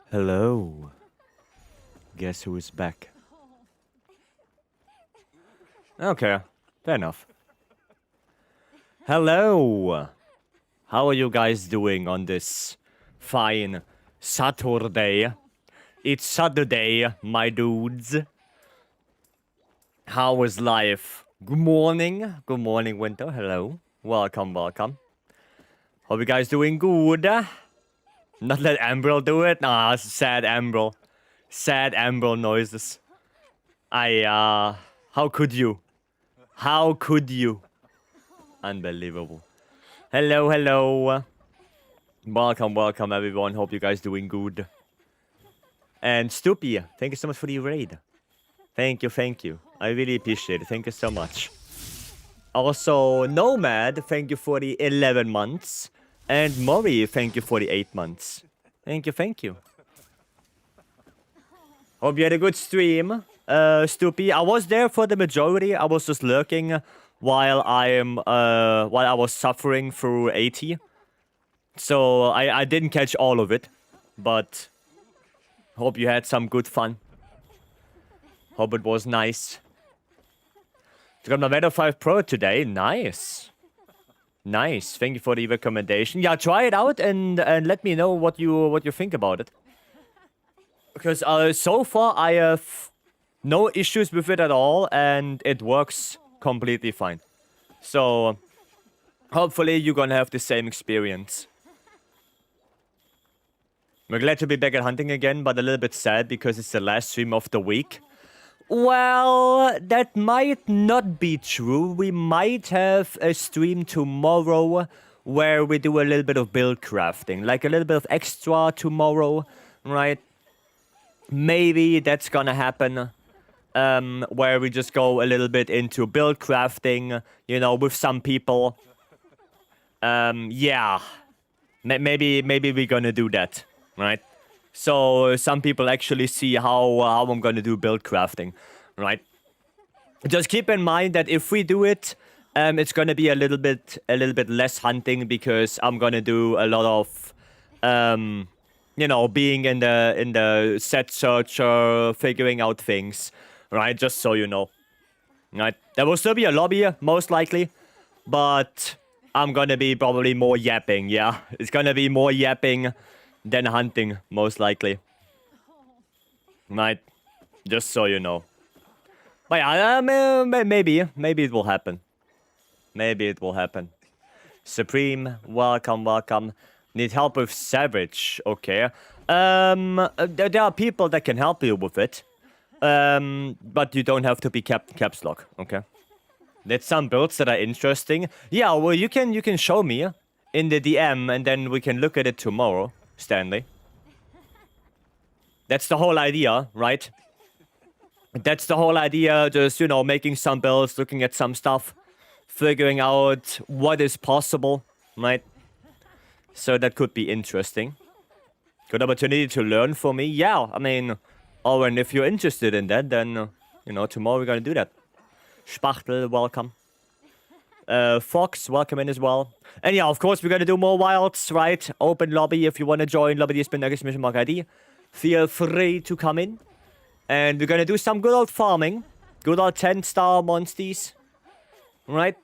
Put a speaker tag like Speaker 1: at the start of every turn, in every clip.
Speaker 1: Hello. Guess who is back? Okay, fair enough. Hello. How are you guys doing on this fine Saturday? It's Saturday, my dudes. How is life? Good morning. Good morning, Winter. Hello. Welcome, welcome. Hope you guys doing good. Not let Ambrel do it? Nah, sad Ambrel. Sad Ambrel noises. How could you? How could you? Unbelievable. Hello, hello. Welcome, welcome, everyone. Hope you guys doing good. And Stoopy, thank you so much for the raid. Thank you, thank you. I really appreciate it. Thank you so much. Also, Nomad, thank you for the 11 months. And Mori, thank you for the 8 months. Thank you, thank you. Hope you had a good stream, Stoopy. I was there for the majority. I was just lurking while I was suffering through 80. So I didn't catch all of it, but hope you had some good fun. Hope it was nice. I got my Meta 5 Pro today. Nice. Nice. Thank you for the recommendation. Yeah, try it out and let me know what you think about it. Because so far I have no issues with it at all and it works completely fine. So hopefully you're gonna have the same experience. We're glad to be back at hunting again, but a little bit sad because it's the last stream of the week. Well, that might not be true. We might have a stream tomorrow where we do a little bit of build crafting. Like a little bit of extra tomorrow, right? Maybe that's gonna happen. Where we just go a little bit into build crafting, you know, with some people. Yeah. Maybe we're gonna do that, right? So some people actually see how I'm gonna do build crafting, right? Just keep in mind that if we do it, it's gonna be a little bit less hunting because I'm gonna do a lot of, you know, being in the set searcher, figuring out things, right? Just so you know, right? There will still be a lobby most likely, but I'm gonna be probably more yapping. Yeah, it's gonna be more yapping than hunting, most likely. Right? Just so you know. But yeah, maybe it will happen. Maybe it will happen. Supreme, welcome, welcome. Need help with Savage, okay. There are people that can help you with it. But you don't have to be caps lock, okay. There's some builds that are interesting. Yeah, well, you can show me in the DM and then we can look at it tomorrow. Stanley. That's the whole idea, right? That's the whole idea, just, you know, making some builds, looking at some stuff, figuring out what is possible, right? So that could be interesting. Good opportunity to learn for me. Yeah, I mean, oh, and if you're interested in that, then, you know, tomorrow we're gonna do that. Spachtel, welcome. Fox, welcome in as well. And yeah, of course, we're gonna do more wilds, right? Open lobby if you want to join. Lobby mission mark ID. Feel free to come in. And we're gonna do some good old farming. Good old 10-star monsties. Right?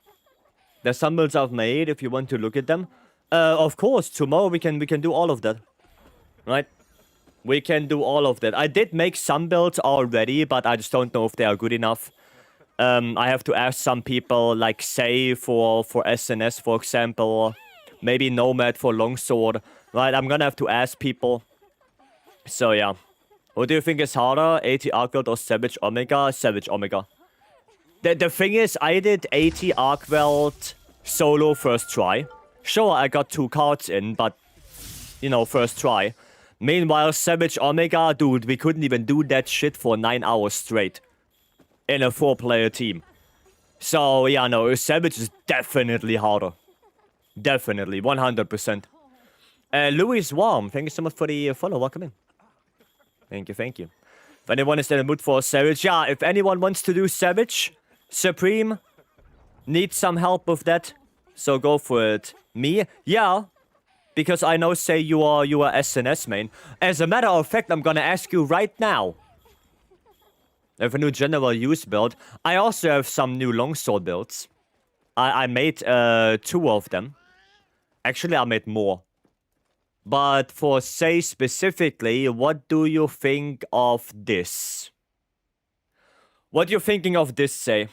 Speaker 1: There's some builds I've made if you want to look at them. Of course, tomorrow we can do all of that. Right? We can do all of that. I did make some builds already, but I just don't know if they are good enough. I have to ask some people, like, say, for SNS, for example. Maybe Nomad for Longsword. Right, I'm gonna have to ask people. So, yeah. What do you think is harder, 80 Arkweld or Savage Omega? Savage Omega. The thing is, I did 80 Arkweld solo first try. Sure, I got 2 cards in, but, you know, first try. Meanwhile, Savage Omega, dude, we couldn't even do that shit for 9 hours straight. In a 4-player team. So, yeah, no, Savage is definitely harder. Definitely, 100%. Louis Warm, thank you so much for the follow. Welcome in. Thank you, thank you. If anyone is in the mood for Savage, yeah, if anyone wants to do Savage, Supreme, needs some help with that, so go for it. Me? Yeah. Because I know, say, you are SNS main. As a matter of fact, I'm gonna ask you right now. I have a new general use build. I also have some new longsword builds. I made 2 of them. Actually, I made more. But for, say, specifically, what do you think of this? What you thinking of this, say?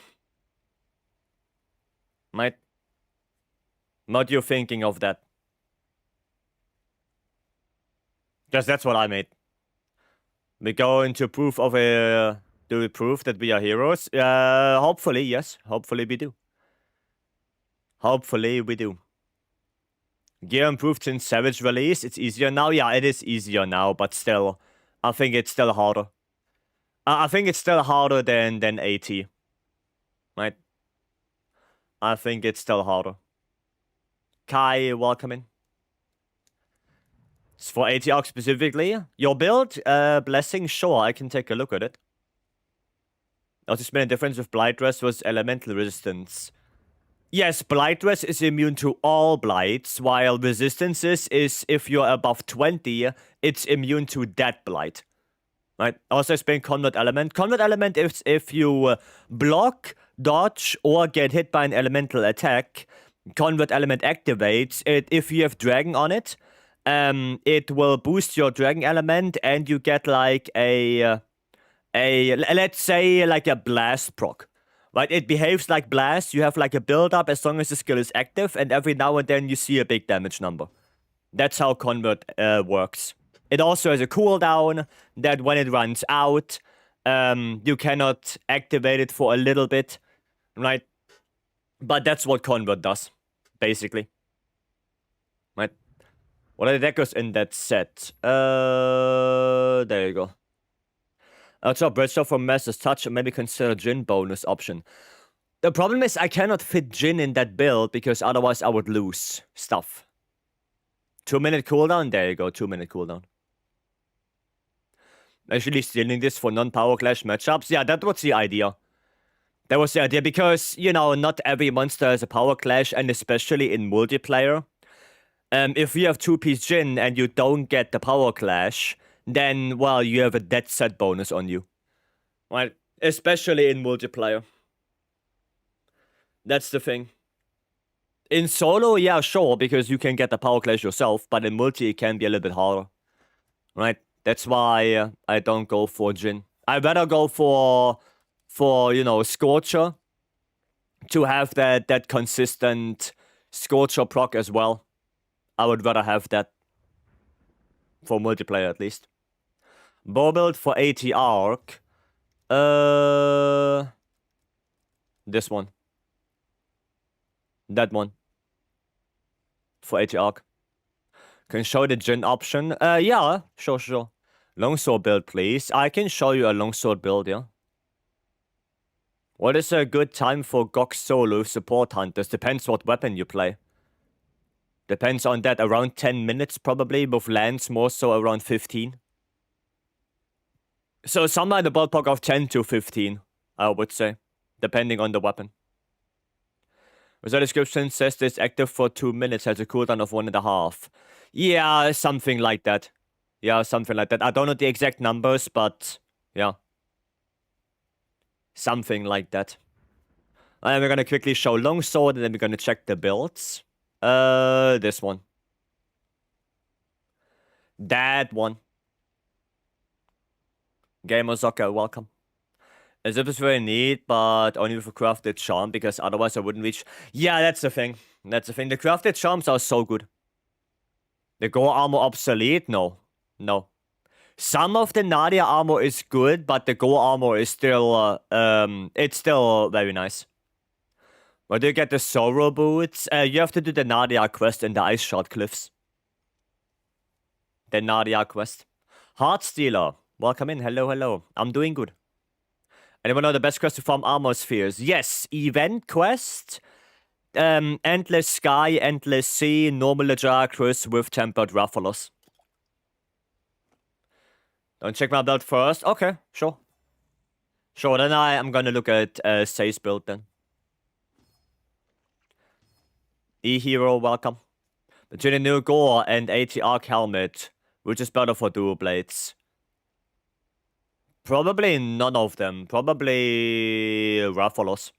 Speaker 1: Right? What you thinking of that? Because that's what I made. We go into proof of a... Do we prove that we are heroes? Hopefully, yes. Hopefully we do. Hopefully we do. Gear improved since Savage release. It's easier now. Yeah, it is easier now, but still, I think it's still harder. I think it's still harder than AT. Right? I think it's still harder. Kai, welcome in. It's for AT arc specifically. Your build, Blessing, sure, I can take a look at it. Also, it's been a difference with Blight Dress was elemental resistance. Yes, Blight Dress is immune to all blights, while resistances is if you're above 20, it's immune to that blight. Right? Also, it's been Convert Element. Convert Element is if you block, dodge, or get hit by an elemental attack. Convert Element activates it if you have Dragon on it. It will boost your Dragon element, and you get like a let's say like a blast proc. Right, it behaves like blast. You have like a build up as long as the skill is active, and every now and then you see a big damage number. That's how Convert works. It also has a cooldown that when it runs out, you cannot activate it for a little bit, right? But that's what Convert does, basically. Right? What are the deckers in that set? There you go. So Bridgestone from Master's Touch, and maybe consider Jhin bonus option. The problem is I cannot fit Jhin in that build because otherwise I would lose stuff. 2-minute cooldown? There you go, 2-minute cooldown. Actually stealing this for non-power clash matchups? Yeah, that was the idea. That was the idea because, you know, not every monster has a power clash, and especially in multiplayer. If you have 2-piece Jhin and you don't get the power clash, then, well, you have a dead set bonus on you. Right? Especially in multiplayer. That's the thing. In solo, yeah, sure, because you can get the power clash yourself, but in multi, it can be a little bit harder. Right? That's why I don't go for Jhin. I'd rather go for you know, Scorcher, to have that consistent Scorcher proc as well. I would rather have that. For multiplayer, at least. Bow build for AT arc. This one. That one. For AT arc. Can show the Jhin option. Yeah, sure. Longsword build, please. I can show you a longsword build, yeah. What is a good time for Gok solo support hunters? Depends what weapon you play. Depends on that. Around 10 minutes, probably. With lands, more so around 15. So somewhere in the ballpark of 10 to 15, I would say. Depending on the weapon. The description says this active for 2 minutes, has a cooldown of 1.5. Yeah, something like that. Yeah, something like that. I don't know the exact numbers, but yeah. Something like that. And we're gonna quickly show longsword, and then we're gonna check the builds. This one. That one. Gamer Soccer, welcome. As if it's very neat, but only with a crafted charm, because otherwise I wouldn't reach. Yeah, that's the thing. That's the thing. The crafted charms are so good. The Gore armor obsolete? No. Some of the Nadia armor is good, but the Gore armor is still, it's still very nice. Where do you get the Sorrow boots? You have to do the Nadia quest in the Ice Shard Cliffs. The Nadia quest. Heartstealer, welcome in. Hello. I'm doing good. Anyone know the best quest to farm armor spheres? Yes, event quest. Endless Sky, Endless Sea, Normal Ajaracrus with Tempered Rathalos. Don't check my build first? Okay, sure. Sure, then I'm gonna look at Say's build then. E-Hero, welcome. Between the new Gore and AT Arc Helmet, which is better for dual blades? Probably none of them. Probably Rathalos.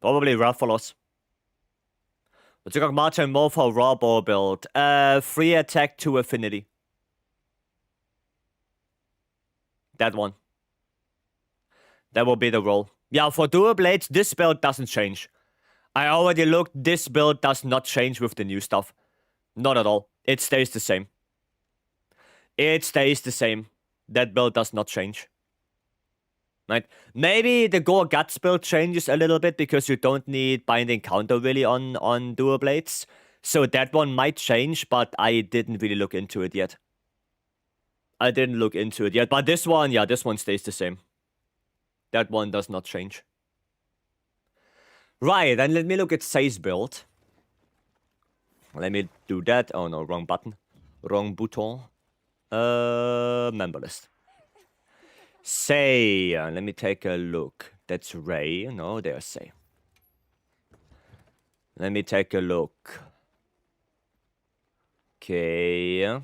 Speaker 1: Probably Rathalos. But you got Martin more for raw bow build. 3 attack, 2 affinity. That one. That will be the roll. Yeah, for dual blades, this build doesn't change. I already looked. This build does not change with the new stuff. Not at all. It stays the same. It stays the same. That build does not change. Right? Maybe the Gore Guts build changes a little bit because you don't need binding counter really on dual blades. So that one might change, but I didn't really look into it yet. But this one, yeah, this one stays the same. That one does not change. Right, then let me look at Say's build. Let me do that. Oh no, wrong button. Wrong button. Member list. Say, let me take a look. That's Ray. No, there's Say. Let me take a look. Okay.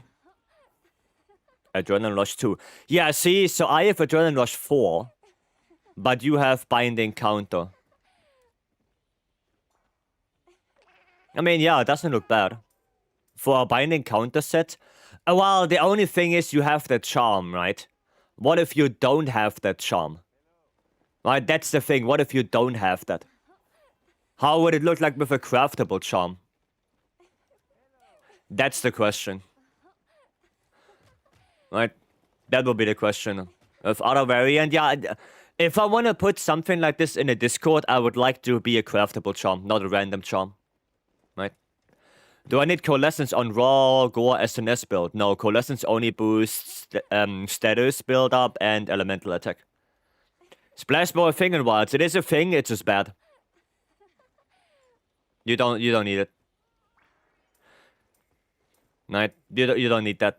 Speaker 1: Adrenaline Rush 2. Yeah, see, so I have Adrenaline Rush 4, but you have Binding Counter. I mean, yeah, it doesn't look bad. For a Binding Counter set, well, the only thing is you have the Charm, right? What if you don't have that Charm? Right, that's the thing. What if you don't have that? How would it look like with a craftable Charm? That's the question. Right? That will be the question. Of other variant, yeah. If I want to put something like this in a Discord, I would like to be a craftable Charm, not a random Charm. Right? Do I need Coalescence on Raw, Gore, SNS build? No, Coalescence only boosts status build-up and elemental attack. Splash Ball a thing in Wilds. It is a thing, it's just bad. You don't need it. Right? You don't need that.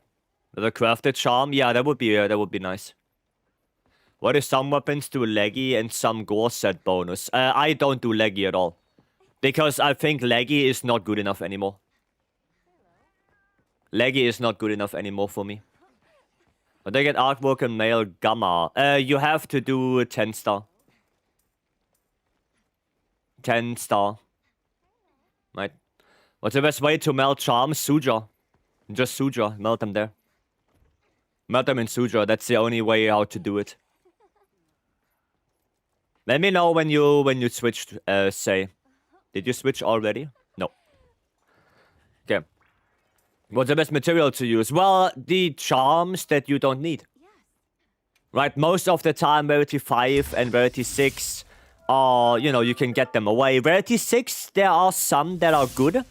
Speaker 1: The crafted charm, yeah, that would be nice. What if some weapons do leggy and some Gore set bonus? I don't do leggy at all. Because I think leggy is not good enough anymore. Leggy is not good enough anymore for me. But they get artwork and male gamma. You have to do 10 star. 10 star. Right. What's the best way to melt charms? Suja. Just Suja. Melt them there. Melt them in Suja. That's the only way how to do it. Let me know when you switched, Say. Did you switch already? No. Okay. What's the best material to use? Well, the charms that you don't need. Right, most of the time, Rarity 5 and Rarity 6 are, you know, you can get them away. Rarity 6, there are some that are good.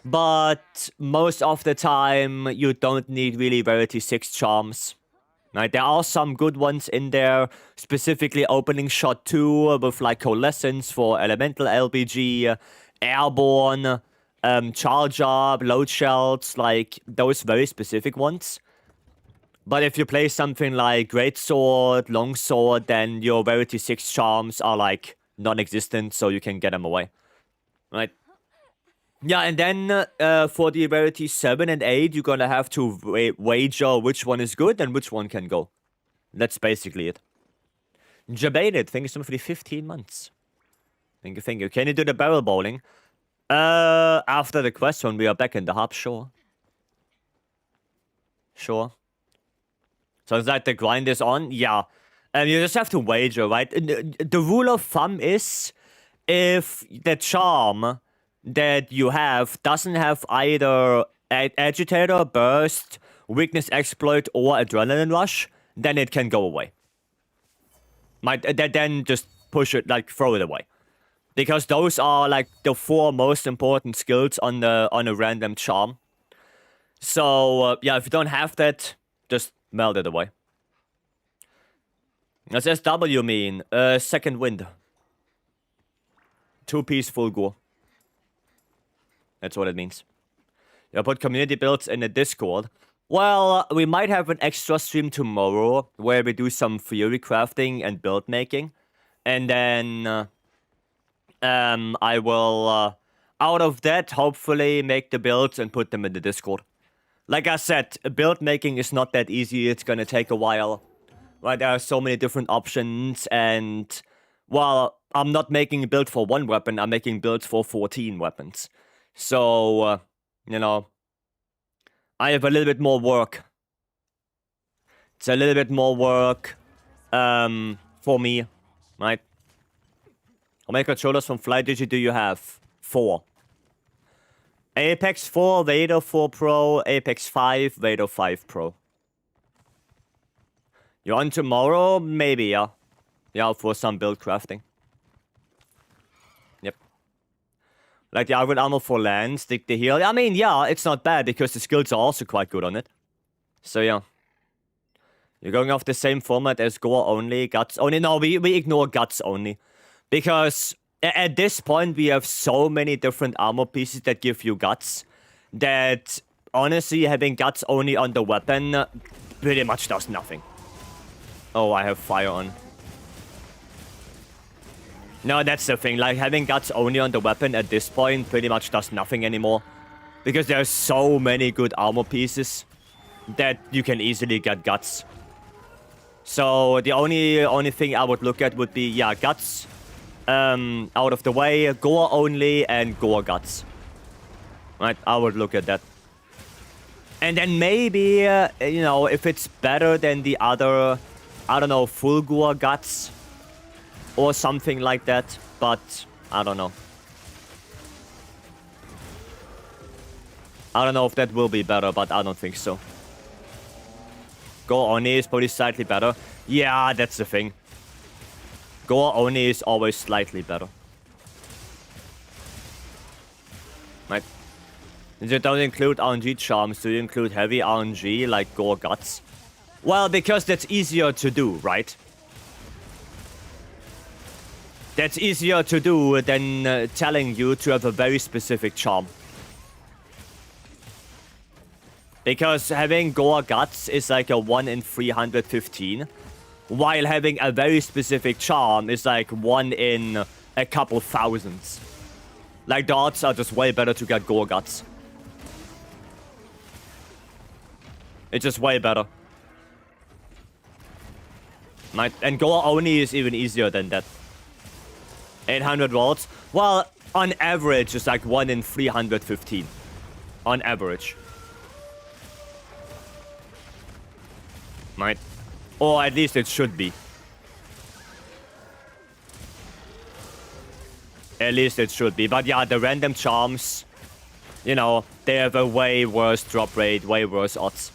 Speaker 1: But most of the time, you don't need really Rarity 6 charms. Right, there are some good ones in there. Specifically, Opening Shot 2 with, like, Coalescence for Elemental LBG, Airborne, Charge Up, Load Shells, like, those very specific ones. But if you play something like Greatsword, Longsword, then your Rarity 6 charms are, like, non-existent, so you can get them away. Right? Yeah, and then for the Rarity 7 and 8, you're gonna have to wager which one is good and which one can go. That's basically it. Jabated, thank you so much for the 15 months. Thank you. Can you do the barrel bowling? After the quest, when we are back in the hub, sure. Sure. So it's like the grind is on? Yeah. And you just have to wager, right? The rule of thumb is, if the charm that you have doesn't have either Agitator, Burst, Weakness Exploit, or Adrenaline Rush, then it can go away. Then just push it, like, throw it away. Because those are, like, the 4 most important skills on a random charm. So, yeah, if you don't have that, just melt it away. What does SW mean? Second wind. 2-piece full Gore. That's what it means. You put community builds in the Discord. Well, we might have an extra stream tomorrow where we do some theory crafting and build making. And then I will out of that, hopefully make the builds and put them in the Discord. Like I said, build making is not that easy. It's gonna take a while. Right, there are so many different options, and well, I'm not making a build for one weapon. I'm making builds for 14 weapons. So, you know, I have a little bit more work. It's a little bit more work for me, right? How many controllers from FlyDigi do you have? 4. Apex 4, Vader 4 Pro, Apex 5, Vader 5 Pro. You on tomorrow? Maybe, yeah. Yeah, for some build crafting. Yep. Like the Iron Armor for land, stick the heal. I mean, yeah, it's not bad because the skills are also quite good on it. So, yeah. You're going off the same format as Gore only, Guts only. No, we ignore Guts only. Because at this point, we have so many different armor pieces that give you Guts that, honestly, having Guts only on the weapon pretty much does nothing. Oh, I have fire on. No, that's the thing. Like, having Guts only on the weapon at this point pretty much does nothing anymore. Because there's so many good armor pieces that you can easily get Guts. So, the only thing I would look at would be, yeah, Guts out of the way, Gore only, and Gore Guts. Right, I would look at that. And then maybe, you know, if it's better than the other, I don't know, full Gore Guts or something like that, but I don't know. I don't know if that will be better, but I don't think so. Gore only is probably slightly better. Yeah, that's the thing. Gore only is always slightly better. Right. You don't include RNG charms, do you include heavy RNG like Gore Guts? Well, because that's easier to do, right? That's easier to do than telling you to have a very specific charm. Because having Gore Guts is like a 1 in 315, while having a very specific charm is like 1 in a couple thousands. Like, the odds are just way better to get Gore Guts. It's just way better. And Gore only is even easier than that. 800 volts. Well, on average, it's like 1 in 315. On average. Right? Or at least it should be. At least it should be. But yeah, the random charms, you know, they have a way worse drop rate, way worse odds.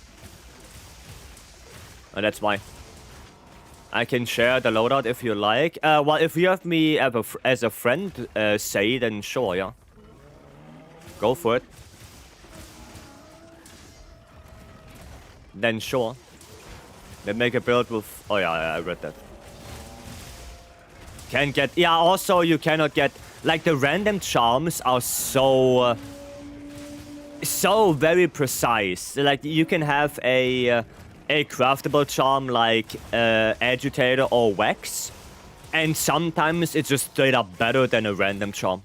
Speaker 1: And that's why. I can share the loadout if you like. Well, if you have me as a friend, say, then sure, yeah. Go for it. Then sure. Then make a build with... Oh yeah, I read that. Can get... Yeah, also you cannot get... Like, the random charms are so... so very precise. Like, you can have a craftable charm like Agitator or Wax, and sometimes it's just straight up better than a random charm.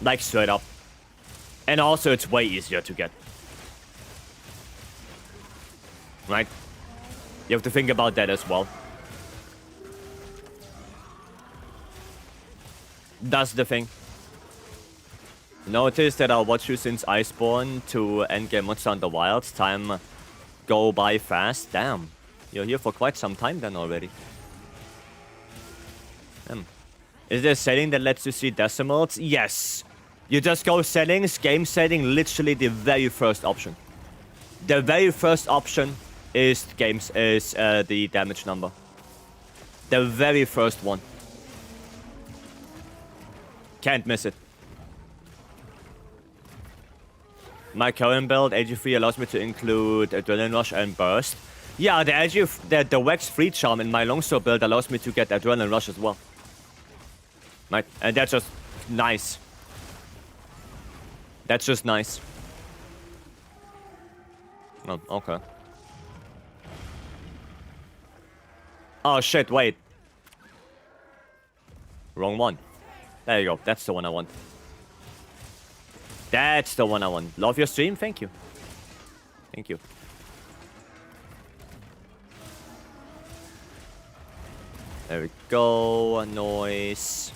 Speaker 1: Like, straight up. And also it's way easier to get. Right? You have to think about that as well. That's the thing. Notice that I'll watch you since Iceborne to endgame Monster Hunter Wilds. Time go by fast. Damn. You're here for quite some time then already. Is there a setting that lets you see decimals? Yes. You just go settings, game setting, literally the very first option. The very first option is the damage number. The very first one. Can't miss it. My current build, AG3, allows me to include Adrenaline Rush and Burst. Yeah, the Wax Free Charm in my Longsword build allows me to get Adrenaline Rush as well. Right, and that's just nice. That's just nice. Oh, okay. Oh shit, wait. Wrong one. There you go, that's the one I want. That's the one I want. Love your stream. Thank you. Thank you. There we go. Noise.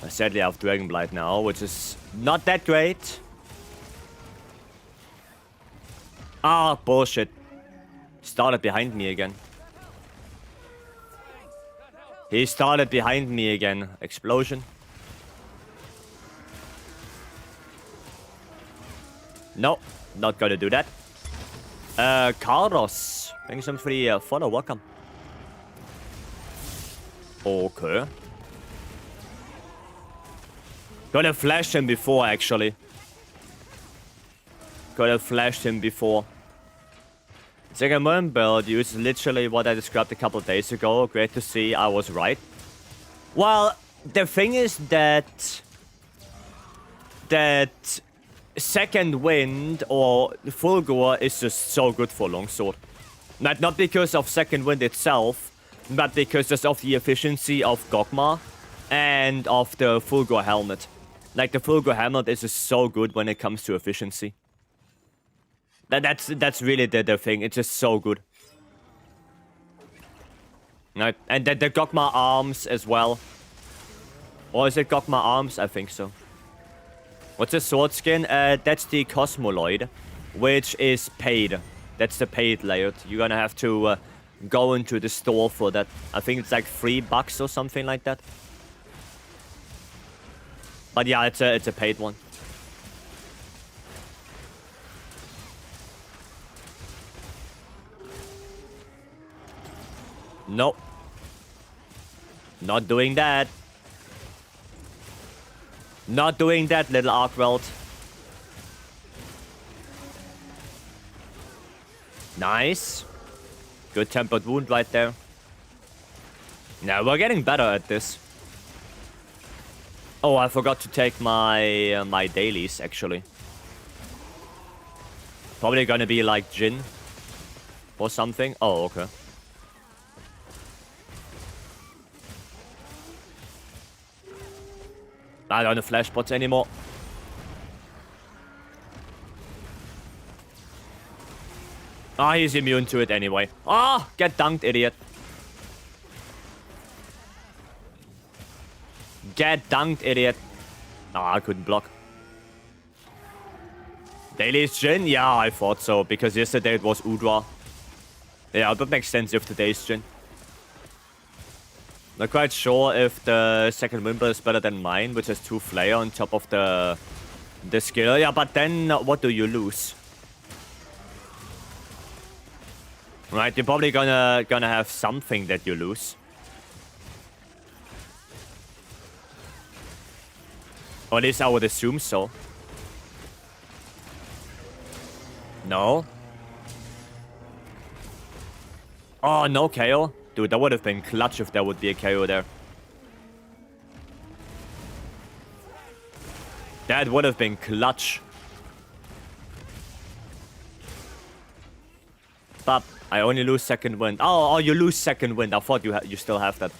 Speaker 1: I sadly have Dragon Blight now, which is not that great. Ah, bullshit. Started behind me again. He started behind me again. Explosion. No, not gonna do that. Carlos. Thanks so much for the follow. Welcome. Okay. Could have flashed him before, actually. Could have flashed him before. Second one build uses literally what I described a couple of days ago. Great to see I was right. Well, the thing is that second wind or Fulgor is just so good for longsword. Not because of second wind itself, but because just of the efficiency of Gogmar and of the Fulgor helmet. Like the Fulgor helmet is just so good when it comes to efficiency. That's really the thing. It's just so good. Right, and the Gogmar arms as well. Or is it Gogmar arms? I think so. What's the sword skin? That's the Cosmoloid, which is paid. That's the paid layout. You're gonna have to go into the store for that. I think it's like $3 or something like that. But yeah, it's a paid one. Nope. Not doing that. Not doing that, little Arkwelt. Nice. Good tempered wound right there. Now we're getting better at this. Oh, I forgot to take my my dailies, actually. Probably gonna be like Jin or something. Oh, okay. I don't have flash bots anymore. Ah, he's immune to it anyway. Ah, get dunked, idiot. Get dunked, idiot. Ah, I couldn't block. Daily is Jin? Yeah, I thought so, because yesterday it was Udra. Yeah, that makes sense if today is Jin. Not quite sure if the second Wimble is better than mine, which has 2 Flare on top of the skill. Yeah, but then what do you lose? Right, you're probably gonna have something that you lose. Or at least I would assume so. No? Oh, no KO? Dude, that would have been clutch if there would be a KO there. That would have been clutch. But I only lose second wind. Oh, you lose second wind. I thought you still have that.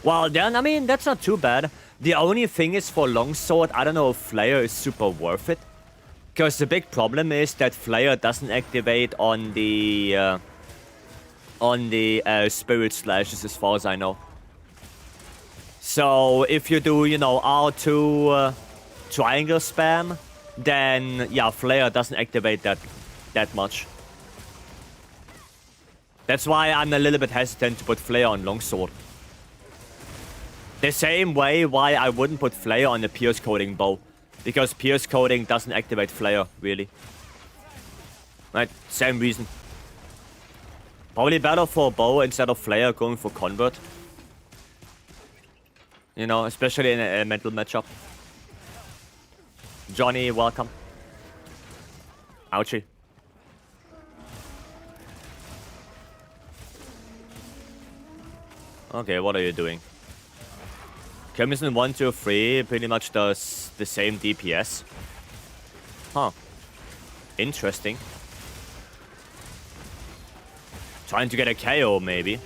Speaker 1: Well, then, I mean, that's not too bad. The only thing is for longsword, I don't know if Flare is super worth it. Because the big problem is that Flare doesn't activate on the spirit slashes, as far as I know. So if you do, you know, R2 triangle spam, then yeah, Flare doesn't activate that much. That's why I'm a little bit hesitant to put Flare on longsword. The same way why I wouldn't put Flare on the pierce coating bow, because pierce coating doesn't activate Flare really. Right, same reason. Probably better for bow instead of Flare going for convert. You know, especially in a mental matchup. Johnny, welcome. Ouchie. Okay, what are you doing? Crimson 1, 2, 3 pretty much does the same DPS. Huh. Interesting. Trying to get a KO, maybe.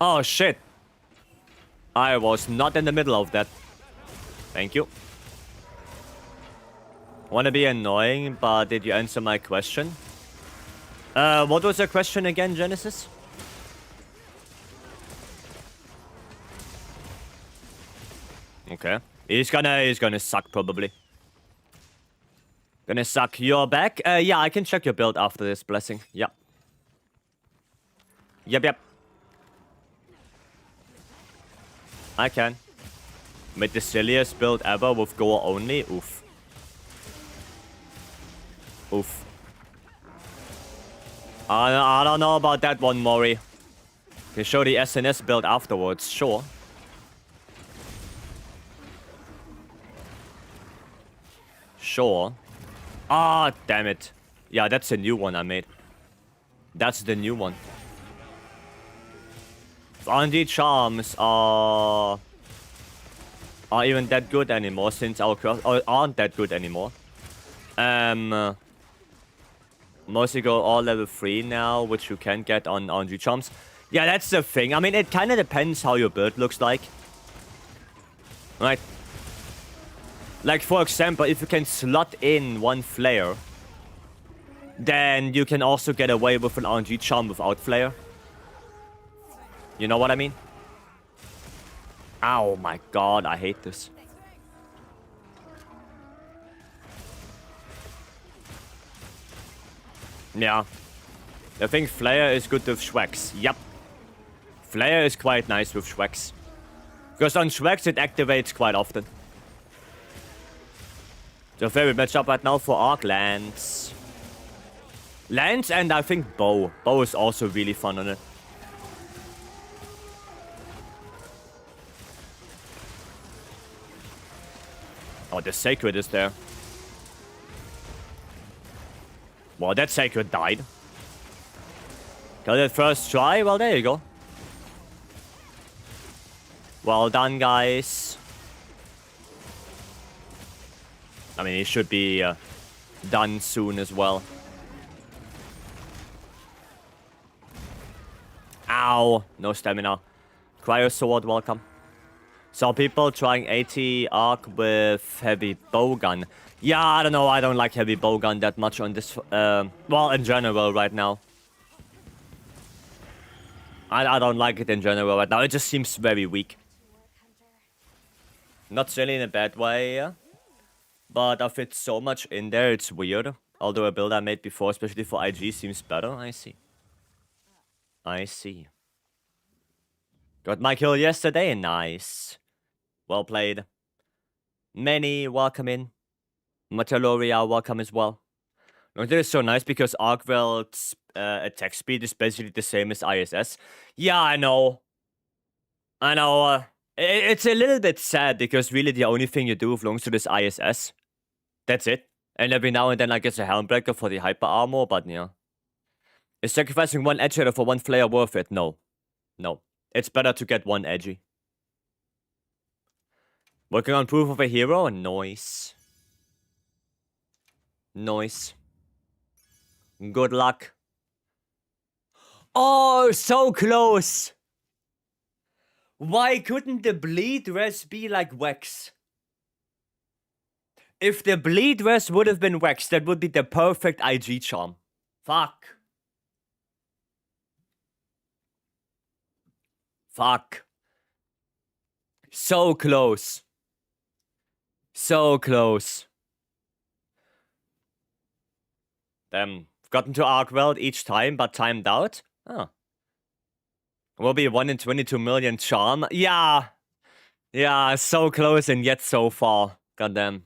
Speaker 1: Oh, shit. I was not in the middle of that. Thank you. Wanna be annoying, but did you answer my question? What was your question again, Genesis? Okay. He's gonna suck, probably. Gonna suck. You're back? Yeah, I can check your build after this, Blessing. Yep. Yep. I can. Made the silliest build ever with Gore only. Oof. Oof. I don't know about that one, Mori. Can show the SNS build afterwards, sure. Sure. Ah, damn it. Yeah, that's a new one I made. That's the new one. R&D charms are even that good anymore since our aren't that good anymore. Mostly go all level 3 now, which you can get on R&D charms. Yeah, that's the thing. I mean, it kind of depends how your build looks like. Right? Like, for example, if you can slot in one flare, then you can also get away with an RNG charm without flare. You know what I mean? Oh my god, I hate this. Yeah. I think flare is good with Schwex. Yep. Flare is quite nice with Schwex. Because on Schwex it activates quite often. So favorite matchup right now for Arc, Lance. Lance and I think Bow. Bow is also really fun on it. Oh, the Sacred is there. Well, that Sacred died. Got it first try? Well, there you go. Well done, guys. I mean, it should be done soon as well. Ow! No stamina. Cryo Sword, welcome. So people trying 80 arc with heavy bowgun. Yeah, I don't know. I don't like heavy bowgun that much on this. Well, in general right now. I don't like it in general right now. It just seems very weak. Not silly in a bad way, but I fit so much in there, it's weird. Although a build I made before, especially for IG, seems better. I see. I see. Got my kill yesterday. Nice. Well played. Many, welcome in. Mataloria, welcome as well. Look, this is so nice because Arcveld's attack speed is basically the same as ISS. Yeah, I know. I know. It's a little bit sad because really the only thing you do with Longsuit is ISS. That's it. And every now and then I guess a Helmbreaker for the hyper armor, but yeah. Is sacrificing one edge for one flare worth it? No. No. It's better to get one edgy. Working on proof of a hero? Nice. Nice. Good luck. Oh, so close! Why couldn't the bleed res be like Wex? If the bleed res would have been Wex, that would be the perfect IG charm. Fuck. Fuck. So close. So close. Damn. Gotten to Arcveld each time, but timed out? Oh. Will be 1 in 22 million charm. Yeah. Yeah, so close and yet so far. Goddamn.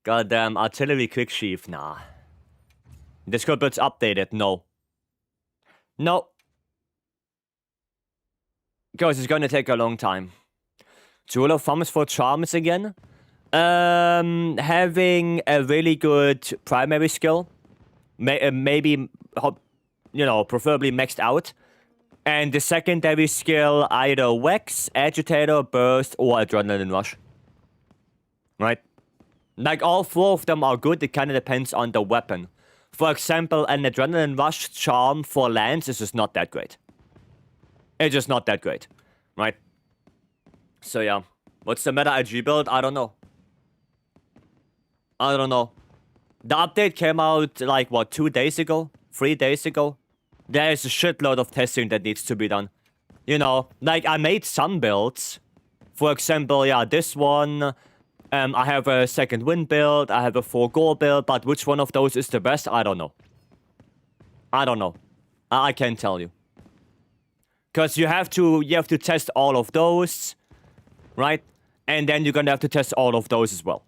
Speaker 1: Goddamn, artillery quick sheath. Nah. Discord builds updated. No. No. Because it's gonna take a long time. Jewel of thumbs for charms again. Having a really good primary skill. Maybe, you know, preferably maxed out. And the secondary skill, either Wex, Agitator, Burst, or Adrenaline Rush. Right? Like, all 4 of them are good, it kind of depends on the weapon. For example, an Adrenaline Rush charm for Lance is just not that great. It's just not that great. right? So yeah, what's the meta IG build? I don't know. I don't know. The update came out like what, 2 days ago? 3 days ago? There is a shitload of testing that needs to be done. You know, like I made some builds. For example, yeah, this one. I have a second wind build, I have a 4 gore build, but which one of those is the best? I don't know. I don't know. I can't tell you. Because you have to test all of those, right? And then you're gonna have to test all of those as well.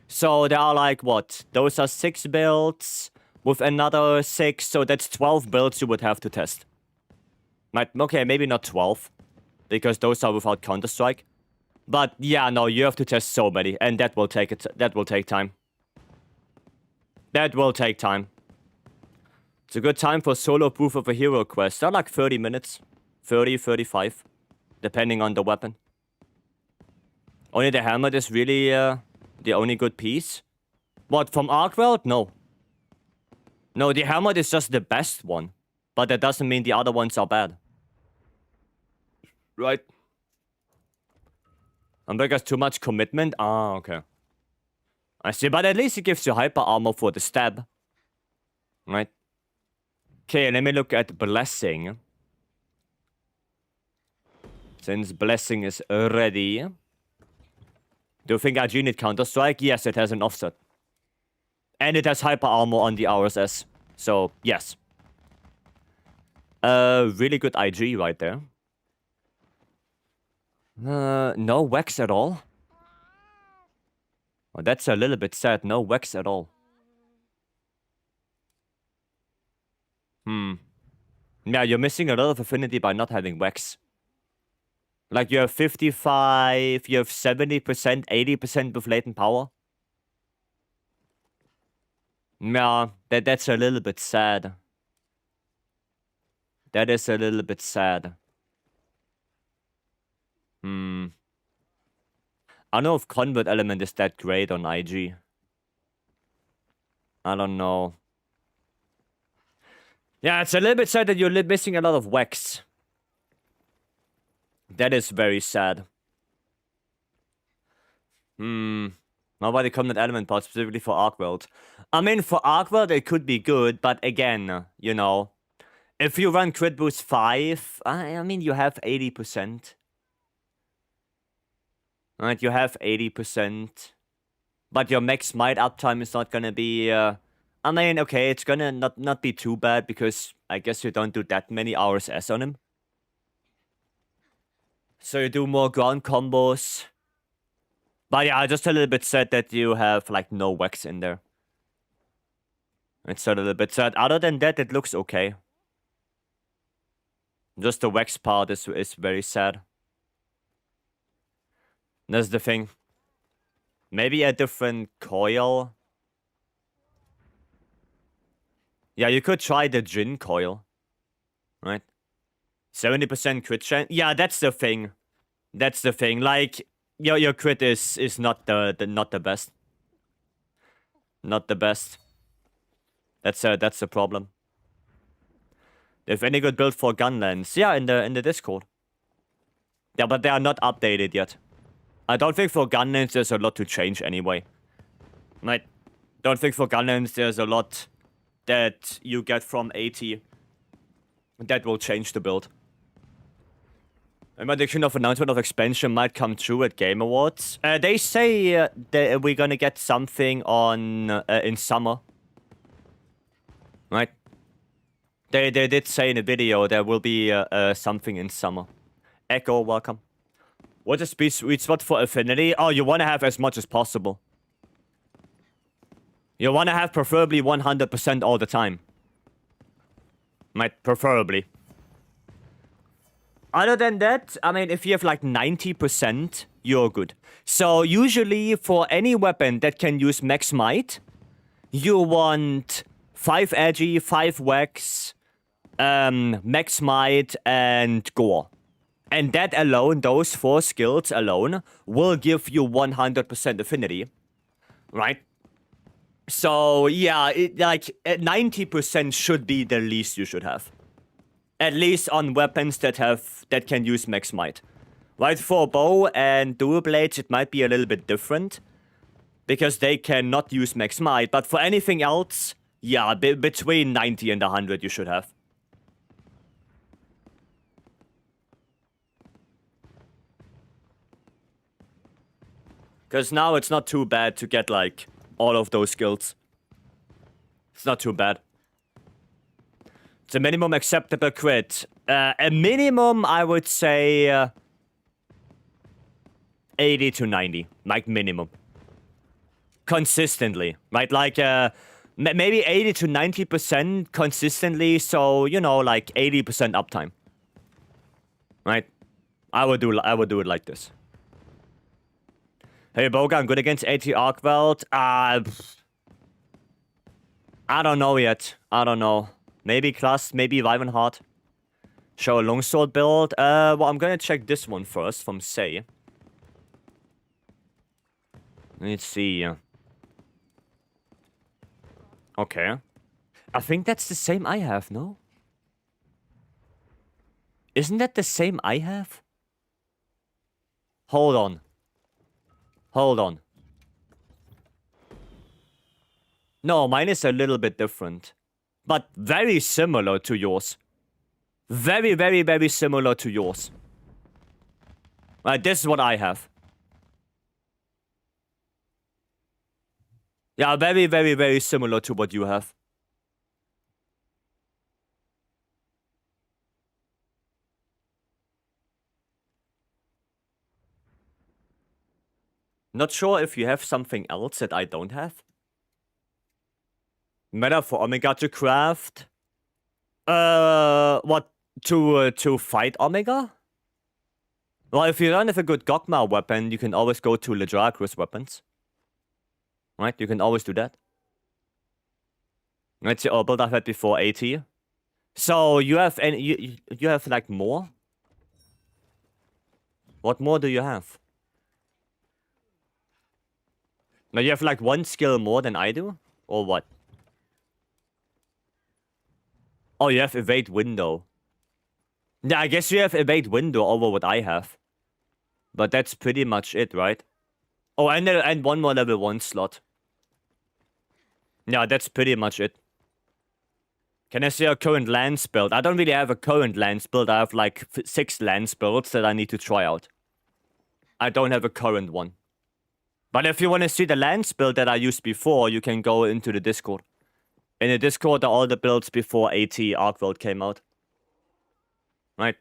Speaker 1: So there are like, what? Those are 6 builds with another 6, so that's 12 builds you would have to test. Right? Okay, maybe not 12, because those are without Counter-Strike. But yeah, no, you have to test so many, and that will take that will take time. That will take time. It's a good time for solo proof of a hero quest. They're like 30 minutes. 30, 35. Depending on the weapon. Only the helmet is really the only good piece. What, from MHWilds? No. No, the helmet is just the best one. But that doesn't mean the other ones are bad. Right? And because too much commitment? Ah, okay. I see, but at least it gives you hyper armor for the stab. Right? Okay, let me look at Blessing. Since Blessing is ready. Do you think IG need Counter-Strike? Yes, it has an offset. And it has hyper armor on the RSS. So, yes. Really good IG right there. No wax at all. Oh, that's a little bit sad. No wax at all. Yeah, you're missing a lot of affinity by not having wax. Like, you have 55, you have 70%, 80% with latent power. Yeah, that's a little bit sad. That is a little bit sad. I don't know if Convert Element is that great on IG. I don't know. Yeah, it's a little bit sad that you're missing a lot of wax. That is very sad. Nobody Convert Element part specifically for MHWilds. I mean, for MHWilds it could be good, but again, you know, if you run crit boost 5, I mean, you have 80%. Right, you have 80%. But your max smite uptime is not gonna be, I mean, okay, it's gonna not be too bad, because I guess you don't do that many RSS on him. So you do more ground combos. But yeah, just a little bit sad that you have, like, no wax in there. It's a little bit sad. Other than that, it looks okay. Just the wax part is very sad. That's the thing. Maybe a different coil. Yeah, you could try the Jin coil. Right? 70% crit chance. Yeah, that's the thing. That's the thing. Like, your crit is not the best. Not the best. That's the problem. If any good build for Gunlands, yeah, in the Discord. Yeah, but they are not updated yet. I don't think for Gunlands there's a lot to change anyway. Right? Don't think for Gunlands there's a lot that you get from 80 that will change the build. A prediction of announcement of expansion might come true at Game Awards. They say that we're gonna get something on in summer. Right? They did say in a video there will be something in summer. Echo, welcome. What is sweet spot for affinity? Oh, you want to have as much as possible. You want to have preferably 100% all the time. Right, preferably. Other than that, I mean, if you have like 90%, you're good. So usually for any weapon that can use max might, you want 5 edgy, 5 wax, max might, and gore. And that alone, those 4 skills alone, will give you 100% affinity. Right? So, yeah, like, 90% should be the least you should have. At least on weapons that can use max might. Right, for bow and dual blades, it might be a little bit different. Because they cannot use max might. But for anything else, yeah, between 90 and 100 you should have. Because now it's not too bad to get, like, all of those skills. It's not too bad. It's a minimum acceptable crit. A minimum, I would say, 80 to 90. Like, minimum. Consistently, right? Like, maybe 80 to 90% consistently, so, you know, like, 80% uptime. Right? I would do it like this. Hey, Boga, I'm good against AT Arcweld. I don't know yet. I don't know. Maybe Class, maybe Rivenheart. Show a longsword build. Well, I'm gonna check this one first from Say. Let's see. Okay. I think that's the same I have, no? Isn't that the same I have? Hold on. Hold on. No, mine is a little bit different. But very similar to yours. Very, very, very similar to yours. Right, this is what I have. Yeah, very, very, very similar to what you have. Not sure if you have something else that I don't have. Meta for Omega to craft. What? To fight Omega? Well, if you don't have a good Gogma weapon, you can always go to Ledracris weapons. Right? You can always do that. That's the build I've had before 80. So you have any you have like more? What more do you have? Now you have like one skill more than I do? Or what? Oh, you have evade window. Yeah, I guess you have evade window over what I have. But that's pretty much it, right? Oh, and one more level 1 slot. Yeah, that's pretty much it. Can I see a current lance build? I don't really have a current lance build. I have like 6 lance builds that I need to try out. I don't have a current one. But if you want to see the lance build that I used before, you can go into the Discord. In the Discord are all the builds before AT Arcworld came out. Right?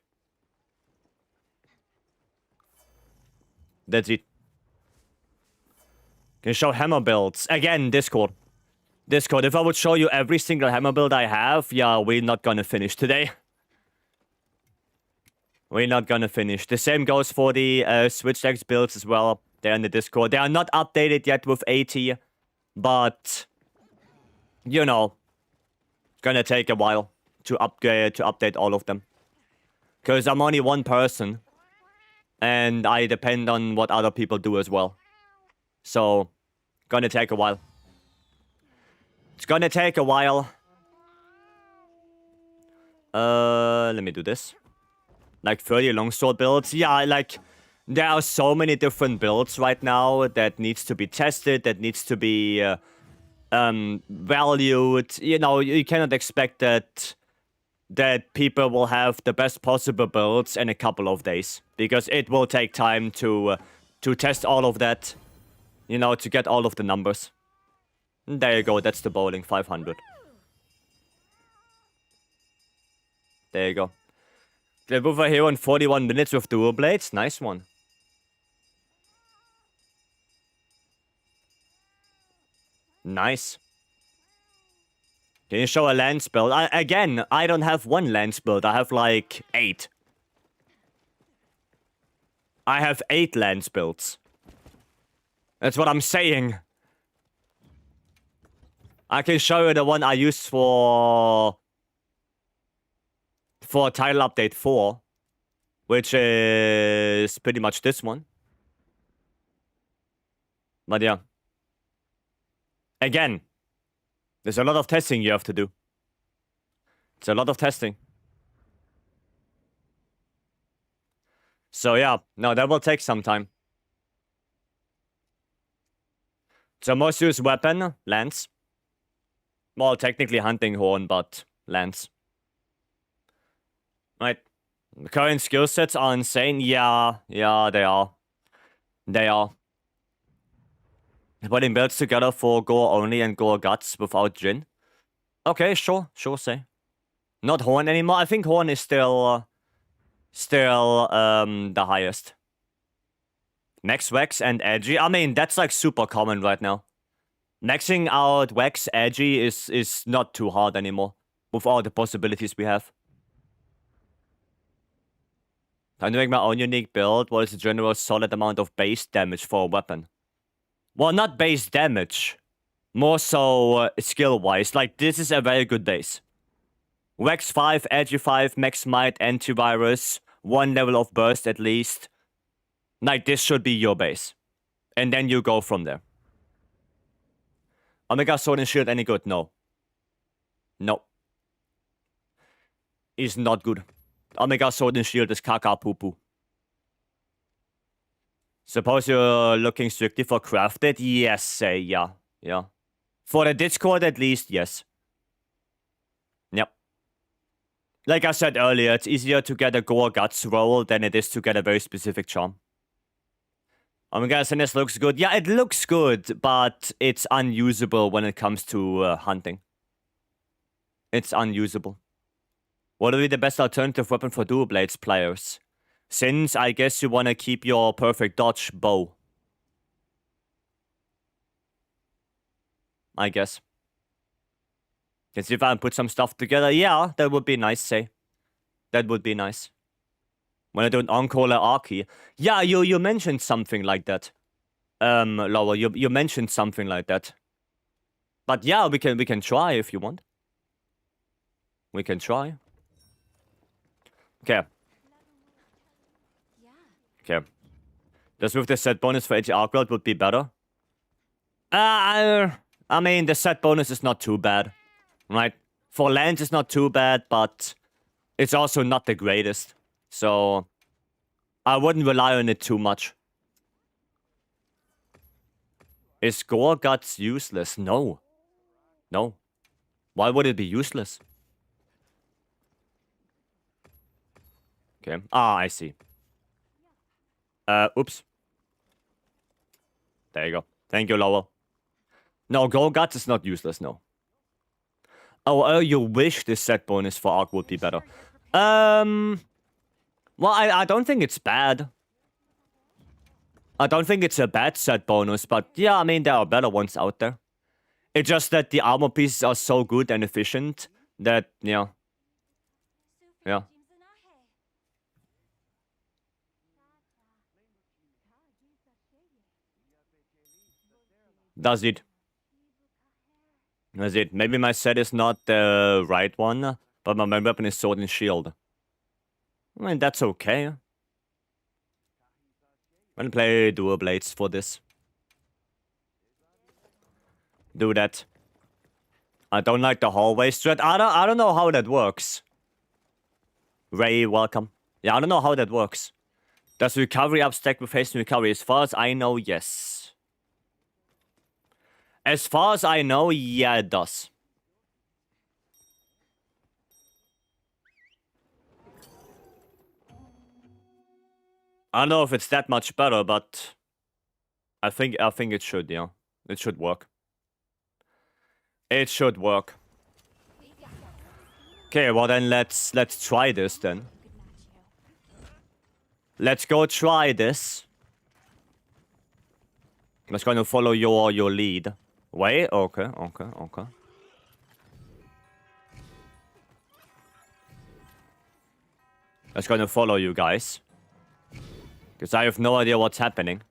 Speaker 1: That's it. Can you show hammer builds? Again, Discord. Discord, if I would show you every single hammer build I have, yeah, we're not gonna finish today. We're not gonna finish. The same goes for the Switch X builds as well. They're in the Discord. They are not updated yet with AT, but, you know, gonna take a while to upgrade, to update all of them. Because I'm only one person, and I depend on what other people do as well. So, gonna take a while. It's gonna take a while. Let me do this. Like 30 longsword builds. Yeah, like, there are so many different builds right now that needs to be tested, that needs to be valued. You know, you cannot expect that people will have the best possible builds in a couple of days. Because it will take time to test all of that. You know, to get all of the numbers. There you go, that's the bowling, 500. There you go. The Woofer Hero in 41 minutes with dual blades, nice one. Nice. Can you show a lance build? Again, I don't have one lance build, I have like 8. I have 8 lance builds. That's what I'm saying. I can show you the one I used for title update 4, which is pretty much this one. But yeah. Again, there's a lot of testing you have to do. It's a lot of testing. So yeah, no, that will take some time. So most used weapon, lance. Well, technically hunting horn, but lance. Right. The current skill sets are insane. Yeah, they are. They are. Putting builds together for gore only and gore guts without Jin. Okay, sure, say. Not horn anymore. I think horn is still the highest. Max Wax and Edgy. I mean, that's like super common right now. Maxing out Wax Edgy is not too hard anymore with all the possibilities we have. I'm doing my own unique build. What is the general solid amount of base damage for a weapon? Well, not base damage. More so skill-wise. Like, this is a very good base. Wax 5, Edgy 5, Max Might, Antivirus, 1 level of burst at least. Like, this should be your base. And then you go from there. Omega Sword and Shield any good? No. No. Is not good. Omega Sword and Shield is caca poo-poo. Suppose you're looking strictly for crafted? Yes, yeah. For the Discord at least, yes. Yep. Like I said earlier, it's easier to get a Gore Guts roll than it is to get a very specific charm. Omega SNS looks good. Yeah, it looks good, but it's unusable when it comes to hunting. It's unusable. What would be the best alternative weapon for dual blades players? Since I guess you want to keep your perfect dodge, bow. I guess. Can see if I can put some stuff together. Yeah, that would be nice, say. That would be nice. When I do an on-caller Archie. Yeah, you mentioned something like that. Laura, you mentioned something like that. But yeah, we can try if you want. We can try. Okay. Okay. Just with the set bonus for HR999 would be better. I mean, the set bonus is not too bad. Right? For lands, it's not too bad, but it's also not the greatest. So, I wouldn't rely on it too much. Is Gore Guts useless? No. No. Why would it be useless? Okay. Ah, I see. Oops. There you go. Thank you, Lowell. No, Gore Guts is not useless, no. Oh, you wish this set bonus for Arc would be better. Well, I don't think it's bad. I don't think it's a bad set bonus, but yeah, I mean, there are better ones out there. It's just that the armor pieces are so good and efficient that, yeah. Yeah. Does it? Does it? Maybe my set is not the right one, but my main weapon is sword and shield. I mean, that's okay. I'm gonna play dual blades for this. Do that. I don't like the hallway strat. I don't know how that works. Ray, welcome. Yeah, I don't know how that works. Does recovery up stack with haste and recovery? As far as I know, yes. As far as I know, yeah, it does. I don't know if it's that much better, but I think it should, yeah. It should work. It should work. Okay, well then let's try this then. Let's go try this. I'm just gonna follow your lead. Wait, okay. Just gonna follow you guys. Because I have no idea what's happening.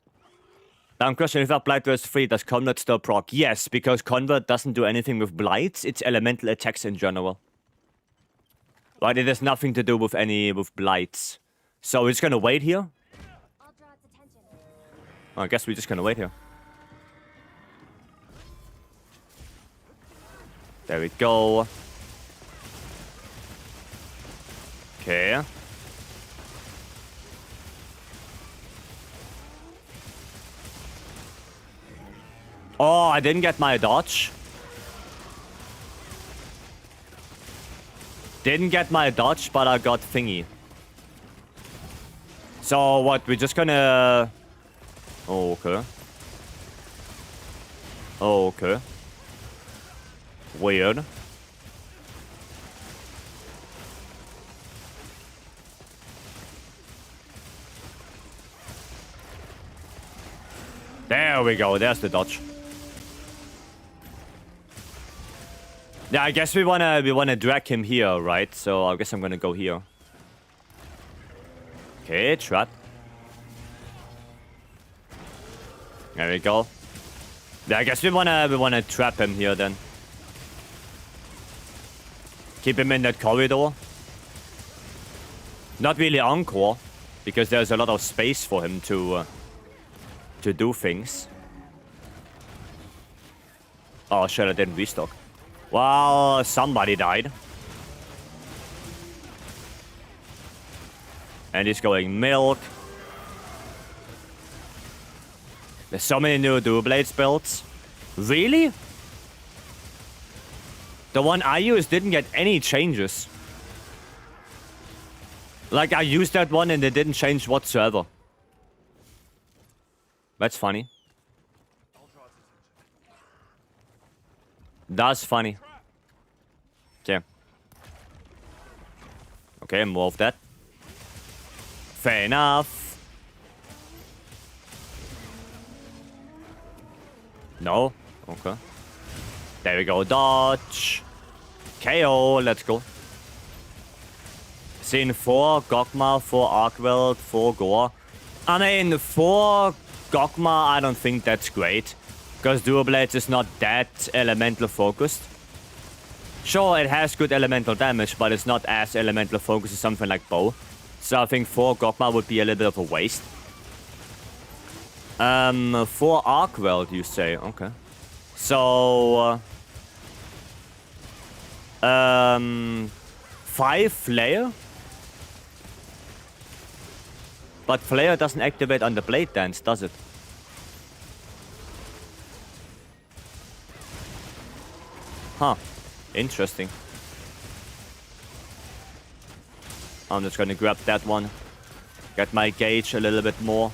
Speaker 1: Dumb question, if that Blight is free, does Convert still proc? Yes, because Convert doesn't do anything with Blights, it's elemental attacks in general. But it has nothing to do with Blights. So we're just gonna wait here? I guess we're just gonna wait here. There we go. Okay. Oh, I didn't get my dodge. Didn't get my dodge, but I got thingy. So what, we're just gonna... Oh, okay. Oh, okay. Weird. There we go, there's the dodge. Yeah, I guess we wanna drag him here, right? So I guess I'm gonna go here. Okay, trap. There we go. Yeah, I guess we wanna trap him here then. Keep him in that corridor. Not really encore, because there's a lot of space for him to do things. Oh shit, I didn't restock. Well, somebody died. And he's going milk. There's so many new dual blades builds. Really? The one I used didn't get any changes. Like, I used that one and it didn't change whatsoever. That's funny. That's funny. Okay. Okay, more of that. Fair enough. No? Okay. There we go. Dodge. KO. Let's go. Scene 4, Gogma, 4 Arkweld, 4 Gore. I mean, 4 Gogma, I don't think that's great. Because Dual Blades is not that elemental focused. Sure, it has good elemental damage, but it's not as elemental focused as something like Bow. So I think 4 Gogma would be a little bit of a waste. 4 Arkweld, you say? Okay. So... 5 Flare? But Flare doesn't activate on the Blade Dance, does it? Huh. Interesting. I'm just gonna grab that one. Get my gauge a little bit more.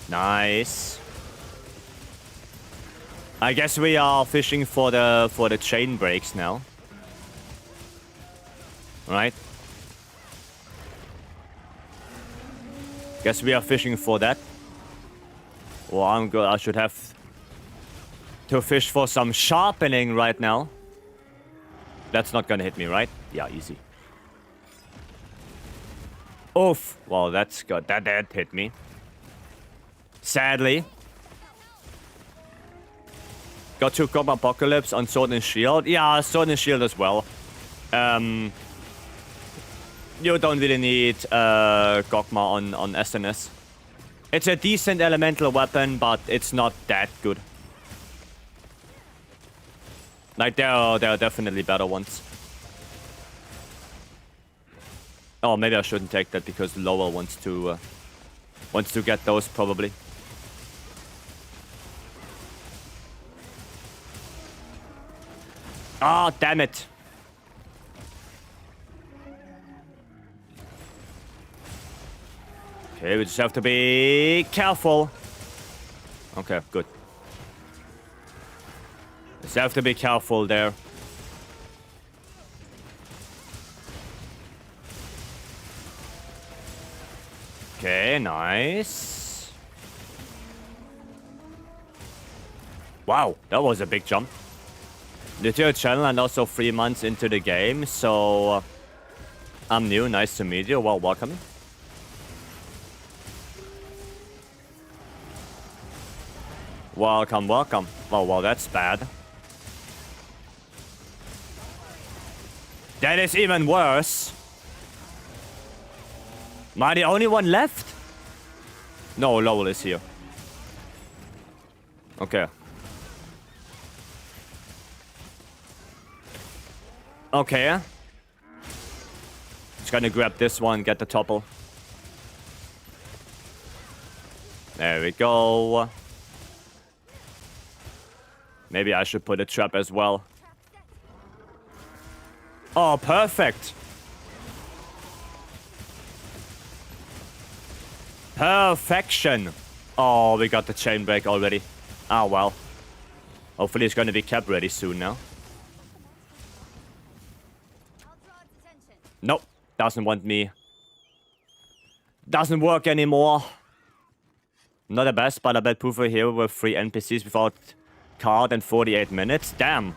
Speaker 1: Nice. I guess we are fishing for the chain breaks now. Right? Guess we are fishing for that. Well, I'm good. I should have to fish for some sharpening right now. That's not gonna hit me, right? Yeah, easy. Oof. Well, that's good. That hit me. Sadly. Got 2 Cop Apocalypse on Sword and Shield. Yeah, Sword and Shield as well. You don't really need Gogma on SNS. It's a decent elemental weapon, but it's not that good. Like, there are definitely better ones. Oh, maybe I shouldn't take that because Lower wants to get those probably. Ah, oh, damn it. Okay, we just have to be careful. Okay, good. Just have to be careful there. Okay, nice. Wow, that was a big jump. New to your channel and also 3 months into the game, so I'm new. Nice to meet you. Well, welcome. Welcome, welcome. Oh, well, that's bad. That is even worse. Am I the only one left? No, Lowell is here. Okay. Okay. Just gonna grab this one, get the topple. There we go. Maybe I should put a trap as well. Oh, perfect. Perfection. Oh, we got the chain break already. Ah, well. Hopefully it's gonna be cap ready soon now. Nope. Doesn't want me. Doesn't work anymore. Not the best, but a bad poofer here with 3 NPCs without card and 48 minutes. Damn.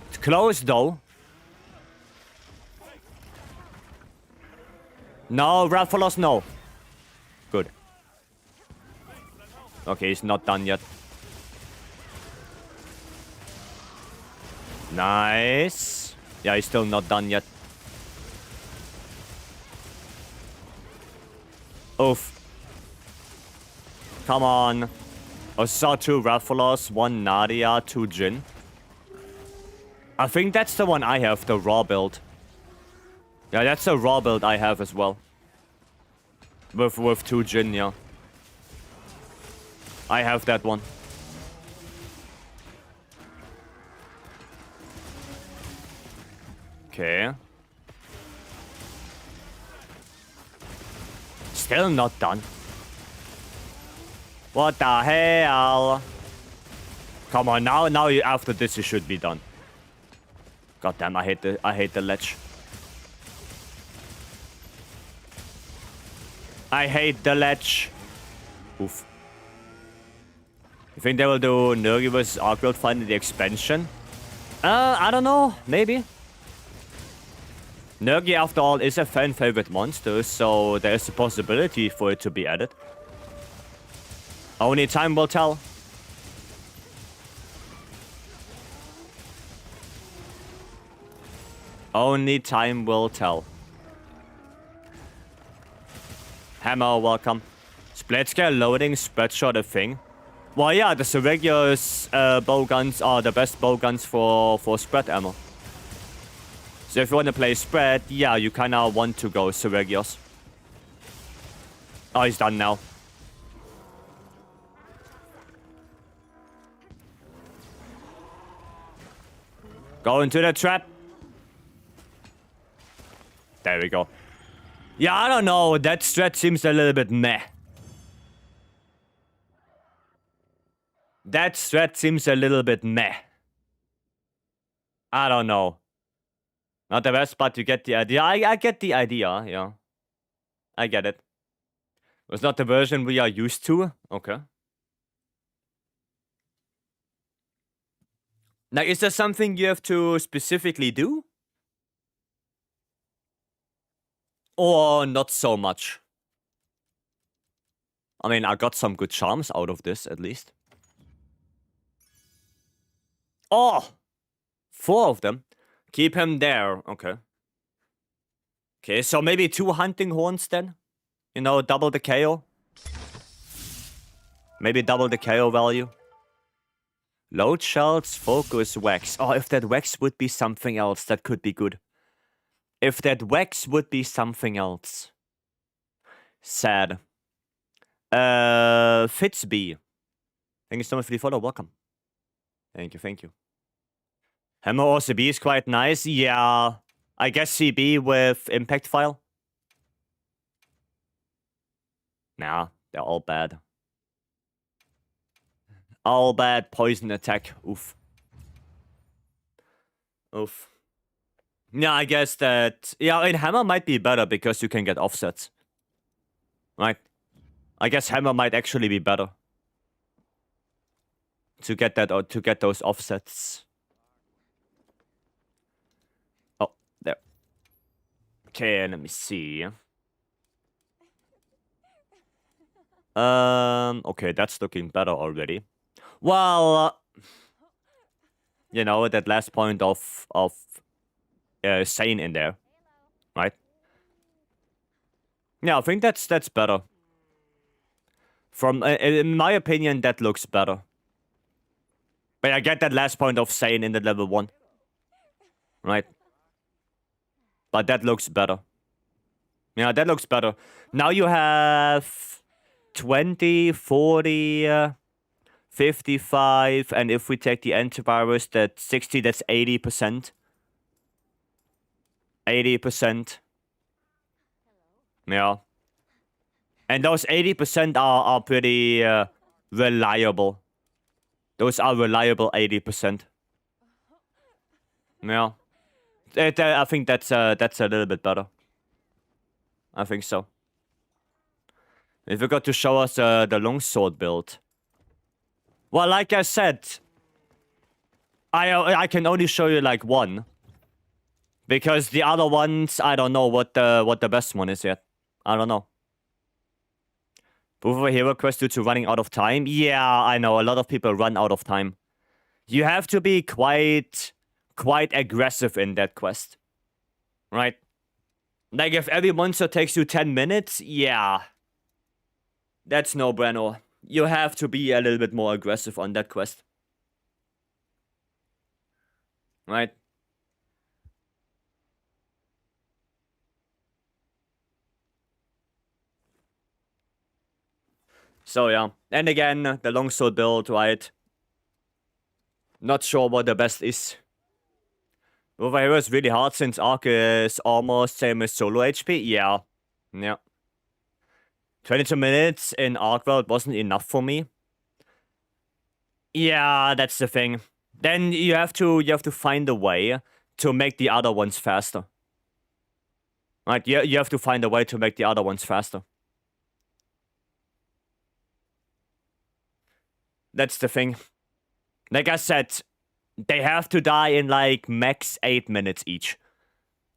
Speaker 1: It's close though. No, Ralphalos, no. Good. Okay, he's not done yet. Nice. Yeah, he's still not done yet. Oof. Come on. I saw 2 Ralphalos, 1 Nadia, 2 Jin. I think that's the one I have, the raw build. Yeah, that's the raw build I have as well. With 2 Jin, yeah. I have that one. Okay. Still not done. What the hell? Come on, now after this it should be done. God damn, I hate the ledge. I hate the ledge. Oof. You think they will do Nergi vs Arcworld fight in the expansion? I don't know. Maybe. Nergi, after all, is a fan favorite monster, so there is a possibility for it to be added. Only time will tell. Only time will tell. Hammer, welcome. Split scale loading, spread shot a thing. Well, yeah, the Seregios bow guns are the best bow guns for spread ammo. So if you want to play spread, yeah, you kind of want to go Seregios. Oh, he's done now. Go into the trap. There we go. Yeah, I don't know. That strat seems a little bit meh. That strat seems a little bit meh. I don't know. Not the best, but you get the idea. I get the idea, yeah. I get it. It's not the version we are used to. Okay. Now, is there something you have to specifically do? Or not so much? I mean, I got some good charms out of this, at least. Oh! 4 of them. Keep him there. Okay. Okay, so maybe 2 hunting horns then? You know, double the KO? Maybe double the KO value? Load shells, focus, wax. Oh, if that wax would be something else, that could be good. If that wax would be something else. Sad. Fitzbee. Thank you so much for the follow. Welcome. Thank you, thank you. Hammer or CB is quite nice. Yeah. I guess CB with impact file. Nah, they're all bad. All bad. Poison attack. Oof. Oof. Yeah, I guess that... Yeah, and Hammer might be better because you can get offsets. Right? I guess Hammer might actually be better. To get that, or to get those offsets. Oh, there. Okay, let me see. Okay, that's looking better already. Well, you know, that last point of Sane in there, right? Yeah, I think that's better. From in my opinion, that looks better. But I get that last point of Sane in the level 1, right? But that looks better. Yeah, that looks better. Now you have 20, 40, 55, and if we take the antivirus, that's 60, that's 80%. 80%. Yeah. And those 80% are pretty reliable. Those are reliable 80%. Yeah. I think that's a little bit better. I think so. If we got to show us the longsword build. Well, like I said, I can only show you like one. Because the other ones, I don't know what the best one is yet. I don't know. Proof of a hero quest due to running out of time? Yeah, I know. A lot of people run out of time. You have to be quite aggressive in that quest. Right? Like, if every monster takes you 10 minutes, yeah. That's no bueno. You have to be a little bit more aggressive on that quest. Right? So yeah, and again, the longsword build, right? Not sure what the best is. Over here is really hard since Arc is almost same as solo HP. Yeah. 22 minutes in Arc world wasn't enough for me. Yeah, that's the thing. Then you have to find a way to make the other ones faster. Right? You have to find a way to make the other ones faster. That's the thing. Like I said, they have to die in like max 8 minutes each.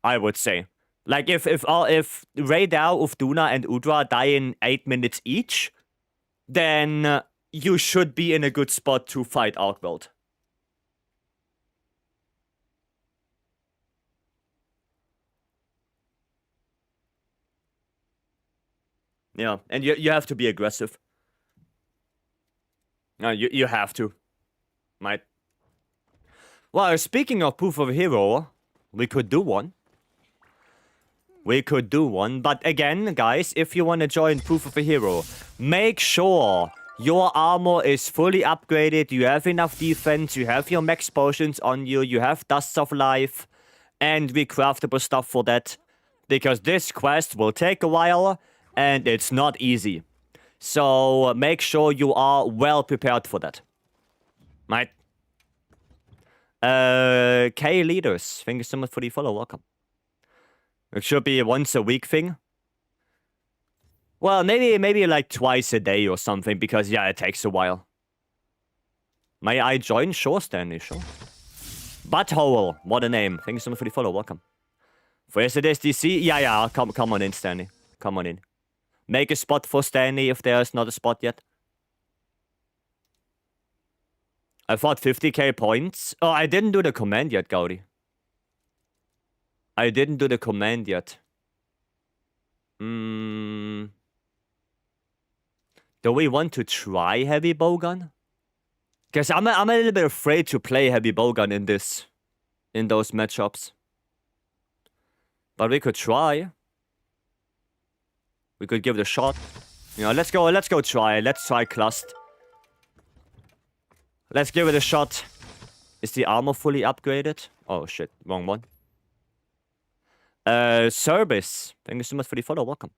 Speaker 1: I would say. Like if Raydao, Ufduna, and Udra die in 8 minutes each, then you should be in a good spot to fight Arcworld. Yeah, and you have to be aggressive. You have to. Right. Well, speaking of proof of hero, we could do one. But again, guys, if you want to join Proof of a Hero, make sure your armor is fully upgraded, you have enough defense, you have your max potions on you, you have Dusts of Life, and we craftable stuff for that. Because this quest will take a while, and it's not easy. So make sure you are well prepared for that. Right? K Leaders, thank you so much for the follow, welcome. It should be a once a week thing. Well, maybe like twice a day or something, because yeah, it takes a while. May I join? Sure, Stanley, sure. Butthole, what a name. Thank you so much for the follow, welcome. For yesterday's DC, yeah, come on in, Stanley. Come on in. Make a spot for Stanley if there's not a spot yet. I thought 50k points. Oh, I didn't do the command yet, Gaudi. I didn't do the command yet. Do we want to try heavy bowgun? Because I'm a little bit afraid to play heavy bowgun in those matchups. But we could try. We could give it a shot. You know, let's go try. Let's try Clust. Let's give it a shot. Is the armor fully upgraded? Oh shit, wrong one. Service. Thank you so much for the follow, welcome.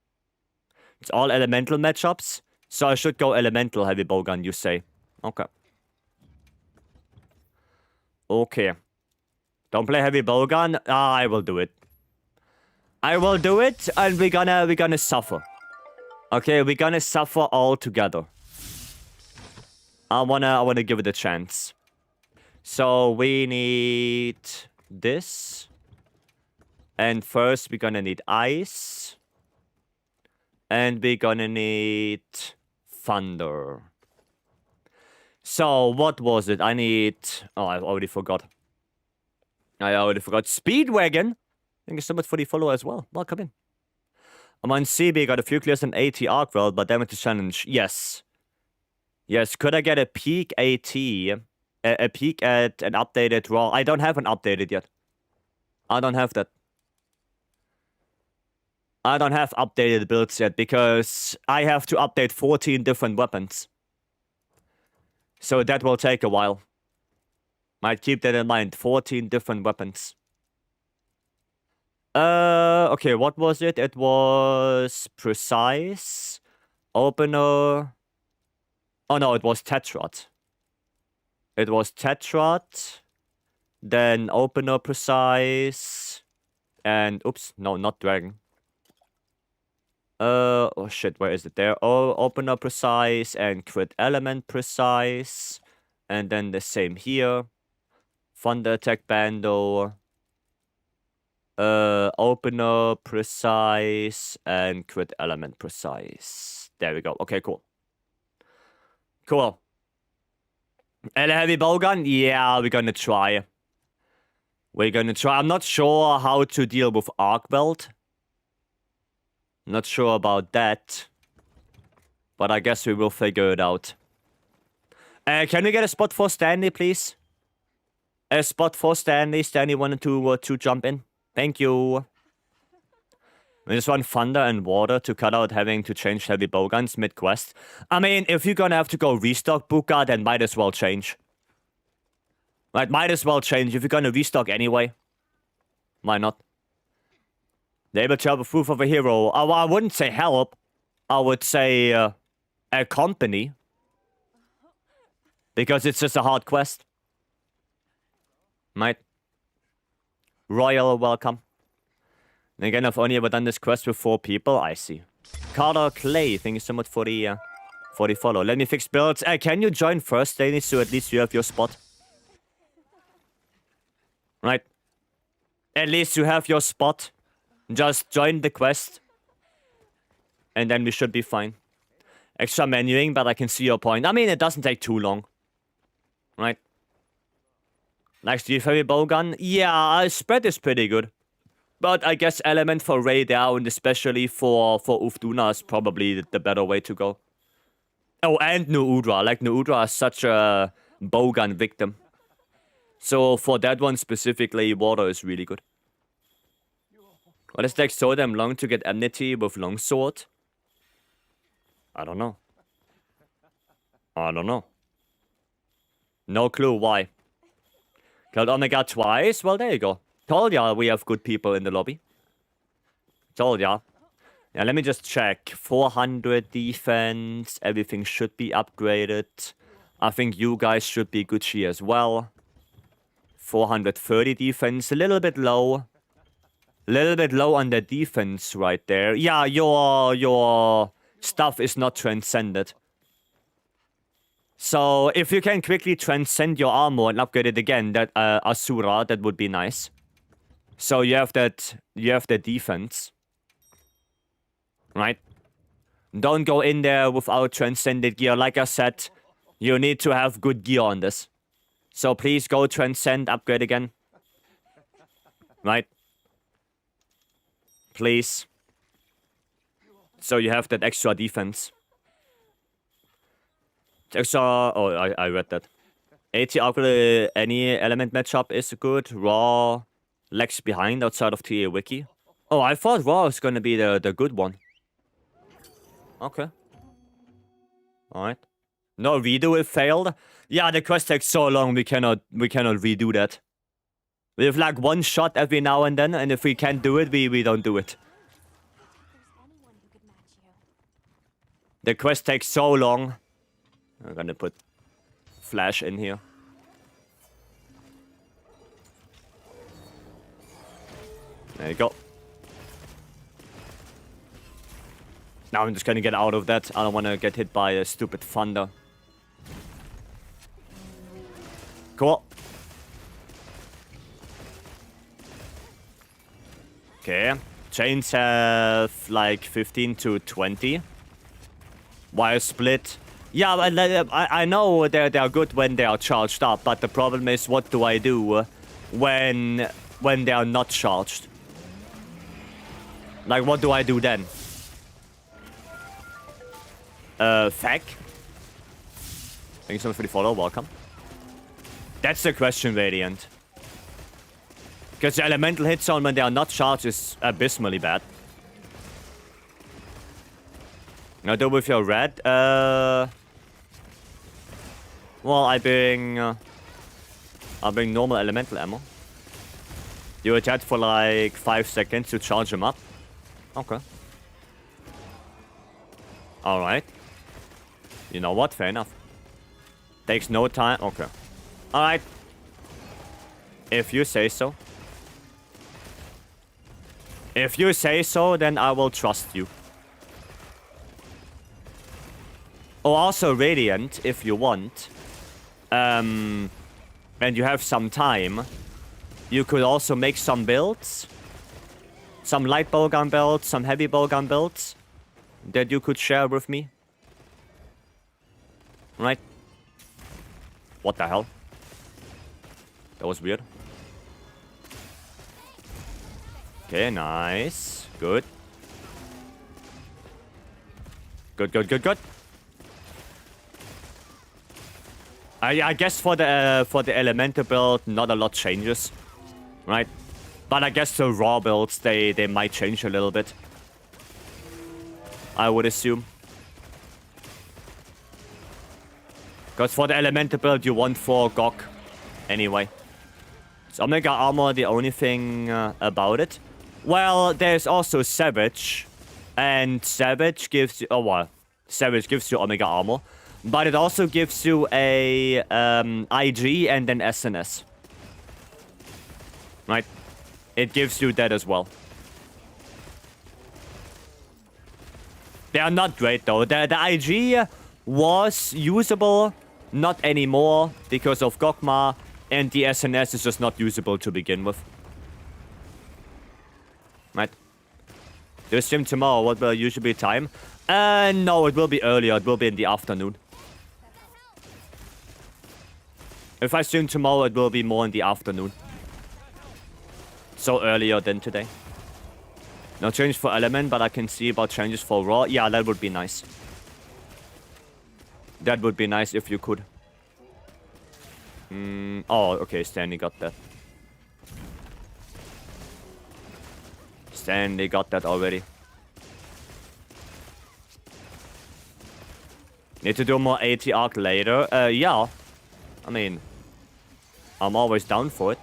Speaker 1: It's all elemental matchups. So I should go elemental heavy bowgun, you say. Okay. Okay. Don't play heavy bowgun? I will do it. I will do it, and we're gonna suffer. Okay, we're gonna suffer all together. I wanna give it a chance. So we need this. And first we're gonna need ice. And we're gonna need thunder. So what was it? I need... Oh, I already forgot. Speedwagon! Thank you so much for the follow as well. Welcome in. I'm on CB, got a few clears in AT Arc World, but damn it to challenge. Yes. Yes, could I get a peek AT? A peek at an updated RAW? I don't have an updated yet. I don't have that. I don't have updated builds yet because I have to update 14 different weapons. So that will take a while. Might keep that in mind. 14 different weapons. Okay, what was it? It was precise, opener. Oh no, it was tetrad. It was tetrad, then opener precise, and oops, no, not dragon. Oh shit, where is it? There. Oh, opener precise and crit element precise, and then the same here. Thunder attack bando. Opener precise and crit element precise. There we go. Okay, cool. Cool. And a heavy bowgun? Yeah, we're gonna try. We're gonna try. I'm not sure how to deal with arc weld. Not sure about that. But I guess we will figure it out. Can we get a spot for Stanley, please? A spot for Stanley. Stanley wanted to jump in. Thank you. We just want thunder and water to cut out having to change heavy bowguns mid-quest. I mean, if you're gonna have to go restock Buka, then might as well change. Right, might as well change if you're gonna restock anyway. Why not? The able to help a proof of a hero. Oh, I wouldn't say help. I would say a company. Because it's just a hard quest. Right? Royal welcome. And again, I've only ever done this quest with 4 people. I see. Carter Clay, thank you so much for the follow. Let me fix builds. Can you join first, Danny, so at least you have your spot? Right. At least you have your spot. Just join the quest. And then we should be fine. Extra menuing, but I can see your point. I mean, it doesn't take too long. Right. Next to you, heavy bowgun. Yeah, spread is pretty good. But I guess element for Ray down, especially for Ufduna, is probably the better way to go. Oh, and Nuudra. Like, Nuudra is such a bowgun victim. So for that one specifically, water is really good. What does it take so damn long to get enmity with longsword? I don't know. I don't know. No clue why. Killed Omega twice? Well, there you go. Told ya we have good people in the lobby. Told ya. Yeah, let me just check. 400 defense. Everything should be upgraded. I think you guys should be Gucci as well. 430 defense. A little bit low. A little bit low on the defense right there. Yeah, your stuff is not transcended. So, if you can quickly transcend your armor and upgrade it again, that Asura, that would be nice. So you have the defense. Right? Don't go in there without transcended gear. Like I said, you need to have good gear on this. So please go transcend, upgrade again. Right? Please. So you have that extra defense. Extra... Oh, I read that. 80 upgrade, any element matchup is good. Raw... Legs behind outside of TA Wiki. Oh, I thought Raw was gonna be the good one. Okay. Alright. No redo, it failed. Yeah, the quest takes so long, we cannot redo that. We have like one shot every now and then, and if we can't do it, we don't do it. The quest takes so long. I'm gonna put Flash in here. There you go. Now I'm just gonna get out of that. I don't wanna get hit by a stupid thunder. Cool. Okay. Chains have like 15 to 20. Wire split. Yeah, I know they're good when they are charged up, but the problem is, what do I do when they are not charged? Like, what do I do then? Feck? Thank you so much for the follow, welcome. That's the question, Radiant. Because the elemental hit zone when they are not charged is abysmally bad. Now do with your red. Well, I bring normal elemental ammo. You attack for like 5 seconds to charge him up. Okay. Alright. You know what? Fair enough. Takes no time. Okay. Alright. If you say so. If you say so, then I will trust you. Oh, also Radiant, if you want. And you have some time. You could also make some builds. Some light bowgun builds, some heavy bowgun builds. That you could share with me. Right? What the hell? That was weird. Okay, nice. Good. Good, good, good, good. I guess for the elemental build, not a lot changes, right? But I guess the raw builds, they might change a little bit. I would assume. Because for the elemental build, you want 4 Gok anyway. Is Omega Armor the only thing about it? Well, there's also Savage. And Savage gives you... Oh, well. Savage gives you Omega Armor. But it also gives you a IG and an SNS. Right? It gives you that as well. They are not great though. The IG was usable, not anymore because of Gokma, and the SNS is just not usable to begin with. Right? Do you stream tomorrow? What will usually be time? No, it will be earlier. It will be in the afternoon. If I stream tomorrow, it will be more in the afternoon. So earlier than today. No change for element, but I can see about changes for raw. Yeah, that would be nice. That would be nice if you could. Oh, okay, Stanley got that. Stanley got that already. Need to do more AT arc later. Yeah. I mean, I'm always down for it.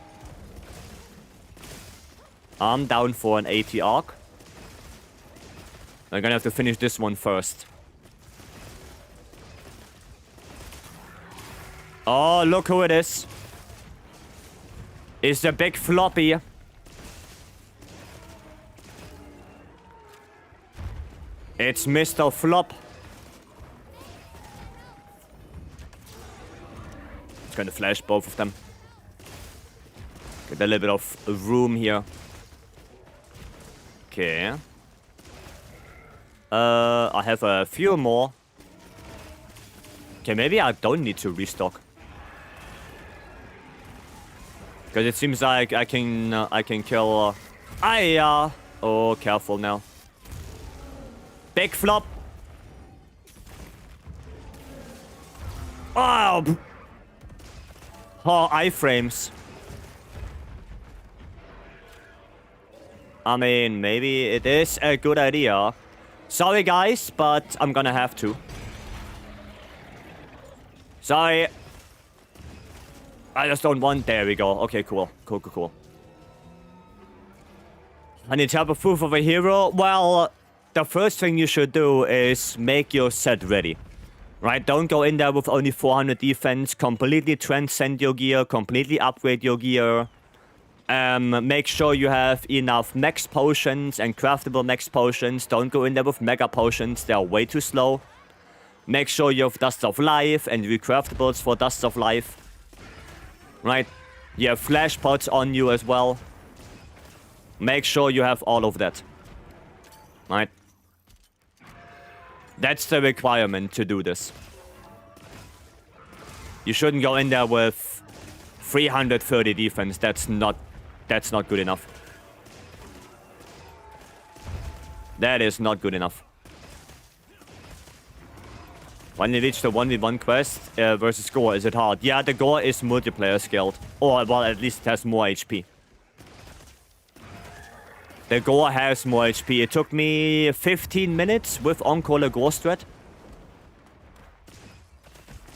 Speaker 1: I'm down for an AT arc. I'm gonna have to finish this one first. Oh, look who it is. It's the big floppy. It's Mr. Flop. It's gonna flash both of them. Get a little bit of room here. Okay. I have a few more. Okay, maybe I don't need to restock. Because it seems like I can kill... Oh, careful now. Big flop. Oh! Oh, iframes. I mean, maybe it is a good idea. Sorry, guys, but I'm gonna have to. Sorry. I just don't want... There we go. Okay, cool. Cool, cool, cool. I need to have a proof of a hero. Well, the first thing you should do is make your set ready. Right? Don't go in there with only 400 defense. Completely transcend your gear. Completely upgrade your gear. Make sure you have enough max potions and craftable max potions. Don't go in there with mega potions. They are way too slow. Make sure you have Dust of Life and recraftables for Dust of Life. Right? You have flash pots on you as well. Make sure you have all of that. Right? That's the requirement to do this. You shouldn't go in there with 330 defense. That's not good enough. That is not good enough. When you reach the 1v1 quest versus Gore, is it hard? Yeah, the Gore is multiplayer skilled. Or, well, at least it has more HP. The Gore has more HP. It took me 15 minutes with on-call a Gore strat.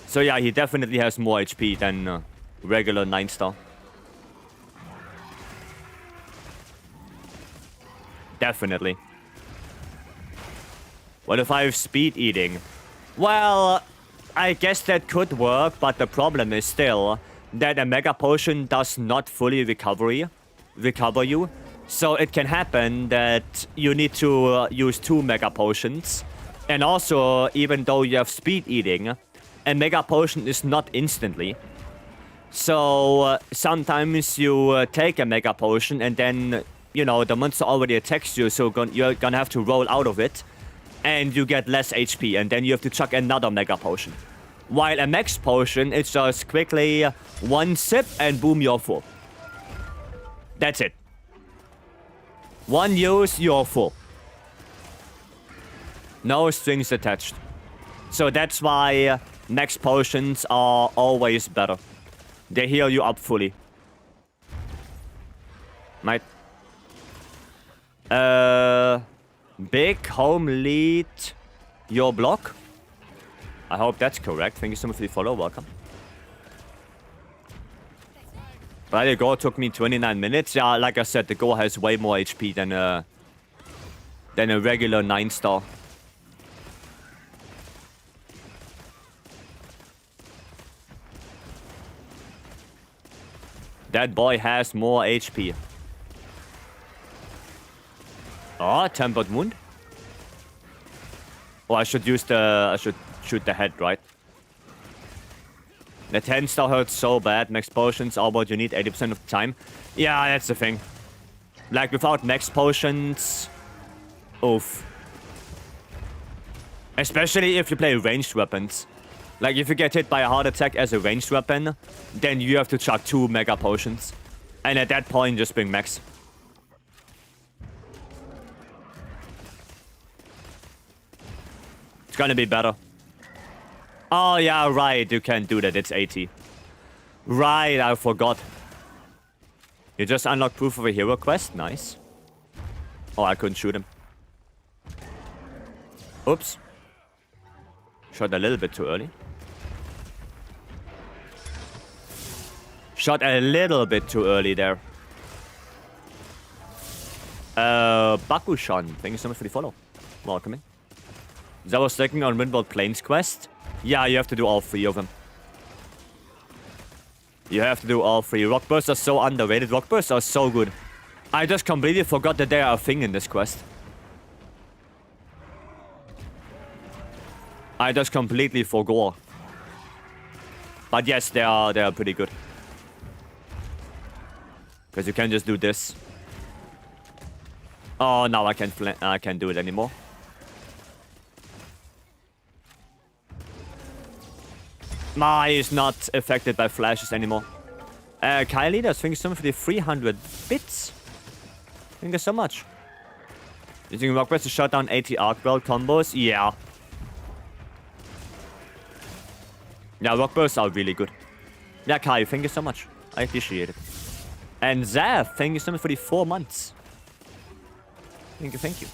Speaker 1: So yeah, he definitely has more HP than regular 9-star. Definitely. What if I have speed eating? Well, I guess that could work, but the problem is still that a Mega Potion does not fully recover you. So it can happen that you need to use 2 Mega Potions. And also, even though you have speed eating, a Mega Potion is not instantly. So sometimes you take a Mega Potion and then, you know, the monster already attacks you, so you're gonna have to roll out of it. And you get less HP, and then you have to chuck another Mega Potion. While a Max Potion, it's just quickly 1 sip and boom, you're full. That's it. 1 use, you're full. No strings attached. So that's why Max Potions are always better. They heal you up fully. Right. Big home lead your block. I hope that's correct. Thank you so much for the follow. Welcome. But the Gore took me 29 minutes. Yeah, like I said, the Gore has way more HP than a regular 9-star. That boy has more HP. Oh, Tempered Wound. Oh, I should use I should shoot the head, right? The 10-star hurts so bad. Max Potions are what you need 80% of the time. Yeah, that's the thing. Like, without Max Potions... Oof. Especially if you play ranged weapons. Like, if you get hit by a heart attack as a ranged weapon, then you have to chuck 2 Mega Potions. And at that point, just bring Max. It's gonna be better. Oh, yeah, right. You can't do that. It's 80. Right, I forgot. You just unlocked proof of a hero quest? Nice. Oh, I couldn't shoot him. Oops. Shot a little bit too early. Shot a little bit too early there. Bakushan, thank you so much for the follow. Welcoming. I was checking on Windward Plains quest. Yeah, you have to do all 3 of them. You have to do all 3. Rock bursts are so underrated. Rock bursts are so good. I just completely forgot that they are a thing in this quest. I just completely forgot. But yes, they are pretty good. Because you can just do this. Oh, now I can't do it anymore. Is not affected by flashes anymore. Kylie, thank you so much for the 300 bits. Thank you so much. Using Rock Burst to shut down 80 Arc Belt combos? Yeah. Yeah, Rock Bursts are really good. Yeah, Kai, thank you so much. I appreciate it. And Zav, thank you so much for the 4 months. Thank you, thank you.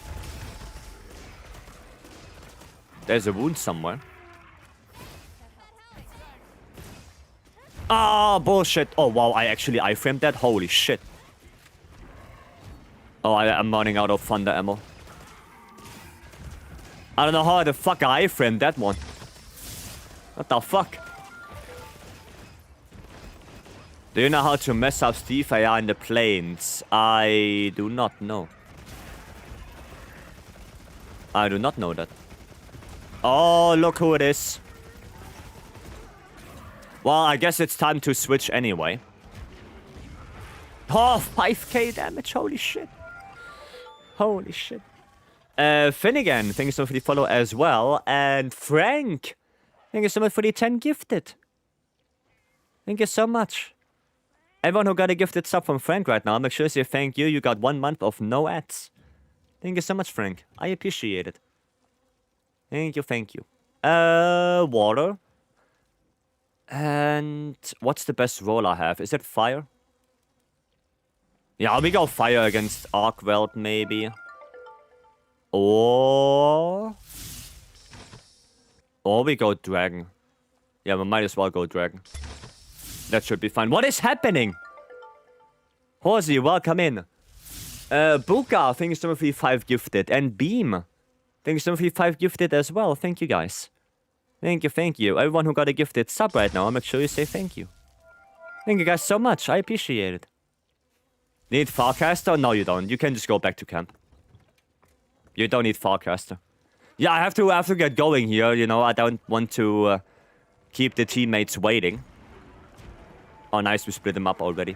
Speaker 1: There's a wound somewhere. Ah, bullshit. Oh, wow, I actually iframed that? Holy shit. Oh, I'm running out of thunder ammo. I don't know how the fuck I iframed that one. What the fuck? Do you know how to mess up Steve AR in the plains? I do not know. I do not know that. Oh, look who it is. Well, I guess it's time to switch anyway. Oh, 5k damage. Holy shit. Holy shit. Finnegan, thank you so much for the follow as well. And Frank, thank you so much for the 10 gifted. Thank you so much. Everyone who got a gifted sub from Frank right now, make sure to say thank you. You got 1 month of no ads. Thank you so much, Frank. I appreciate it. Thank you, thank you. Water. And what's the best roll I have? Is it fire? Yeah, we go fire against Arkweld, maybe. Or we go dragon. Yeah, we might as well go dragon. That should be fine. What is happening? Horsey, welcome in. Buka, thank you so much for the 5 gifted. And Beam, thank you so much for the 5 gifted as well. Thank you, guys. Thank you, thank you. Everyone who got a gifted sub right now, I'll make sure you say thank you. Thank you guys so much. I appreciate it. Need Farcaster? No, you don't. You can just go back to camp. You don't need Farcaster. Yeah, I have to get going here. You know, I don't want to keep the teammates waiting. Oh, nice. We split them up already.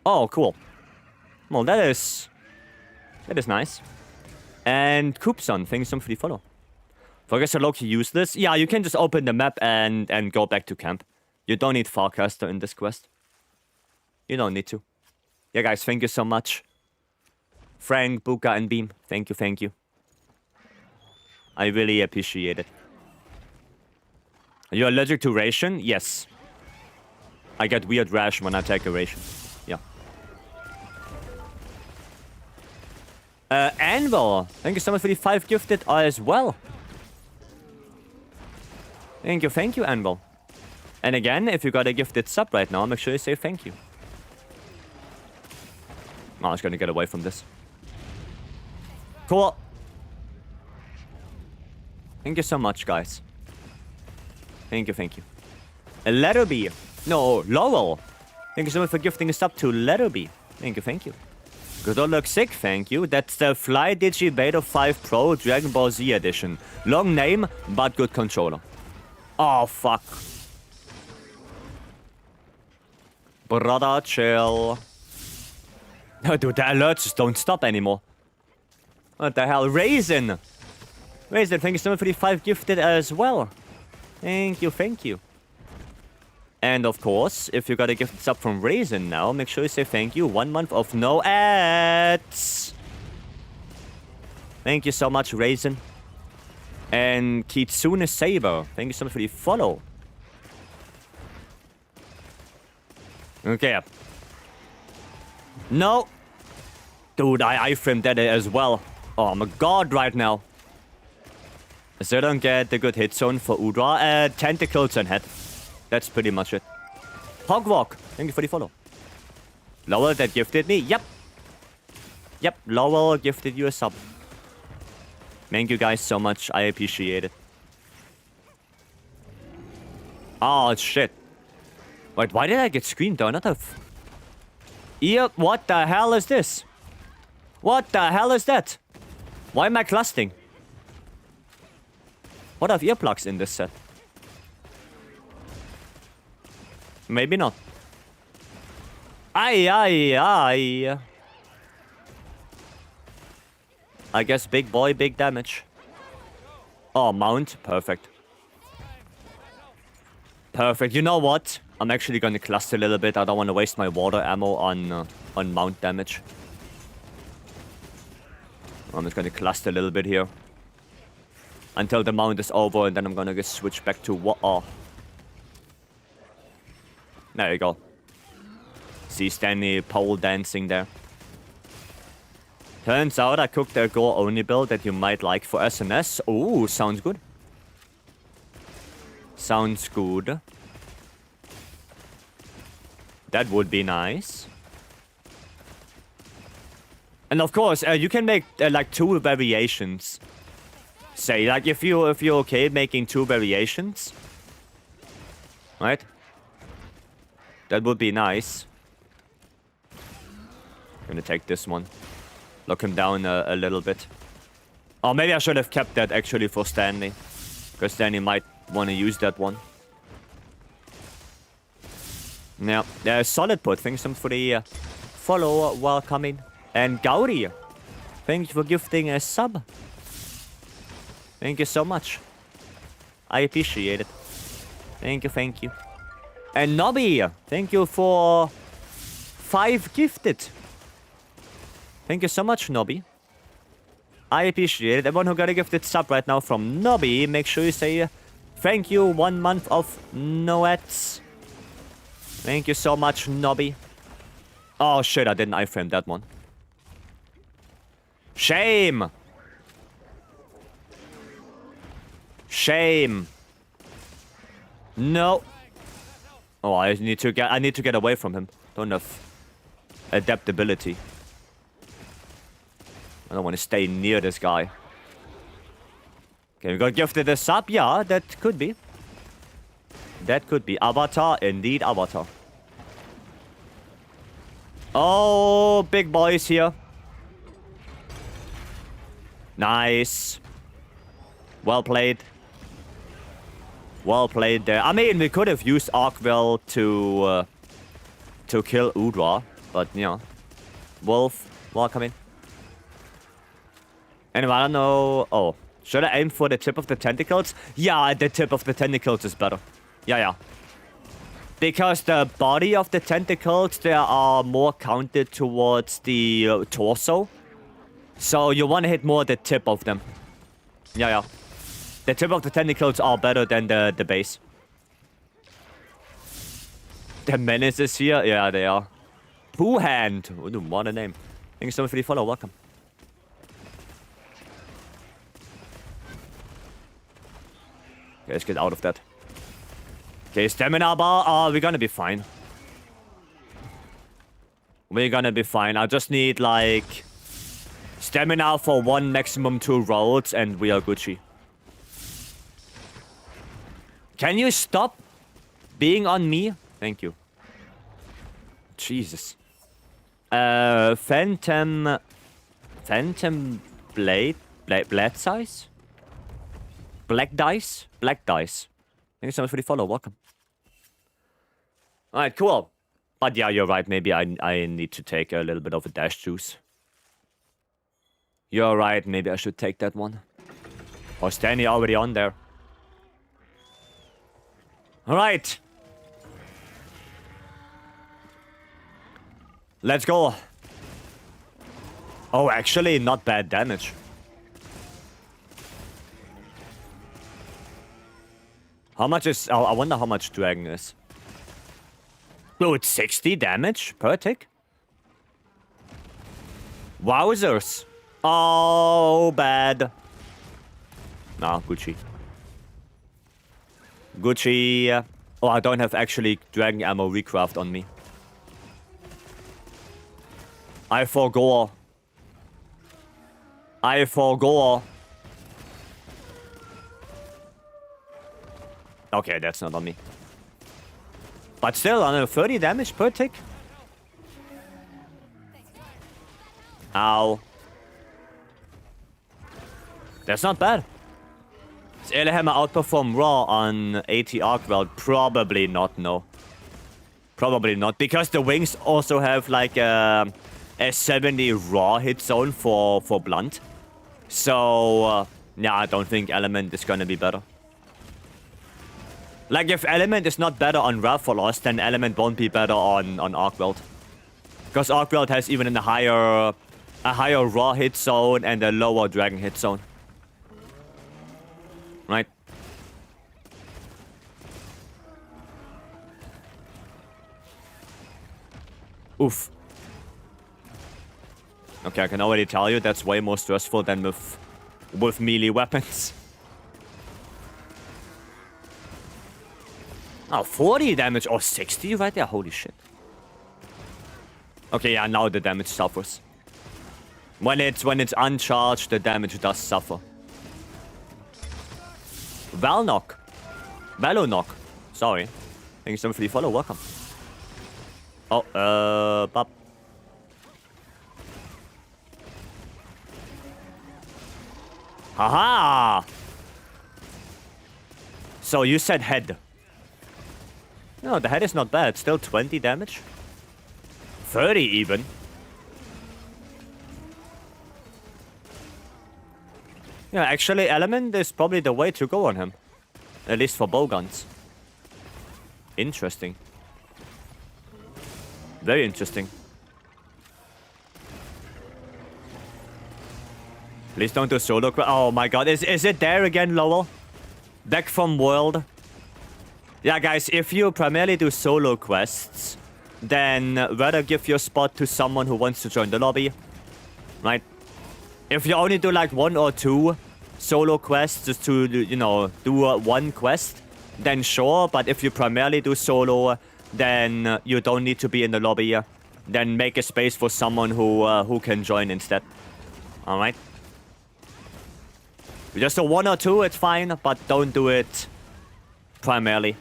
Speaker 1: Oh, cool. Well, that is nice. And Coopson, thanks so much for the follow. Focus are low-key useless. Yeah, you can just open the map and go back to camp. You don't need Farcaster in this quest. You don't need to. Yeah, guys, thank you so much. Frank, Buka, and Beam, thank you, thank you. I really appreciate it. Are you allergic to ration? Yes. I get weird rash when I take a ration. Yeah. Anvil, thank you so much for the 5 gifted as well. Thank you, Anvil. And again, if you got a gifted sub right now, make sure you say thank you. Oh, I was gonna get away from this. Cool. Thank you so much, guys. Thank you. Letterby. No, Lowell. Thank you so much for gifting a sub to Letterby. Thank you. Good old look sick, thank you. That's the Fly Digi Beta 5 Pro Dragon Ball Z edition. Long name, but good controller. Oh, fuck. Brother, chill. Dude, the alerts just don't stop anymore. What the hell? Raisin, thank you so much for the 5 gifted as well. Thank you. And of course, if you got a gifted sub from Raisin now, make sure you say thank you. 1 month of no ads. Thank you so much, Raisin. And Kitsune Saber, thank you so much for the follow. Okay. No. Dude, I framed that as well. Oh, I'm a god right now. So I don't get the good hit zone for Udra. Tentacles and head. That's pretty much it. Hogwalk, thank you for the follow. Lowell that gifted me. Yep, Lowell gifted you a sub. Thank you guys so much. I appreciate it. Oh, shit. Wait, why did I get screened though? Not a... Yep, what the hell is this? What the hell is that? Why am I clustering? What have earplugs in this set? Maybe not. Aye. I guess big boy, big damage. Oh, mount. Perfect. You know what? I'm actually gonna cluster a little bit. I don't want to waste my water ammo on mount damage. I'm just gonna cluster a little bit here. Until the mount is over, and then I'm gonna just switch back to water. There you go. See Stanley pole dancing there. Turns out I cooked a gore only build that you might like for SNS. Ooh, sounds good. That would be nice. And of course, you can make like 2 variations. Say, like if you're okay making 2 variations, right? That would be nice. Gonna take this one. Lock him down a little bit. Oh, maybe I should have kept that actually for Stanley. Because Stanley might want to use that one. Yeah, solid put. Thanks so much for the follow. Welcoming. And Gauri, thank you for gifting a sub. Thank you so much. I appreciate it. Thank you. And Nobby, thank you for 5 gifted. Thank you so much, Nobby. I appreciate it. Everyone who got a gifted sub right now from Nobby, make sure you say thank you. 1 month of no ads. Thank you so much, Nobby. Oh shit, I didn't iframe that one. Shame! Shame! No! Oh, I need to get away from him. Don't have adaptability. I don't want to stay near this guy. Okay, we got gifted a sub. Yeah, that could be. That could be. Avatar, indeed, Avatar. Oh, big boys here. Nice. Well played. Well played there. I mean, we could have used Arkwell to kill Udra, but yeah. Wolf, welcome in. Anyway, I don't know. Oh, should I aim for the tip of the tentacles? Yeah, the tip of the tentacles is better. Yeah. Because the body of the tentacles, they are more counted towards the torso. So you want to hit more the tip of them. Yeah. The tip of the tentacles are better than the base. The menace is here? Yeah, they are. Pooh Hand. Ooh, what a name. Thank you so much for the follow. Welcome. Okay, let's get out of that. Okay, stamina bar. We're gonna be fine. We're gonna be fine. I just need, like, stamina for 1, maximum 2 rolls, and we are Gucci. Can you stop being on me? Thank you. Jesus. Phantom blade size? Black dice? Black dice. Thank you so much for the follow. Welcome. Alright, cool. But yeah, you're right. Maybe I need to take a little bit of a dash juice. You're right. Maybe I should take that one. Oh, Stanley already on there. Alright. Let's go. Oh, actually, not bad damage. How much is... Oh, I wonder how much Dragon is. Oh, it's 60 damage per tick? Wowzers. Oh, bad. Nah, Gucci. Gucci. Oh, I don't have actually Dragon ammo recraft on me. I forgo. Okay, that's not on me. But still, on 30 damage per tick. Ow. That's not bad. Does Elehammer outperform Raw on 80 Arkwell? Probably not, no. Probably not, because the wings also have like a 70 Raw hit zone for blunt. So, yeah, I don't think Element is gonna be better. Like, if Element is not better on Rathalos, then Element won't be better on Arkwell. Because Arkwell has even a higher Raw hit zone and a lower Dragon hit zone. Right? Oof. Okay, I can already tell you that's way more stressful than with melee weapons. Oh, 40 damage or 60 right there? Holy shit. Okay, yeah, now the damage suffers. When it's uncharged, the damage does suffer. Valonok. Sorry. Thank you so much for the follow. Welcome. Oh, Bop. Haha! So you said head. No, the head is not bad. Still 20 damage. 30 even. Yeah, actually, Element is probably the way to go on him. At least for bowguns. Interesting. Very interesting. Please don't do solo. Oh my god, is it there again, Lowell? Back from World. Yeah, guys, if you primarily do solo quests, then rather give your spot to someone who wants to join the lobby, right? If you only do like 1 or 2 solo quests just to, you know, do one quest, then sure. But if you primarily do solo, then you don't need to be in the lobby. Then make a space for someone who can join instead. All right. Just do 1 or 2, it's fine, but don't do it primarily.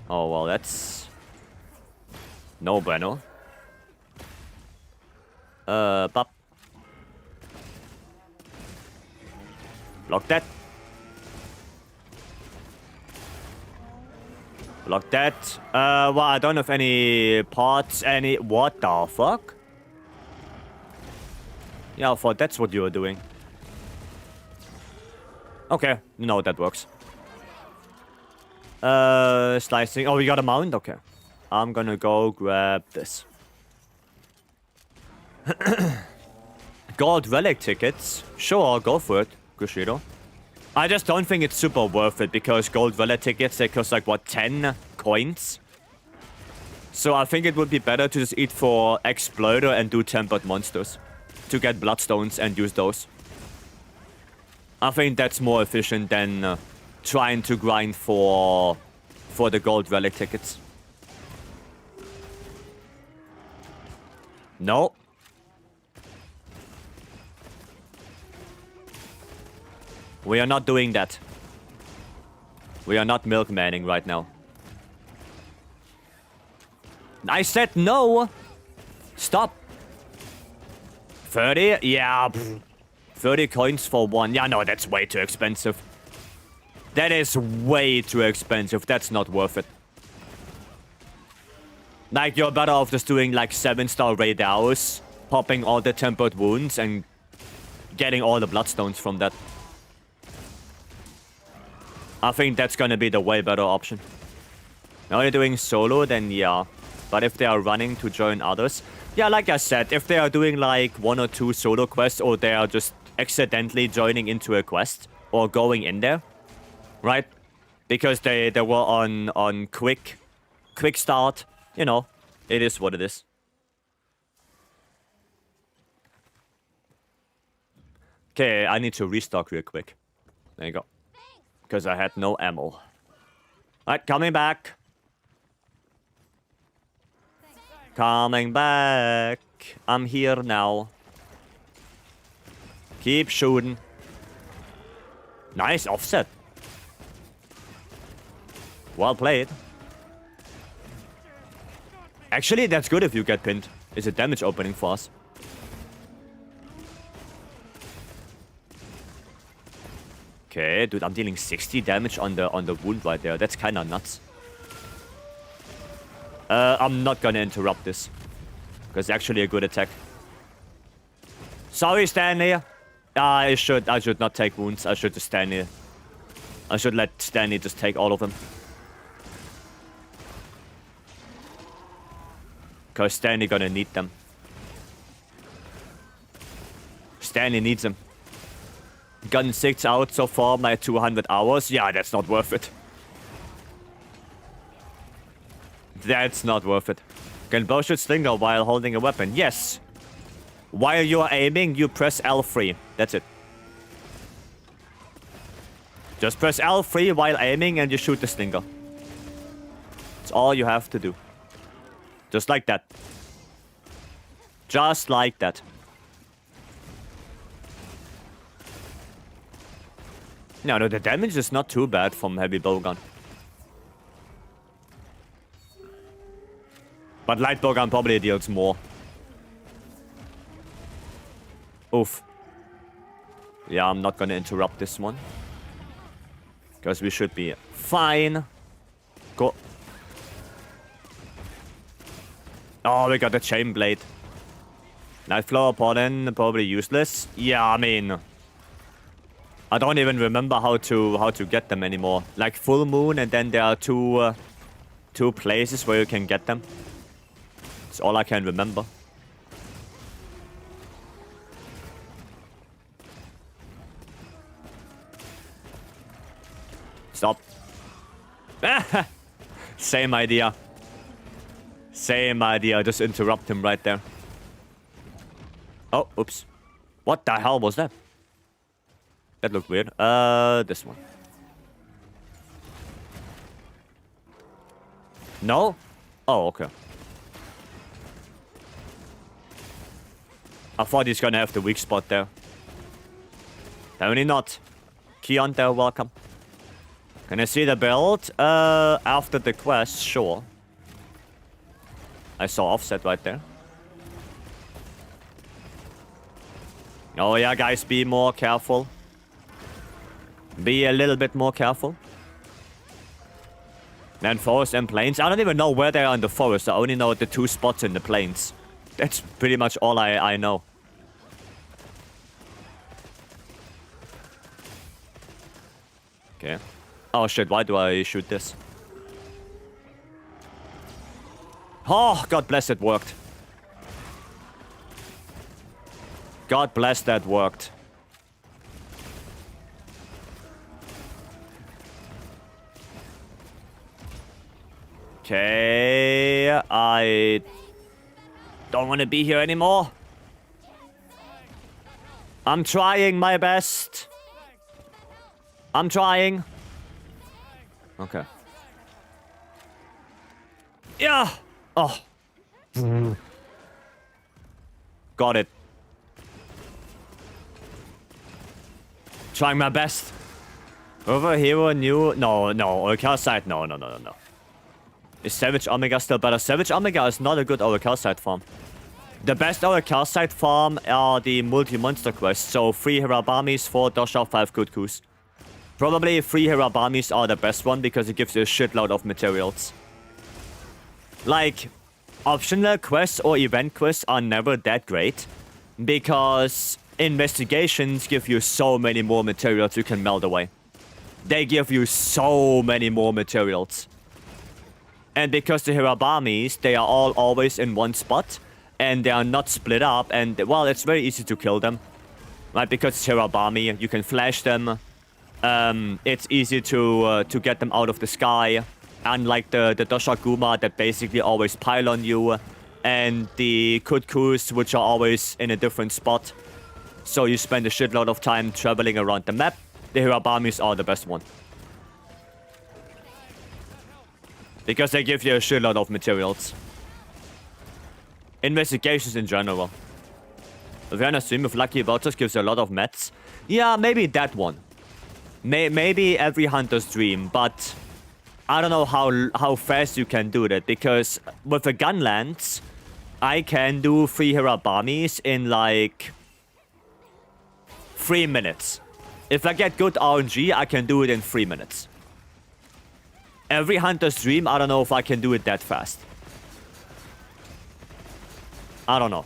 Speaker 1: Oh well, that's no bueno. Pop. Block that. Block that. Well, I don't have any pots, what the fuck? Yeah, I thought that's what you were doing. Okay, no, that works. Slicing. Oh, we got a mount? Okay. I'm gonna go grab this. Gold relic tickets? Sure, go for it, Kushido. I just don't think it's super worth it because gold relic tickets, they cost like, what, 10 coins? So I think it would be better to just eat for Exploder and do tempered monsters to get bloodstones and use those. I think that's more efficient than trying to grind for the gold relic tickets. No. We are not doing that. We are not milkmanning right now. I said no! Stop! 30? Yeah, 30 coins for 1. Yeah, no, that's way too expensive. That is way too expensive. That's not worth it. Like, you're better off just doing, like, 7-star raid hours, popping all the tempered wounds, and getting all the bloodstones from that. I think that's gonna be the way better option. Now you're doing solo, then yeah. But if they are running to join others... Yeah, like I said, if they are doing, like, 1 or 2 solo quests, or they are just accidentally joining into a quest, or going in there, right? Because they were on quick start. You know, it is what it is. Okay, I need to restock real quick. There you go. Because I had no ammo. Alright, coming back. Coming back. I'm here now. Keep shooting. Nice offset. Well played. Actually, that's good if you get pinned. It's a damage opening for us. Okay, dude, I'm dealing 60 damage on the wound right there. That's kind of nuts. I'm not gonna interrupt this. Because it's actually a good attack. Sorry, Stanley. I should not take wounds. I should just stand here. I should let Stanley just take all of them. Because Stanley gonna need them. Stanley needs them. Gotten 6 out so far, my 200 hours. Yeah, that's not worth it. That's not worth it. Can bow shoot slinger while holding a weapon? Yes. While you are aiming, you press L3. That's it. Just press L3 while aiming and you shoot the slinger. That's all you have to do. Just like that. Just like that. No, the damage is not too bad from heavy bowgun. But light bowgun probably deals more. Oof. Yeah, I'm not gonna interrupt this one. Because we should be fine. Go. Oh, we got the chain blade. Night flower pollen, probably useless. Yeah, I mean, I don't even remember how to get them anymore. Like full moon, and then there are two places where you can get them. That's all I can remember. Stop. Same idea. Same idea. Just interrupt him right there. Oh, oops. What the hell was that? That looked weird. This one. No? Oh, okay. I thought he's gonna have the weak spot there. Apparently not. Keon there, welcome. Can I see the build? After the quest, sure. I saw offset right there. Oh yeah, guys, be more careful. Be a little bit more careful. And forest and plains. I don't even know where they are in the forest. I only know the 2 spots in the plains. That's pretty much all I know. Okay. Oh shit, why do I shoot this? Oh, God bless it worked. God bless that worked. Okay, I don't want to be here anymore. I'm trying my best. I'm trying. Okay. Yeah. Oh. Got it. Trying my best. Over hero new. No. Oracle side. No. Is Savage Omega still better? Savage Omega is not a good Oracle side farm. The best Oracle side farm are the multi-monster quests. So 3 Hirabamis, 4 Dosha, 5 Kutkus. Probably 3 Hirabamis are the best one because it gives you a shitload of materials. Like, optional quests or event quests are never that great. Because investigations give you so many more materials you can melt away. They give you so many more materials. And because the Hirabamis, they are all always in one spot. And they are not split up. And, well, it's very easy to kill them. Right, because it's Hirabami, you can flash them. It's easy to get them out of the sky. Unlike the Doshaguma that basically always pile on you. And the Kutkus, which are always in a different spot. So you spend a shitload of time traveling around the map. The Hirabamis are the best one. Because they give you a shitload of materials. Investigations in general. Awareness stream with lucky vouchers gives you a lot of mats. Yeah, maybe that one. Maybe every hunter's dream, but I don't know how fast you can do that, because with the gunlands, I can do 3 Hirabamis in like 3 minutes. If I get good RNG, I can do it in 3 minutes. Every hunter's dream, I don't know if I can do it that fast. I don't know.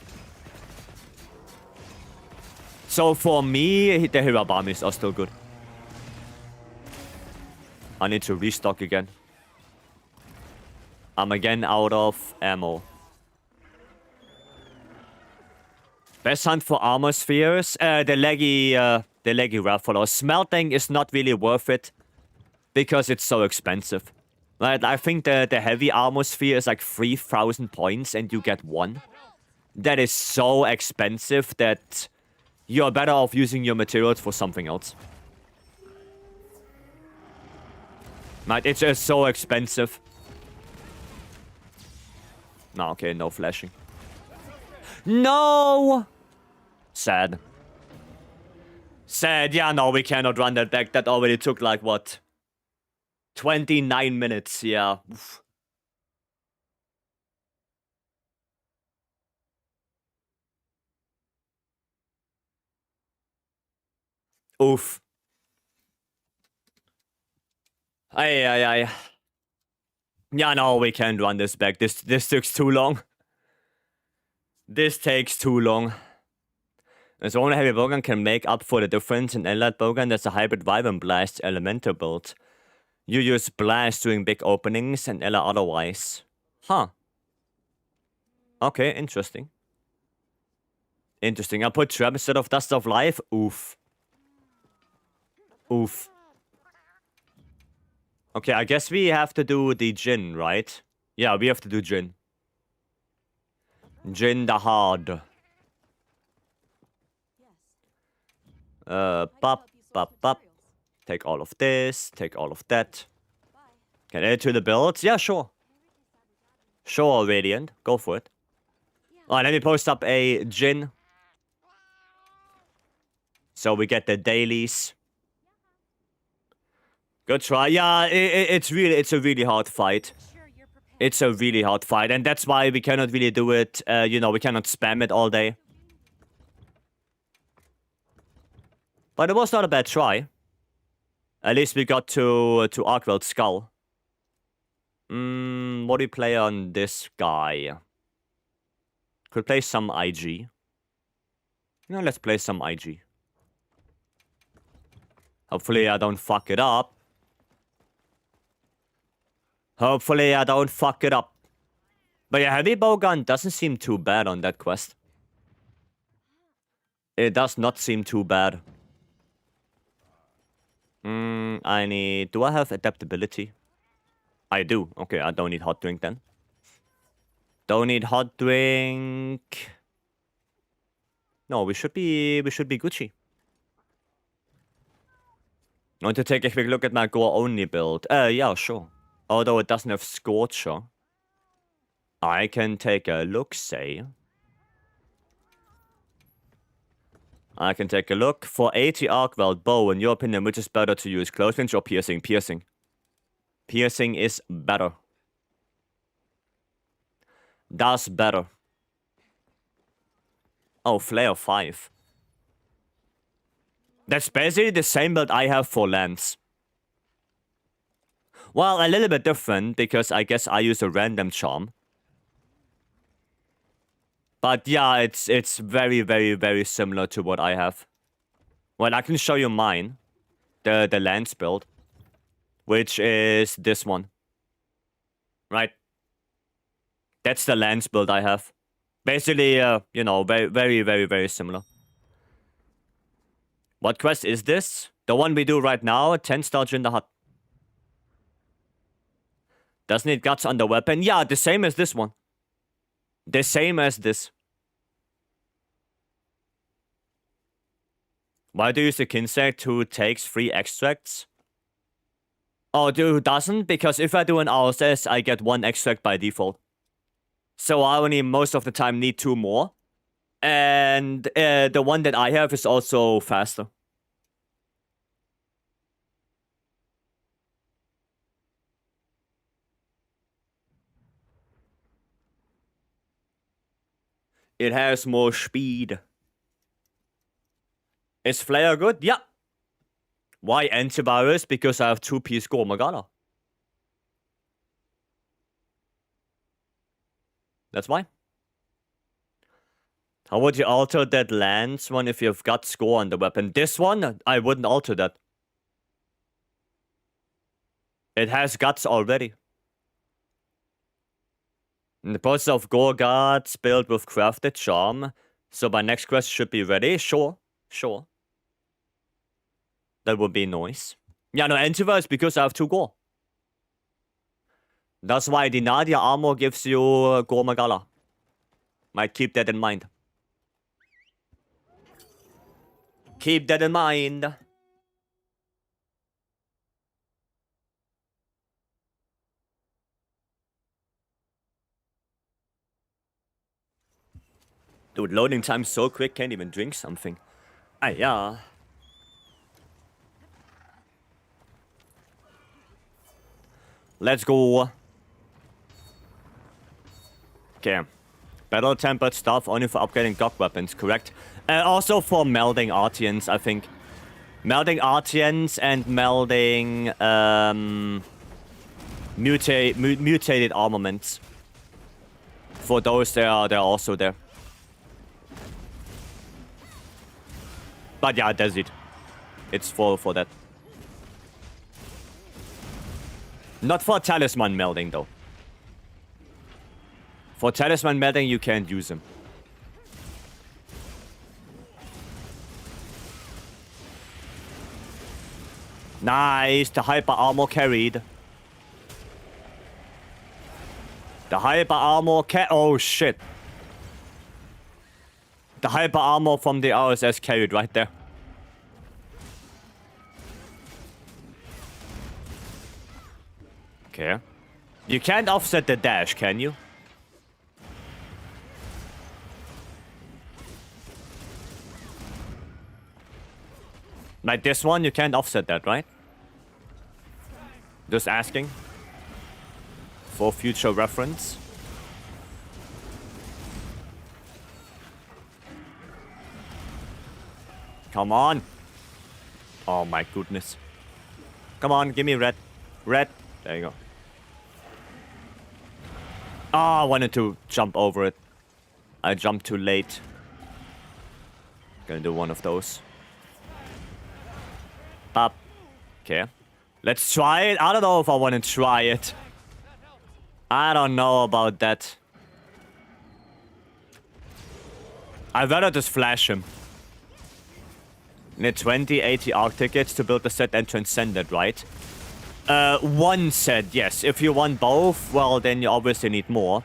Speaker 1: So for me, the Hirabamis are still good. I need to restock again. I'm again out of ammo. Best hunt for armor spheres? The leggy raffle. Smelting is not really worth it because it's so expensive. Right? I think the heavy armor sphere is like 3,000 points and you get 1. That is so expensive that you're better off using your materials for something else. Right? It's just so expensive. No, okay, no flashing. No! Sad. Sad. Yeah, no, we cannot run that back. That already took like, what? 29 minutes, yeah. Oof. Oof. Ay. Yeah, no, we can't run this back. This takes too long. This takes too long. As only heavy bowgun can make up for the difference in allied bowgun, that's a hybrid Wyvern Blast elemental build. You use blast during big openings and Ella otherwise. Huh. Okay, interesting. Interesting. I put trap instead of Dust of Life. Oof. Oof. Okay, I guess we have to do the Jin, right? Yeah, we have to do Jin. Jin the hard. Pop, pop, pop. Take all of this, take all of that. Can add to the builds? Yeah, sure. Sure, Radiant. Go for it. Alright, let me post up a Jin. So we get the dailies. Good try. Yeah, it's a really hard fight. It's a really hard fight, and that's why we cannot really do it, you know, we cannot spam it all day. But it was not a bad try. At least we got to MHWilds Skull. What do we play on this guy? Could play some IG. No, let's play some IG. Hopefully I don't fuck it up. Hopefully I don't fuck it up. But yeah, heavy bowgun doesn't seem too bad on that quest. It does not seem too bad. I need... Do I have adaptability? I do. Okay, I don't need hot drink then. Don't need hot drink. No, we should be Gucci. I want to take a quick look at my gore only build. Yeah, sure. Although it doesn't have Scorcher. I can take a look, say. I can take a look. For 80 MHWilds bow, in your opinion, which is better to use? Close range or piercing? Piercing. Piercing is better. That's better. Oh, Flare 5. That's basically the same build I have for Lance. Well, a little bit different, because I guess I use a random charm. But yeah, it's very, very, very similar to what I have. Well, I can show you mine. The Lance build. Which is this one. Right? That's the Lance build I have. Basically, you know, very, very, very, very similar. What quest is this? The one we do right now, 10-star in the hut. Doesn't need guts on the weapon? Yeah, the same as this one. The same as this. Why do you use the Kinsect who takes 3 extracts? Oh, who doesn't? Because if I do an RSS, I get 1 extract by default. So I only most of the time need 2 more. And the one that I have is also faster. It has more speed. Is Flare good? Yeah. Why antivirus? Because I have 2-piece Gore Magala. That's why. How would you alter that Lance one if you've got score on the weapon? This one, I wouldn't alter that. It has guts already. In the process of Gore Guards built with crafted charm. So my next quest should be ready. Sure. Sure. That would be nice. Yeah, no, antivirus because I have 2 Gore. That's why the Nadia armor gives you Gore Magala. Might keep that in mind. Keep that in mind. Dude, loading time so quick, can't even drink something. Ah, yeah. Let's go. Okay. Battle tempered stuff only for upgrading dog weapons, correct? Also for melding Artians, I think. Melding Artians and melding mutated armaments. For those, they're also there. But yeah, that's it. It's for that. Not for talisman melding though. For talisman melding, you can't use them. Nice, the hyper armor carried. The hyper armor can... Oh, shit. The hyper armor from the RSS carried right there. Okay. You can't offset the dash, can you? Like this one, you can't offset that, right? Just asking. For future reference. Come on. Oh my goodness. Come on, give me red. Red. There you go. Oh, I wanted to jump over it. I jumped too late. Gonna do one of those. Pop. Okay. Let's try it. I don't know if I want to try it. I don't know about that. I'd rather just flash him. Need 20, 80 ARC tickets to build the set and transcend it, right? One set, yes. If you want both, well, then you obviously need more.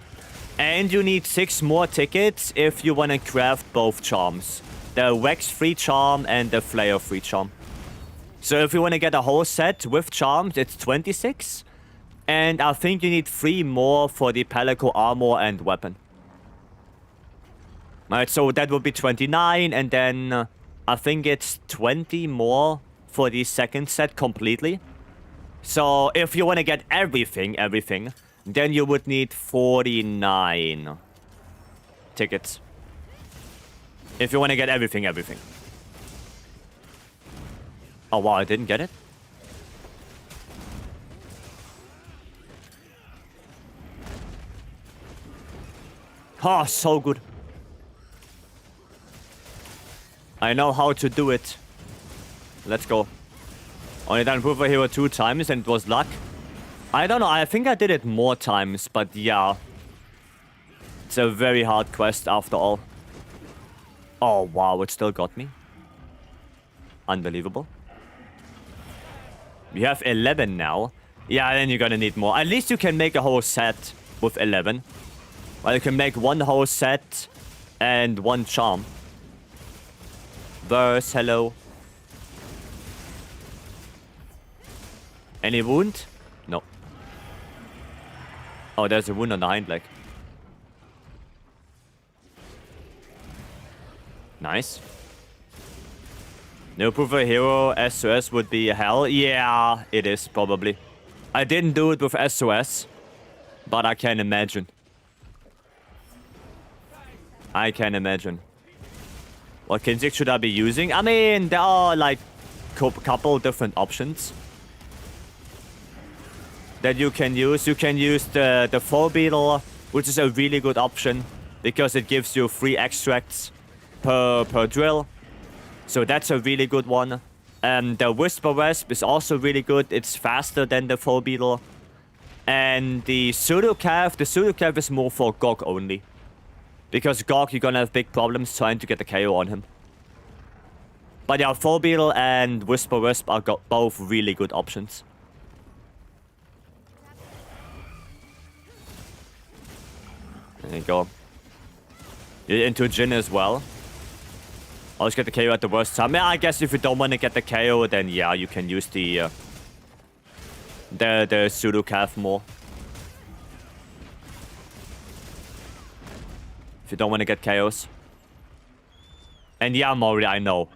Speaker 1: And you need 6 more tickets if you want to craft both charms. The Wax free charm and the Flare free charm. So if you want to get a whole set with charms, it's 26. And I think you need 3 more for the Palico armor and weapon. Alright, so that would be 29, and then I think it's 20 more for the second set completely. So if you want to get everything, then you would need 49 tickets. If you want to get everything. Oh wow, I didn't get it? Oh, so good. I know how to do it. Let's go. Only done Proof of Hero 2 times and it was luck. I don't know, I think I did it more times, but yeah. It's a very hard quest after all. Oh wow, it still got me. Unbelievable. We have 11 now. Yeah, then you're gonna need more. At least you can make a whole set with 11. Well, you can make one whole set and 1 charm. Verse, hello. Any wound? No. Oh, there's a wound on the hind leg. Nice. No proof of hero, SOS would be hell. Yeah, it is, probably. I didn't do it with SOS, but I can imagine. I can imagine. What Kinzik should I be using? I mean, there are like a couple different options that you can use. You can use the Four Beetle, which is a really good option because it gives you 3 extracts per drill. So that's a really good one. The Whisper Wasp is also really good. It's faster than the Four Beetle. And the Pseudo Calf is more for Gog only. Because Gog, you're gonna have big problems trying to get the KO on him. But yeah, Four Beetle and Whisper Wisp are both really good options. There you go. You're into Jin as well. Always get the KO at the worst time. Yeah, I guess if you don't want to get the KO, then yeah, you can use the Pseudo Calf more. If you don't want to get KOs. And yeah, Mori, I know,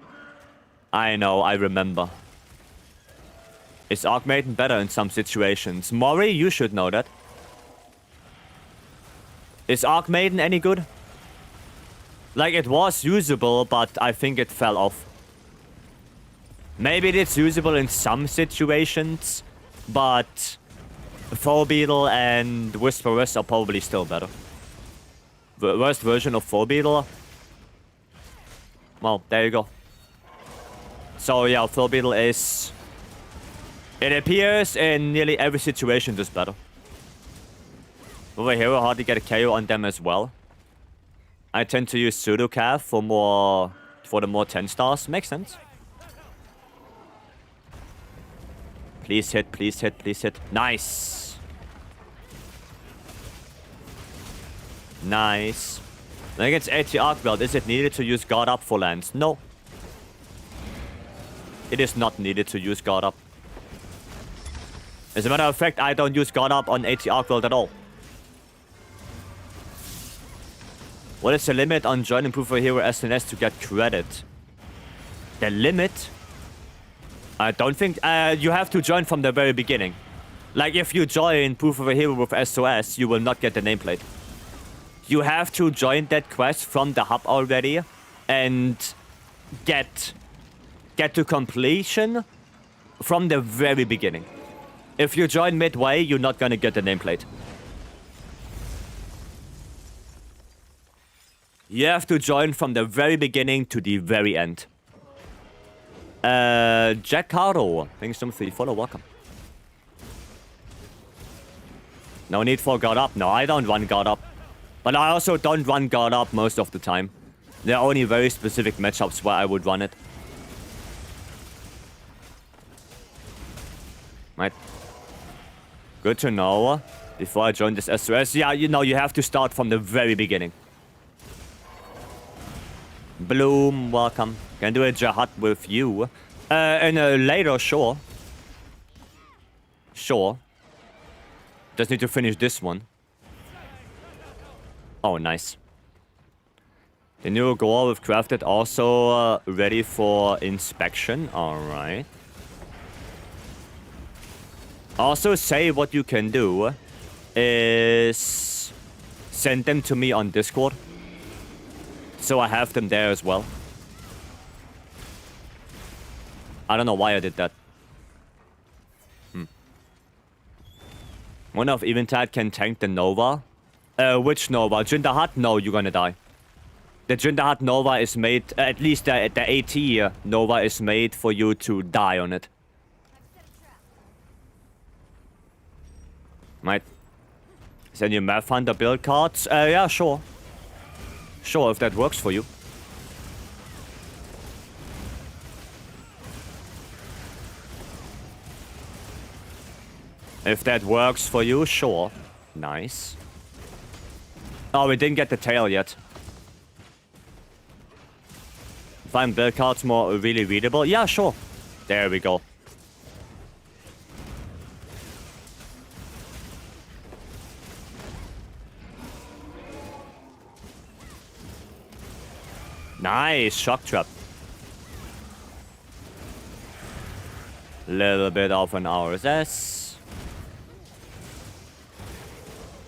Speaker 1: I remember. Is Arc Maiden better in some situations? Mori, you should know that. Is Arc Maiden any good? Like, it was usable, but I think it fell off. Maybe it's usable in some situations, but Four Beetle and Whisper Wisp are probably still better. The worst version of Four Beetle. Well, there you go. So yeah, Four Beetle is... It appears in nearly every situation just better. Over here, hardly get a KO on them as well. I tend to use Pseudo Calf for the more 10 stars. Makes sense. Please hit, please hit, please hit. Nice. Nice. Then against AT Arcweld, is it needed to use guard up for lands? No. It is not needed to use guard up. As a matter of fact, I don't use guard up on AT Arcweld at all. What is the limit on joining Proof of a Hero SNS to get credit? The limit? I don't think... you have to join from the very beginning. Like, if you join Proof of a Hero with SOS, you will not get the nameplate. You have to join that quest from the hub already and get to completion from the very beginning. If you join midway, you're not gonna get the nameplate. You have to join from the very beginning to the very end. Jack Cardo, thanks so much for the follow, welcome. No need for guard up. No, I don't run guard up. But I also don't run guard up most of the time. There are only very specific matchups where I would run it. Right. Good to know. Before I join this SOS, yeah, you know, you have to start from the very beginning. Bloom, welcome. Can do a jihad with you. And later, sure. Sure. Just need to finish this one. Oh, nice. The new goal we've crafted also ready for inspection. Alright. Also, say what you can do is send them to me on Discord. So I have them there as well. I don't know why I did that. One of Eventide can tank the Nova. Which Nova? Jindahat? No, you're gonna die. The Jindahat Nova is made, at least the AT Nova is made for you to die on it. Might send you Map Hunter build cards? Yeah, sure. Sure, if that works for you. If that works for you, sure. Nice. Oh, we didn't get the tail yet. Find build cards more really readable? Yeah, sure. There we go. Nice, shock trap. Little bit of an RSS.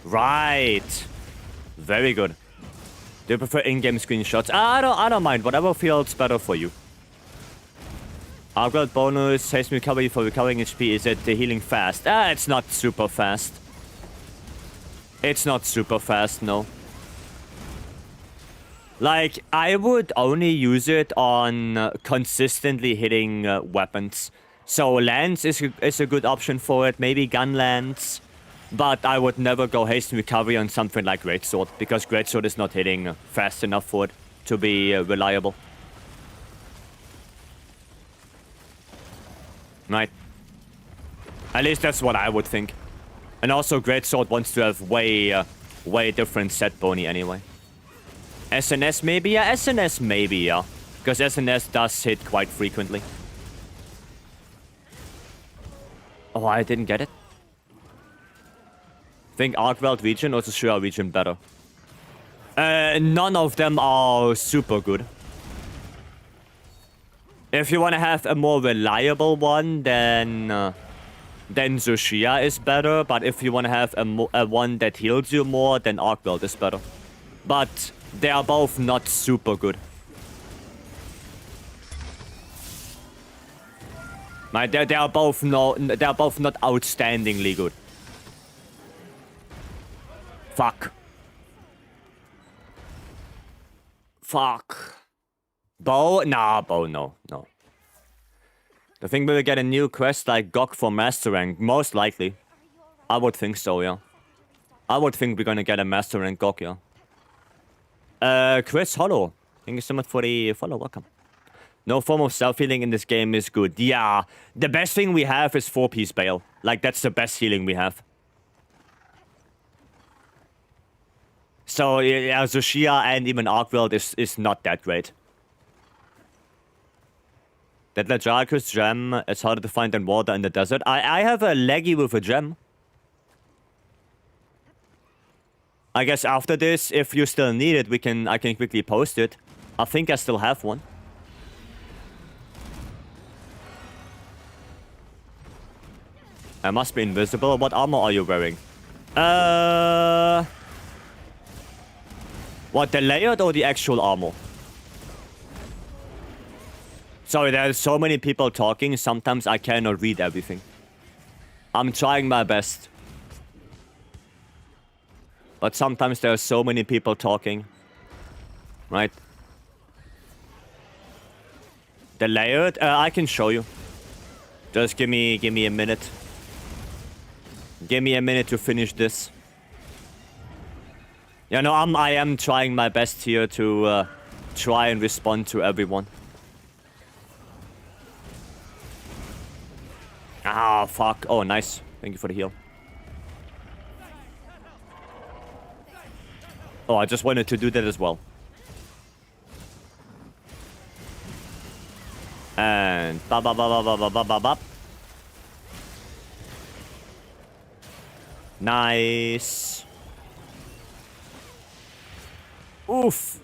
Speaker 1: Right. Very good. Do you prefer in-game screenshots? I don't mind. Whatever feels better for you. Upgrade bonus, haste recovery for recovering HP. Is it the healing fast? It's not super fast. It's not super fast, no. Like, I would only use it on consistently hitting weapons. So Lance is a good option for it. Maybe Gun Lance. But I would never go haste and recovery on something like Greatsword, because Greatsword is not hitting fast enough for it to be reliable. Right. At least that's what I would think. And also Greatsword wants to have way different set bony anyway. SNS maybe? Yeah, SNS maybe, yeah. Because SNS does hit quite frequently. Oh, I didn't get it. Think Arcweld region or Tsushima region better? None of them are super good. If you want to have a more reliable one, then Tsushima is better. But if you want to have a one that heals you more, then Arcweld is better. But they are both not super good. Right, they are both not outstandingly good. Fuck. Fuck. Bow? Nah, bow, no. I think we will get a new quest like Gok for Master Rank. Most likely. I would think so, yeah. I would think we're gonna get a Master Rank Gok, yeah. Chris Hollow. Thank you so much for the follow. Welcome. No form of self-healing in this game is good. Yeah. The best thing we have is 4-piece Bale. Like, that's the best healing we have. So yeah, Zushia and even MHWilds is not that great. That Lajarkus gem is harder to find than water in the desert. I have a leggy with a gem. I guess after this, if you still need it, I can quickly post it. I think I still have one. I must be invisible. What armor are you wearing? What, the layered or the actual armor? Sorry, there's so many people talking, sometimes I cannot read everything. I'm trying my best. But sometimes there are so many people talking. Right? The layered? I can show you. Just give me a minute. Give me a minute to finish this. Yeah, no, I am trying my best here to try and respond to everyone. Ah, fuck. Oh, nice. Thank you for the heal. Oh, I just wanted to do that as well. And ba ba ba ba ba ba ba ba ba. Nice. Oof.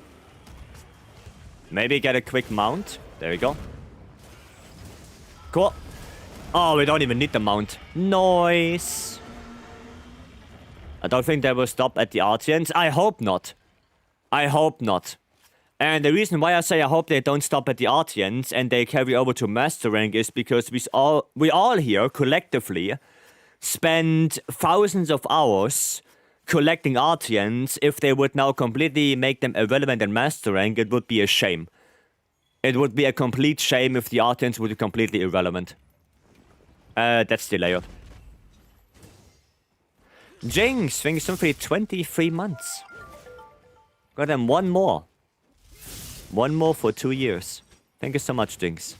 Speaker 1: Maybe get a quick mount. There we go. Cool. Oh, we don't even need the mount. Nice. I don't think they will stop at the RTNs. I hope not. I hope not. And the reason why I say I hope they don't stop at the RTNs and they carry over to Master Rank is because we all here collectively spend thousands of hours collecting RTNs. If they would now completely make them irrelevant in Master Rank, it would be a shame. It would be a complete shame if the RTNs would be completely irrelevant. That's the layout. Jinx, thank you so much for 23 months. Got them one more. One more for 2 years. Thank you so much, Jinx.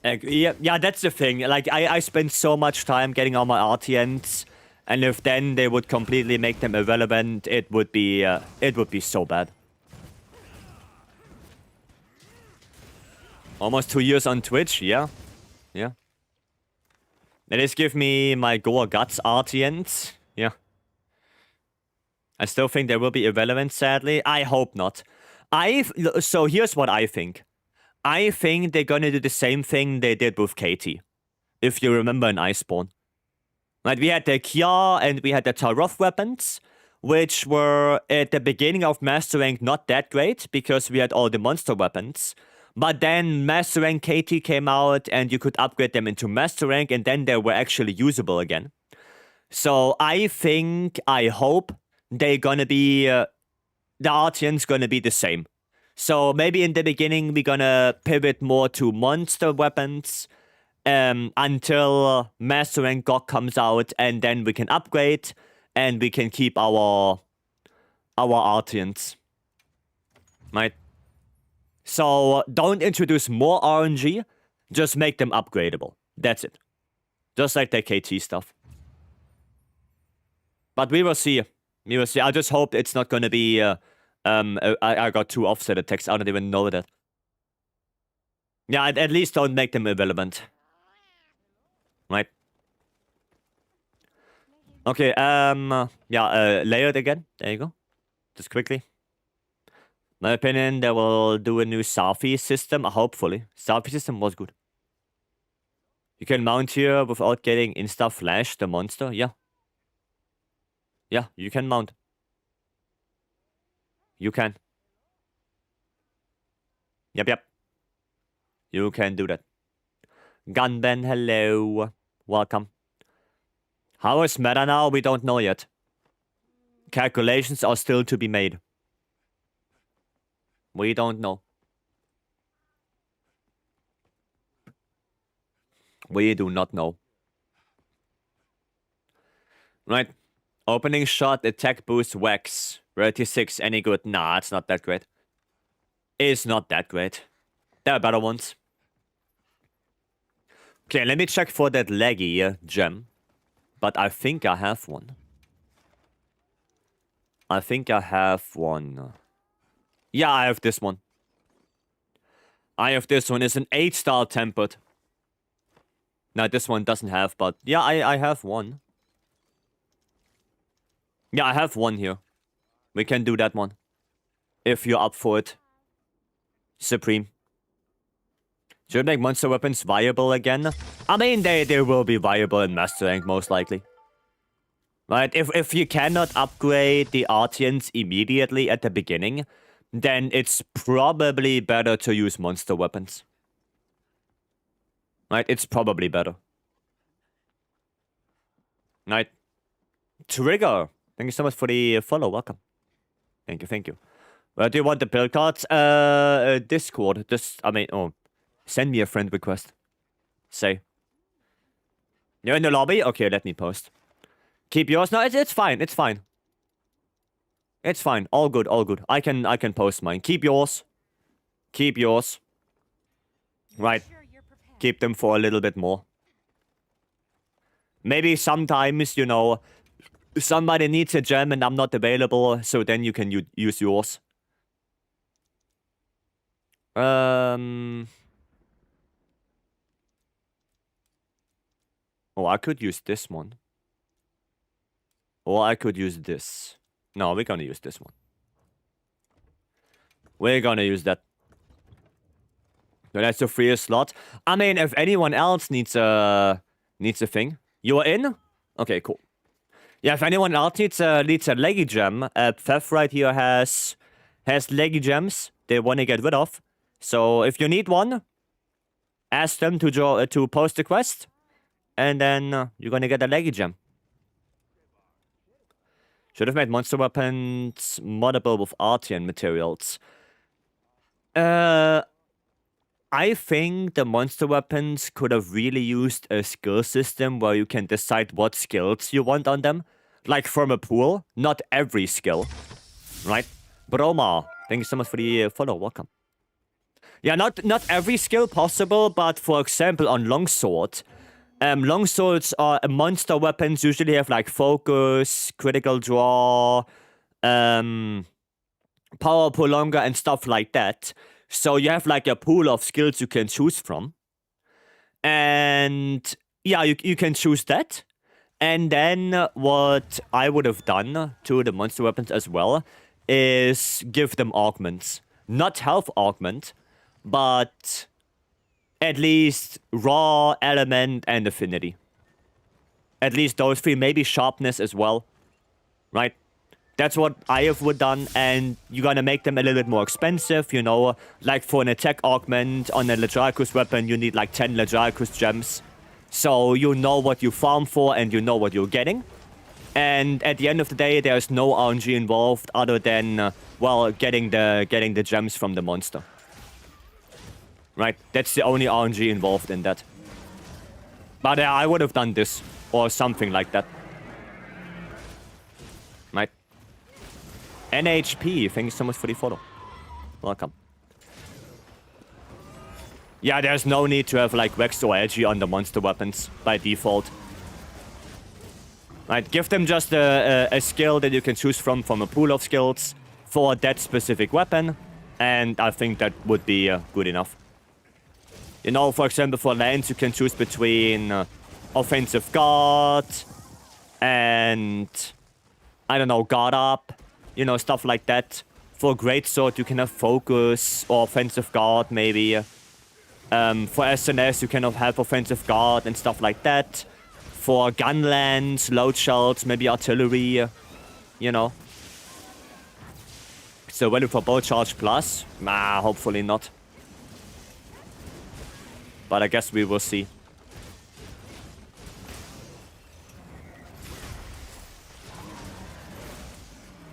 Speaker 1: Yeah, that's the thing. Like, I spent so much time getting all my RTNs, and if then they would completely make them irrelevant, it would be so bad. Almost 2 years on Twitch, yeah. Yeah. At least give me my Gore Guts RTNs. Yeah. I still think they will be irrelevant, sadly. I hope not. So here's what I think. I think they're gonna do the same thing they did with Katie. If you remember in Iceborne. Like, we had the Kya and we had the Taroth weapons, which were at the beginning of Master Rank not that great, because we had all the monster weapons. But then Master Rank Katie came out and you could upgrade them into Master Rank and then they were actually usable again. So I hope they're gonna be, the RTN's gonna be the same. So maybe in the beginning we're gonna pivot more to monster weapons until Master Rank GOG comes out, and then we can upgrade and we can keep our RTNs. Right? So don't introduce more RNG, just make them upgradable. That's it. Just like the KT stuff. But we will see. We will see. I just hope it's not gonna be I got 2 offset attacks. I don't even know that. Yeah, at least don't make them irrelevant. Right. Okay, yeah, layered again. There you go. Just quickly. My opinion, they will do a new Safi system, hopefully. Safi system was good. You can mount here without getting insta-flash the monster, yeah. Yeah, you can mount. You can. Yep. You can do that. Gunben, hello. Welcome. How is meta now? We don't know yet. Calculations are still to be made. We don't know. We do not know. Right. Opening shot, attack boost, wax. Rarity 6, any good? Nah, it's not that great. It's not that great. There are better ones. Okay, let me check for that leggy gem. But I think I have one. I think I have one. Yeah, I have this one. I have this one. It's an 8-star tempered. Now, this one doesn't have, but yeah, I have one. Yeah, I have one here. We can do that one. If you're up for it. Supreme. Should make monster weapons viable again? I mean, they will be viable in Master Rank, most likely. Right? If you cannot upgrade the Artians immediately at the beginning, then it's probably better to use monster weapons. Right? It's probably better. Right? Trigger. Thank you so much for the follow. Welcome. Thank you, thank you. Where do you want the build cards? Discord. Send me a friend request. Say. You're in the lobby? Okay, let me post. Keep yours? No, it's fine. It's fine. It's fine. All good, all good. I can post mine. Keep yours. Keep yours. Right. Keep them for a little bit more. Maybe sometimes, you know, somebody needs a gem and I'm not available, so then you can use yours. Oh, I could use this one. Or I could use this. No, we're gonna use this one. We're gonna use that. So that's the freest slot. I mean, if anyone else needs a thing, you are in? Okay, cool. Yeah, if anyone else needs a leggy gem, Pfeff right here has leggy gems they want to get rid of. So if you need one, ask them to post a quest, and then you're gonna get a leggy gem. Should have made monster weapons moddable with Artian materials. I think the monster weapons could have really used a skill system where you can decide what skills you want on them. Like from a pool, not every skill. Right? Broma, thank you so much for the follow, welcome. Yeah, not every skill possible, but for example on longsword, longswords are monster weapons usually have like focus, critical draw, power prolonger and stuff like that. So you have like a pool of skills you can choose from. And yeah, you can choose that. And then what I would have done to the monster weapons as well is give them augments. Not health augment, but at least raw, element, and affinity. At least those three, maybe sharpness as well. Right? That's what I have would done, and you're gonna make them a little bit more expensive, you know. Like for an attack augment on a Legiacus weapon, you need like 10 Legiacus gems. So you know what you farm for, and you know what you're getting. And at the end of the day, there's no RNG involved other than, well, getting the gems from the monster. Right? That's the only RNG involved in that. But I would have done this, or something like that. Right? NHP, thank you so much for the follow. Welcome. Yeah, there's no need to have like Vex or Edgy on the monster weapons by default. Right, give them just a skill that you can choose from a pool of skills for that specific weapon, and I think that would be good enough. You know, for example, for lands, you can choose between offensive guard and, I don't know, guard up, you know, stuff like that. For greatsword, you can have focus or offensive guard, maybe. For SNS, you can have offensive guard and stuff like that. For gunlands, load shells, maybe artillery, you know. So value for bow charge plus? Nah, hopefully not. But I guess we will see.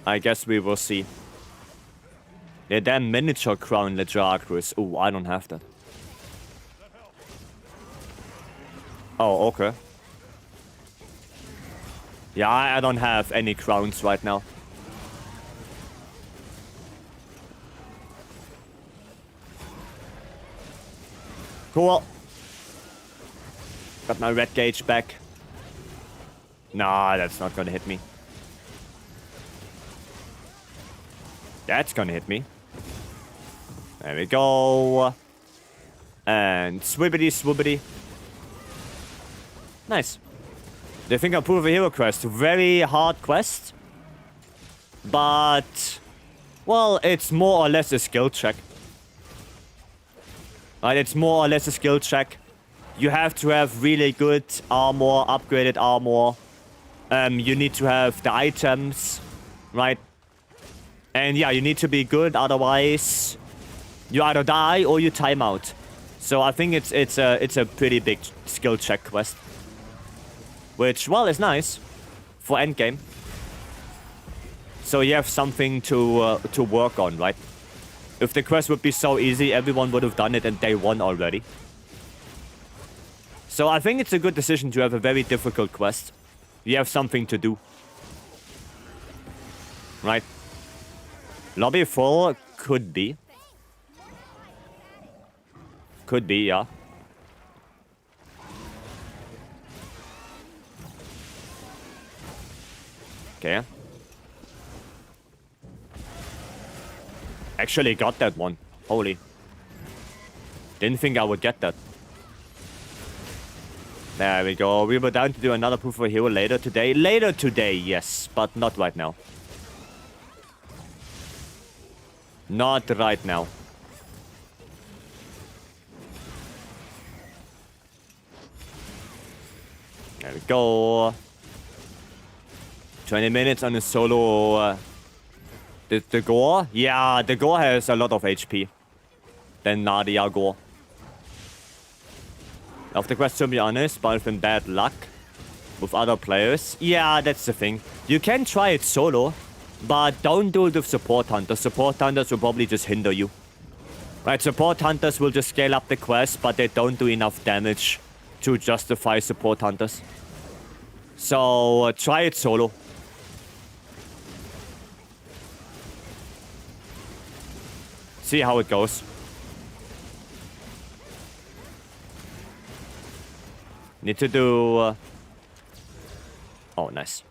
Speaker 1: I guess we will see. Yeah, damn miniature crown Legiacus. Ooh, I don't have that. Oh, okay. Yeah, I don't have any crowns right now. Cool. Got my red gauge back. Nah, that's not gonna hit me. That's gonna hit me. There we go. And swibbity swoobity. Nice. They think I'll prove a hero quest. Very hard quest. But, well, it's more or less a skill check. Right, it's more or less a skill check. You have to have really good armor, upgraded armor. You need to have the items, right? And yeah, you need to be good, otherwise you either die or you time out. So I think it's a pretty big skill check quest. Which, well, is nice for endgame. So you have something to work on, right? If the quest would be so easy, everyone would have done it in day 1 already. So I think it's a good decision to have a very difficult quest. You have something to do. Right? Lobby full? Could be. Could be, yeah. Okay. Actually got that one. Holy. Didn't think I would get that. There we go. We were down to do another proof of a hero later today. Later today, yes. But not right now. Not right now. There we go. 20 minutes on a solo. The Gore? Yeah, the Gore has a lot of HP. Than Nadia Gore. Of the quest, to be honest, but I've been bad luck with other players. Yeah, that's the thing. You can try it solo, but don't do it with support hunters. Support hunters will probably just hinder you. Right, support hunters will just scale up the quest, but they don't do enough damage to justify support hunters. So, try it solo. See how it goes. Need to do... Oh, nice.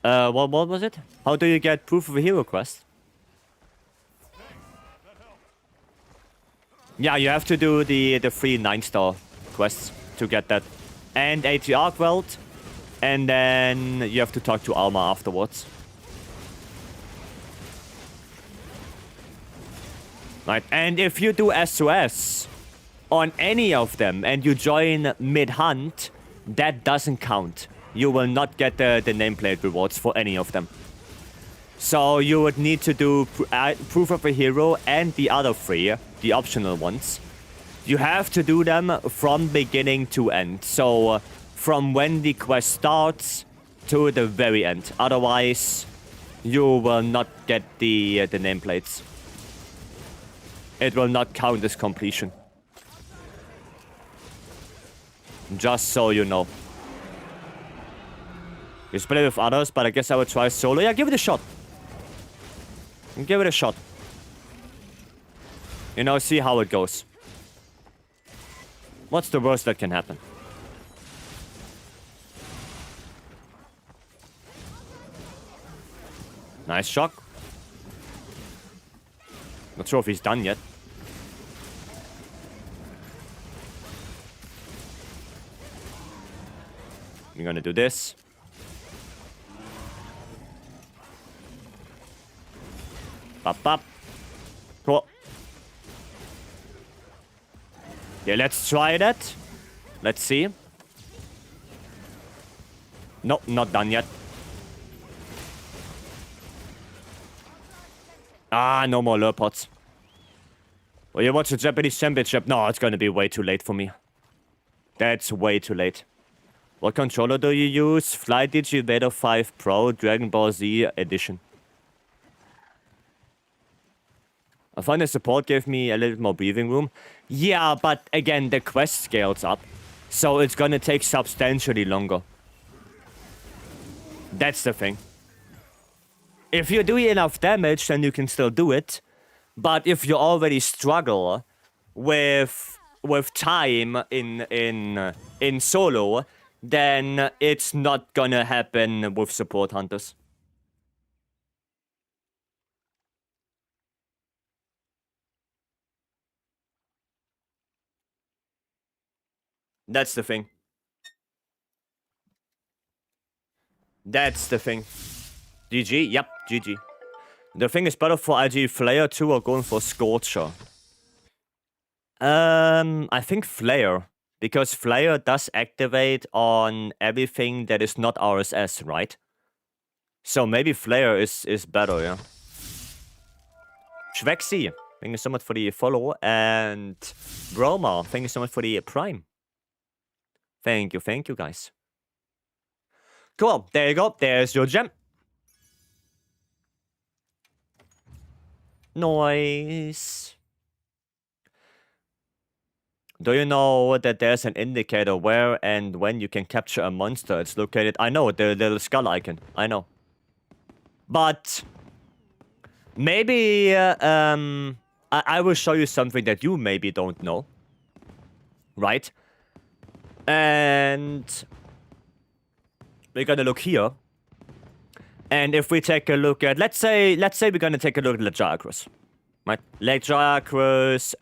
Speaker 1: What was it? How do you get proof of a hero quest? Yeah, you have to do the free 9-star quests to get that. And HR999. And then you have to talk to Alma afterwards. Right, and if you do SOS on any of them and you join mid-hunt, that doesn't count. You will not get the nameplate rewards for any of them. So you would need to do proof of a hero and the other 3, the optional ones. You have to do them from beginning to end. So from when the quest starts to the very end. Otherwise, you will not get the nameplates. It will not count as completion. Just so you know. You split it with others, but I guess I would try solo. Yeah, give it a shot. Give it a shot. You know, see how it goes. What's the worst that can happen? Nice shot. Not sure if he's done yet. I'm gonna do this. Bop, bop. Cool. Yeah, let's try that. Let's see. Nope, not done yet. Ah, no more lure pots. Will you watch the Japanese Championship? No, it's gonna be way too late for me. That's way too late. What controller do you use? FlyDigi Vader 5 Pro Dragon Ball Z Edition. I find the support gave me a little more breathing room. Yeah, but again, the quest scales up. So it's gonna take substantially longer. That's the thing. If you do enough damage, then you can still do it. But if you already struggle with time in solo, then it's not gonna happen with support hunters. That's the thing. That's the thing. GG? Yep, GG. The thing is better for IG Flare 2 or going for Scorcher? I think Flare. Because Flare does activate on everything that is not RSS, right? So maybe Flare is better, yeah. Schwexy, thank you so much for the follow. And Broma, thank you so much for the Prime. Thank you guys. Cool, there you go. There's your gem. Nice. Do you know that there's an indicator where and when you can capture a monster? It's located... I know, the little skull icon. I know. But... maybe... I will show you something that you maybe don't know. Right? And... we're gonna look here. And if we take a look at... Let's say we're gonna take a look at Legiacrus. Right? Legiacrus,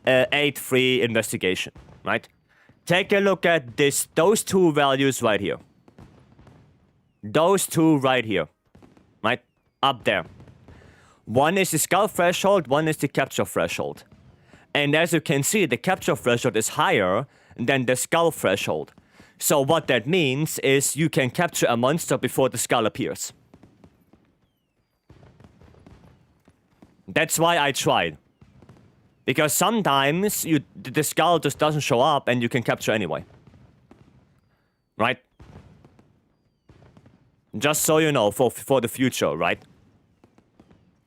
Speaker 1: 8-3 investigation, right? Take a look at those two values right here. Those two right here, right? Up there. One is the skull threshold, one is the capture threshold. And as you can see, the capture threshold is higher than the skull threshold. So what that means is you can capture a monster before the skull appears. That's why I tried. Because sometimes the skull just doesn't show up and you can capture anyway. Right? Just so you know, for the future, right?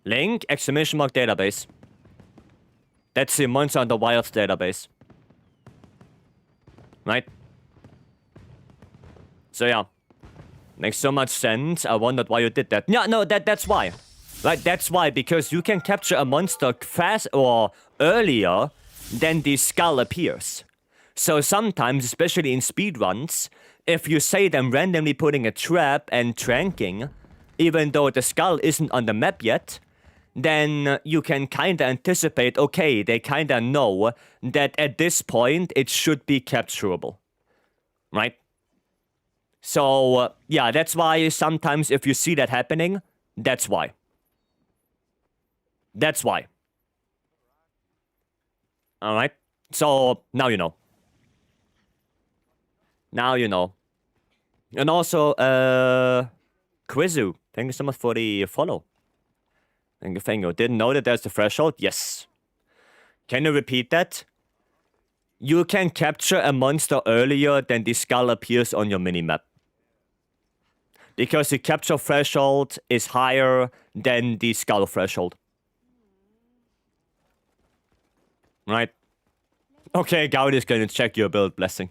Speaker 1: Link, exclamation mark database. That's the Monster Hunter Wilds database. Right? So yeah. Makes so much sense. I wondered why you did that. Yeah, no, that's why. Right, that's why, because you can capture a monster fast or earlier than the skull appears. So sometimes, especially in speedruns, if you say them randomly putting a trap and tranking, even though the skull isn't on the map yet, then you can kinda anticipate, okay, they kinda know that at this point it should be capturable. Right? So, yeah, that's why sometimes if you see that happening, that's why. That's why. Alright? So, now you know. Now you know. And also, Quizu, thank you so much for the follow. Thank you. Didn't know that there's the threshold? Yes. Can you repeat that? You can capture a monster earlier than the skull appears on your minimap. Because the capture threshold is higher than the skull threshold. Right? Okay, Gaudi is going to check your build, blessing.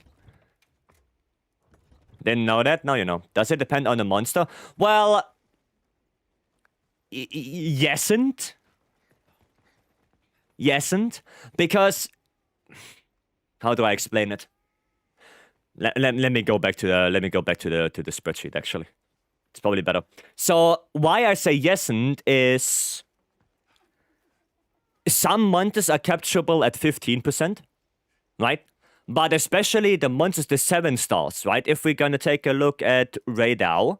Speaker 1: Didn't know that? Now you know. Does it depend on the monster? Well... yesn't. Yesn't. Because... how do I explain it? Let me go back to the the spreadsheet, actually. It's probably better. So, why I say yesn't is... some monsters are capturable at 15%, right? But especially the monsters, the 7 stars, right? If we're gonna take a look at Raidao,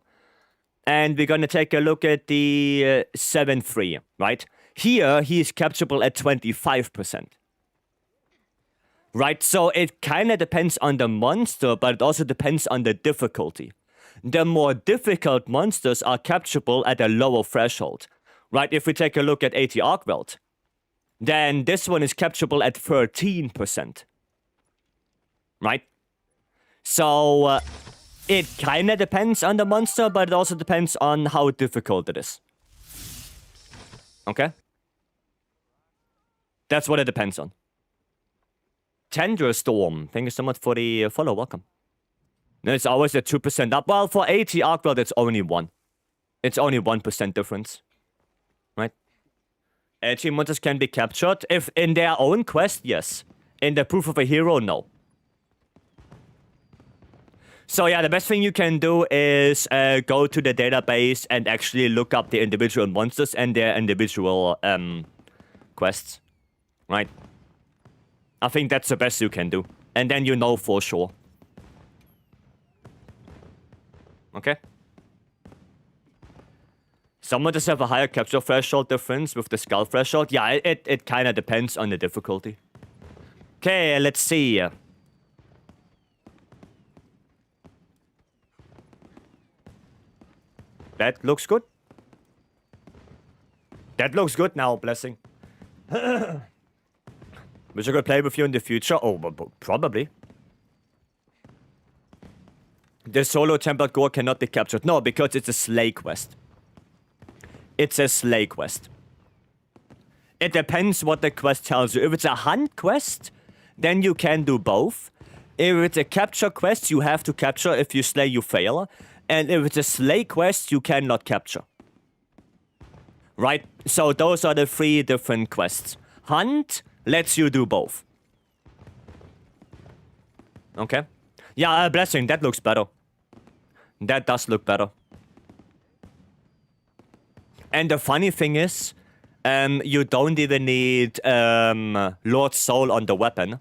Speaker 1: and we're gonna take a look at the 7-3, right? Here, he is capturable at 25%. Right, so it kinda depends on the monster, but it also depends on the difficulty. The more difficult monsters are capturable at a lower threshold. Right, if we take a look at AT Arkwelt, then this one is capturable at 13%. Right? So, it kinda depends on the monster, but it also depends on how difficult it is. Okay? That's what it depends on. Tenderstorm, thank you so much for the follow, welcome. No, it's always a 2% up. Well, for AT Arkwelt, it's only 1. It's only 1% difference. Right? AT monsters can be captured. If in their own quest, yes. In the Proof of a Hero, no. So yeah, the best thing you can do is go to the database and actually look up the individual monsters and their individual quests. Right? I think that's the best you can do. And then you know for sure. Okay? Someone does have a higher capture threshold difference with the skull threshold. Yeah, it kind of depends on the difficulty. Okay, let's see. That looks good. That looks good now, Blessing. Wish I could play with you in the future. Oh, probably. The solo tempered gore cannot be captured. No, because it's a slay quest. It's a slay quest. It depends what the quest tells you. If it's a hunt quest, then you can do both. If it's a capture quest, you have to capture. If you slay, you fail. And if it's a slay quest, you cannot capture. Right? So those are the 3 different quests. Hunt lets you do both. Okay? Yeah, Blessing, that looks better. That does look better. And the funny thing is, you don't even need Lord Soul on the weapon,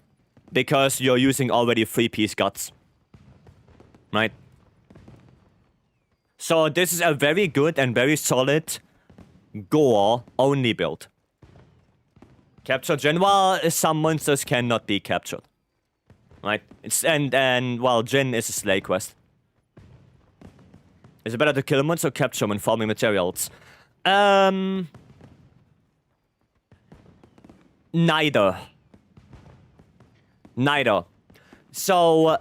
Speaker 1: because you're using already 3-piece guts. Right? So this is a very good and very solid gore-only build. Capture Jin, well, some monsters cannot be captured. Right? Well, Jin is a slay quest. Is it better to kill monsters or capture when farming materials? Neither. So,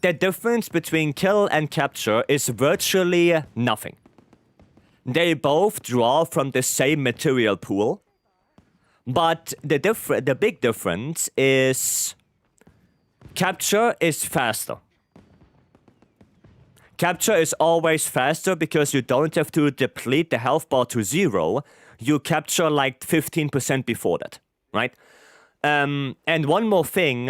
Speaker 1: the difference between kill and capture is virtually nothing. They both draw from the same material pool, but the big difference is capture is faster. Capture is always faster because you don't have to deplete the health bar to 0. You capture like 15% before that, right? And one more thing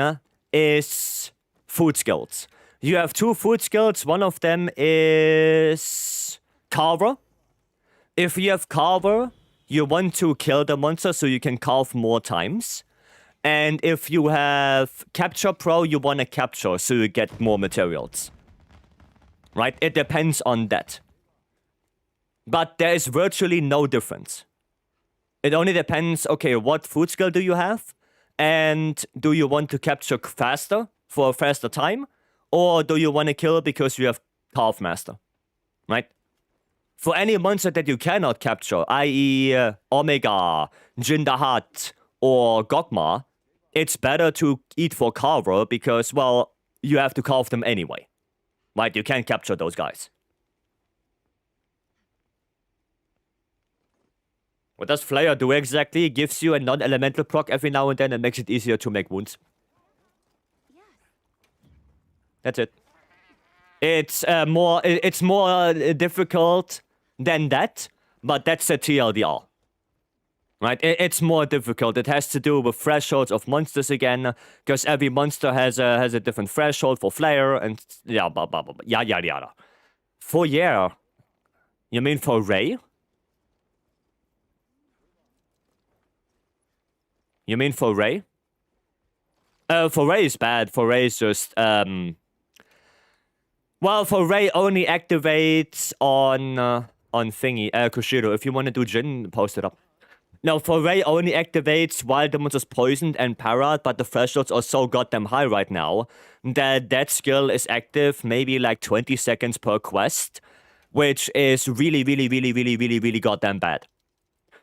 Speaker 1: is food skills. You have 2 food skills. One of them is Carver. If you have Carver, you want to kill the monster so you can carve more times. And if you have Capture Pro, you want to capture so you get more materials. Right? It depends on that. But there is virtually no difference. It only depends, okay, what food skill do you have? And do you want to capture faster for a faster time? Or do you want to kill because you have Carve Master? Right? For any monster that you cannot capture, i.e. Omega, Jindahat, or Gogma, it's better to eat for Carver because, well, you have to carve them anyway. Right? You can't capture those guys. What does Flare do exactly? It gives you a non-elemental proc every now and then and makes it easier to make wounds. That's it. It's more difficult than that, but that's a TLDR. Right? It's more difficult. It has to do with thresholds of monsters again, because every monster has a different threshold for Flare and yeah, blah blah blah, yada yada. For yeah, you mean for Ray? You mean for Ray? For Ray is bad. For Ray is just well, for Ray only activates on thingy, Kushiro. If you want to do Jin, post it up. No, for Ray only activates while the monster's poisoned and parried, but the thresholds are so goddamn high right now that that skill is active maybe like 20 seconds per quest, which is really, really, really, really, really, really goddamn bad.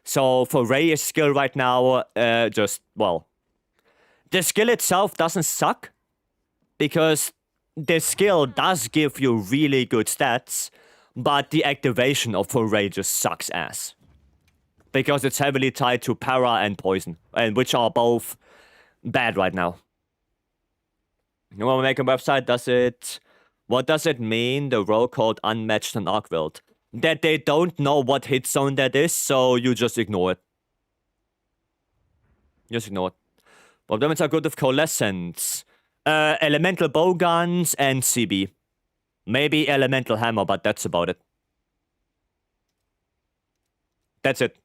Speaker 1: So for Ray's skill right now, well, the skill itself doesn't suck because the skill does give you really good stats, but the activation of for Ray just sucks ass. Because it's heavily tied to para and poison, and which are both bad right now. You want to make a website? What does it mean, the role called unmatched on MHWilds? That they don't know what hit zone that is, so you just ignore it. Just ignore it. What damage are good with coalescence? Elemental bowguns and CB. Maybe elemental hammer, but that's about it. That's it.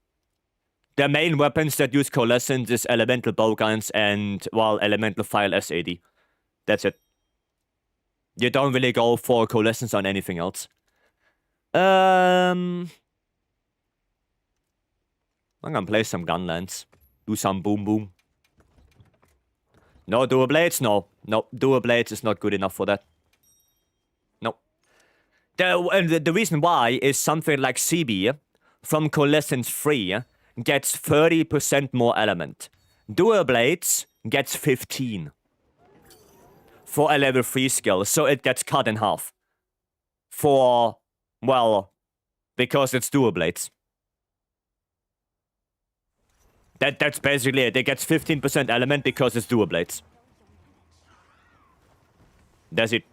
Speaker 1: The main weapons that use coalescence is elemental bowguns and, well, elemental file SAD. That's it. You don't really go for coalescence on anything else. I'm gonna play some gunlands. Do some boom boom. No dual blades? No. No, dual blades is not good enough for that. No. The reason why is something like CB from coalescence 3 gets 30% more element. Dual blades gets 15 for a level 3 skill, so it gets cut in half. For, well, because it's dual blades. That's basically it. It gets 15% element because it's dual blades. That's it.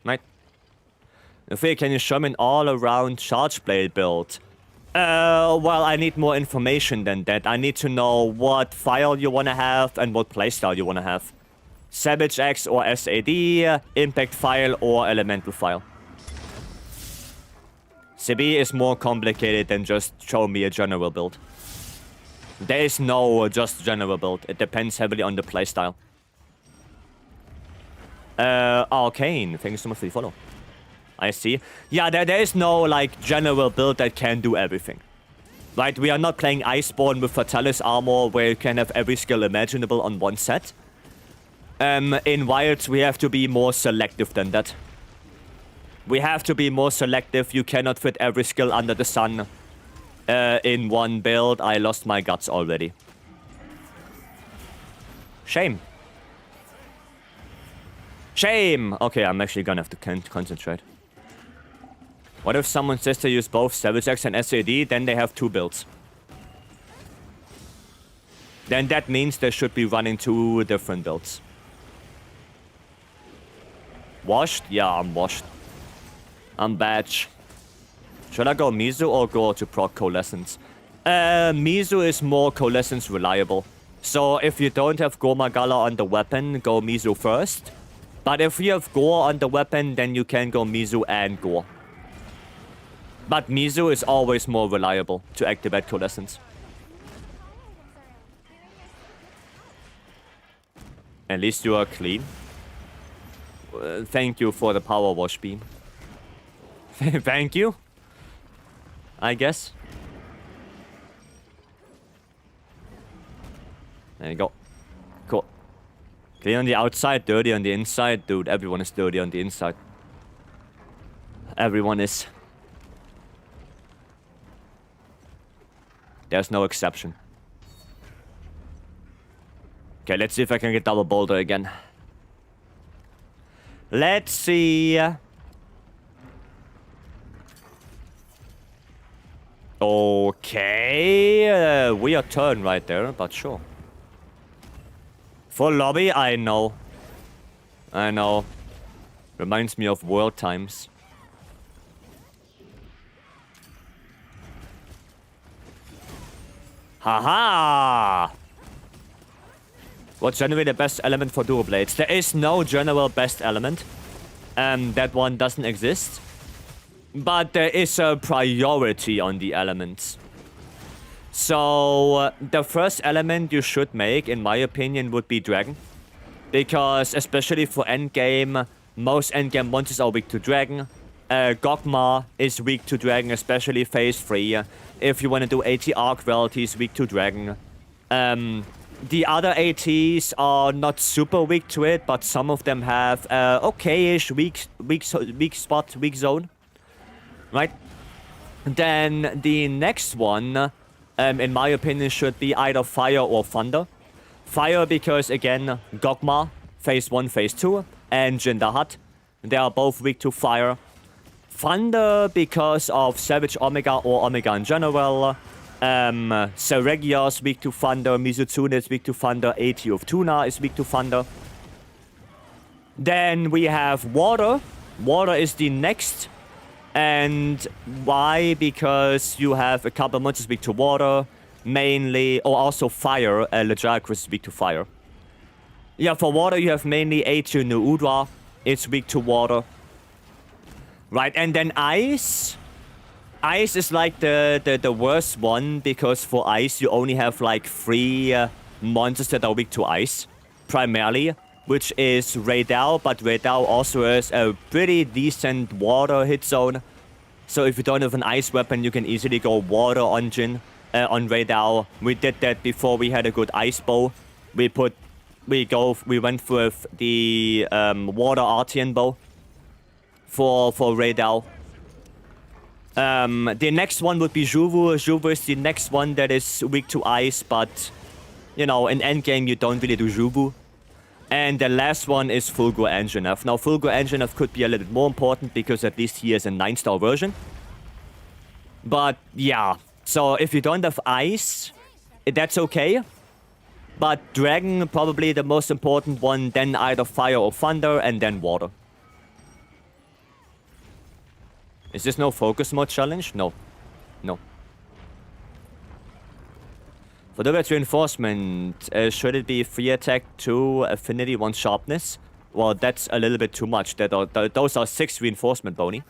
Speaker 1: Right? Okay, can you show me an all-around charge blade build? Well, I need more information than that. I need to know what file you want to have and what playstyle you want to have. Savage X or SAD, Impact file or Elemental file. CB is more complicated than just show me a general build. There is no just general build. It depends heavily on the playstyle. Arcane, thank you so much for the follow. I see. Yeah, there is no, like, general build that can do everything. Right, we are not playing Iceborne with Fatalis armor where you can have every skill imaginable on one set. In Wilds, we have to be more selective than that. We have to be more selective. You cannot fit every skill under the sun in one build. I lost my guts already. Shame. Shame! Okay, I'm actually gonna have to concentrate. What if someone says to use both Savage X and SAD, then they have 2 builds? Then that means they should be running 2 different builds. Washed? Yeah, I'm washed. I'm batch. Should I go Mizu or go to proc Coalescence? Mizu is more Coalescence reliable. So if you don't have Gormagala on the weapon, go Mizu first. But if you have Gore on the weapon, then you can go Mizu and Gore. But Mizu is always more reliable to activate Coalescence. At least you are clean. Thank you for the power wash beam. Thank you. I guess. There you go. Cool. Clean on the outside, dirty on the inside. Dude, everyone is dirty on the inside. Everyone is. There's no exception. Okay, let's see if I can get double boulder again. Let's see. Okay. Weird turn right there, but sure. Full lobby? I know. I know. Reminds me of world times. Haha! What's generally the best element for dual blades? There is no general best element. That one doesn't exist. But there is a priority on the elements. So, the first element you should make, in my opinion, would be Dragon. Because, especially for endgame, most endgame monsters are weak to Dragon. Gogma is weak to Dragon, especially phase 3. If you want to do AT Arc Relatives, weak to Dragon. The other ATs are not super weak to it, but some of them have okay-ish weak spot, weak zone. Right? Then the next one, in my opinion, should be either Fire or Thunder. Fire because, again, Gogma, phase 1, phase 2, and Jindahat. They are both weak to fire. Thunder because of Savage Omega or Omega in general. Seregios weak to Thunder, Mizutsune is weak to Thunder, AT of Tuna is weak to Thunder. Then we have Water. Water is the next. And why? Because you have a couple monsters weak to Water, mainly, or also Fire, Legiacris is weak to Fire. Yeah, for Water you have mainly AT Nuudra, it's weak to Water. Right, and then Ice. Ice is like the worst one, because for Ice you only have like 3 monsters that are weak to Ice. primarily, which is Radar, but Radar also has a pretty decent water hit zone. So if you don't have an ice weapon, you can easily go water on Jin, on Radar. We did that before we had a good ice bow. We went with the water Artian bow for Radar. The next one would be Juvu. Juvu is the next one that is weak to ice, but you know, in endgame you don't really do Juvu. And the last one is Fulgur Anjanath. Now, Fulgur Anjanath could be a little bit more important because at least he is a 9-star version. But yeah, so if you don't have ice, that's okay. But Dragon, probably the most important one, then either Fire or Thunder, and then Water. Is this no focus mode challenge? No. No. For the reinforcement, should it be 3 attack, 2 affinity, 1 sharpness? Well, that's a little bit too much. Those are 6 reinforcement boni.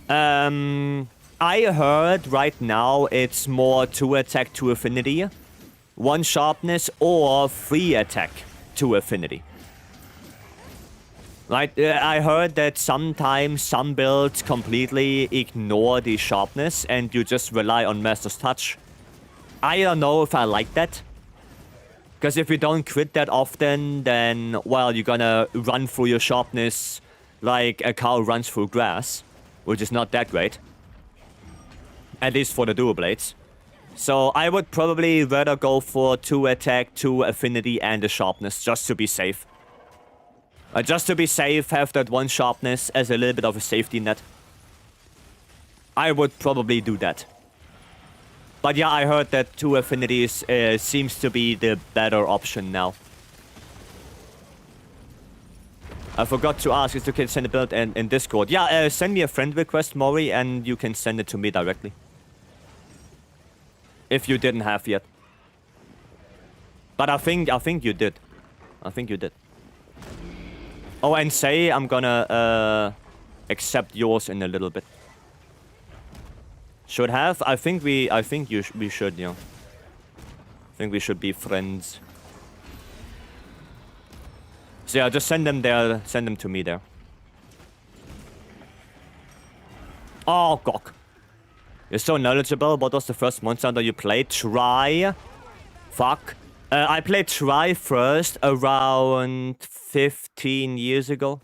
Speaker 1: I heard right now it's more 2 attack, 2 affinity, 1 sharpness, or 3 attack, 2 affinity. Right, I heard that sometimes some builds completely ignore the sharpness and you just rely on Master's Touch. I don't know if I like that. Because if you don't crit that often, then, well, you're gonna run through your sharpness like a cow runs through grass, which is not that great. At least for the dual blades. So I would probably rather go for 2 attack, 2 affinity, and a sharpness, just to be safe. Just to be safe, have that 1 sharpness as a little bit of a safety net. I would probably do that. But yeah, I heard that 2 affinities seems to be the better option now. I forgot to ask if you can send a build in Discord. Yeah, send me a friend request, Mori, and you can send it to me directly. If you didn't have yet. But I think you did. I think you did. Oh, and say I'm gonna accept yours in a little bit. Should have? I think we should, yeah. I think we should be friends. So yeah, just send them there. Send them to me there. Oh, Gok. You're so knowledgeable. What was the first monster hunter you played? Try. Fuck. I played Try first around 15 years ago.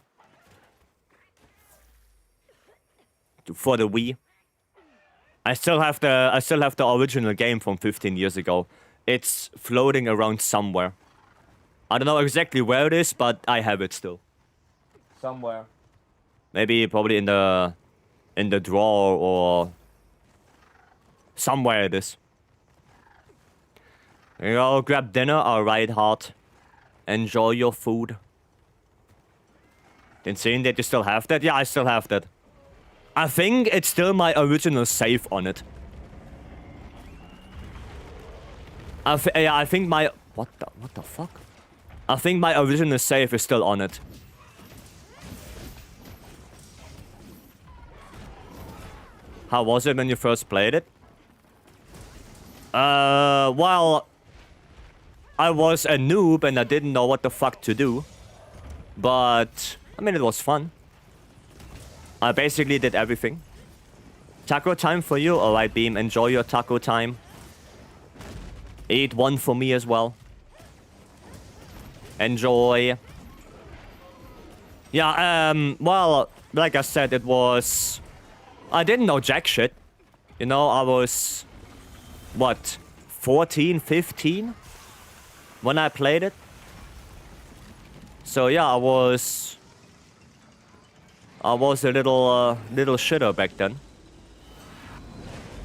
Speaker 1: For the Wii. I still have the original game from 15 years ago. It's floating around somewhere. I don't know exactly where it is, but I have it still. Somewhere. Maybe probably in the drawer or somewhere it is. You go grab dinner, alright, heart. Enjoy your food. Insane that you still have that? Yeah, I still have that. I think it's still my original save on it. I think my... What the fuck? I think my original save is still on it. How was it when you first played it? Well... I was a noob and I didn't know what the fuck to do. But... I mean, it was fun. I basically did everything. Taco time for you? Alright, Beam. Enjoy your taco time. Eat one for me as well. Enjoy. Yeah, well, like I said, it was... I didn't know jack shit. You know, I was... What? 14, 15? When I played it. So yeah, I was a little shitter back then.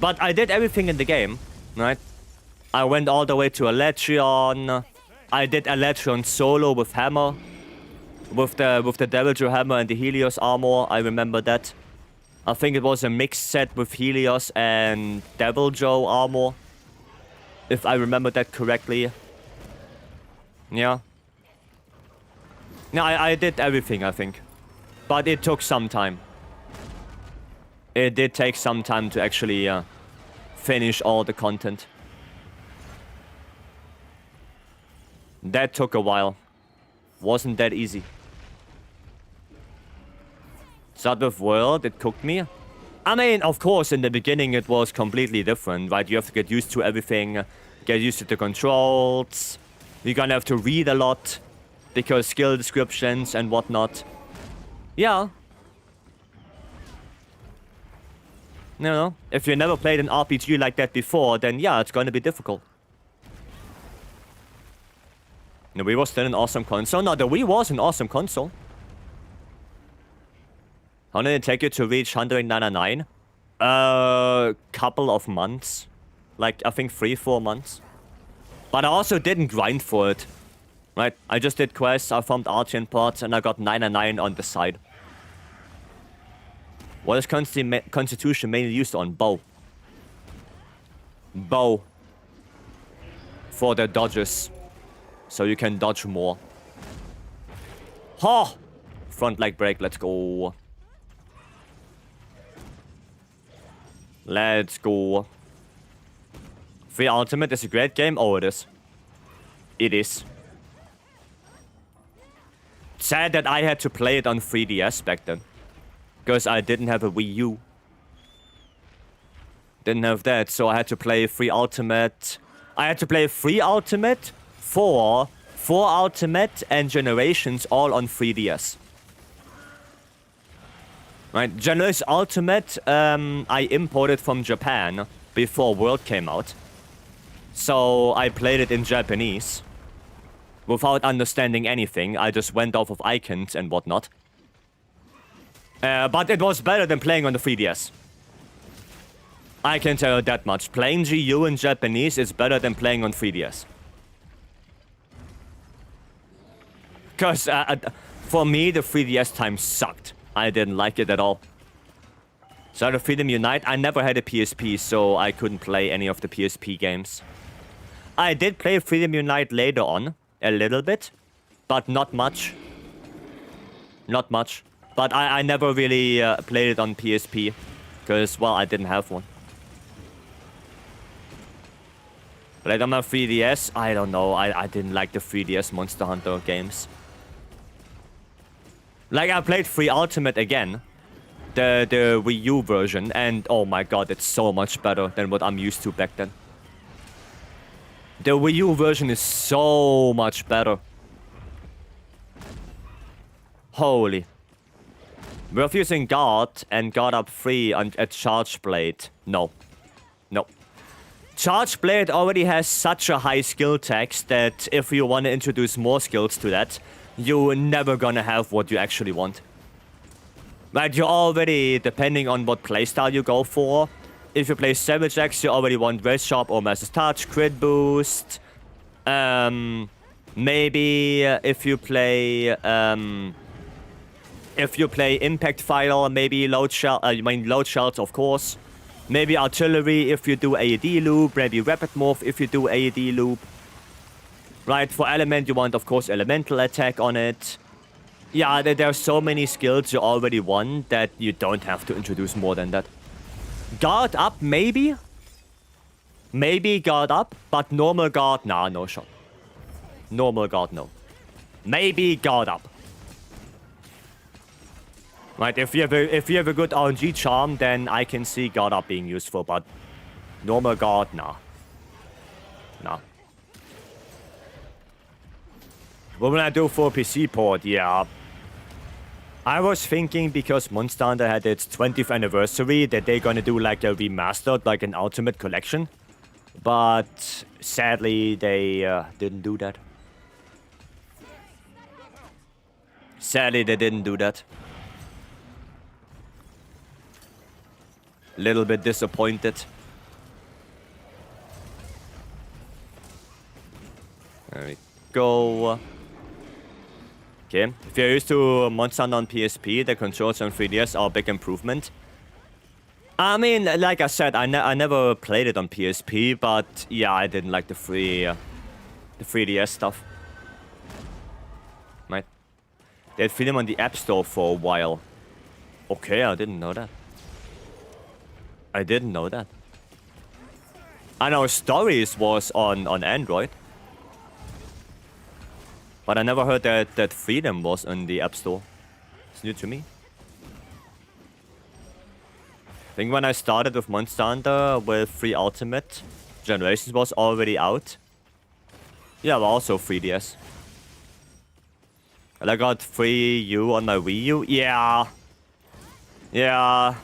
Speaker 1: But I did everything in the game, right? I went all the way to Aletrion. I did Aletrion solo with Hammer. With the Deviljho Hammer and the Helios armor, I remember that. I think it was a mixed set with Helios and Deviljho armor. If I remember that correctly. Yeah. No, I did everything, I think. But it took some time. It did take some time to actually finish all the content. That took a while. Wasn't that easy. Start with World, it took me. I mean, of course, in the beginning it was completely different, right? You have to get used to everything, get used to the controls. You're gonna have to read a lot, because skill descriptions and whatnot. Yeah. You know, if you never played an RPG like that before, then yeah, it's gonna be difficult. The Wii was still an awesome console. No, the Wii was an awesome console. How did it take you to reach 199? Couple of months. Like, I think 3-4 months. But I also didn't grind for it. Right? I just did quests, I found Argent pots, and I got 99 on the side. What is Constitution mainly used on? Bow. Bow. For the dodges. So you can dodge more. Ha! Front leg break, let's go. Let's go. Free Ultimate is a great game. Oh, it is. It is. Sad that I had to play it on 3DS back then. Because I didn't have a Wii U. Didn't have that, so I had to play Free Ultimate. I had to play Free Ultimate, 4 Ultimate, and Generations all on 3DS. Right, Generations Ultimate, I imported from Japan before World came out. So I played it in Japanese. Without understanding anything, I just went off of icons and whatnot. But it was better than playing on the 3DS. I can tell you that much. Playing GU in Japanese is better than playing on 3DS. Because for me, the 3DS time sucked. I didn't like it at all. So the Freedom Unite, I never had a PSP, so I couldn't play any of the PSP games. I did play Freedom Unite later on, a little bit, but not much. Not much. But I never really played it on PSP, because, well, I didn't have one. Played on my 3DS, I don't know, I didn't like the 3DS Monster Hunter games. Like, I played Free Ultimate again, the Wii U version, and oh my god, it's so much better than what I'm used to back then. The Wii U version is so much better. Holy. Worth using Guard and Guard up 3 at Charge Blade. No. No. Charge Blade already has such a high skill tax that if you want to introduce more skills to that, you're never gonna have what you actually want. Right, you're already, depending on what playstyle you go for, if you play Savage Axe, you already want Red Sharp or Master's Touch, Crit Boost. Maybe if you play Impact Fighter, maybe load shells, of course. Maybe Artillery if you do AED loop, maybe Rapid Morph if you do AED loop. Right, for Element you want, of course, Elemental Attack on it. Yeah, there are so many skills you already want that you don't have to introduce more than that. Guard up, maybe? Maybe Guard up, but normal Guard, nah, no shot. Normal Guard, no. Maybe Guard up. Right, if you have a good RNG charm, then I can see Guard up being useful, but normal Guard, nah. Nah. What will I do for a PC port? Yeah. I was thinking because Monster Hunter had its 20th anniversary that they're gonna do like a remastered, like an Ultimate Collection. But sadly, they didn't do that. Sadly, they didn't do that. Little bit disappointed. There we go. Okay, if you're used to Monster Hunter on PSP, the controls on 3DS are a big improvement. I mean, like I said, I never played it on PSP, but yeah, I didn't like the 3DS stuff. Right? They had Freedom on the App Store for a while. Okay, I didn't know that. I didn't know that. I know Stories was on Android. But I never heard that Freedom was on the App Store. It's new to me. I think when I started with Monster Hunter with 3 Ultimate, Generations was already out. Yeah, but also 3DS. And I got 3U on my Wii U. Yeah. Yeah.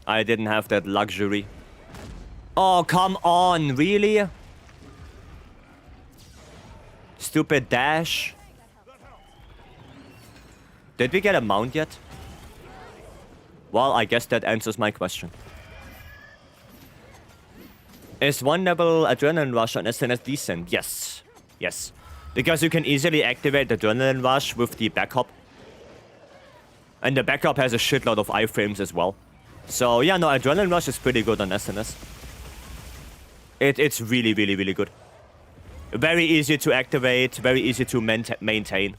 Speaker 1: I didn't have that luxury. Oh, come on. Really? Stupid dash. Did we get a mount yet? Well, I guess that answers my question. Is 1 level Adrenaline Rush on SNS decent? Yes. Yes. Because you can easily activate Adrenaline Rush with the backup. And the backup has a shitload of iframes as well. So yeah, no, Adrenaline Rush is pretty good on SNS. It's really, really, really good. Very easy to activate, very easy to maintain.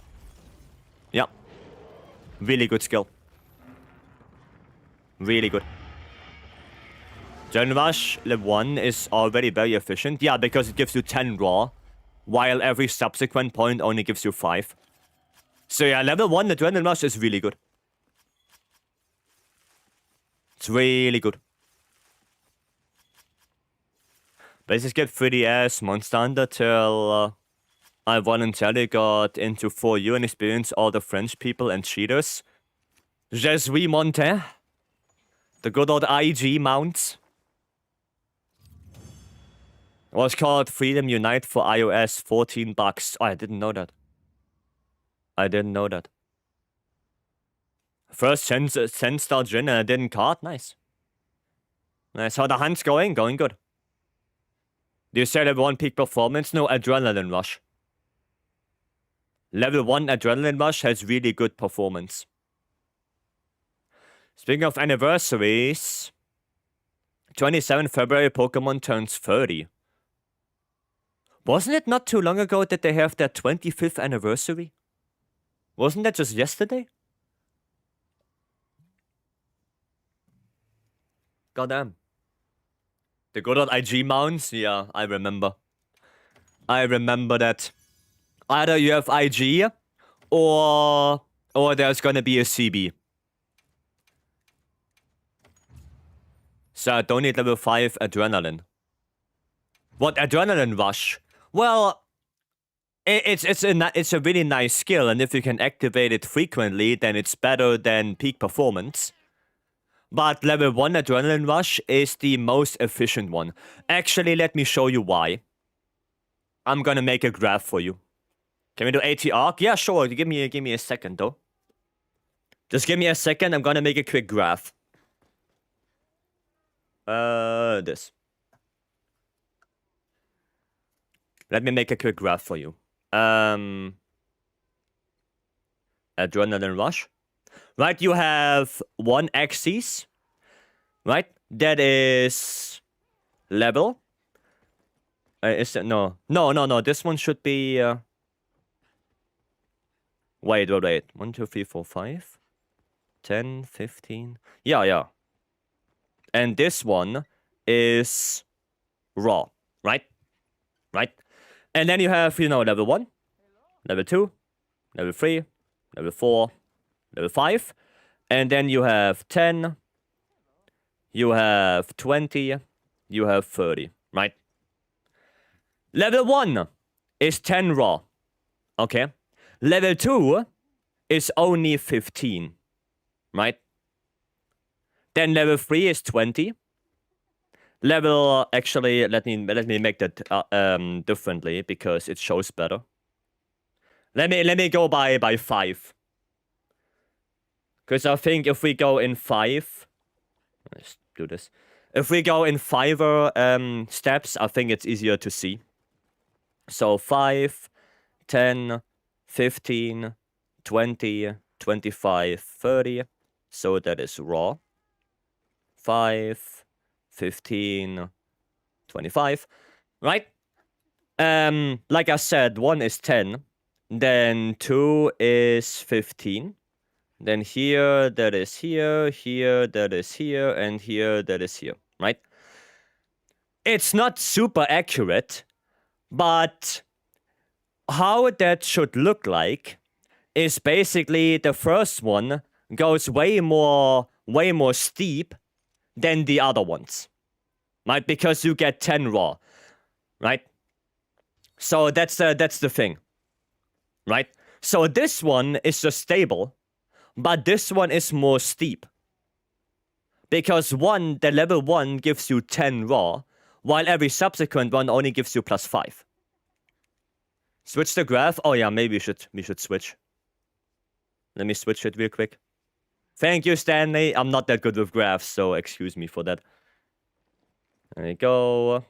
Speaker 1: Yeah. Really good skill. Really good. Adrenaline Rush level 1 is already very efficient. Yeah, because it gives you 10 raw, while every subsequent point only gives you 5. So yeah, level 1 Adrenaline Rush is really good. It's really good. Basically skip 3DS, Monster Hunter till I voluntarily got into 4U and experienced all the French people and cheaters. Je suis monté. The good old IG mounts. It was called Freedom Unite for iOS, $14. Oh, I didn't know that. I didn't know that. First 10 star Jin and I didn't card. Nice. Nice. How the hunt's going? Going good. Do you say level 1 peak performance? No, Adrenaline Rush. Level 1 Adrenaline Rush has really good performance. Speaking of anniversaries, 27 February Pokemon turns 30. Wasn't it not too long ago that they have their 25th anniversary? Wasn't that just yesterday? Goddamn. The good old IG mounts? Yeah, I remember. I remember that. Either you have IG, or there's gonna be a CB. So I don't need level 5 Adrenaline. What, Adrenaline Rush? Well, it's a really nice skill, and if you can activate it frequently, then it's better than peak performance. But level 1 Adrenaline Rush is the most efficient one. Actually, let me show you why. I'm gonna make a graph for you. Can we do AT arc? Yeah, sure. Give me a second, though. Just give me a second. I'm gonna make a quick graph. This. Let me make a quick graph for you. Adrenaline Rush. Right, you have 1 axis, right? That is level. Is it? No. This one should be... Wait. 1, 2, 3, 4, 5. 10, 15. Yeah. And this one is raw, right? Right? And then you have, level 1, level 2, level 3, level 4, level 5. And then you have 10, you have 20, you have 30, right? Level 1 is 10 raw, okay? Level 2 is only 15, right? Then level 3 is 20. Actually, let me make that differently because it shows better. Let me go by 5. Because I think if we go in 5... Let's do this. If we go in 5 steps, I think it's easier to see. So 5, 10, 15, 20, 25, 30. So that is raw. 5, 15, 25. Right? Like I said, 1 is 10. Then 2 is 15. Then here, that is here, that is here, and here, that is here, right? It's not super accurate, but how that should look like is basically the first one goes way more steep than the other ones, right? Because you get 10 raw, right? So that's the thing, right? So this one is just stable, but this one is more steep. Because the level 1 gives you 10 raw, while every subsequent one only gives you +5. Switch the graph? Oh yeah, maybe we should switch. Let me switch it real quick. Thank you, Stanley. I'm not that good with graphs, so excuse me for that. There we go.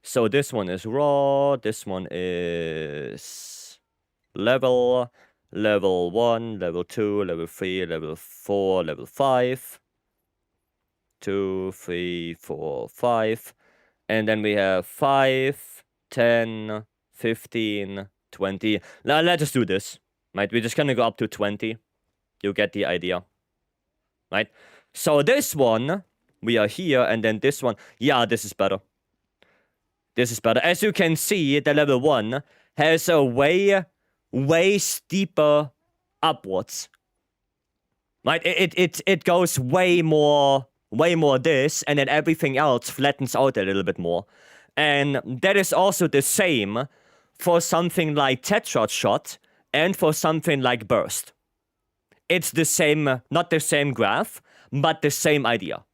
Speaker 1: So this one is raw. This one is level 1, level 2, level 3, level 4, level 5. 2, 3, 4, 5. And then we have 5, 10, 15, 20. Now let's just do this. Right? We're just gonna go up to 20. You get the idea. Right? So this one, we are here, and then this one. Yeah, this is better. This is better. As you can see, the level 1 has a way steeper upwards. Right? It goes way more this, and then everything else flattens out a little bit more. And that is also the same for something like Tetrad Shot and for something like Burst. It's the same, not the same graph, but the same idea.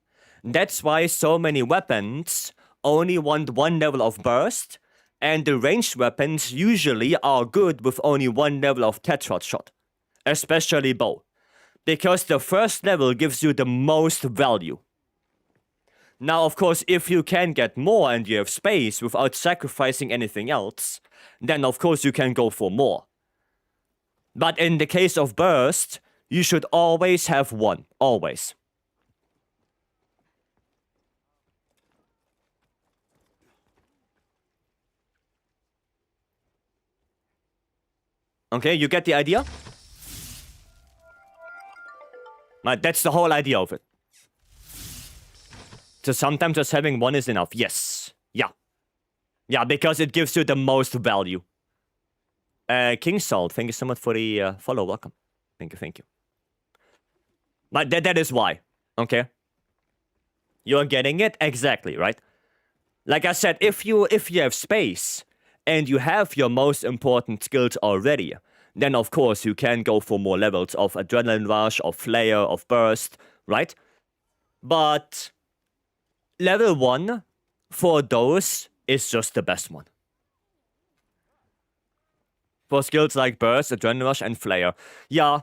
Speaker 1: That's why so many weapons only want one level of Burst, and the ranged weapons usually are good with only one level of Tetrad Shot, especially bow. Because the first level gives you the most value. Now, of course, if you can get more and you have space without sacrificing anything else, then of course you can go for more. But in the case of Burst, you should always have one. Always. Okay, you get the idea? Right, that's the whole idea of it. So sometimes just having one is enough. Yes. Yeah. Yeah, because it gives you the most value. King Salt, thank you so much for the follow. Welcome. Thank you. But that is why. Okay. You're getting it? Exactly, right? Like I said, if you have space and you have your most important skills already, then of course you can go for more levels of Adrenaline Rush, of Flare, of Burst, right? But level 1 for those is just the best one. For skills like Burst, Adrenaline Rush, and Flare. Yeah.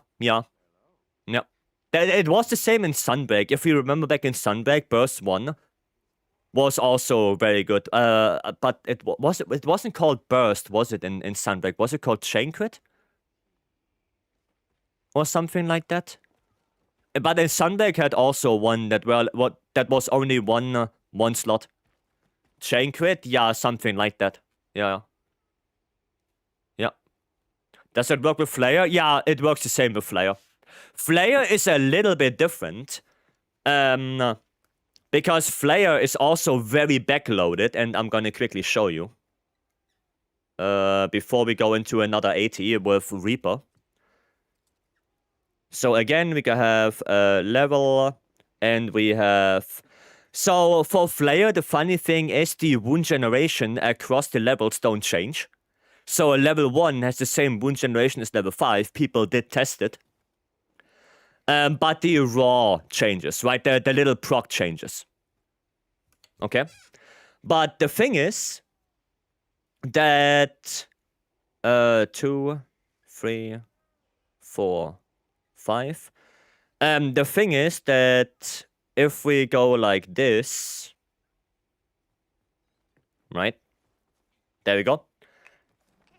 Speaker 1: It was the same in Sunbreak. If you remember back in Sunbreak, Burst 1 was also very good. But it wasn't called Burst, was it, in Sunbreak? Was it called Chain Crit? Or something like that? But in Sunbreak had also one that was only one slot. Chain Crit? Yeah, something like that. Yeah. Does it work with Flare? Yeah, it works the same with Flare. Flare is a little bit different. Because Flare is also very backloaded, and I'm gonna quickly show you. Before we go into another 80 with Reaper. So again, we can have level, and we have... So for Flare, the funny thing is the wound generation across the levels don't change. So level 1 has the same wound generation as level 5. People did test it. But the raw changes, right? The little proc changes. Okay? But the thing is that 2, 3, 4, 5. The thing is that if we go like this, right? There we go.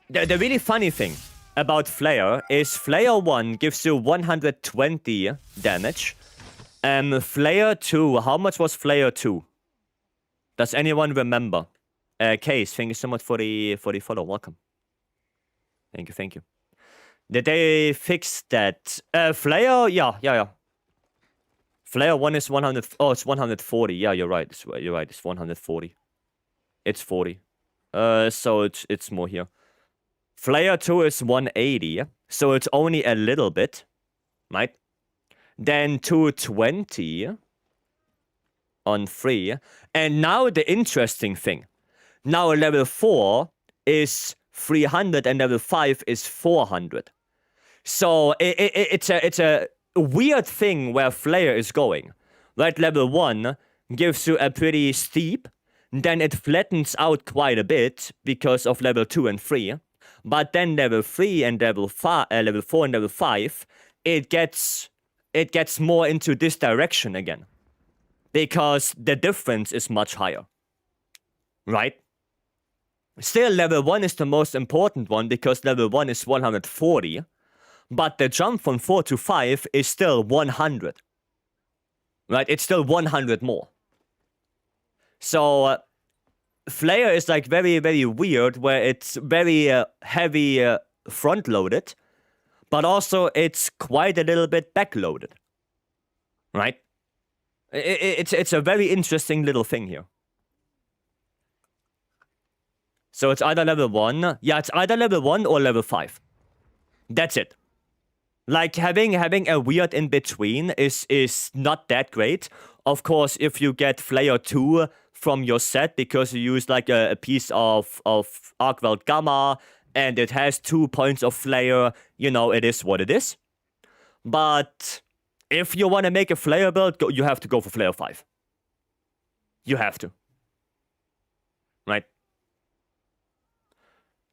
Speaker 1: The really funny thing about Flare is Flare 1 gives you 120 damage. Flare 2, how much was Flare 2? Does anyone remember? Case, thank you so much for the follow. Welcome. Thank you. Did they fix that? Flare, yeah. Flare 1 is 100. Oh, it's 140. Yeah, you're right. You're right. It's 140. It's 40. So it's more here. Flare 2 is 180, so it's only a little bit, right? Then 220 on 3. And now the interesting thing. Now level 4 is 300 and level 5 is 400. So it's a weird thing where Flare is going. Right, level 1 gives you a pretty steep, then it flattens out quite a bit because of level 2 and 3. But then level 3 and level 4 and level 5, it gets more into this direction again. Because the difference is much higher. Right? Still, level 1 is the most important one because level 1 is 140. But the jump from 4 to 5 is still 100. Right? It's still 100 more. So, Flare is like very, very weird where it's very heavy front-loaded. But also it's quite a little bit back-loaded. Right? It's a very interesting little thing here. So it's either level 1. Yeah, it's either level 1 or level 5. That's it. Like, having a weird in-between is not that great. Of course, if you get Flare 2 from your set because you use like a piece of Arcweld Gamma and it has 2 points of Flare, you know, it is what it is. But if you want to make a Flare build, you have to go for Flare 5. You have to. Right?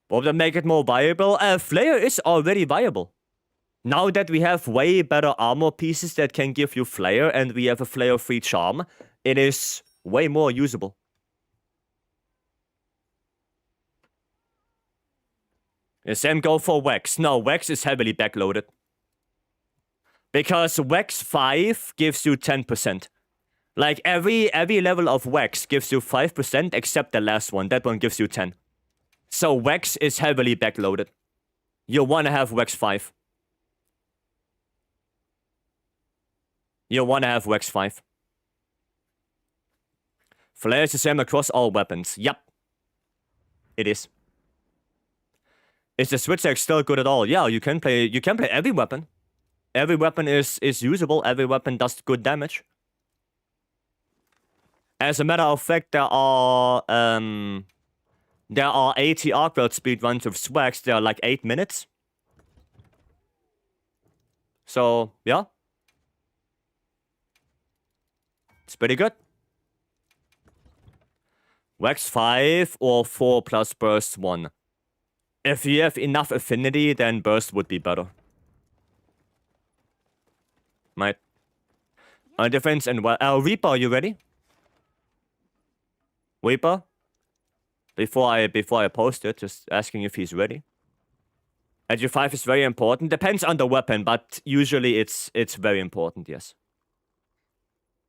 Speaker 1: Will that make it more viable? Flare is already viable. Now that we have way better armor pieces that can give you Flare and we have a Flare 3 charm, it is way more usable. The same go for Wax. No, Wax is heavily backloaded. Because Wax 5 gives you 10%. Like every level of Wax gives you 5% except the last one. That one gives you 10. So Wax is heavily backloaded. You want to have Wax 5. You want to have Wax 5. Flare is the same across all weapons. Yep. It is. Is the switch axe still good at all? Yeah, you can play every weapon. Every weapon is usable. Every weapon does good damage. As a matter of fact, there are 80 Arcweld speedruns with swags. They are like 8 minutes. So, yeah. It's pretty good. Wax 5 or 4 plus burst 1. If you have enough affinity, then burst would be better. Right. Defense and Reaper, are you ready? Reaper? Before I post it, just asking if he's ready. Edge 5 is very important. Depends on the weapon, but usually it's very important, yes.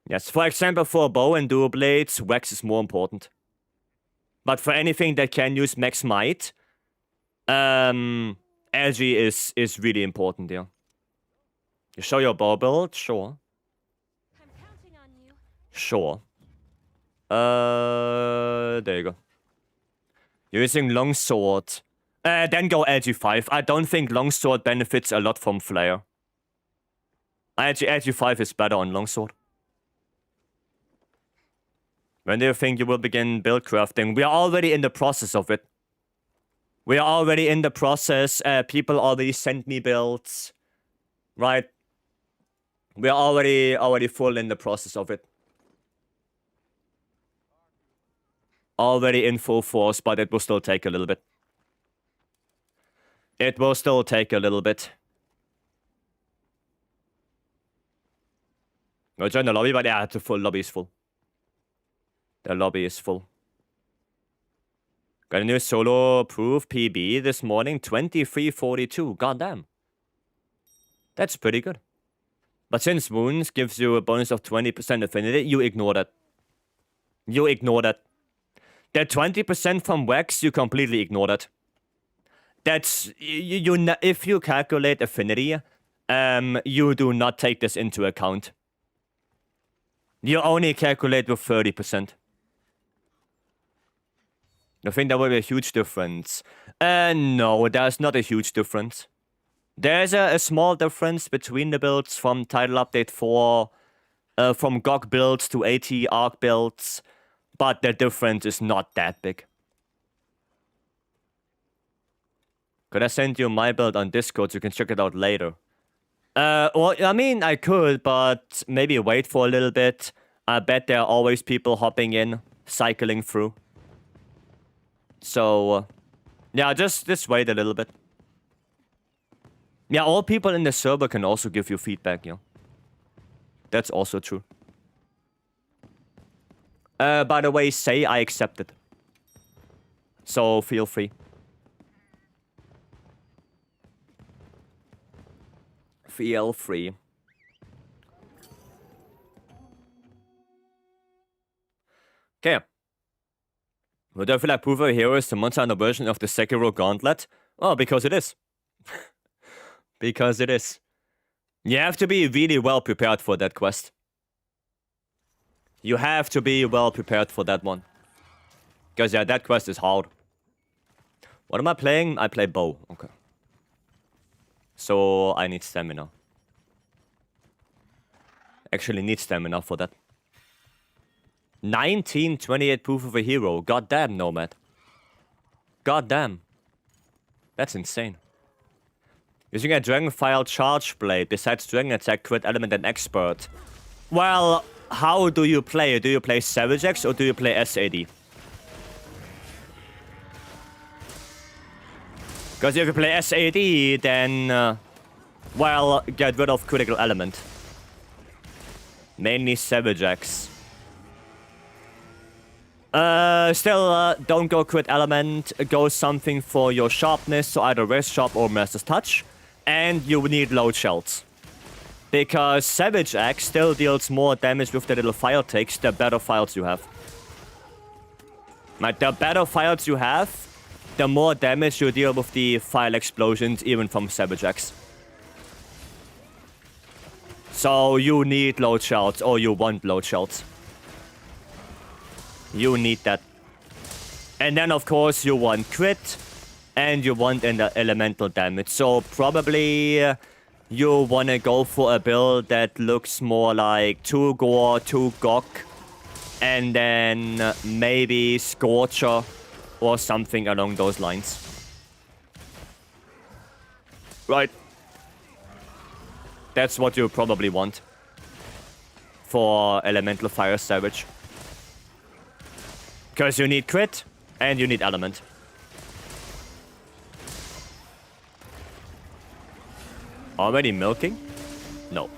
Speaker 1: Yes, for example, for a bow and dual blades, Wax is more important. But for anything that can use max might, LG is really important, yeah. You show your bow build? Sure.
Speaker 2: I'm counting on you.
Speaker 1: Sure. There you go. You're using longsword. Then go LG5. I don't think longsword benefits a lot from flare. LG5 is better on longsword. When do you think you will begin build crafting? We are already in the process of it. We are already in the process. People already sent me builds. Right? We are already full in the process of it. Already in full force, but it will still take a little bit. It will still take a little bit. Go join the lobby, but yeah, the full lobby is full. The lobby is full. Got a new solo proof PB this morning, 2342. Goddamn. That's pretty good. But since wounds gives you a bonus of 20% affinity, you ignore that. You ignore that. That 20% from wax, you completely ignore that. That's if you calculate affinity, you do not take this into account. You only calculate with 30%. I think that would be a huge difference. No, there's not a huge difference. There's a small difference between the builds from Title Update 4, from GOG builds to AT ARC builds, but the difference is not that big. Could I send you my build on Discord so you can check it out later? Well, I mean, I could, but maybe wait for a little bit. I bet there are always people hopping in, cycling through. So, yeah, just wait a little bit. Yeah, all people in the server can also give you feedback, you know. That's also true. By the way, say I accepted. So, feel free. Feel free. Okay. Would I feel like Proof of a Hero is the Monster Hunter version of the Sekiro Gauntlet? Oh, because it is. Because it is. You have to be really well prepared for that quest. You have to be well prepared for that one. Because, yeah, that quest is hard. What am I playing? I play bow. Okay. So, I need stamina. Actually need stamina for that. 1928 Proof of a Hero. Goddamn, Nomad. Goddamn. That's insane. Using a Dragonfile Charge Blade besides Dragon Attack, Crit Element, and Expert. Well, how do you play? Do you play Savage X or do you play SAD? Because if you play SAD, then, well, get rid of Critical Element. Mainly Savage X. Still, don't go Crit Element. Go something for your Sharpness, so either Wrist Sharp or Master's Touch. And you need load shells. Because Savage X still deals more damage with the little fire takes, the better files you have. Like, the better files you have, the more damage you deal with the file explosions, even from Savage X. So you need load shells, or you want load shells. You need that. And then, of course, you want crit, and you want elemental damage. So probably you want to go for a build that looks more like 2 Gore, 2 Gok, and then maybe Scorcher or something along those lines. Right. That's what you probably want for Elemental Fire Savage. Because you need crit, and you need element. Already milking? No.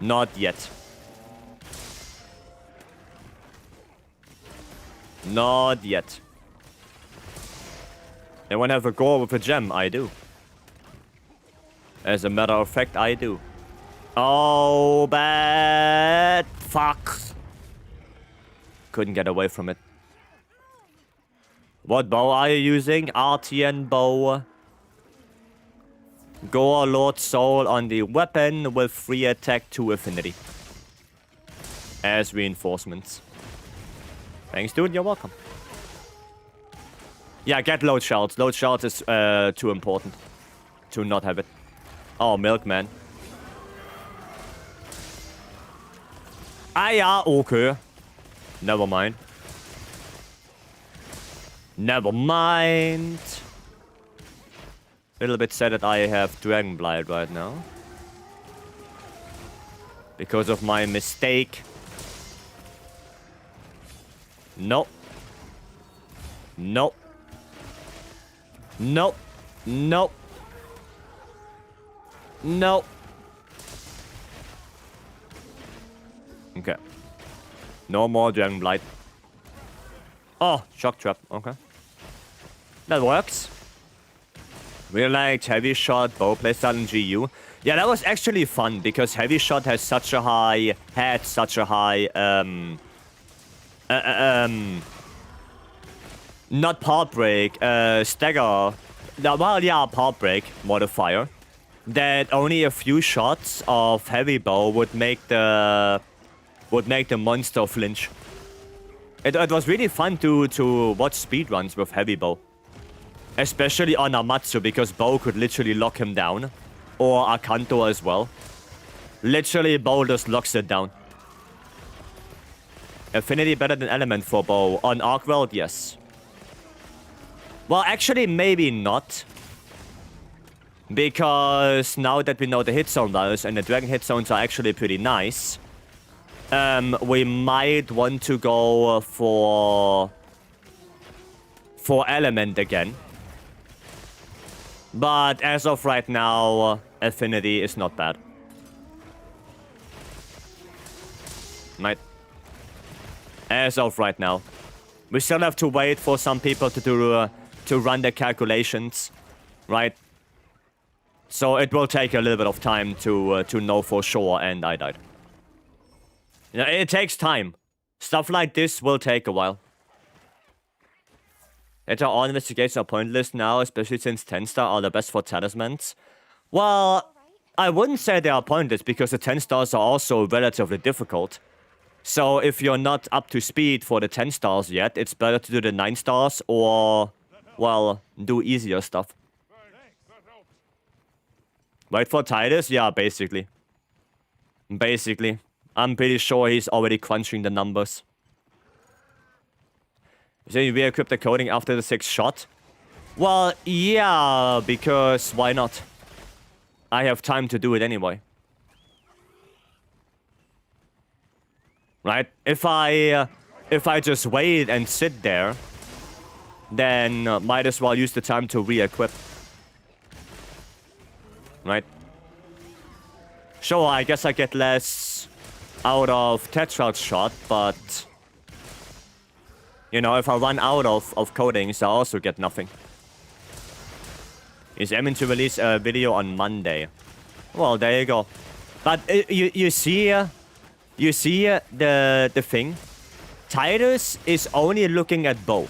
Speaker 1: Not yet. Not yet. Anyone have a gore with a gem? I do. As a matter of fact, I do. Oh, bad. Fuck. Couldn't get away from it. What bow are you using? RTN bow. Gore Lord Soul on the weapon with 3 attack, 2 affinity. As reinforcements. Thanks, dude. You're welcome. Yeah, get load shells. Load shells is too important to not have it. Oh, Milkman. Ah, yeah, okay. Never mind. Never mind. Little bit sad that I have Dragon Blight right now. Because of my mistake. Nope. Nope. Nope. Nope. Nope. Okay. No more Dragon Blight. Oh, Shock Trap. Okay. That works. We liked Heavy Shot, bow playstyle in GU. Yeah, that was actually fun because Heavy Shot has such a high, not part break, stagger. Well, yeah, part break modifier. That only a few shots of heavy bow would make the monster flinch. It was really fun to watch speedruns with heavy bow. Especially on Amatsu, because bow could literally lock him down. Or Akanto as well. Literally, bow just locks it down. Affinity better than element for bow. On Arcworld, yes. Well, actually, maybe not. Because now that we know the hit zone values, and the dragon hit zones are actually pretty nice, we might want to go for element again. But as of right now, affinity is not bad. Right. As of right now. We still have to wait for some people to run the calculations, right? So it will take a little bit of time to know for sure, and I died. You know, it takes time. Stuff like this will take a while. All investigations are pointless now, especially since 10-star are the best for talismans. Well, I wouldn't say they are pointless, because the 10 stars are also relatively difficult. So if you're not up to speed for the 10 stars yet, it's better to do the 9 stars or, well, do easier stuff. Wait for Titus? Yeah, basically. Basically. I'm pretty sure he's already crunching the numbers. So you re-equip the coding after the 6th shot? Well, yeah, because why not? I have time to do it anyway. Right? If I just wait and sit there, then might as well use the time to re-equip. Right? Sure, I guess I get less out of Tetrarch shot, but you know, if I run out of codings, I also get nothing. Is aiming to release a video on Monday. Well, there you go. But you see the thing. Titus is only looking at bow.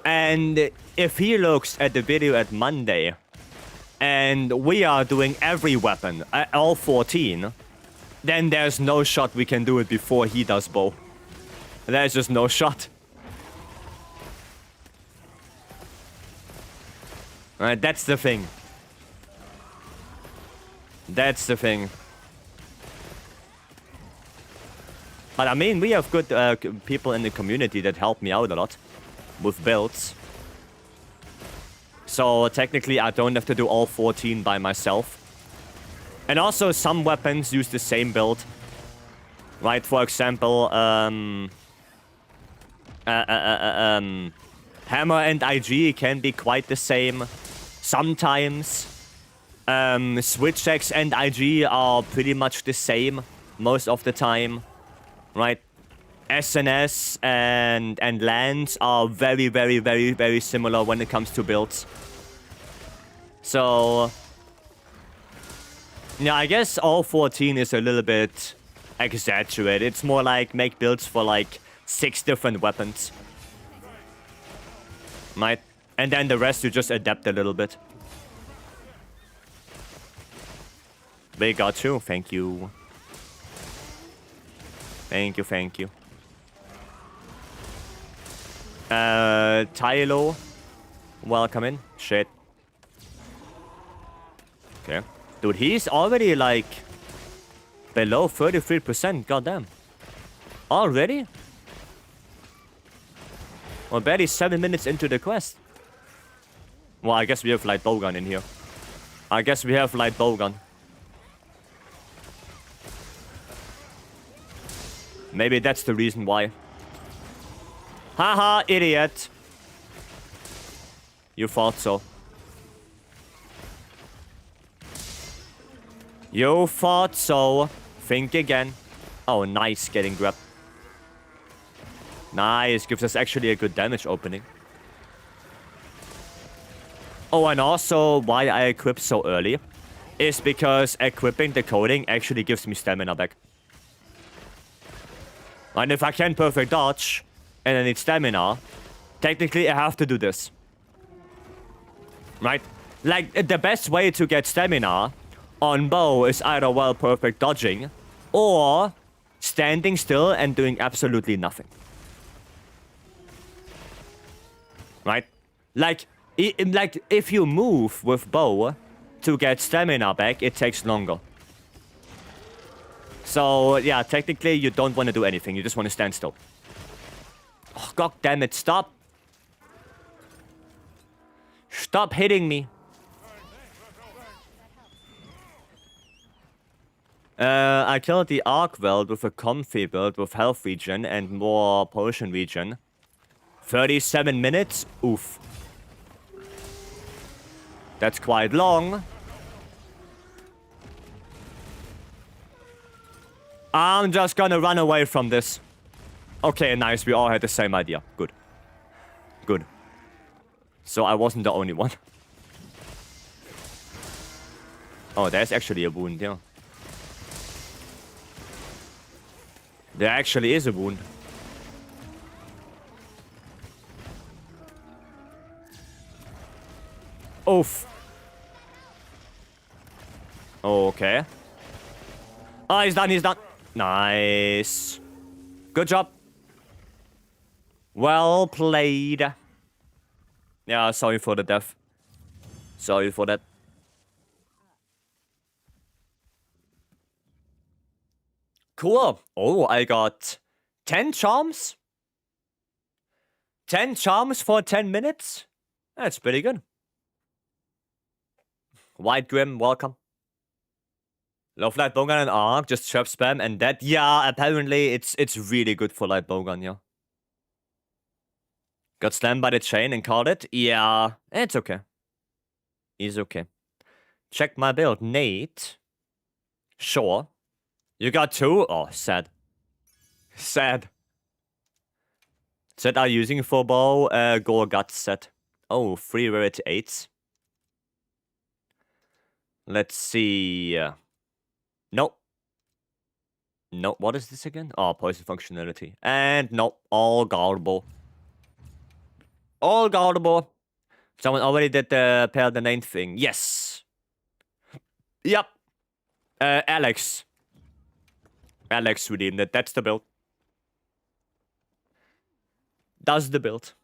Speaker 1: And if he looks at the video at Monday, and we are doing every weapon, all 14, then there's no shot we can do it before he does bow. There's just no shot. Alright, that's the thing. That's the thing. But I mean, we have good people in the community that help me out a lot with builds. So technically, I don't have to do all 14 by myself. And also, some weapons use the same build. Right, for example, Hammer and IG can be quite the same. Sometimes. Switch X and IG are pretty much the same most of the time. Right? SNS and Lance are very, very, very, very similar when it comes to builds. So yeah, I guess all 14 is a little bit exaggerated. It's more like make builds for like 6 different weapons. Right? And then the rest you just adapt a little bit. We got you. Thank you. Thank you, thank you. Tylo. Welcome in. Shit. Okay. Dude, he's already like below 33%. Goddamn. Already? We're barely 7 minutes into the quest. Well, I guess we have light bowgun in here. I guess we have light bowgun. Maybe that's the reason why. Haha, idiot. You thought so. You thought so. Think again. Oh, nice getting grabbed. Nice. Gives us actually a good damage opening. Oh, and also why I equip so early is because equipping the coding actually gives me stamina back. And if I can perfect dodge, and I need stamina, technically I have to do this. Right? Like, the best way to get stamina on bow is either, well, perfect dodging, or standing still and doing absolutely nothing. Right? Like if you move with bow to get stamina back, it takes longer. So yeah, technically you don't want to do anything. You just want to stand still. Oh, God damn it! Stop! Stop hitting me! I killed the MHWilds with a comfy build with health regen and more potion regen. 37 minutes? Oof. That's quite long. I'm just gonna run away from this. Okay, nice. We all had the same idea. Good. Good. So I wasn't the only one. Oh, there's actually a wound, yeah. There actually is a wound. Oof. Okay. Oh, he's done, he's done. Nice. Good job. Well played. Yeah, sorry for the death. Sorry for that. Cool. Oh, I got 10 charms. 10 charms for 10 minutes? That's pretty good. White Grim, welcome. Love Light Bowgun and Arc, just trap spam and that. Yeah, apparently it's really good for Light Bowgun, yeah. Got slammed by the chain and caught it? Yeah, it's okay. He's okay. Check my build. Nate. Sure. You got 2? Oh, sad. Sad. Set are using for bow, Gore Guts set. Oh, 3 rarity 8s. Let's see. Nope. Nope, what is this again? Oh, poison functionality. And nope, all guardable. All guardable. Someone already did the pair the name thing. Yes. Yep. Alex. Alex redeemed it. That's the build. That's the build.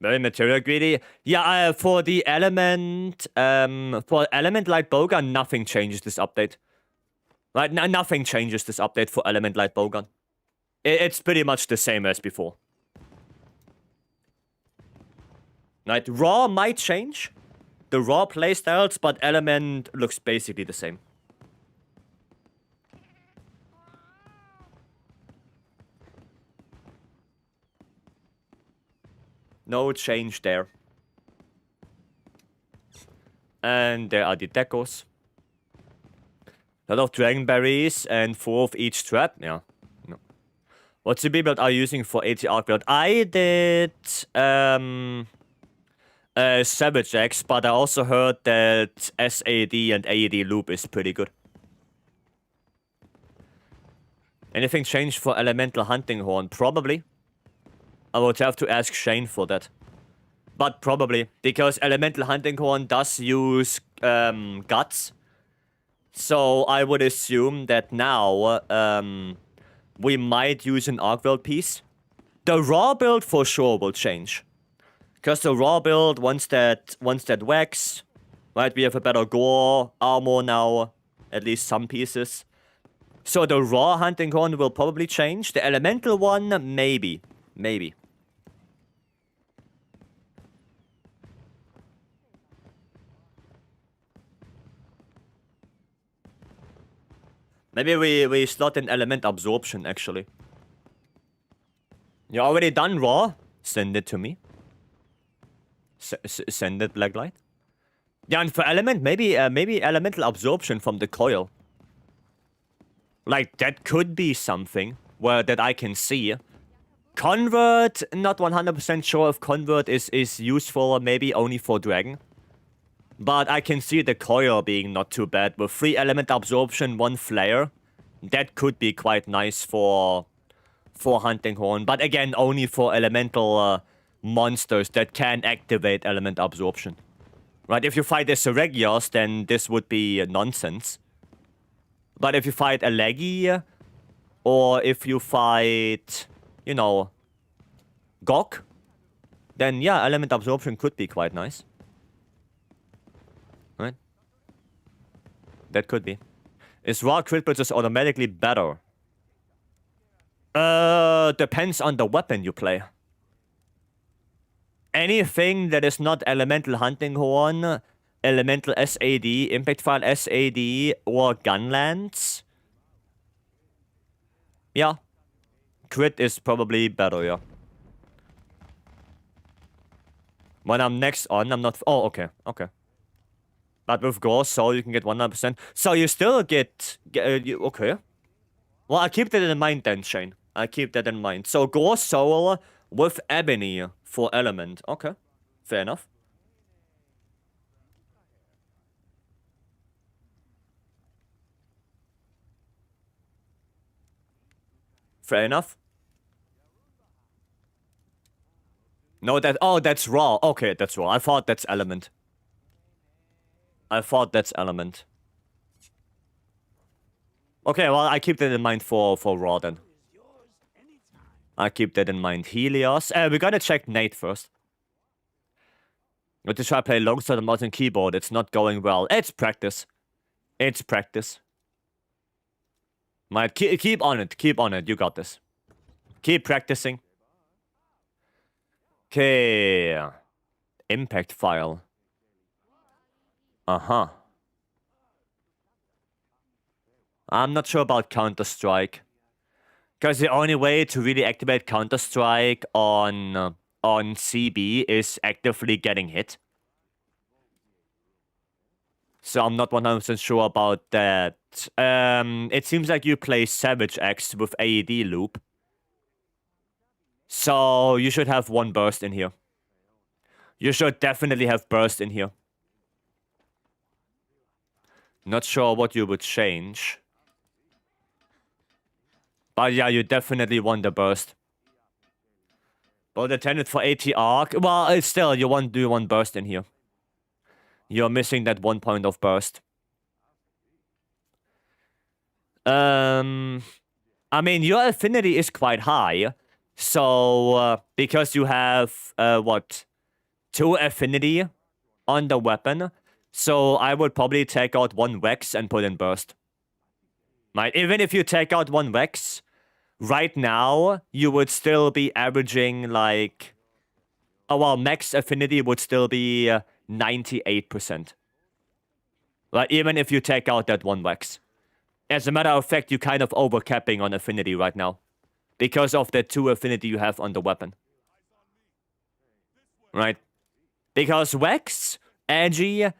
Speaker 1: Very material greedy. Yeah, for the element, for element light bowgun, nothing changes this update. Right, nothing changes this update for element light bowgun. It's pretty much the same as before. Right, raw might change. The raw playstyles, but element looks basically the same. No change there. And there are the decos. A lot of dragon berries and 4 of each trap. Yeah. No. What CB build are you using for ATR build? I did Savage X, but I also heard that SAD and AED loop is pretty good. Anything changed for Elemental Hunting Horn? Probably. I would have to ask Shane for that. But probably, because Elemental Hunting Horn does use guts. So I would assume that now we might use an MHWilds piece. The raw build for sure will change. Because the raw build, once that wax, right, we have a better gore, armor now, at least some pieces. So the raw Hunting Horn will probably change. The elemental one, maybe. Maybe. Maybe we slot in element absorption, actually. You already done raw? Send it to me. Send it, Blacklight. Yeah, and for element, maybe elemental absorption from the coil. Like, that could be something that I can see. Convert, not 100% sure if convert is useful, maybe only for dragon. But I can see the coil being not too bad. With 3 element absorption, 1 flare. That could be quite nice for Hunting Horn. But again, only for elemental monsters that can activate element absorption. Right, if you fight the Seregios, then this would be nonsense. But if you fight a leggy, or if you fight, you know, Gok, then yeah, element absorption could be quite nice. Right? That could be. Is raw crit rate just automatically better? Depends on the weapon you play. Anything that is not Elemental Hunting Horn, Elemental SAD, Impact File SAD, or Gunlance. Yeah. Crit is probably better, yeah. When I'm next on, I'm not... Oh, okay, okay. But with Gore Soul, you can get 100%. So you still get... okay. Well, I'll keep that in mind then, Shane. I'll keep that in mind. So Gore Soul with Ebony for Element. Okay. Fair enough. Fair enough. No, that... Oh, that's raw. Okay, that's raw. I thought that's Element. I thought that's Element. Okay, well, I keep that in mind for raw then. I keep that in mind. Helios. We gotta check Nate first. But to try to play alongside the mouse and keyboard, it's not going well. It's practice. It's practice. Might keep on it. Keep on it. You got this. Keep practicing. Okay. Impact file. Uh-huh. I'm not sure about Counter-Strike. Because the only way to really activate Counter-Strike on CB is actively getting hit. So I'm not 100% sure about that. It seems like you play Savage X with AED loop. So you should have one burst in here. You should definitely have burst in here. Not sure what you would change. But yeah, you definitely want the burst. But the tenant for ATR... Well, it's still, you want do one burst in here. You're missing that 1 point of burst. I mean, your affinity is quite high. So, because you have, what? 2 affinity on the weapon. So, I would probably take out 1 Vex and put in burst. Right? Even if you take out 1 Vex, right now, you would still be averaging, like... Oh, well, max affinity would still be 98%. Like, even if you take out that 1 Vex. As a matter of fact, you're kind of overcapping on affinity right now. Because of the 2 affinity you have on the weapon. Right? Because Vex, Agi,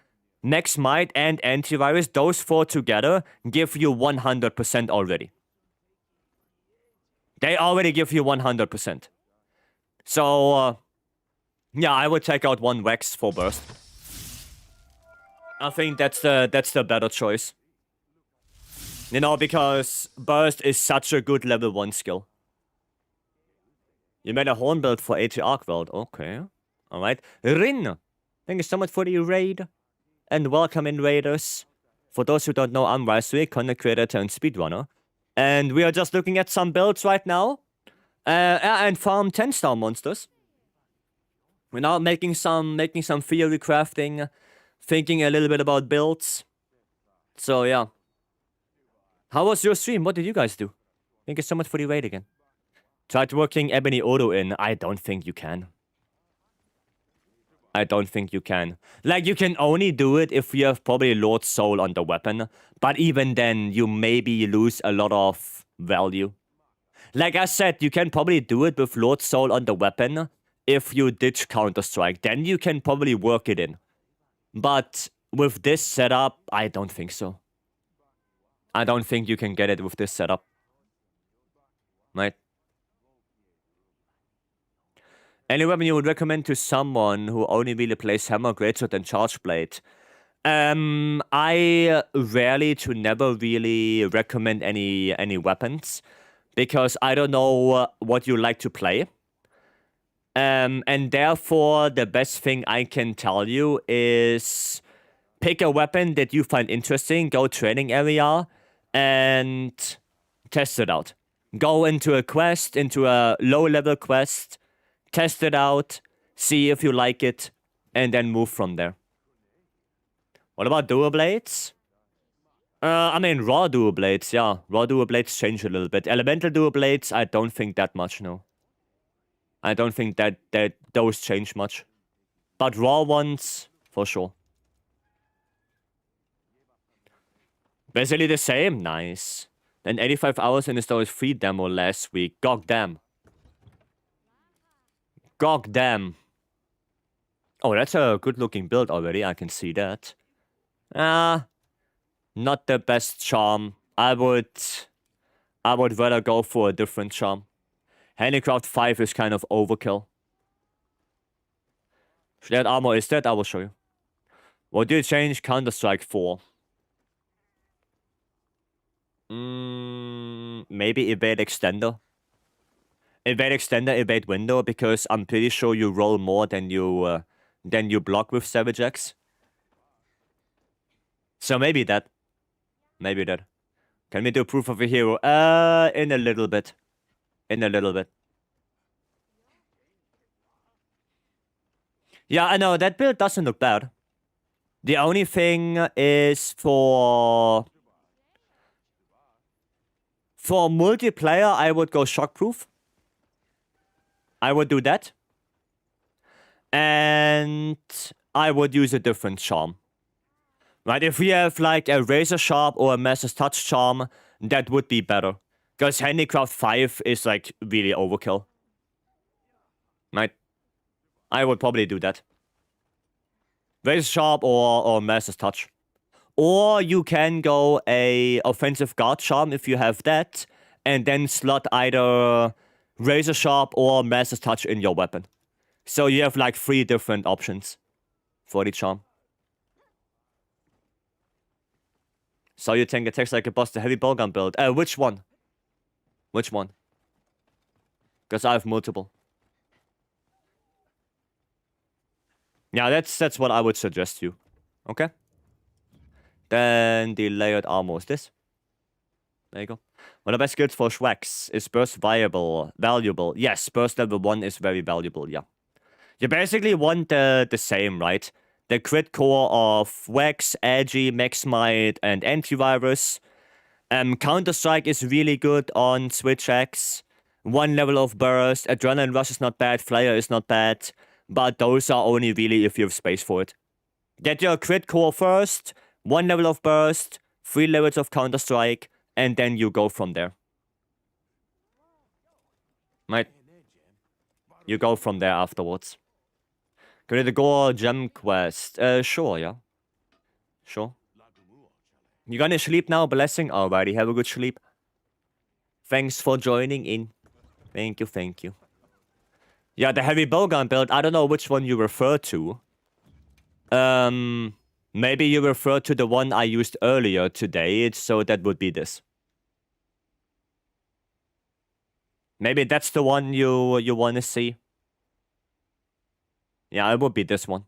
Speaker 1: Max Might, and Antivirus, those 4 together give you 100% already. They already give you 100%. So, yeah, I would take out 1 Vex for burst. I think that's the better choice. You know, because burst is such a good level 1 skill. You made a horn build for ATR world. Okay. Alright. Rin, thank you so much for the raid. And welcome in, raiders. For those who don't know, I'm Vycery, content creator turned speedrunner. And we are just looking at some builds right now. And farm 10-star monsters. We're now making some theory crafting. Thinking a little bit about builds. So, yeah. How was your stream? What did you guys do? Thank you so much for the raid again. Tried working Ebony Odo in. I don't think you can. I don't think you can. Like, you can only do it if you have probably Lord Soul on the weapon. But even then, you maybe lose a lot of value. Like I said, you can probably do it with Lord Soul on the weapon if you ditch Counter-Strike. Then you can probably work it in. But with this setup, I don't think so. I don't think you can get it with this setup. Right? Any weapon you would recommend to someone who only really plays Hammer, Greatsword, and Charge Blade? I rarely to never really recommend any weapons. Because I don't know what you like to play. And therefore, the best thing I can tell you is... Pick a weapon that you find interesting, go training area, and test it out. Go into a quest, into a low-level quest, test it out, see if you like it, and then move from there. What about dual blades? I mean, raw dual blades, yeah. Raw dual blades change a little bit. Elemental dual blades, I don't think that much, no. I don't think that those change much. But raw ones, for sure. Basically the same, nice. Then 85 hours in the store is free demo last week. God damn. God damn. Oh, that's a good looking build already, I can see that. Not the best charm. I would rather go for a different charm. Handicraft 5 is kind of overkill. Shared armor is that? I will show you. What do you change Counter-Strike for? Maybe evade extender. Evade extender, evade window, because I'm pretty sure you roll more than you block with Savage X. So maybe that. Maybe that. Can we do proof of a hero? In a little bit. In a little bit. Yeah, I know, that build doesn't look bad. The only thing is for multiplayer, I would go shockproof. I would do that. And I would use a different charm. Right, if we have like a Razor Sharp or a Master's Touch charm, that would be better. Because Handicraft 5 is like really overkill. Right? I would probably do that. Razor Sharp or Master's Touch. Or you can go a Offensive Guard charm if you have that. And then slot either Razor Sharp or Master's Touch in your weapon. So you have like 3 different options for the charm. So you think attacks like a boss, the heavy bowgun build. Which one? Which one? Because I have multiple. Yeah, that's what I would suggest you. Okay? Then the layered armor is this. There you go. One of the best skills for Schwax is burst valuable. Yes, burst level 1 is very valuable, yeah. You basically want the same, right? The crit core of Wax, Agi, Max Might, and Antivirus. Counter-Strike is really good on Switch X. 1 level of burst. Adrenaline Rush is not bad. Flyer is not bad. But those are only really if you have space for it. Get your crit core first. 1 level of burst. 3 levels of Counter-Strike. And then you go from there. Right? You go from there afterwards. Can we go gem quest? Sure, yeah. Sure. You gonna sleep now, Blessing? Alrighty, have a good sleep. Thanks for joining in. Thank you, thank you. Yeah, the heavy bowgun build, I don't know which one you refer to. Maybe you refer to the one I used earlier today, so that would be this. Maybe that's the one you want to see. Yeah, it would be this one.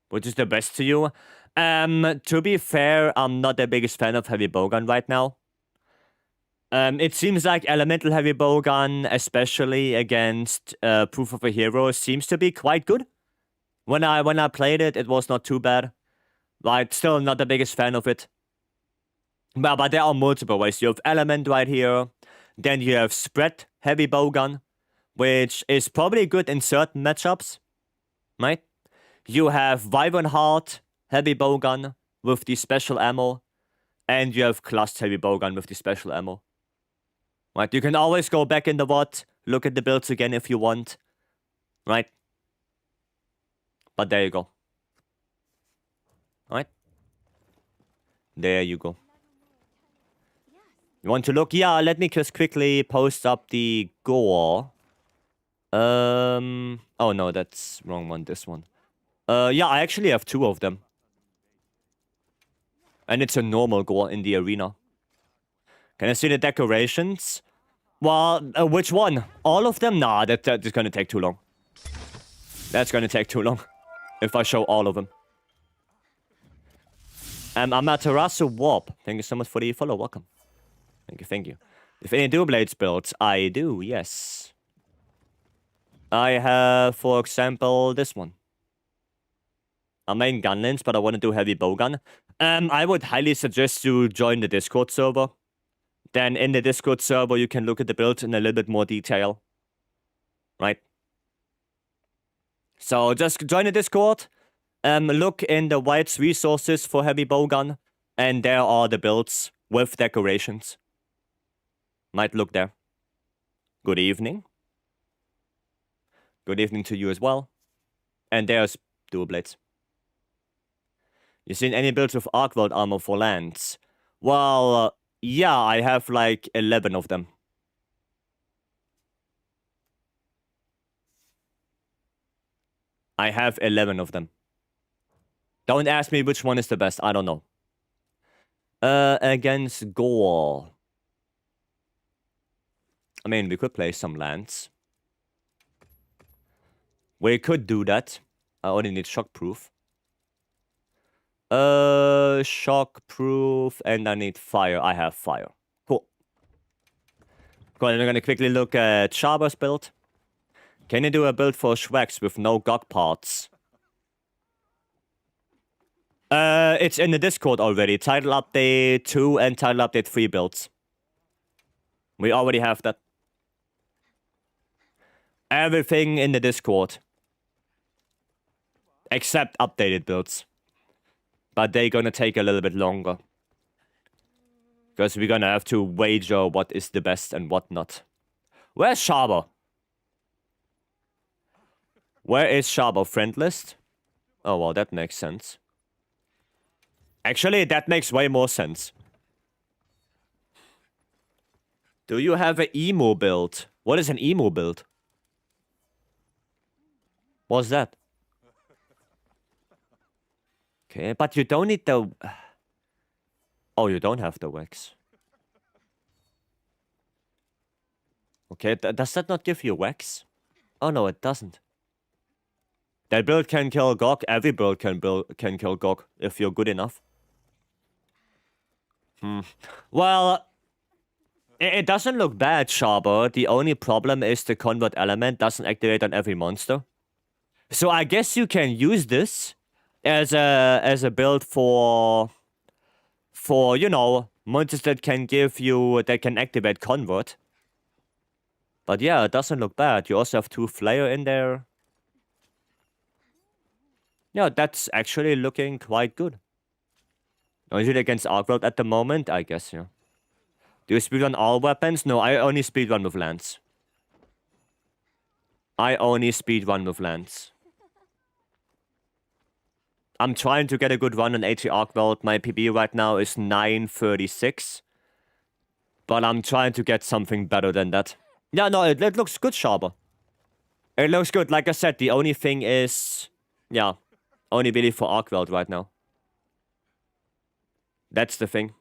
Speaker 1: Which is the best to you? To be fair, I'm not the biggest fan of heavy bowgun right now. It seems like elemental heavy bowgun, especially against Proof of a Hero, seems to be quite good. When I played it, it was not too bad. Right, still not the biggest fan of it. But there are multiple ways. You have element right here. Then you have spread heavy bowgun, which is probably good in certain matchups. Right? You have Wyvern Heart heavy bowgun with the special ammo. And you have cluster heavy bowgun with the special ammo. Right? You can always go back in the VOD, look at the builds again if you want. Right? But there you go. Right? There you go. You want to look? Yeah, let me just quickly post up the gore. Oh no, that's wrong one, this one. Yeah, I actually have 2 of them. And it's a normal gore in the arena. Can I see the decorations? Well, which one? All of them? Nah, that's gonna take too long. That's gonna take too long. If I show all of them. Amaterasu Warp. Thank you so much for the follow. Welcome. Thank you. If any dual blades builds, I do, yes. I have, for example, this one. I'm main gun lens, but I want to do heavy bowgun. I would highly suggest you join the Discord server. Then in the Discord server, you can look at the build in a little bit more detail. Right? So just join the Discord. Look in the White's resources for heavy bowgun. And there are the builds with decorations. Might look there. Good evening. Good evening to you as well. And there's dual blades. You seen any builds with ArcWorld armor for lands? Well, yeah, I have like 11 of them. I have 11 of them. Don't ask me which one is the best. I don't know. Against Gore. I mean, we could play some lands. We could do that. I only need shockproof. Shockproof, and I need fire. I have fire. Cool. Cool, and we're gonna quickly look at Sharber's build. Can you do a build for Schwex with no GOG parts? It's in the Discord already. Title update 2 and title update 3 builds. We already have that. Everything in the Discord. Except updated builds. But they're gonna take a little bit longer. Because we're gonna have to wager what is the best and what not. Where's Sharber? Where is Sharber? Friend list? Oh, well, that makes sense. Actually, that makes way more sense. Do you have an emo build? What is an emo build? What's that? Okay, but you don't need the... Oh, you don't have the wax. Okay, does that not give you wax? Oh no, it doesn't. That build can kill GOG. Every build can kill GOG if you're good enough. Well, it doesn't look bad, Sharber. The only problem is the convert element doesn't activate on every monster. So I guess you can use this as a build for you know, monsters that can activate convert. But yeah, it doesn't look bad. You also have 2 flare in there. Yeah, that's actually looking quite good. Is it against ArcWorld at the moment? I guess, yeah. Do you speedrun all weapons? No, I only speedrun with lance. I only speedrun with lance. I'm trying to get a good run on HE ArcWorld. My PB right now is 936. But I'm trying to get something better than that. Yeah, no, it looks good, Sharber. It looks good. Like I said, the only thing is... Yeah, only really for ArcWorld right now. That's the thing.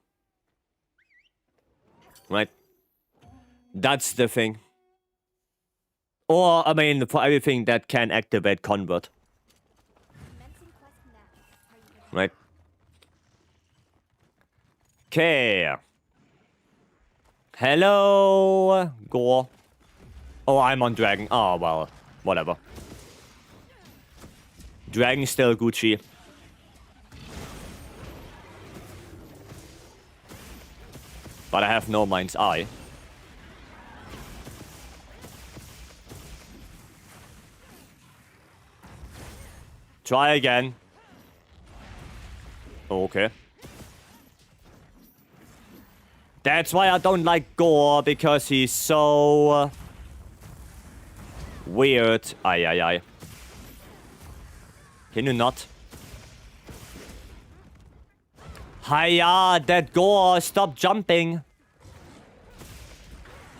Speaker 1: Right? That's the thing. Or, I mean, for everything that can activate convert. Right? Okay. Hello, Gore. Oh, I'm on Dragon. Oh, well, whatever. Dragon still Gucci. But I have no mind's eye. Try again. Okay. That's why I don't like Gore, because he's so... weird. Aye. Can you not? Hiya, that Gore, stop jumping.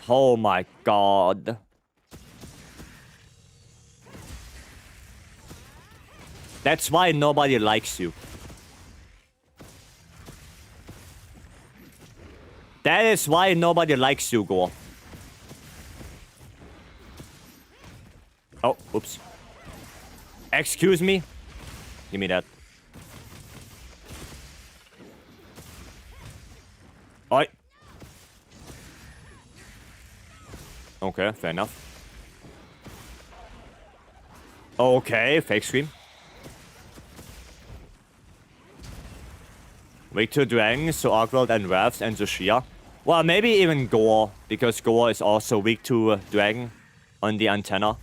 Speaker 1: Oh my god. That's why nobody likes you. That is why nobody likes you, Gore. Oh, oops. Excuse me? Give me that. Okay, fair enough. Okay, fake scream. Weak to dragons, so Argweld and Ravs and Zushia. Well, maybe even Gore, because Gore is also weak to dragon on the antenna.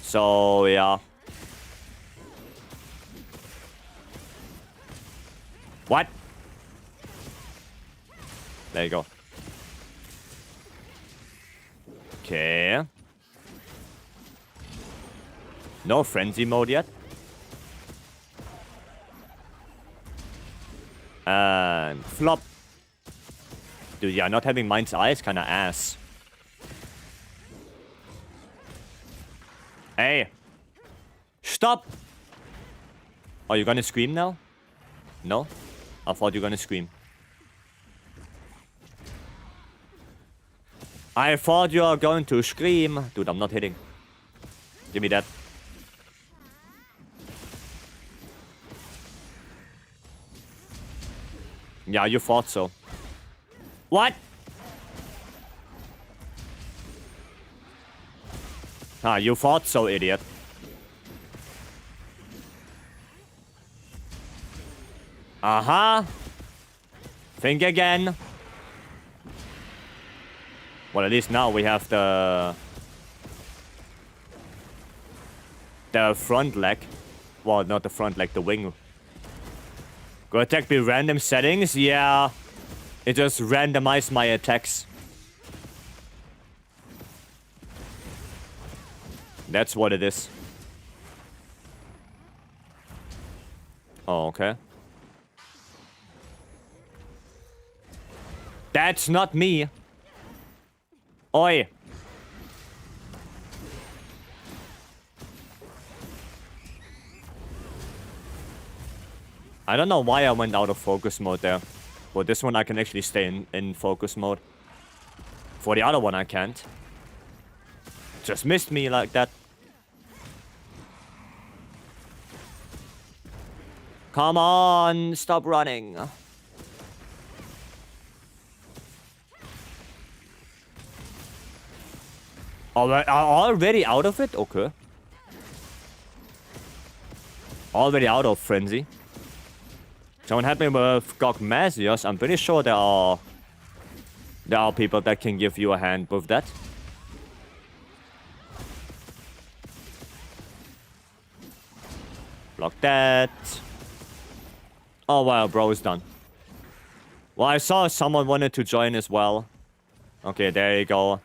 Speaker 1: So, yeah. What? There you go. Okay. No frenzy mode yet. And flop. Dude, yeah, not having Mind's Eye is kinda ass. Hey. Stop! Are you gonna scream now? No? I thought you were gonna scream. I thought you were going to scream. Dude, I'm not hitting. Give me that. Yeah, you thought so. What? Ah, you thought so, idiot. Uh-huh. Think again. Well, at least now we have the front leg. Well, not the front leg, the wing. Go attack be random settings? Yeah. It just randomized my attacks. That's what it is. Oh, okay. That's not me. Oi. I don't know why I went out of focus mode there. For this one I can actually stay in focus mode. For the other one I can't. Just missed me like that. Come on, stop running. Already out of it? Okay. Already out of frenzy. Someone help me with Gogmasios. I'm pretty sure there are people that can give you a hand with that. Block that. Oh wow, bro is done. Well, I saw someone wanted to join as well. Okay, there you go.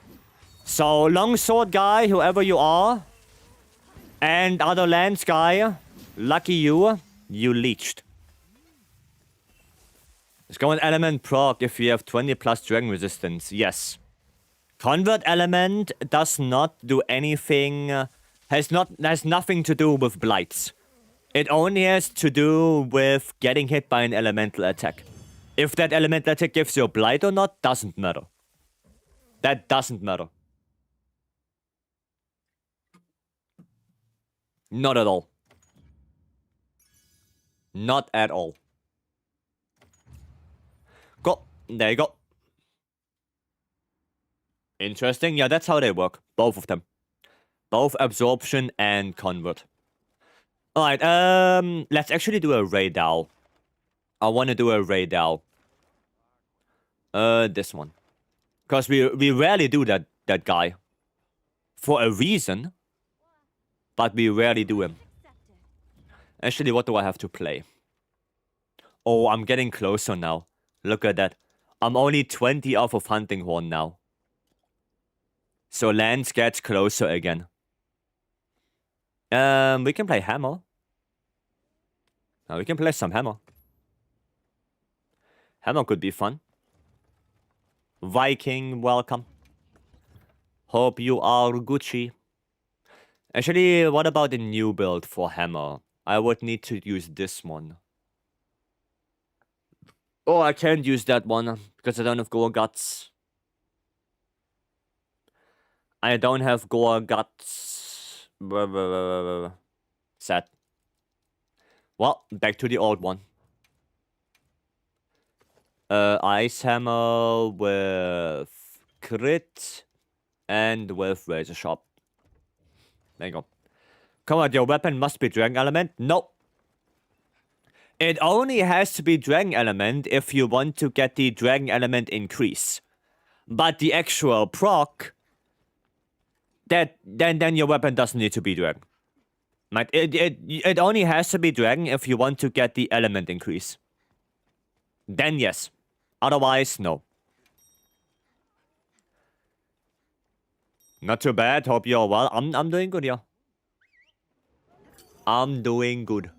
Speaker 1: So, longsword guy, whoever you are, and other lands guy, lucky you, you leeched. Let's go on element proc if you have 20 plus dragon resistance. Yes. Convert element does not do anything, has nothing to do with blights. It only has to do with getting hit by an elemental attack. If that elemental attack gives you a blight or not, doesn't matter. That doesn't matter. Not at all. Not at all. Go. There you go. Interesting. Yeah, that's how they work. Both of them. Both absorption and convert. Alright, let's actually do a raid DAO. I want to do a raid DAO. This one. Because we rarely do that guy. For a reason. But we rarely do him. Actually, what do I have to play? Oh, I'm getting closer now. Look at that. I'm only 20 off of Hunting Horn now. So Lance gets closer again. We can play Hammer. We can play some Hammer. Hammer could be fun. Viking, welcome. Hope you are Gucci. Actually, what about the new build for Hammer? I would need to use this one. Oh, I can't use that one because I don't have Gore Guts. I don't have Gore Guts. Sad. Well, back to the old one. Ice Hammer with crit and with razor sharp. There you go. Come on, your weapon must be dragon element. No. It only has to be dragon element if you want to get the dragon element increase. But the actual proc, then your weapon doesn't need to be dragon. Right? It only has to be dragon if you want to get the element increase. Then yes. Otherwise, no. Not too bad. Hope you're well. I'm doing good, yeah. I'm doing good.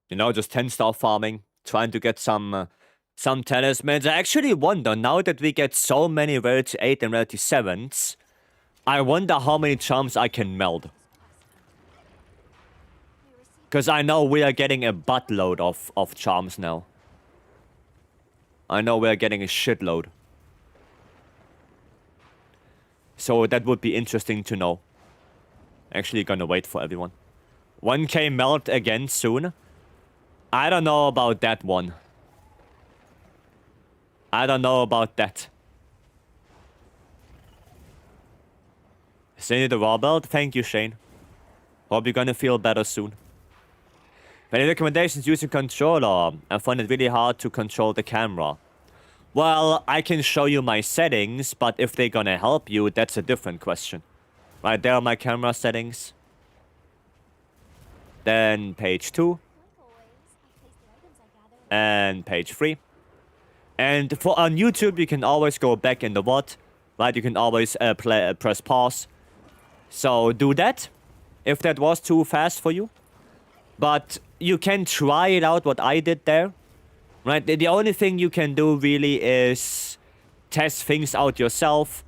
Speaker 1: You know, just 10-star farming, trying to get some talismans. I actually wonder, now that we get so many rarity 8 and rarity 7s, I wonder how many charms I can meld. Because I know we are getting a buttload of charms now. I know we are getting a shitload. So that would be interesting to know. Actually gonna wait for everyone. 1k melt again soon. I don't know about that one. I don't know about that. Send you the raw belt? Thank you, Shane. Hope you're gonna feel better soon. Any recommendations using controller? I find it really hard to control the camera. Well, I can show you my settings, but if they're gonna help you, that's a different question. Right, there are my camera settings. Then page 2. And page 3. And for on YouTube, you can always go back in the VOD. Right, you can always press pause. So do that, if that was too fast for you. But you can try it out what I did there. Right, the only thing you can do really is test things out yourself.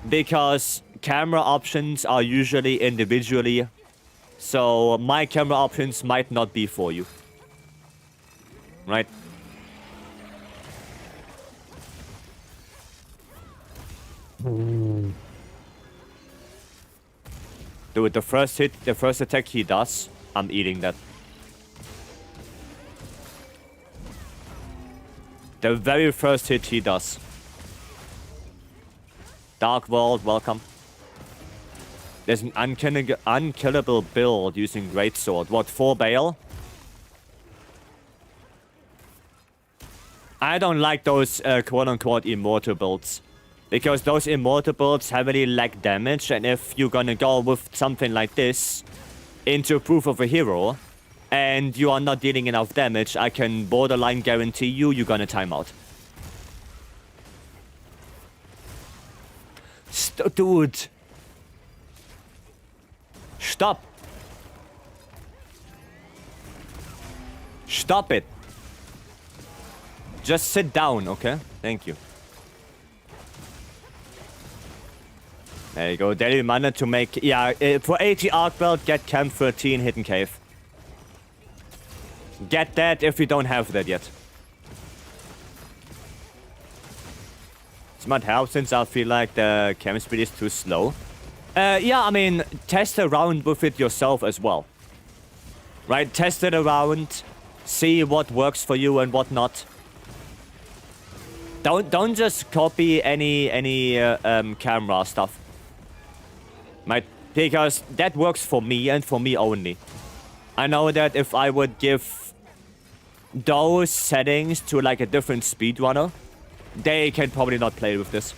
Speaker 1: Because camera options are usually individually. So my camera options might not be for you. Right? Dude, the first hit, the first attack he does, I'm eating that. The very first hit he does. Dark World, welcome. There's an unkillable build using Greatsword. What, 4 Bale? I don't like those quote-unquote immortal builds. Because those immortal builds heavily lack damage, and if you're gonna go with something like this into Proof of a Hero, and you are not dealing enough damage, I can borderline guarantee you're gonna time out. Dude. Stop. Stop it. Just sit down, okay? Thank you. There you go. Daily reminder to make... Yeah, for 80 Arc Belt, get Camp 13 Hidden Cave. Get that if you don't have that yet. This might help since I feel like the chem speed is too slow. Yeah, I mean, test around with it yourself as well. Right? Test it around. See what works for you and what not. Don't just copy any camera stuff. Right? Because that works for me and for me only. I know that if I would give those settings to like a different speedrunner, they can probably not play with this.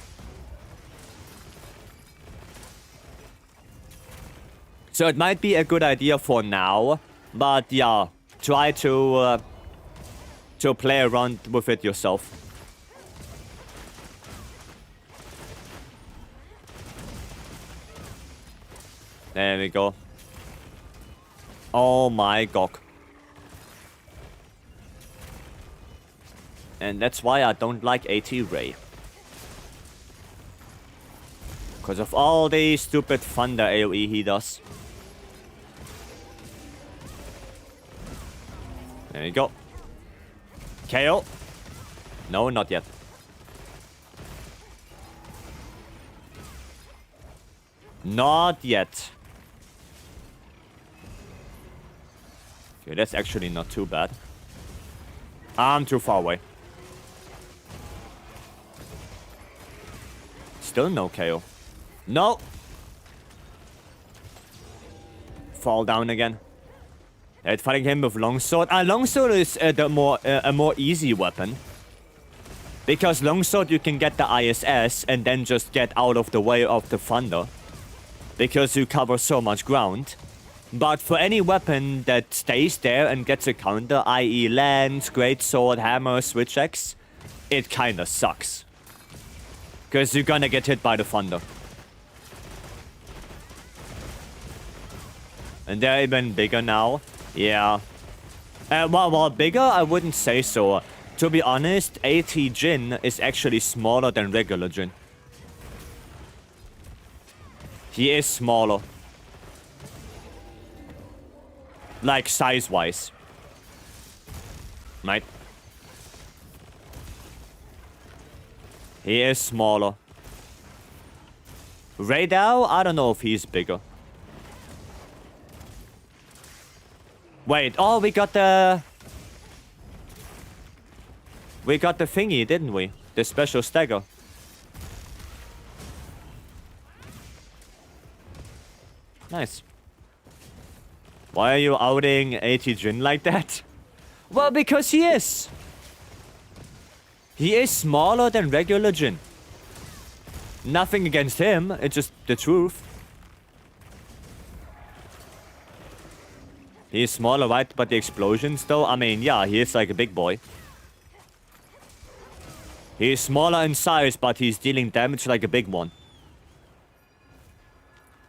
Speaker 1: So it might be a good idea for now, but yeah, try to play around with it yourself. There we go. Oh my god. And that's why I don't like AT Ray. Because of all the stupid thunder AoE he does. There you go. KO. No, not yet. Not yet. Okay, that's actually not too bad. I'm too far away. Still no KO. No. Fall down again. Fighting him with longsword. Longsword is a more easy weapon. Because longsword you can get the ISS and then just get out of the way of the thunder. Because you cover so much ground. But for any weapon that stays there and gets a counter, i.e. lance, greatsword, hammer, switch axe, it kinda sucks. Because you're gonna get hit by the thunder. And they're even bigger now. Yeah. Well, bigger, I wouldn't say so. To be honest, AT Jin is actually smaller than regular Jin. He is smaller. Like, size-wise. Right? He is smaller. Radao, I don't know if he's bigger. Wait, oh, we got the thingy, didn't we? The special stagger. Nice. Why are you outing AT Jin like that? Well, because he is. He is smaller than regular Jin. Nothing against him, it's just the truth. He's smaller, right? But the explosions, though, I mean, yeah, he is like a big boy. He's smaller in size, but he's dealing damage like a big one.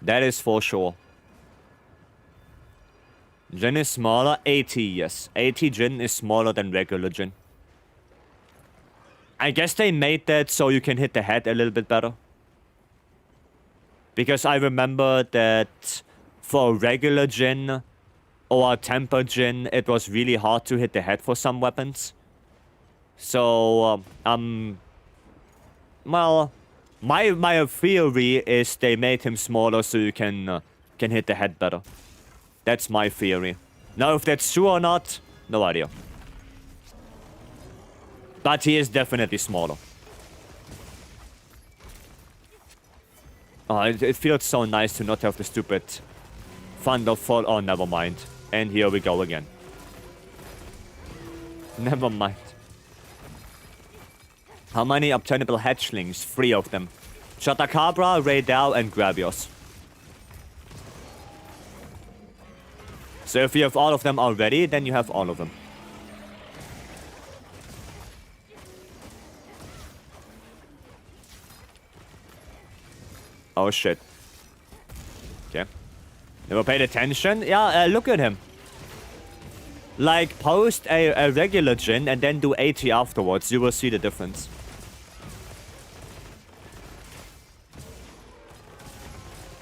Speaker 1: That is for sure. Jin is smaller. AT, yes. AT Jin is smaller than regular Jin. I guess they made that so you can hit the head a little bit better. Because I remember that for regular Jin or temper Jin, it was really hard to hit the head for some weapons. So, well, my theory is they made him smaller so you can hit the head better. That's my theory. Now, if that's true or not, no idea. But he is definitely smaller. Oh, it feels so nice to not have the stupid thunder fall. Oh, never mind. And here we go again. Never mind. How many obtainable hatchlings? 3 of them. Chatakabra, Raydao, and Gravios. So if you have all of them already, then you have all of them. Oh shit. Okay. Never paid attention? Yeah, look at him. Like, post a regular Jin and then do 80 afterwards. You will see the difference.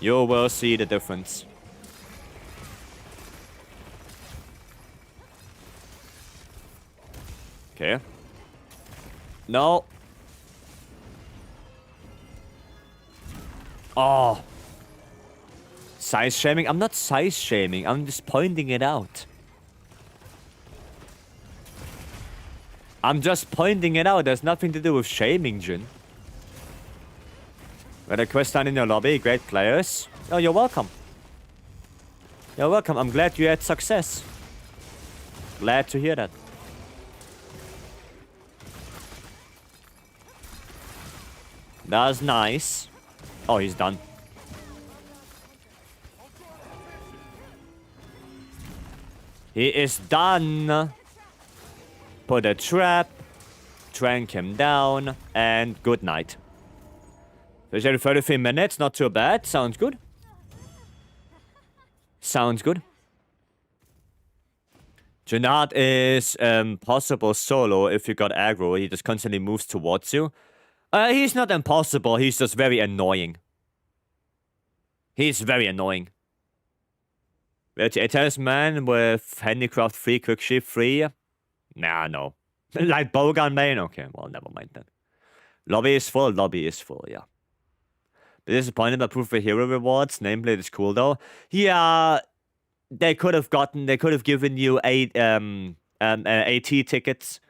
Speaker 1: You will see the difference. Okay. No. Oh. Size shaming? I'm not size shaming. I'm just pointing it out. I'm just pointing it out. There's nothing to do with shaming, Jin. Got a quest done in your lobby. Great players. Oh, you're welcome. You're welcome. I'm glad you had success. Glad to hear that. That's nice. Oh, he's done. He is done. Put a trap. Trank him down. And good night. 33 minutes. Not too bad. Sounds good. Sounds good. Junard is possible solo if you got aggro. He just constantly moves towards you. He's not impossible. He's just very annoying. He's very annoying. A talisman with handicraft 3, quick shift 3. Nah, no. Like bowgun main? Okay, well, never mind then. Lobby is full. Lobby is full, yeah. But disappointed by proof of hero rewards. Nameplate is cool though. Yeah, they could have given you 8 AT tickets.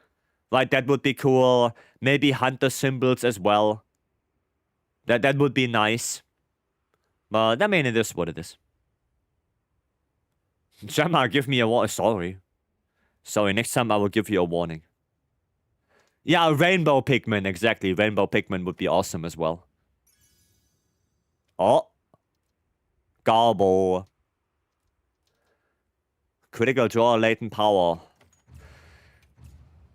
Speaker 1: Like, that would be cool. Maybe hunter symbols as well. That would be nice. But I mean, it is what it is. Gemma, give me a warning. Sorry. Sorry, next time I will give you a warning. Yeah, rainbow pigment, exactly. Rainbow pigment would be awesome as well. Oh. Garble. Critical draw, latent power.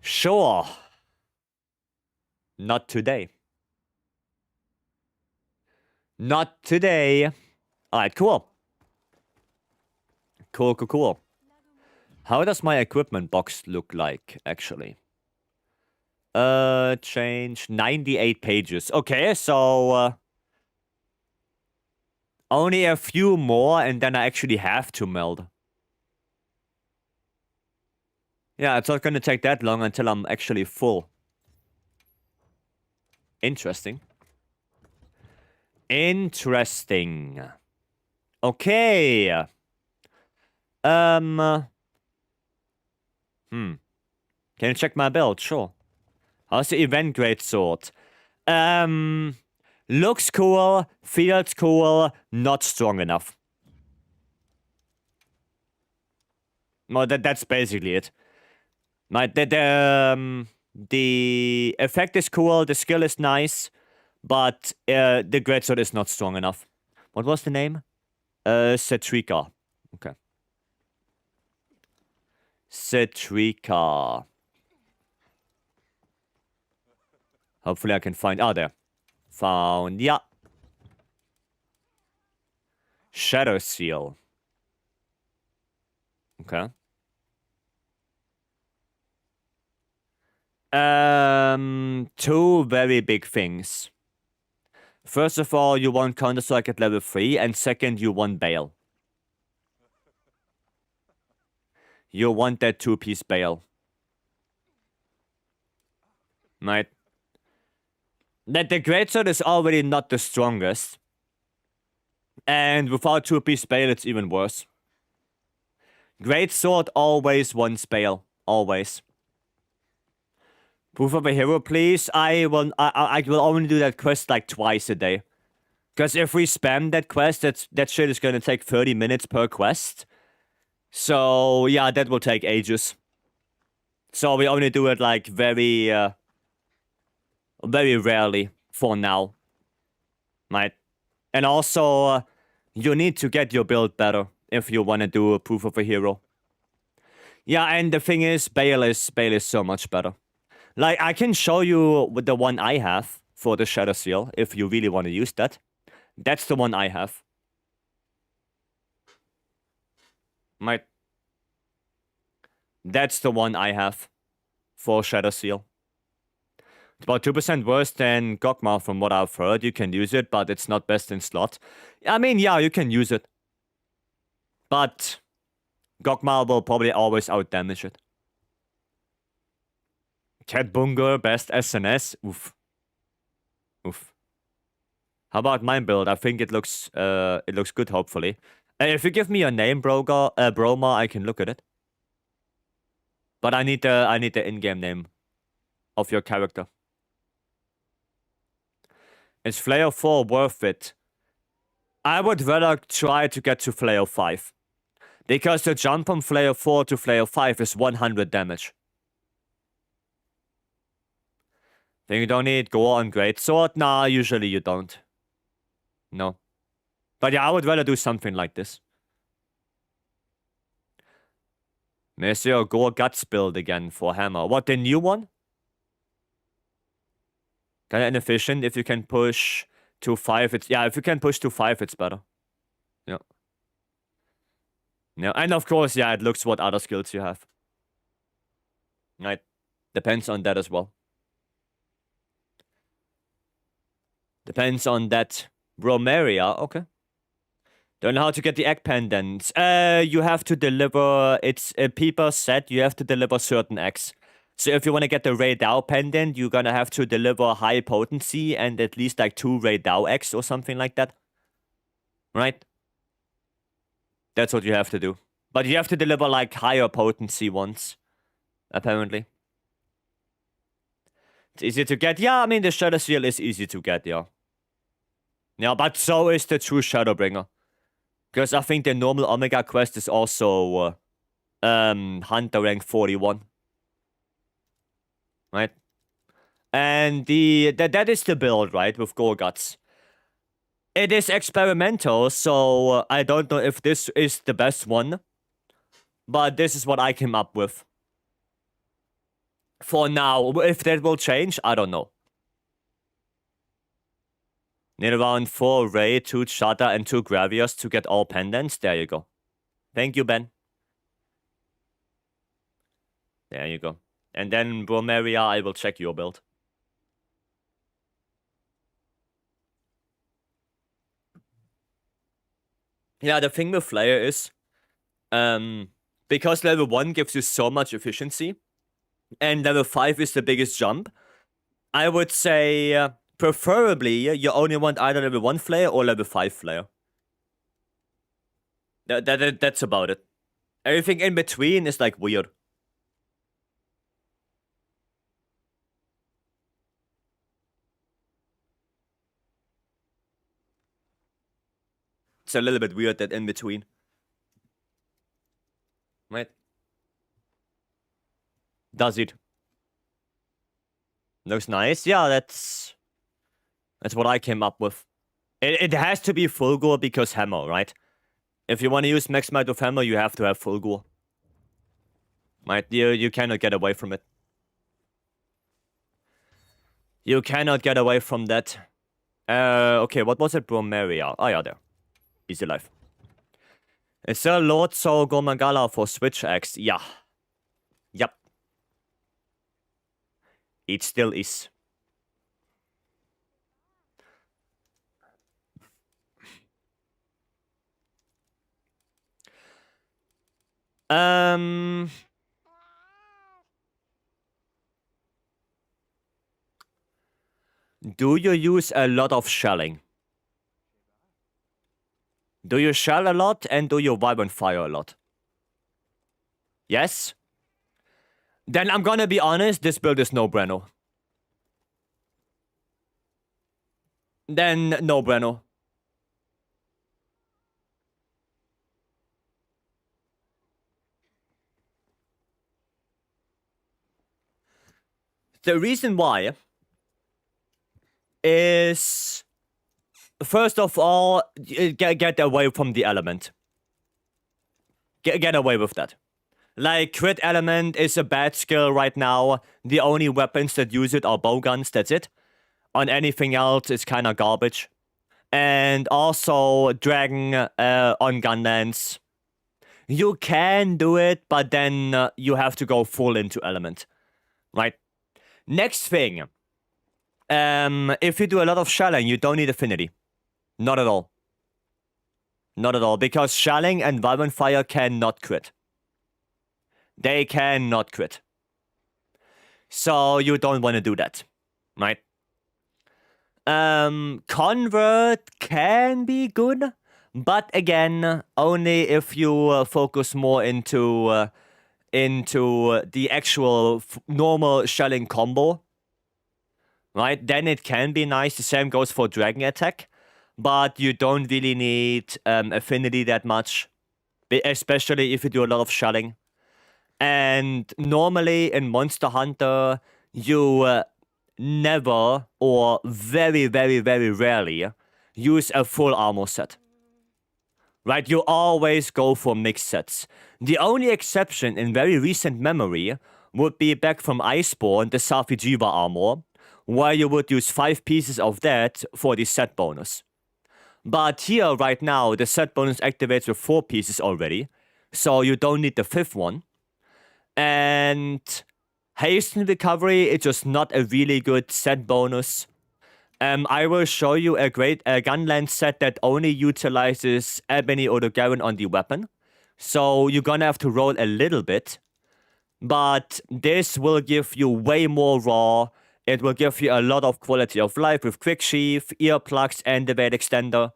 Speaker 1: Sure. Not today. Not today. Alright, cool. Cool. How does my equipment box look like, actually? Change 98 pages. Okay, so only a few more and then I actually have to meld. Yeah, it's not gonna take that long until I'm actually full. Interesting. Interesting. Okay. Can you check my build? Sure. How's the event greatsword? Looks cool, feels cool, not strong enough. No, that's basically it. The effect is cool, the skill is nice, but the greatsword is not strong enough. What was the name? Cetrica. Okay. Cetrica. Hopefully I can find... Oh, there. Found... Yeah. Shadow Seal. Okay. Two very big things. First of all, you want Counter-Strike at level 3, and second, you want Bale. You want that 2-piece Bale. Right? That the greatsword is already not the strongest. And without 2-piece Bale, it's even worse. Greatsword always wants Bale. Always. Proof of a hero, please. I will only do that quest like twice a day. Because if we spam that quest, that shit is gonna take 30 minutes per quest. So, yeah, that will take ages. So we only do it like very rarely for now. Right? And also, you need to get your build better if you want to do a proof of a hero. Yeah, and the thing is, Bale is so much better. Like, I can show you the one I have for the Shadow Seal, if you really want to use that. That's the one I have. That's the one I have for Shadow Seal. It's about 2% worse than Gogma from what I've heard. You can use it, but it's not best in slot. I mean, yeah, you can use it. But Gogma will probably always outdamage it. Cat Bunger, best SNS. Oof. How about my build? I think it looks good, hopefully. If you give me your name, Broma, I can look at it. But I need the in-game name of your character. Is Flair 4 worth it? I would rather try to get to Flair 5. Because the jump from Flair 4 to Flair 5 is 100 damage. Think you don't need Gore on Greatsword? Nah, usually you don't. No. But yeah, I would rather do something like this. Monsieur Gore Guts build again for Hammer. What, the new one? Kind of inefficient. If you can push to 5, it's... Yeah, if you can push to 5, it's better. Yeah. Yeah, and of course, yeah, it looks what other skills you have. Right. Depends on that as well. Depends on that. Bromeria, okay. Don't know how to get the egg pendants. You have to deliver... It's a Peeper set, you have to deliver certain eggs. So if you want to get the Raydao pendant, you're gonna have to deliver high potency and at least like 2 Raydao eggs or something like that. Right? That's what you have to do. But you have to deliver like higher potency ones. Apparently. It's easy to get. Yeah, I mean the Shadow Seal is easy to get, yeah. Yeah, but so is the true Shadowbringer. Because I think the normal Omega quest is also Hunter rank 41. Right? And that is the build, right, with Gorguts. It is experimental, so I don't know if this is the best one. But this is what I came up with. For now, if that will change, I don't know. Need around 4 Ray, 2 Shatter, and 2 Gravios to get all pendants. There you go. Thank you, Ben. There you go. And then, Bromeria, I will check your build. Yeah, the thing with Flare is, because level 1 gives you so much efficiency, and level 5 is the biggest jump, I would say, preferably, you only want either level 1 Flare or level 5 Flare. That's about it. Everything in between is, like, weird. It's a little bit weird, that in between. Right? Does it? Looks nice. Yeah, that's what I came up with. It has to be full gore because hammer, right? If you want to use max might with hammer, you have to have full gore. Right? You cannot get away from it. You cannot get away from that. Okay, what was it? Bromeria. Oh yeah, there. Easy life. Is there Lord Soul Gormagala for Switch X? Yeah. Yep. It still is. Do you use a lot of shelling? Do you shell a lot and do you vibrant fire a lot? Yes? Then I'm gonna be honest, this build is no Breno. Then no Breno. The reason why is, first of all, get away from the element. Get away with that. Like, crit element is a bad skill right now. The only weapons that use it are bowguns, that's it. On anything else, it's kinda garbage. And also, dragon on gunlands. You can do it, but then you have to go full into element. Right? Next thing. If you do a lot of shelling, you don't need affinity. Not at all. Not at all, because shelling and vibrant fire cannot crit. They cannot crit. So you don't want to do that, right? Convert can be good, but again, only if you focus more into the actual normal shelling combo, right? Then it can be nice. The same goes for dragon attack, but you don't really need affinity that much, especially if you do a lot of shelling. And normally in Monster Hunter, you never or very, very, very rarely use a full armor set. Right? You always go for mixed sets. The only exception in very recent memory would be back from Iceborne, the Safijiva armor, where you would use 5 pieces of that for the set bonus. But here, right now, the set bonus activates with 4 pieces already, so you don't need the 5th one. And hasten recovery, it's just not a really good set bonus. I will show you a great gunland set that only utilizes Ebony or the Garen on the weapon. So you're gonna have to roll a little bit. But this will give you way more raw. It will give you a lot of quality of life with quick sheath, earplugs, and the weight extender.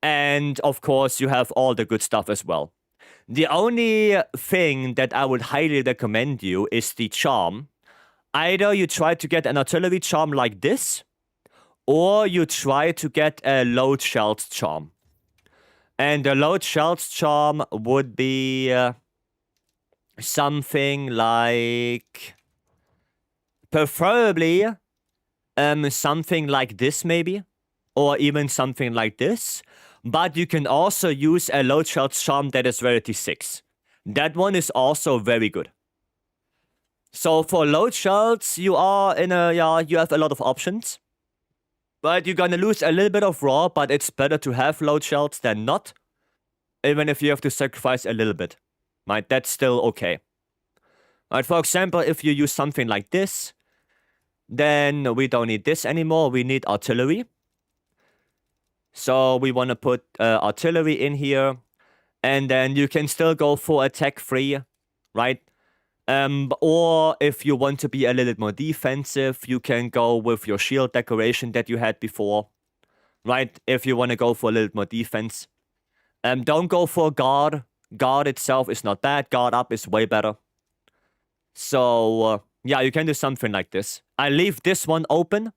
Speaker 1: And of course, you have all the good stuff as well. The only thing that I would highly recommend you is the charm. Either you try to get an artillery charm like this, or you try to get a load shells charm. And the load shells charm would be something like, preferably something like this maybe, or even something like this. But you can also use a load shells charm that is rarity 6. That one is also very good. So for load shells, you are in a, you have a lot of options. But you're gonna lose a little bit of raw, but it's better to have load shells than not. Even if you have to sacrifice a little bit. Right, that's still okay. Right, for example, if you use something like this, then we don't need this anymore, we need artillery. So we want to put artillery in here, and then you can still go for attack 3, right? Or if you want to be a little bit more defensive, you can go with your shield decoration that you had before, right? If you want to go for a little bit more defense. Don't go for guard. Guard itself is not bad. Guard up is way better. So, yeah, you can do something like this. I leave this one open,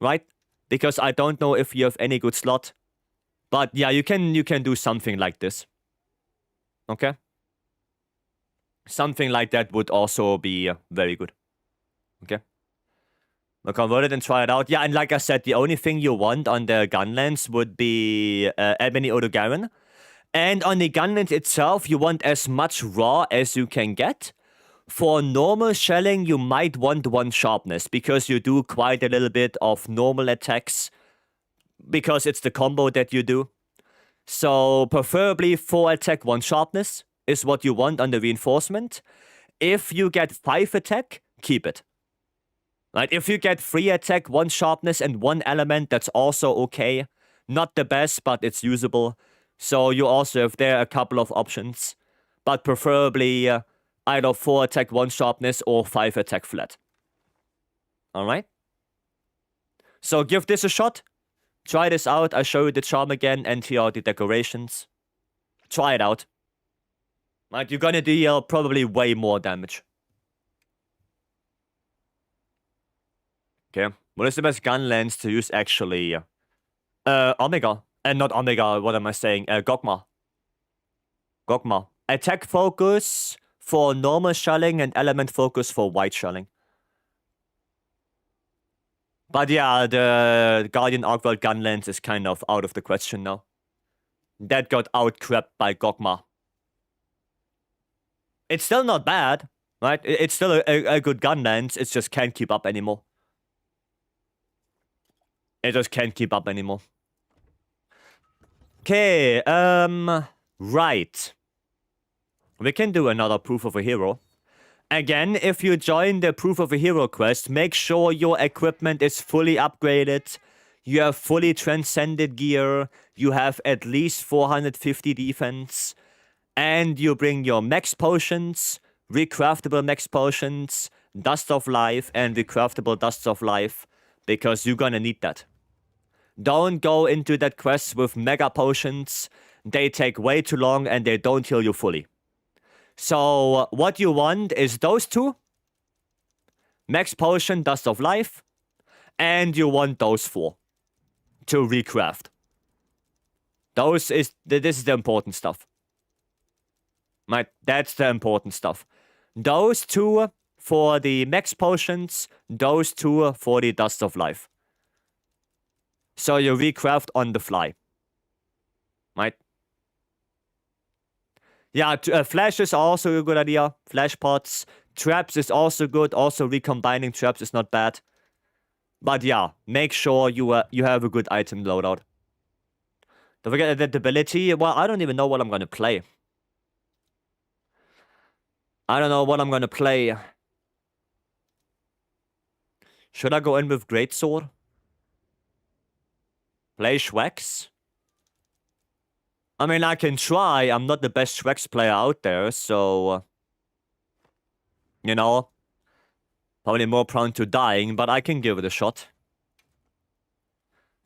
Speaker 1: right? Because I don't know if you have any good slot. But yeah, you can do something like this. Okay? Something like that would also be very good. Okay? We'll convert it and try it out. Yeah, and like I said, the only thing you want on the gunlands would be Ebony Odogaron. And on the gunland itself, you want as much raw as you can get. For normal shelling, you might want 1 sharpness, because you do quite a little bit of normal attacks, because it's the combo that you do. So preferably 4 attack, 1 sharpness is what you want on the reinforcement. If you get 5 attack, keep it. Right? If you get 3 attack, 1 sharpness, and 1 element, that's also okay. Not the best, but it's usable. So you also have there a couple of options. But preferably either 4 attack, 1 sharpness, or 5 attack flat. Alright? So give this a shot. Try this out. I show you the charm again, and here are the decorations. Try it out. Right, you're gonna deal probably way more damage. Okay, what is the best gun lens to use actually? Omega. And not Omega, what am I saying? Gogma. Gogma. Attack focus for normal shelling and element focus for white shelling. But yeah, the Guardian Arcworld gun lens is kind of out of the question now. That got out-crapped by Gogma. It's still not bad, right? It's still a good gun lens, it just can't keep up anymore. It just can't keep up anymore. Okay, right. We can do another Proof of a Hero. Again, if you join the Proof of a Hero quest, make sure your equipment is fully upgraded, you have fully transcended gear, you have at least 450 defense, and you bring your max potions, recraftable max potions, Dust of Life, and recraftable Dust of Life, because you're gonna need that. Don't go into that quest with mega potions. They take way too long and they don't heal you fully. So what you want is those 2. Max potion, Dust of Life. And you want those 4 to recraft. This is the important stuff. Right, that's the important stuff. Those 2 for the max potions, those 2 for the Dust of Life. So you recraft on the fly. Right? Yeah, flash is also a good idea. Flash pots. Traps is also good. Also recombining traps is not bad. But yeah, make sure you have a good item loadout. Don't forget adaptability. Well, I don't even know what I'm gonna play. I don't know what I'm gonna play. Should I go in with Greatsword? Play Shwex? I mean, I can try. I'm not the best Shwex player out there, so... you know, probably more prone to dying, but I can give it a shot.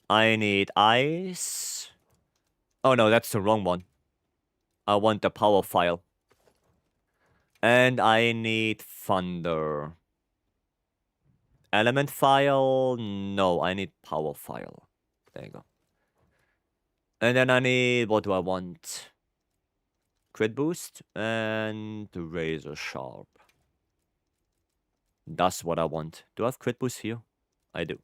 Speaker 1: I need ice. Oh no, that's the wrong one. I want the power file. And I need thunder. Element file? No, I need power file. There you go. And then I need, what do I want? Crit boost and razor sharp. That's what I want. Do I have crit boost here? I do.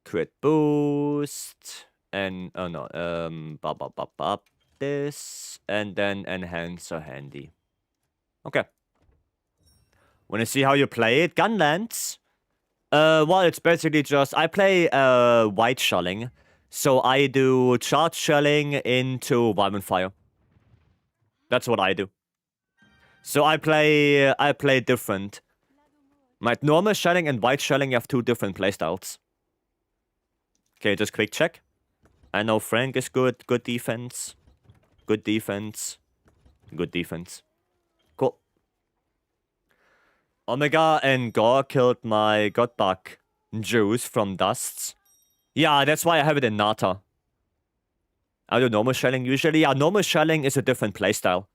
Speaker 1: Crit boost and oh no, this and then enhancer handy. Okay. Wanna see how you play it? Gunlands. Well, it's basically just I play white shelling, so I do charge shelling into violent fire. That's what I do. So I play different. Like normal shelling and white shelling have two different playstyles. Okay, just quick check. I know Frank is good. Good defense. Good defense. Good defense. Cool. Omega and Gore killed my Godbug juice from dusts. Yeah, that's why I have it in Nata. I do normal shelling usually. Yeah, normal shelling is a different playstyle.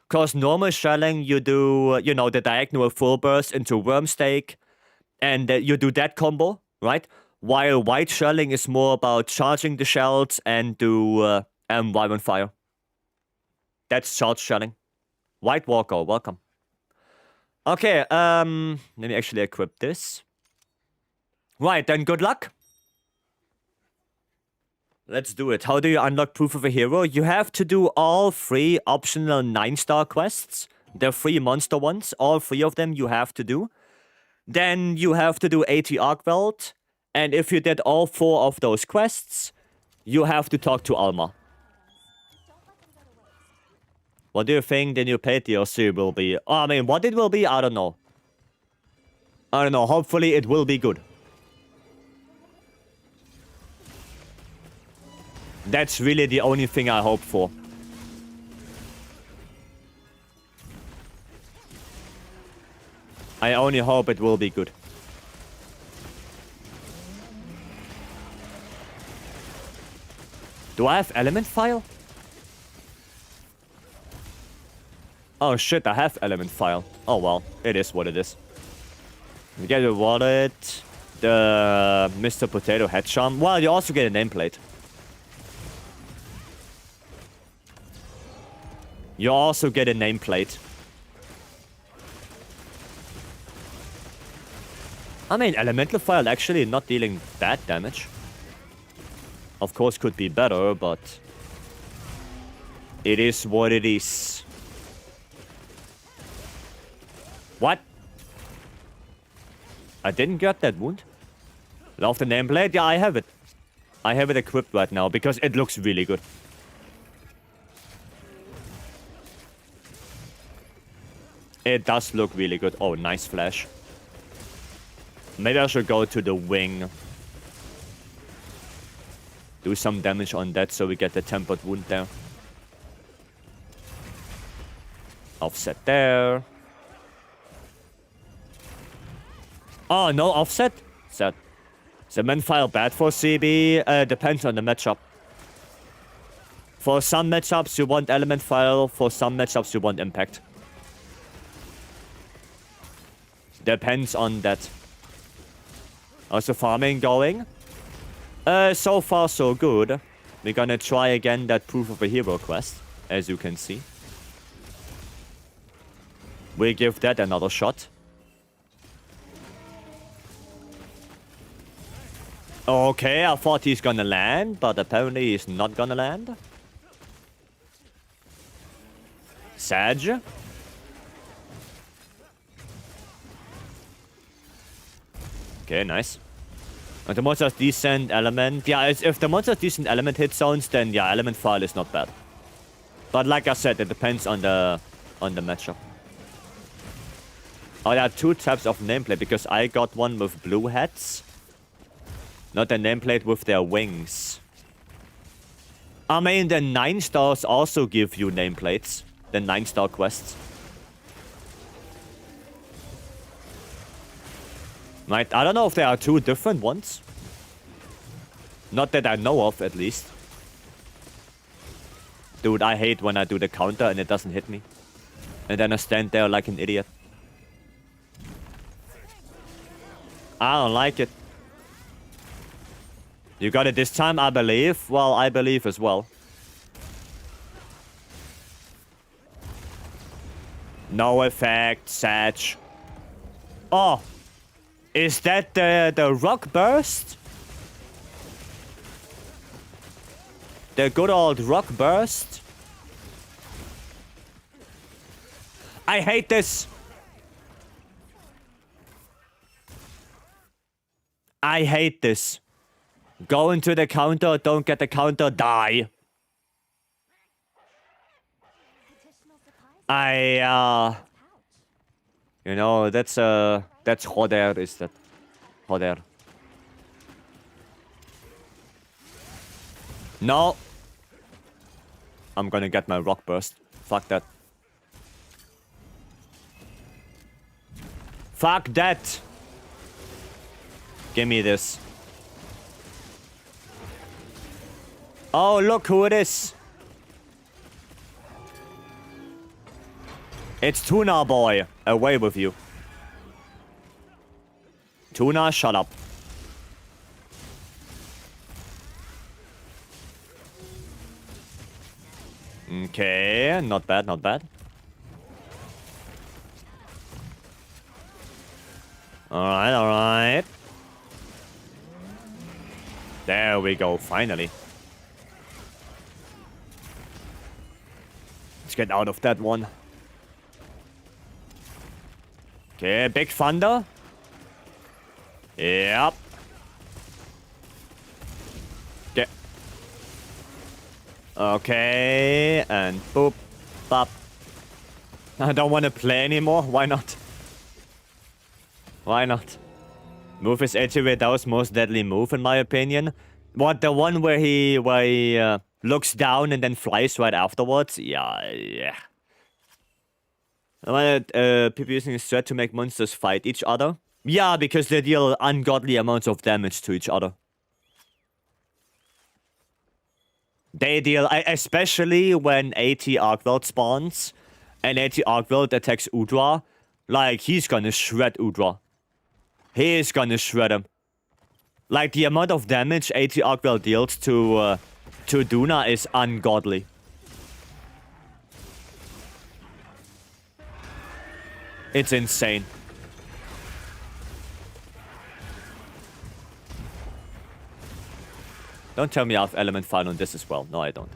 Speaker 1: Because normal shelling, you do, you know, the diagonal full burst into worm stake. And you do that combo, right? While white shelling is more about charging the shells and do violent fire. That's charge shelling. White Walker, welcome. Okay, let me actually equip this. Right, then good luck. Let's do it. How do you unlock Proof of a Hero? You have to do all 3 optional 9-star quests. The 3 monster ones. All 3 of them you have to do. Then you have to do 80 Arcweld. And if you did all 4 of those quests, you have to talk to Alma. What do you think the new paid DLC will be? Oh, I mean, what it will be, I don't know. I don't know. Hopefully it will be good. That's really the only thing I hope for. I only hope it will be good. Do I have element file? Oh shit, I have element file. Oh well, it is what it is. You get a wallet, the Mr. Potato head charm. Well, you also get a nameplate. You also get a nameplate. I mean, elemental file actually not dealing that damage. Of course, could be better, but it is what it is. What? I didn't get that wound. Love the nameplate? Yeah, I have it. I have it equipped right now because it looks really good. It does look really good. Oh, nice flash. Maybe I should go to the wing. Do some damage on that so we get the tempered wound there. Offset there. Oh, no offset? Sad. Is the main file bad for CB? Depends on the matchup. For some matchups you want element file, for some matchups you want impact. Depends on that. How's the farming going? So far so good. We're gonna try again that Proof of a Hero quest, as you can see. We give that another shot. Okay, I thought he's gonna land, but apparently he's not gonna land. Sag. Okay, nice. And the monster's decent element. Yeah, if the monster's decent element hit zones, then yeah, element file is not bad. But like I said, it depends on the matchup. Oh, there are 2 types of nameplate because I got one with blue hats. Not a nameplate with their wings. I mean, the 9 stars also give you nameplates. The 9-star quests. Right, I don't know if there are 2 different ones. Not that I know of, at least. Dude, I hate when I do the counter and it doesn't hit me. And then I stand there like an idiot. I don't like it. You got it this time, I believe. Well, I believe as well. No effect, Satch. Oh. Is that the rock burst? The good old rock burst? I hate this. I hate this. Go into the counter, don't get the counter, die. You know, that's Hoder, is that? Hoder. No. I'm gonna get my rock burst. Fuck that. Fuck that. Give me this. Oh, look who it is. It's Tuna Boy. Away with you. Tuna, shut up. Okay, not bad, not bad. Alright, alright. There we go, finally. Let's get out of that one. Okay, big thunder. Yep. Okay. Okay, and boop, bop. I don't want to play anymore. Why not? Why not? Move is actually Dao's most deadly move, in my opinion. What, the one where he looks down and then flies right afterwards? Yeah. People using his threat to make monsters fight each other. Yeah, because they deal ungodly amounts of damage to each other. They deal, especially when AT Arcveld spawns, and AT Arcveld attacks Udra. Like, he's gonna shred Udra. He is gonna shred him. Like, the amount of damage AT Arcveld deals to Duna is ungodly. It's insane. Don't tell me I have element file on this as well. No, I don't.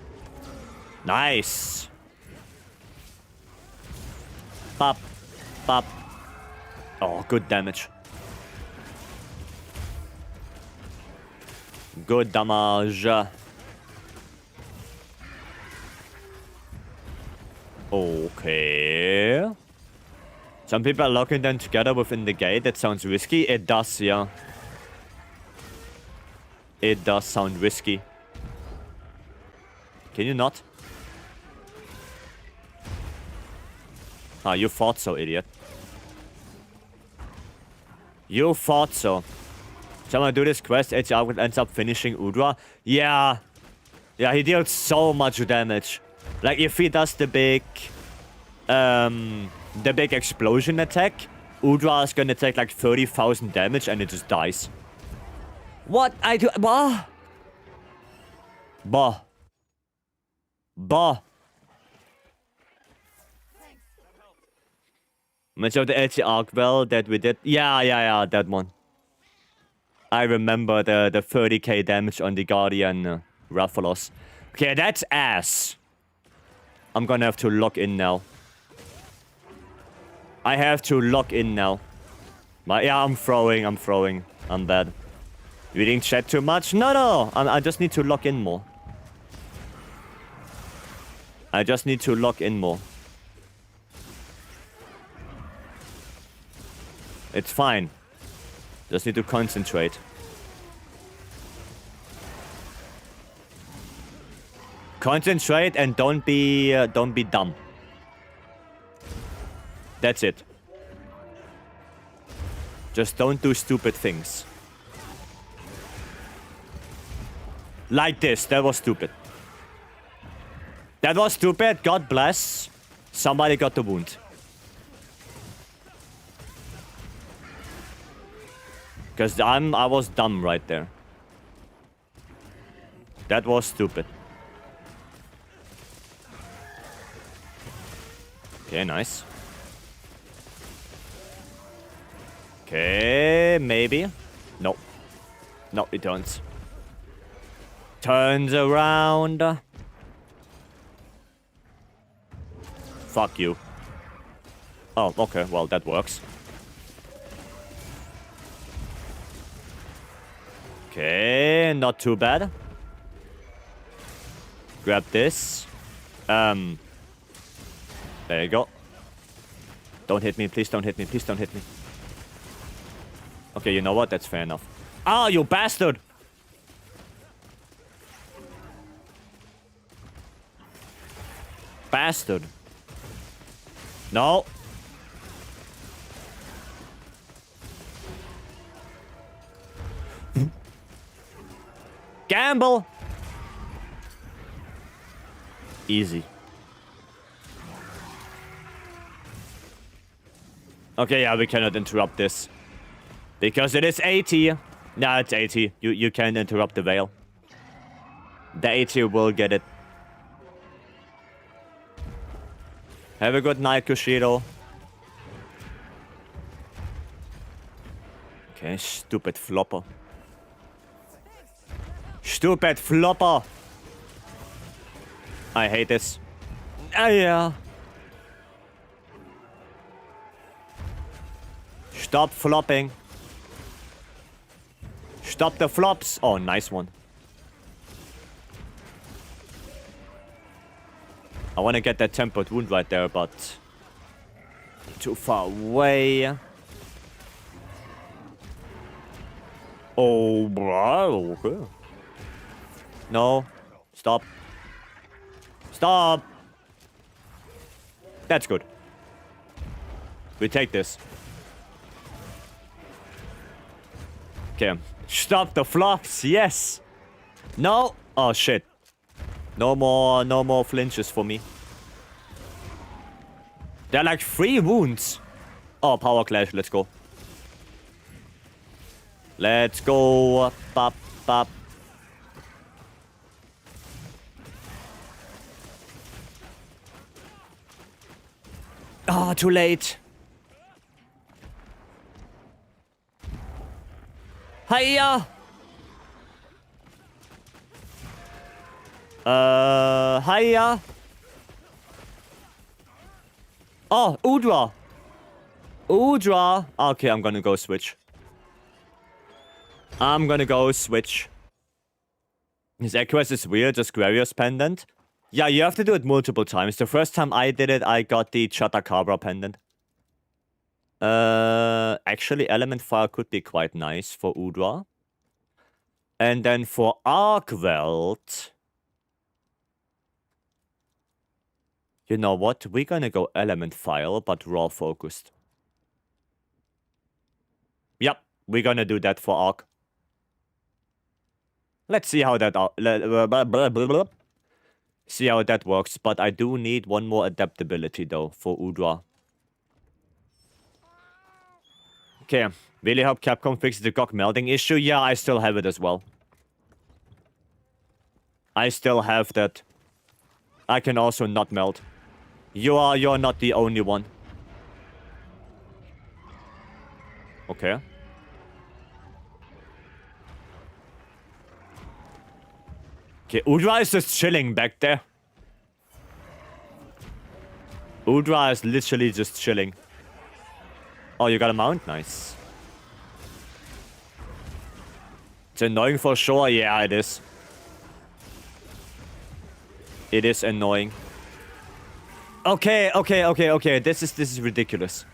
Speaker 1: Nice. Pop. Pop. Oh, good damage. Good damage. Okay. Some people are locking them together within the gate. That sounds risky. It does, yeah. It does sound risky. Can you not? Ah, you thought so, idiot. You thought so. Shall I do this quest? HR ends up finishing Udra. Yeah. Yeah, he deals so much damage. Like, if he does the big explosion attack, Udra is gonna take like 30,000 damage and it just dies. What? I do. Bah. Bah. Bah. Much of the LT Arcveld that we did. Yeah, that one. I remember the 30k damage on the Guardian Rathalos. Okay, that's ass. I'm gonna have to lock in now. I have to lock in now. But yeah, I'm throwing. I'm bad. Reading chat too much? No. I just need to lock in more. I just need to lock in more. It's fine. Just need to concentrate. Concentrate and don't be dumb. That's it. Just don't do stupid things. Like this. That was stupid. That was stupid. God bless. Somebody got the wound. Because I was dumb right there. That was stupid. Okay, nice. Okay, maybe. No. No, it turns. Turns around. Fuck you. Oh, okay, well, that works. Okay, not too bad. Grab this. There you go. Don't hit me, please don't hit me, please don't hit me. Okay, you know what? That's fair enough. Ah, you bastard! Bastard. No. Gamble! Easy. Okay, yeah, we cannot interrupt this. Because it is 80. Nah, it's 80. You can't interrupt the veil. The 80 will get it. Have a good night, Kushido. Okay, stupid flopper. Stupid flopper! I hate this. Ah, yeah. Stop flopping. Stop the flops. Oh, nice one. I want to get that tempered wound right there, but too far away. Oh, bro. Okay. No. Stop. Stop. That's good. We take this. Okay. Stop the flops. Yes. No. Oh, shit. No more flinches for me. They're like 3 wounds. Oh, power clash. Let's go. Let's go. Bop, bop. Oh, too late. Hiya. Hiya. Oh, Udra. Udra. Okay, I'm gonna go switch. I'm gonna go switch. His Equus is weird, just Grarius pendant. Yeah, you have to do it multiple times. The first time I did it, I got the Chatakabra pendant. Actually, Element Fire could be quite nice for Udra. And then for Arkwelt... You know what? We're gonna go Element Fire, but Raw focused. Yep, we're gonna do that for Arc. Let's see how that... See how that works, but I do need one more adaptability, though, for Udra. Okay, really hope Capcom fixes the GOG melding issue. Yeah, I still have it as well. I still have that. I can also not meld. You're not the only one. Okay. Okay, Udra is just chilling back there. Udra is literally just chilling. Oh, you got a mount? Nice. It's annoying for sure. Yeah, it is. It is annoying. Okay. This is ridiculous.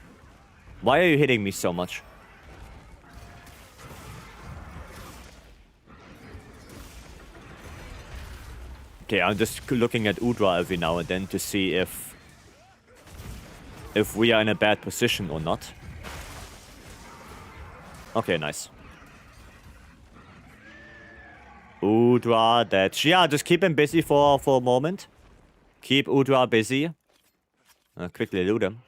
Speaker 1: Why are you hitting me so much? Okay, I'm just looking at Udra every now and then to see if we are in a bad position or not. Okay, nice. Udra, that... Yeah, just keep him busy for a moment. Keep Udra busy. Quickly loot him.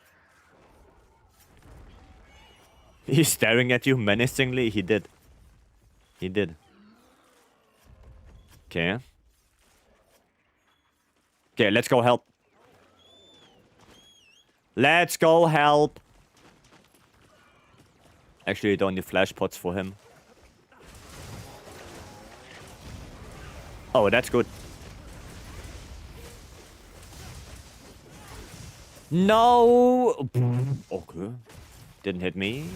Speaker 1: He's staring at you menacingly. He did. He did. Okay. Okay, let's go help. Let's go help. Actually, don't need flash pots for him. Oh, that's good. No! Okay. Didn't hit me.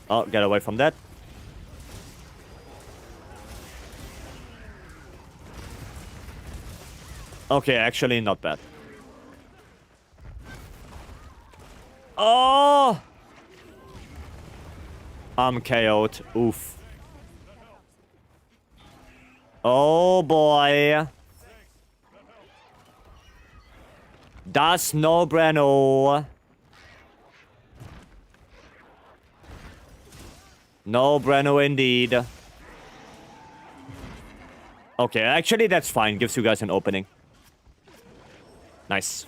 Speaker 1: Oh, get away from that. Okay, actually not bad. Oh! I'm KO'd. Oof. Oh boy. Das no bueno. No bueno indeed. Okay, actually that's fine. Gives you guys an opening. Nice.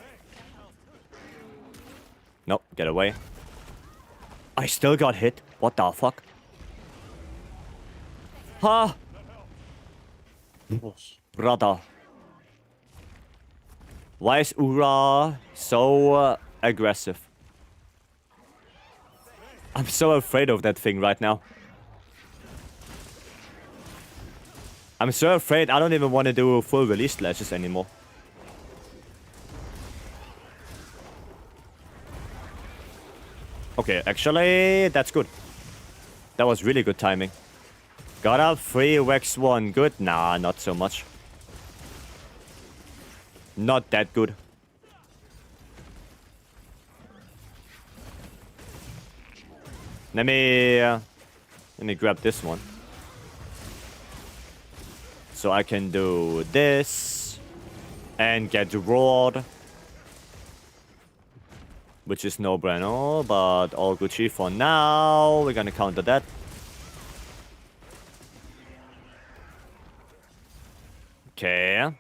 Speaker 1: Nope, get away. I still got hit. What the fuck? Huh? Brother. Why is Ura so aggressive? I'm so afraid of that thing right now. I'm so afraid I don't even want to do full release slashes anymore. Okay, actually, that's good. That was really good timing. Got up 3, Wex 1. Good? Nah, not so much. Not that good. Let me grab this one. So I can do this and get roared. Which is no brainer, but all Gucci for now. We're gonna counter that. Okay.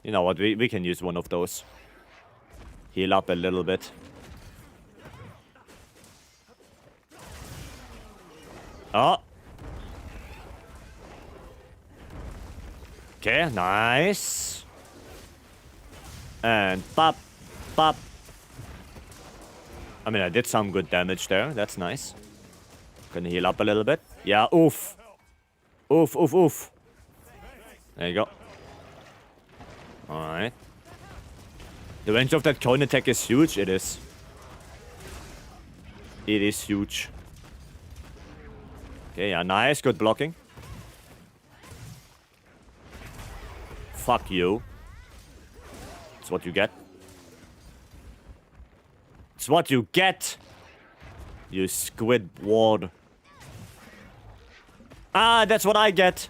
Speaker 1: You know what, we can use one of those. Heal up a little bit. Oh. Okay, nice. And pop, pop. I mean, I did some good damage there. That's nice. Gonna heal up a little bit. Yeah, oof. Oof, oof, oof. There you go. Alright. The range of that cone attack is huge. It is. It is huge. Okay, yeah, nice. Good blocking. Fuck you. That's what you get. It's what you get. You squid ward. Ah, that's what I get.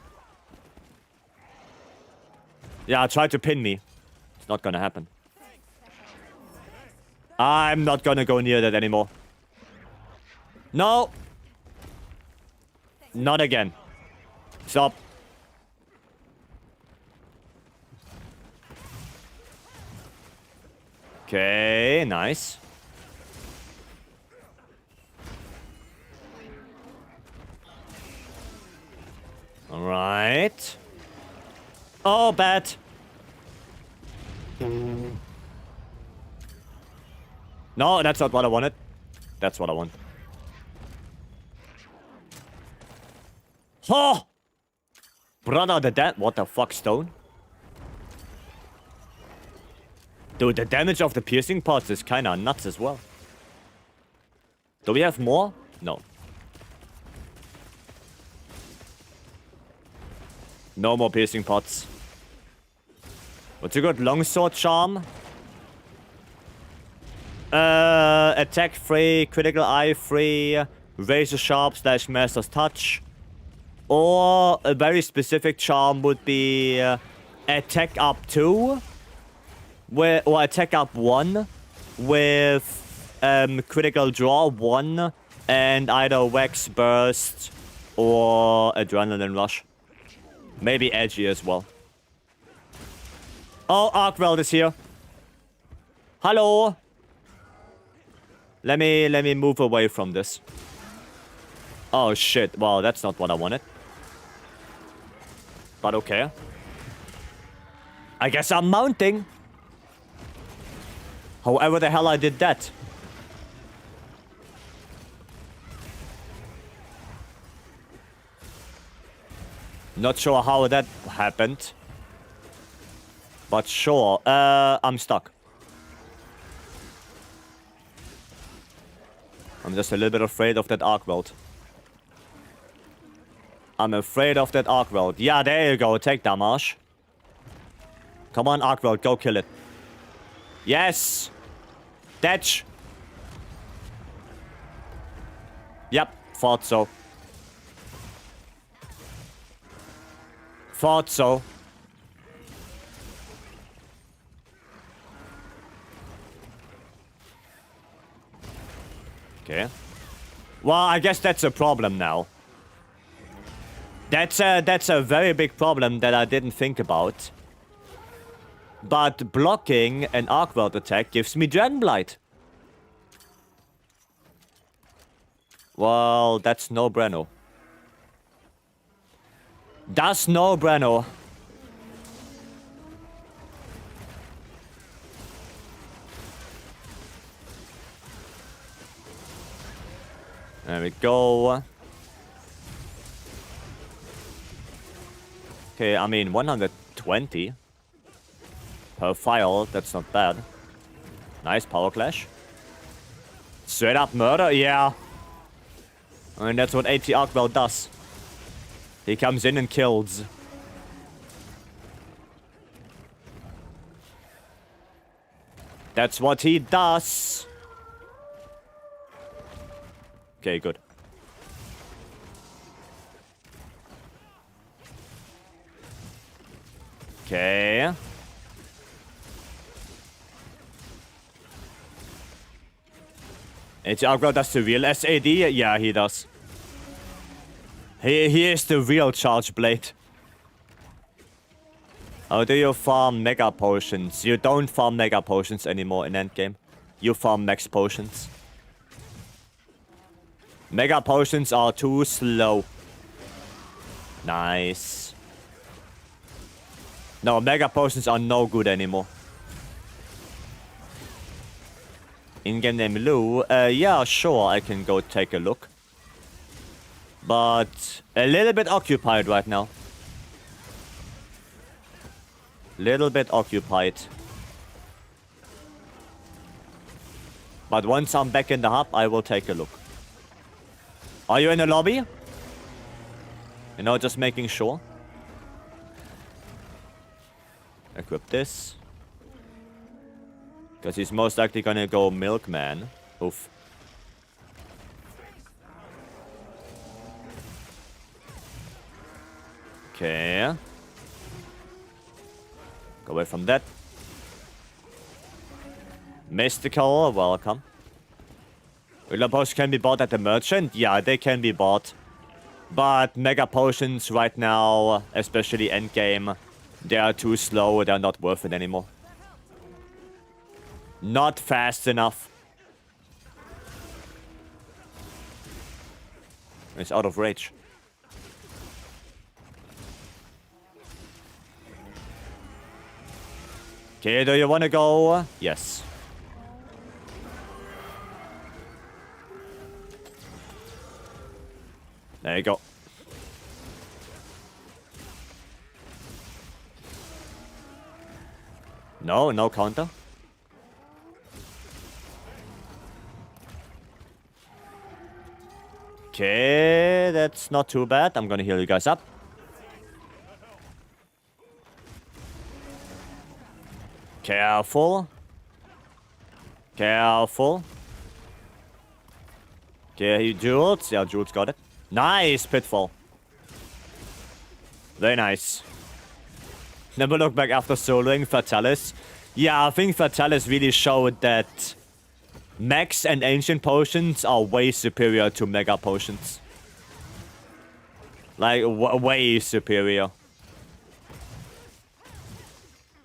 Speaker 1: Yeah, try to pin me. It's not gonna happen. I'm not gonna go near that anymore. No. Not again. Stop. Okay, nice. Alright. Oh, bad. No, that's not what I wanted. That's what I want. Oh! Brother, what the fuck, stone? Dude, the damage of the piercing parts is kinda nuts as well. Do we have more? No. No more piercing pots. What's a good longsword charm? Attack free, critical eye free, razor sharp / master's touch. Or a very specific charm would be attack up 2, or attack up 1 with critical draw 1 and either wax burst or adrenaline rush. Maybe edgy as well. Oh, Arkweld is here. Hello. Let me move away from this. Oh shit, well, that's not what I wanted. But okay. I guess I'm mounting. However the hell I did that. Not sure how that happened. But sure, I'm stuck. I'm just a little bit afraid of that arc weld. I'm afraid of that arc weld. Yeah, there you go, take damage. Come on, arc weld, go kill it. Yes! Datch! Yep, thought so. Thought so. Okay. Well, I guess that's a problem now. That's a very big problem that I didn't think about. But blocking an arc weld attack gives me Dragon Blight. Well, that's no bueno. That's no bueno. There we go. Okay, I mean 120 per file, that's not bad. Nice power clash. Straight up murder, yeah. I mean that's what AT Arcwell does. He comes in and kills. That's what he does. Okay, good. Okay. AT Arcwell does the real SAD? Yeah, he does. He is the real charge blade. How do you farm mega potions? You don't farm mega potions anymore in endgame. You farm max potions. Mega potions are too slow. Nice. No, mega potions are no good anymore. In-game name Lou. Yeah, sure, I can go take a look. But a little bit occupied right now. Little bit occupied. But once I'm back in the hub, I will take a look. Are you in the lobby? You know, just making sure. Equip this. Because he's most likely gonna go Milkman. Oof. Okay. Go away from that. Mystical, welcome. Regular potions can be bought at the merchant? Yeah, they can be bought. But mega potions right now, especially endgame, they are too slow, they're not worth it anymore. Not fast enough. It's out of rage. Okay, do you want to go? Yes. There you go. No, no counter. Okay, that's not too bad. I'm gonna heal you guys up. Careful. Careful. Okay, Jules. Yeah, Jules got it. Nice pitfall. Very nice. Never look back after soloing Fatalis. Yeah, I think Fatalis really showed that Max and Ancient Potions are way superior to Mega Potions. Like, way superior.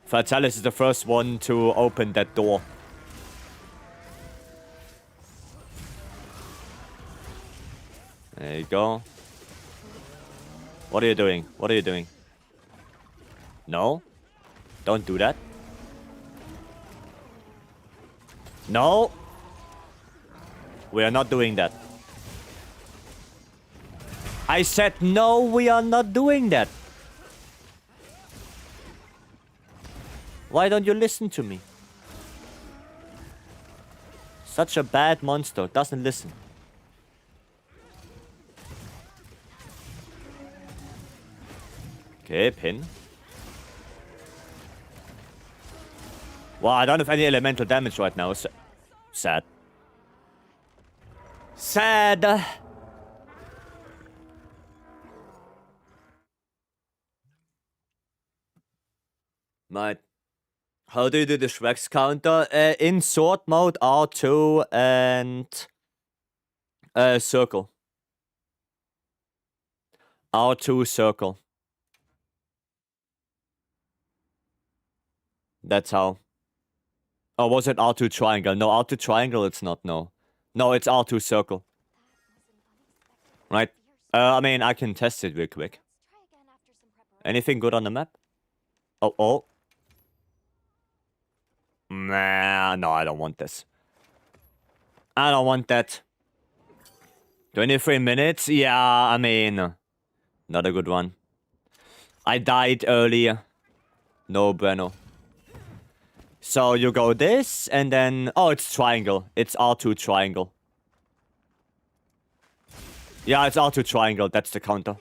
Speaker 1: Fatalis is the first one to open that door. There you go. What are you doing? What are you doing? No. Don't do that. No. We are not doing that. I said no, we are not doing that. Why don't you listen to me? Such a bad monster, doesn't listen. Okay, pin. Wow, I don't have any elemental damage right now. Sad. Sad. Right. How do you do the Shrek's counter? In sword mode, R2 and circle. R2 circle. That's how. Oh, was it R2 triangle? No, R2 triangle it's not, no. No, it's R2 circle. Right? I mean, I can test it real quick. Anything good on the map? Oh. Nah, no, I don't want this. I don't want that. 23 minutes? Yeah, I mean, not a good one. I died earlier. No bueno. So you go this, and then... Oh, it's triangle. It's R2 triangle. Yeah, it's R2 triangle. That's the counter.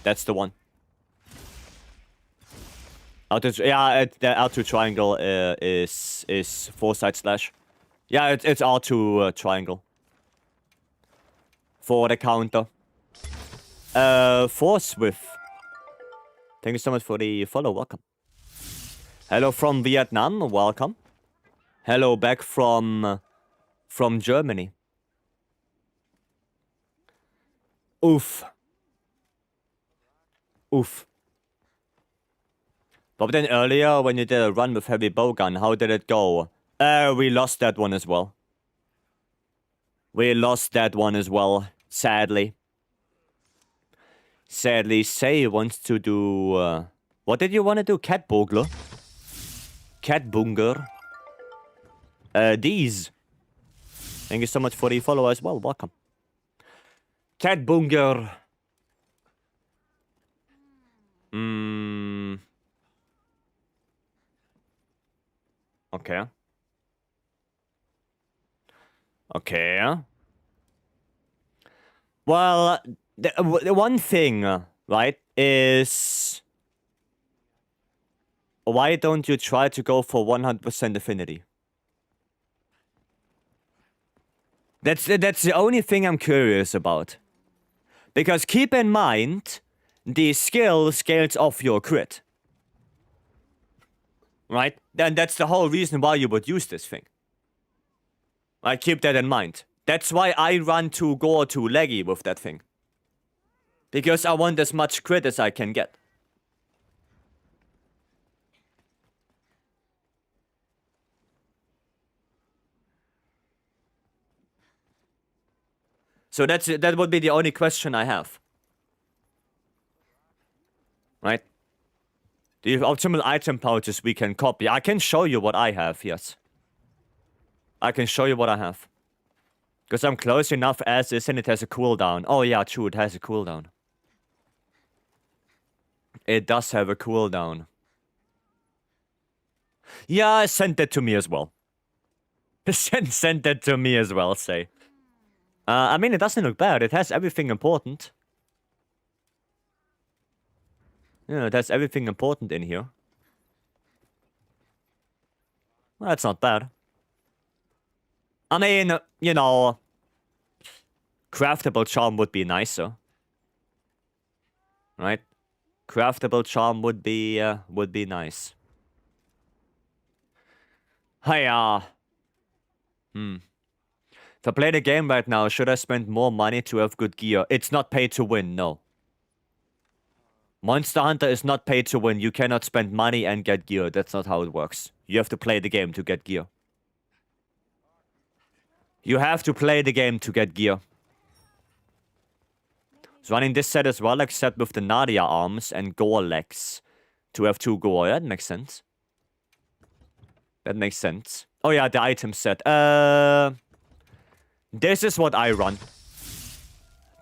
Speaker 1: That's the one. Yeah, the R2 triangle is foresight slash. Yeah, it's R2 triangle. For the counter. For Swift. Thank you so much for the follow. Welcome. Hello from Vietnam. Welcome. Hello back from Germany. Oof. Oof. But then earlier, when you did a run with heavy bowgun, how did it go? We lost that one as well. We lost that one as well, sadly. Sadly, Say wants to do... what did you want to do? Cat Bogler? Cat Bunger? These. Thank you so much for the follow as well. Welcome. Cat Bunger. Okay. Okay. Well, the one thing, right, is... Why don't you try to go for 100% affinity? That's the only thing I'm curious about. Because keep in mind, the skill scales off your crit. Right? Then that's the whole reason why you would use this thing. I keep that in mind. That's why I run to Gore to Leggy with that thing. Because I want as much crit as I can get. So that would be the only question I have. Right? The optimal item pouches we can copy. I can show you what I have, yes. I can show you what I have. Because I'm close enough as is and it has a cooldown. Oh yeah, true, it has a cooldown. It does have a cooldown. Yeah, send that to me as well. Send that to me as well, Say. I mean, it doesn't look bad. It has everything important. Yeah, it has everything important in here. Well, that's not bad. I mean, you know... Craftable charm would be nicer. Right? Craftable charm would be nice. Hiya. If I play the game right now, should I spend more money to have good gear? It's not pay to win, no. Monster Hunter is not pay to win. You cannot spend money and get gear. That's not how it works. You have to play the game to get gear. You have to play the game to get gear. So running this set as well, except with the Nadia arms and gore legs. To have 2 gore, yeah, that makes sense. That makes sense. Oh yeah, the item set. This is what I run.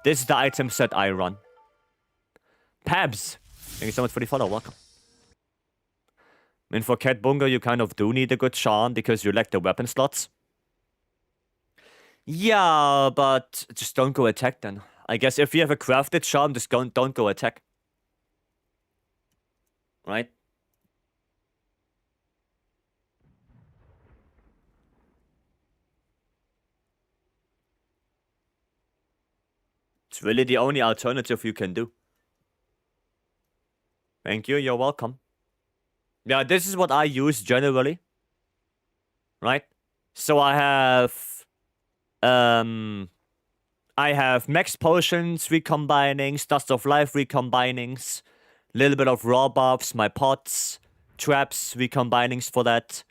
Speaker 1: This is the item set I run. Pabs! Thank you so much for the follow, welcome. I mean, for Cat Bunga, you kind of do need a good charm because you lack the weapon slots. Yeah, but just don't go attack then. I guess if you have a crafted charm, just don't go attack. Right? It's really the only alternative you can do. Thank you, you're welcome. Yeah, this is what I use generally. Right? So I have max potions recombinings, dust of life recombinings, little bit of raw buffs, my pots, traps recombinings for that,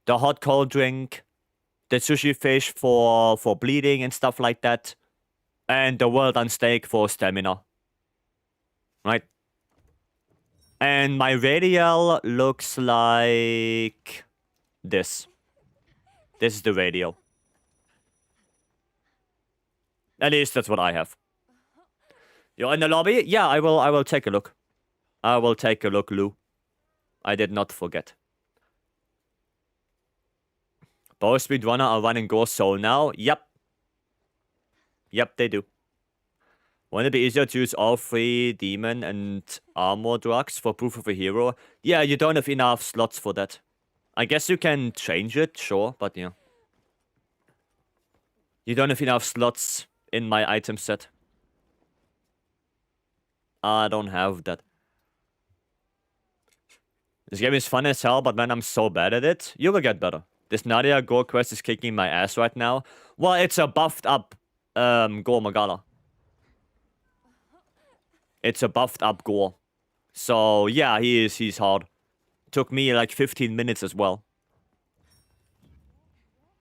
Speaker 1: the hot cold drink, the sushi fish for bleeding and stuff like that, and the well done steak for stamina. Right? And my radial looks like this. This is the radial. At least that's what I have. You're in the lobby? Yeah, I will take a look. I will take a look, Lou. I did not forget. Both Speedrunner are running Gore Soul now. Yep. Yep, they do. Wouldn't it be easier to use all 3 demon and armor drugs for proof of a hero? Yeah, you don't have enough slots for that. I guess you can change it, sure, but yeah. You don't have enough slots in my item set. I don't have that. This game is fun as hell, but man, I'm so bad at it. You will get better. This Nadia Gore quest is kicking my ass right now. Well, it's a buffed up Gore Magala. It's a buffed up Gore. So yeah, he's hard. Took me like 15 minutes as well.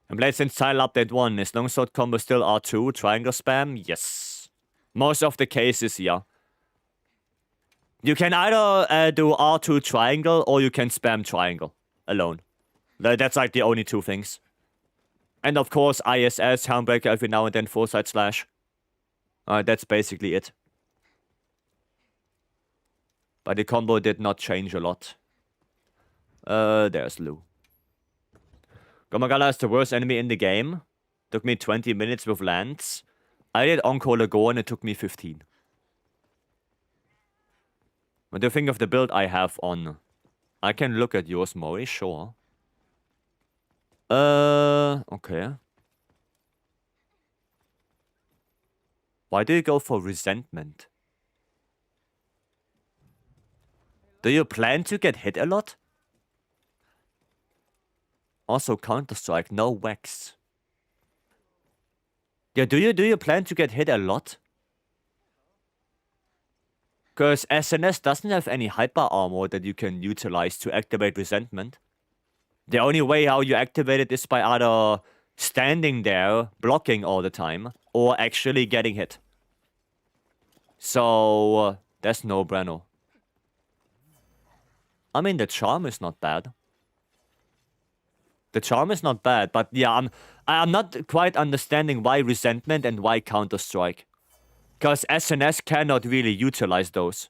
Speaker 1: And played since title update 1. Is longsword combo still R2 triangle spam? Yes. Most of the cases, yeah. You can either do R2 triangle or you can spam triangle alone. That's like the only 2 things. And of course, ISS, Handbreaker every now and then, foresight slash. That's basically it. But the combo did not change a lot. There's Lou. Gomagala is the worst enemy in the game. Took me 20 minutes with Lance. I did Encore Lago and it took me 15. What do you think of the build I have on? I can look at yours, Mori, sure. Okay. Why do you go for resentment? Do you plan to get hit a lot? Also Counter-Strike, no wax. Yeah, do you plan to get hit a lot? Because SNS doesn't have any hyper armor that you can utilize to activate resentment. The only way how you activate it is by either standing there, blocking all the time, or actually getting hit. So, that's no bueno. I mean, the charm is not bad. The charm is not bad, but yeah, I'm not quite understanding why resentment and why Counter-Strike. Because SNS cannot really utilize those.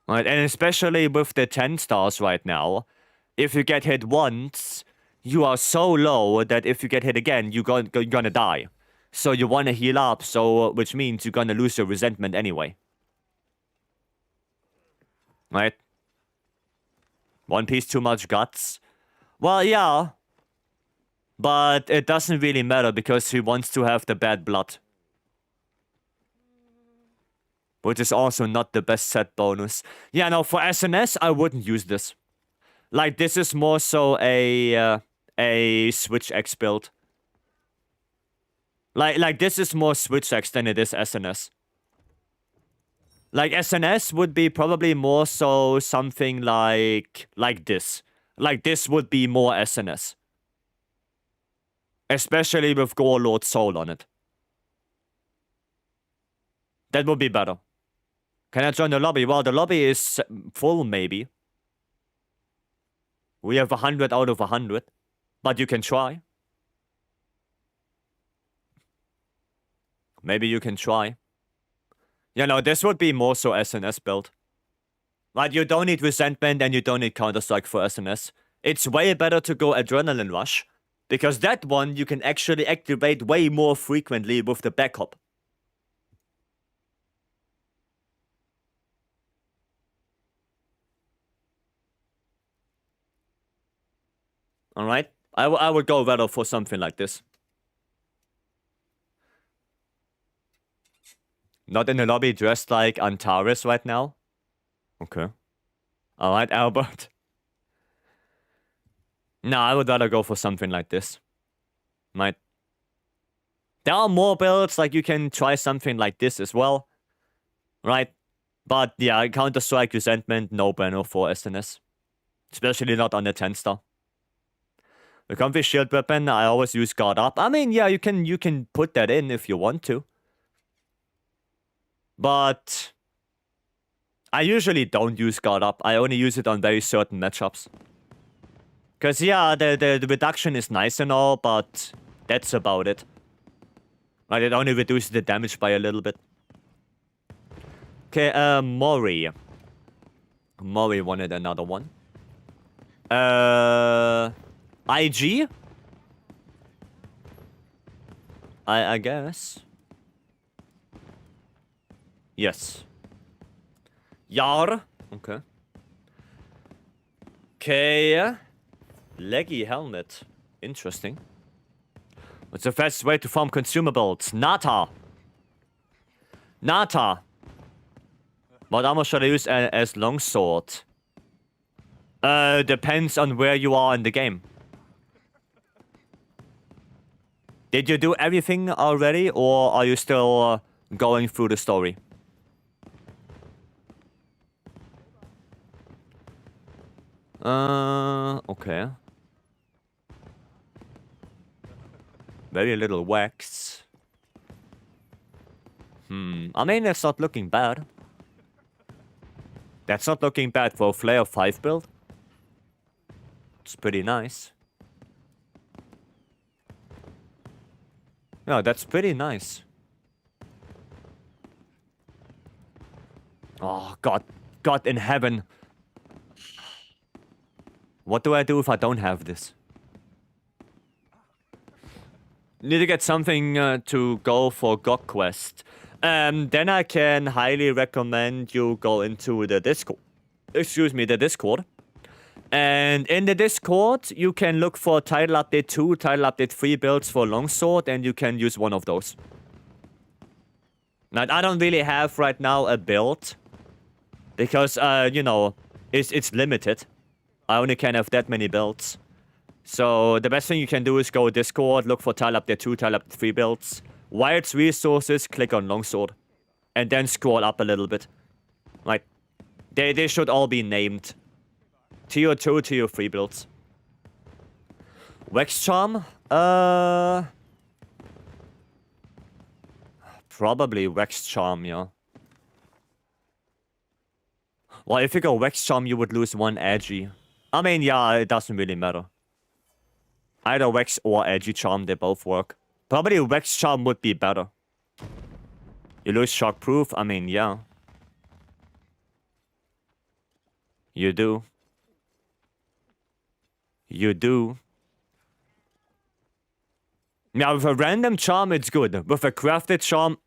Speaker 1: Right, and especially with the 10 stars right now, if you get hit once, you are so low that if you get hit again, you're gonna die. So you want to heal up, so which means you're gonna lose your resentment anyway. Right? One Piece too much guts? Well, yeah. But it doesn't really matter because he wants to have the bad blood. Which is also not the best set bonus. Yeah, no, for SNS, I wouldn't use this. Like, this is more so a Switch X build. Like this is more Switch X than it is SNS. Like, SNS would be probably more so something like this. Like, this would be more SNS. Especially with Gore Lord Soul on it. That would be better. Can I join the lobby? Well, the lobby is full, maybe. We have 100 out of 100. But you can try. Maybe you can try. You know, this would be more so SNS build. Like, you don't need Resentment and you don't need Counter-Strike for SNS. It's way better to go Adrenaline Rush. Because that one you can actually activate way more frequently with the backup. Alright? I would go better for something like this. Not in the lobby dressed like Antares right now? Okay. Alright, Albert. No, I would rather go for something like this. Right. There are more builds, like you can try something like this as well. Right? But yeah, Counter-Strike Resentment, no bueno for SNS. Especially not on the 10-star. The comfy shield weapon, I always use guard up. I mean, yeah, you can put that in if you want to. But I usually don't use guard up. I only use it on very certain matchups. Because, yeah, the reduction is nice and all, but that's about it. Right, it only reduces the damage by a little bit. Okay, Mori. Mori wanted another one. IG? I guess. Yes. Yar. Okay. Okay. Leggy helmet. Interesting. What's the fastest way to farm consumables? Nata. Nata. What armor should I use as longsword? Depends on where you are in the game. Did you do everything already, or are you still going through the story? Okay. Very little wax. I mean, it's not looking bad. That's not looking bad for a Flare 5 build. It's pretty nice. Yeah, that's pretty nice. Oh, God. God in heaven. What do I do if I don't have this? Need to get something to go for GOG Quest. Then I can highly recommend you go into the Discord. Excuse me, the Discord. And in the Discord, you can look for Title Update 2, Title Update 3 builds for Longsword, and you can use one of those. Now, I don't really have right now a build. Because, you know, it's limited. I only can have that many builds. So, the best thing you can do is go Discord, look for Title Update 2, Title Update 3 builds. Wild's resources, click on Longsword. And then scroll up a little bit. Like, they should all be named. Tier 2, Tier 3 builds. Wax Charm? Probably Wax Charm, yeah. Well, if you go Wax Charm, you would lose one Edgy. I mean, yeah, it doesn't really matter. Either Wax or Edgy Charm, they both work. Probably Wax Charm would be better. You lose Shockproof? I mean, yeah. You do. You do. Now, with a random charm, it's good. With a crafted charm,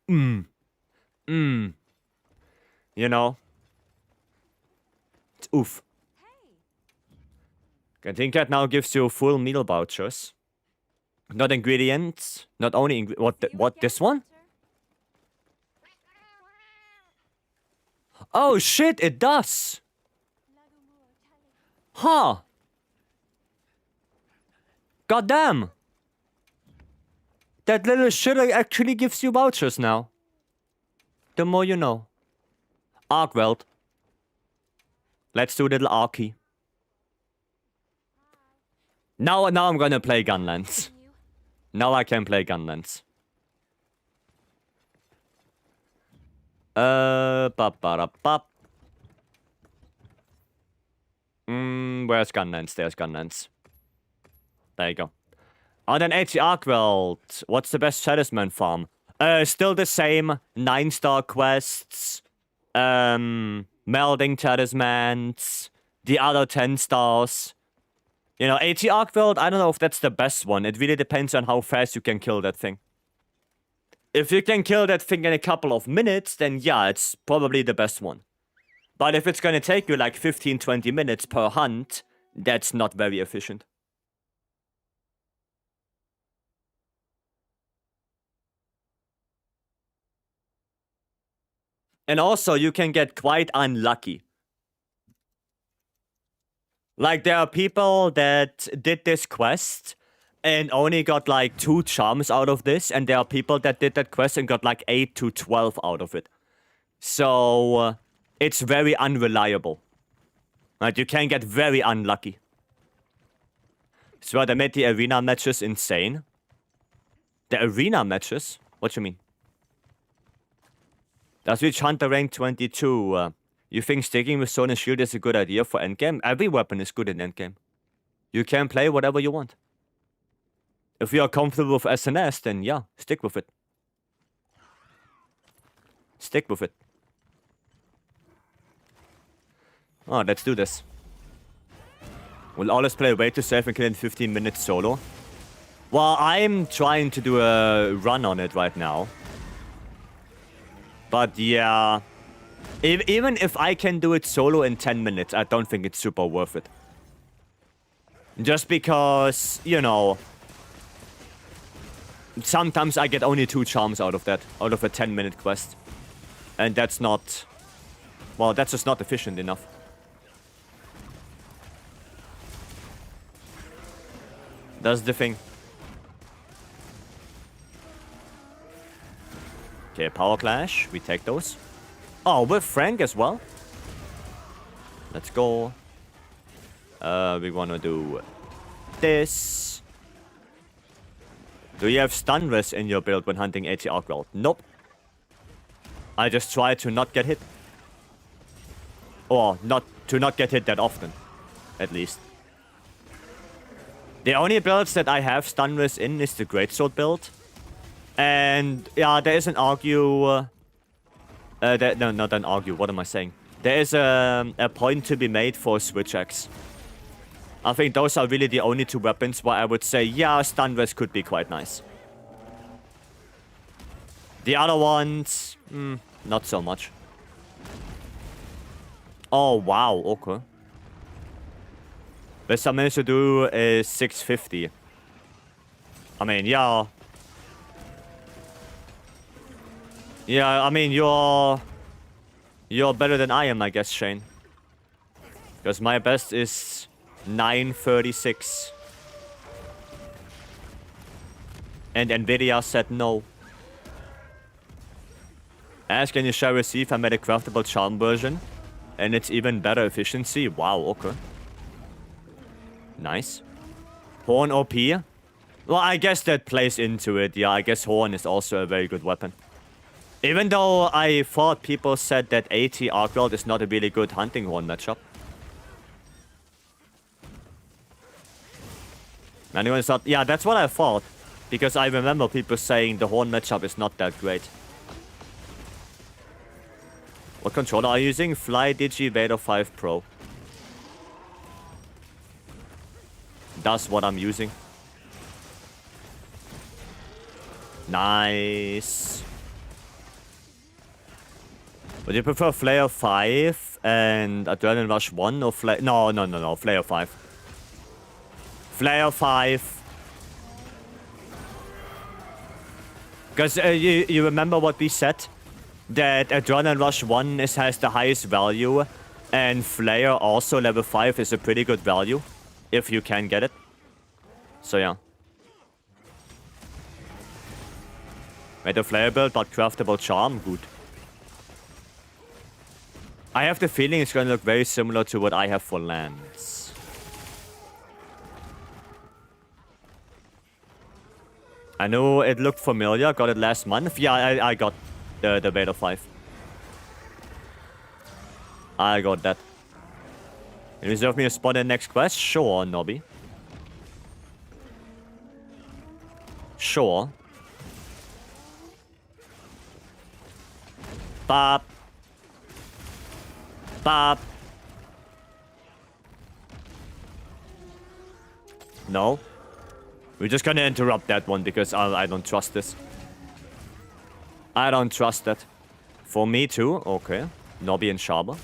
Speaker 1: You know? It's oof. I think that now gives you full meal vouchers. Not ingredients. Not only what this one? Oh shit, it does. Huh. Goddamn. That little shit actually gives you vouchers now. The more you know. Arkweld. Let's do little Arky. Now I'm gonna play Gunlands. Now I can play Gunlands. Bop. Where's Gunlands? There's Gunlands. There you go. And then HR999. What's the best Talisman farm? Still the same. 9-star quests. Melding Talismans. The other 10 stars. You know, HR999, I don't know if that's the best one. It really depends on how fast you can kill that thing. If you can kill that thing in a couple of minutes, then yeah, it's probably the best one. But if it's gonna take you like 15-20 minutes per hunt, that's not very efficient. And also, you can get quite unlucky. Like, there are people that did this quest and only got like 2 charms out of this, and there are people that did that quest and got like 8 to 12 out of it. So, it's very unreliable. Right, you can get very unlucky. So they made the arena matches insane. The arena matches? What you mean? Does Witch Hunter rank 22? You think sticking with Sword and Shield is a good idea for endgame? Every weapon is good in endgame. You can play whatever you want. If you are comfortable with SNS, then yeah, stick with it. Stick with it. Oh, let's do this. We'll always play way too safe and kill in 15 minutes solo. Well, I'm trying to do a run on it right now. But yeah, even if I can do it solo in 10 minutes, I don't think it's super worth it. Just because, you know, sometimes I get only 2 charms out of that, out of a 10-minute quest. And that's not, well, that's just not efficient enough. That's the thing. Okay, Power Clash. We take those. Oh, with Frank as well. Let's go. We want to do this. Do you have stun res in your build when hunting HR999? Nope. I just try to not get hit. Or not get hit that often. At least. The only builds that I have stun res in is the Greatsword build. And yeah, there is an argue. No, not an argue. What am I saying? There is a point to be made for Switch Axe. I think those are really the only 2 weapons where I would say, yeah, stun res could be quite nice. The other ones, not so much. Oh wow, okay. Best I managed to do is 650. I mean, yeah. Yeah, I mean, you're better than I am, I guess, Shane. Because my best is 936. And Nvidia said no. Ask and you shall receive. I made a craftable charm version. And it's even better efficiency. Wow, okay. Nice. Horn OP? Well, I guess that plays into it. Yeah, I guess Horn is also a very good weapon. Even though I thought people said that HR999 is not a really good hunting Horn matchup. Anyone thought, yeah, that's what I thought. Because I remember people saying the Horn matchup is not that great. What controller are you using? FlyDigi Vader 5 Pro. That's what I'm using. Nice. Would you prefer Flare 5 and Adrenaline Rush 1 or Flare... No, Flare 5. Flare 5. Because you remember what we said? That Adrenaline Rush 1 has the highest value, and Flare also level 5 is a pretty good value, if you can get it. So yeah. Made a Flare build, but craftable charm, good. I have the feeling it's gonna look very similar to what I have for lands. I know it looked familiar, got it last month. Yeah, I got the Vader 5. I got that. You reserve me a spot in the next quest? Sure, Nobby. Sure. Bop. Bop. No. We're just gonna interrupt that one because I don't trust this. I don't trust that. For me too? Okay. Nobby and Sharba.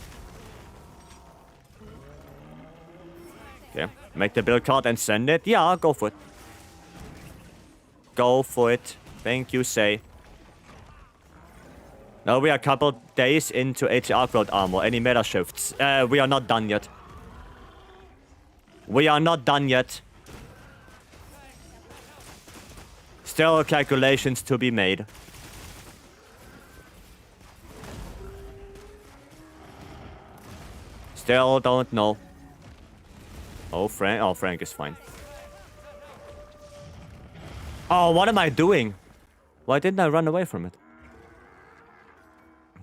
Speaker 1: Okay. Make the build card and send it? Yeah, go for it. Go for it. Thank you, Say. Now we are a couple days into HR999 armor. Any meta shifts? We are not done yet. We are not done yet. Still calculations to be made. Still don't know. Oh, Frank. Oh, Frank is fine. Oh, what am I doing? Why didn't I run away from it?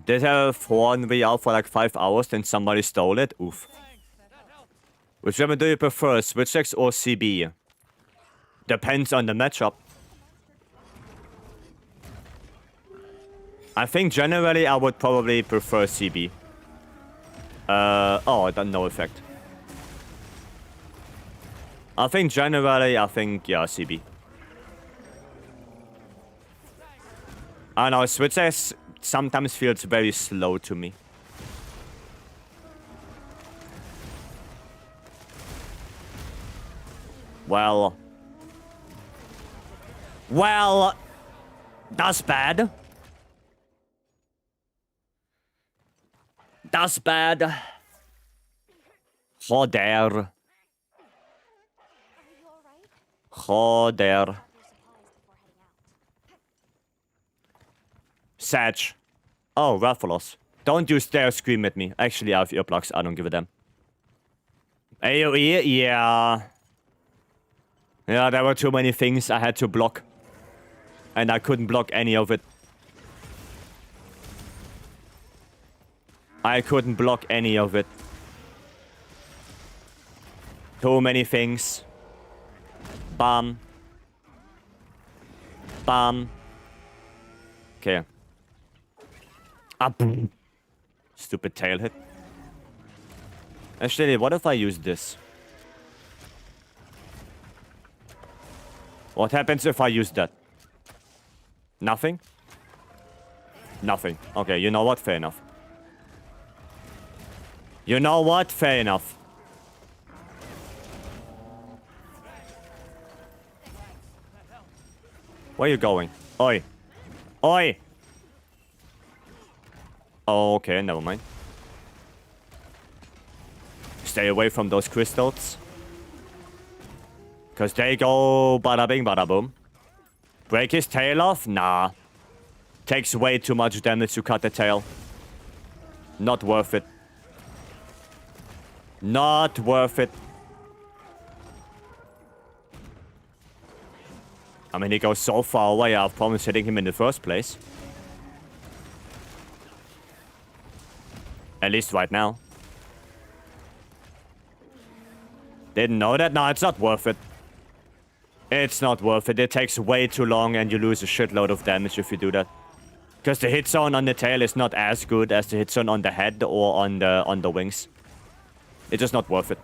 Speaker 1: Did have 1v out for like 5 hours, then somebody stole it? Oof. Which weapon do you prefer, Switch X or CB? Depends on the matchup. I think generally I would probably prefer CB. Oh, no effect. I think generally, yeah, CB. I don't know, Switch X sometimes feels very slow to me. Well, that's bad. That's bad. Joder.
Speaker 2: Are you alright?
Speaker 1: Joder.
Speaker 2: Your supplies before heading out.
Speaker 1: Sag. Oh, Rathalos. Don't you dare scream at me. Actually, I have earplugs. I don't give a damn. AoE? Yeah. Yeah, there were too many things I had to block. And I couldn't block any of it. I couldn't block any of it. Too many things. Bam. Bam. Okay. Up. Stupid tail hit. Actually, what if I use this? What happens if I use that? Nothing? Nothing. Okay, you know what? Fair enough. You know what? Fair enough. Where are you going? Oi. Oi! Oh, okay, never mind. Stay away from those crystals. Because they go bada bing bada boom. Break his tail off? Nah. Takes way too much damage to cut the tail. Not worth it. Not worth it. I mean, he goes so far away, I have problems hitting him in the first place. At least right now. Didn't know that? No, it's not worth it. It's not worth it. It takes way too long and you lose a shitload of damage if you do that. Because the hit zone on the tail is not as good as the hit zone on the head or on the wings. It's just not worth it.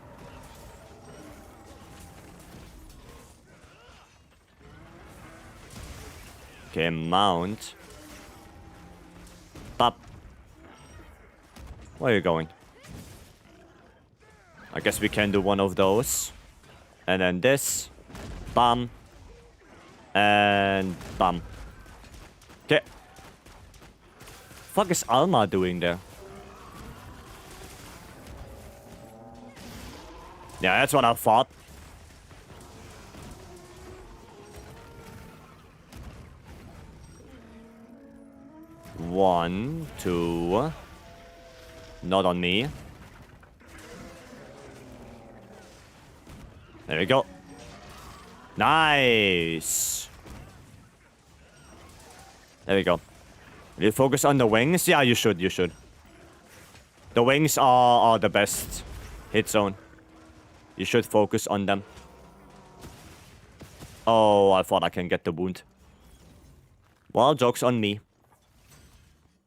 Speaker 1: Okay, mount. Pop. Where are you going? I guess we can do one of those. And then this. Bam. And bam. Okay. Fuck is Alma doing there? Yeah, that's what I thought. One, two. Not on me. There we go. Nice. There we go. Will you focus on the wings? Yeah, you should, you should. The wings are the best hit zone. You should focus on them. Oh, I thought I can get the wound. Well, joke's on me.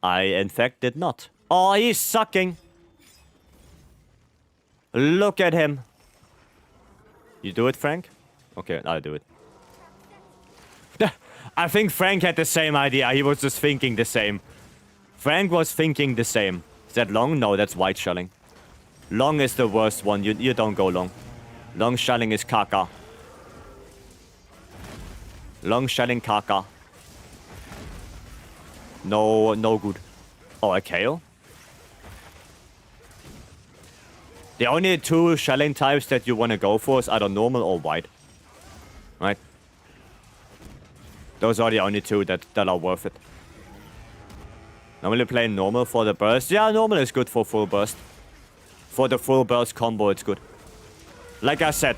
Speaker 1: I, in fact, did not. Oh, he's sucking. Look at him. You do it, Frank? Okay, I'll do it. I think Frank had the same idea. He was just thinking the same. Frank was thinking the same. Is that long? No, that's white shelling. Long is the worst one. You don't go long. Long shelling is caca. Long shelling caca. No good. Oh, a KO? The only two shelling types that you want to go for is either normal or white. Right? Those are the only two that are worth it. Normally playing normal for the burst. Yeah, normal is good for full burst. For the full burst combo, it's good. Like I said,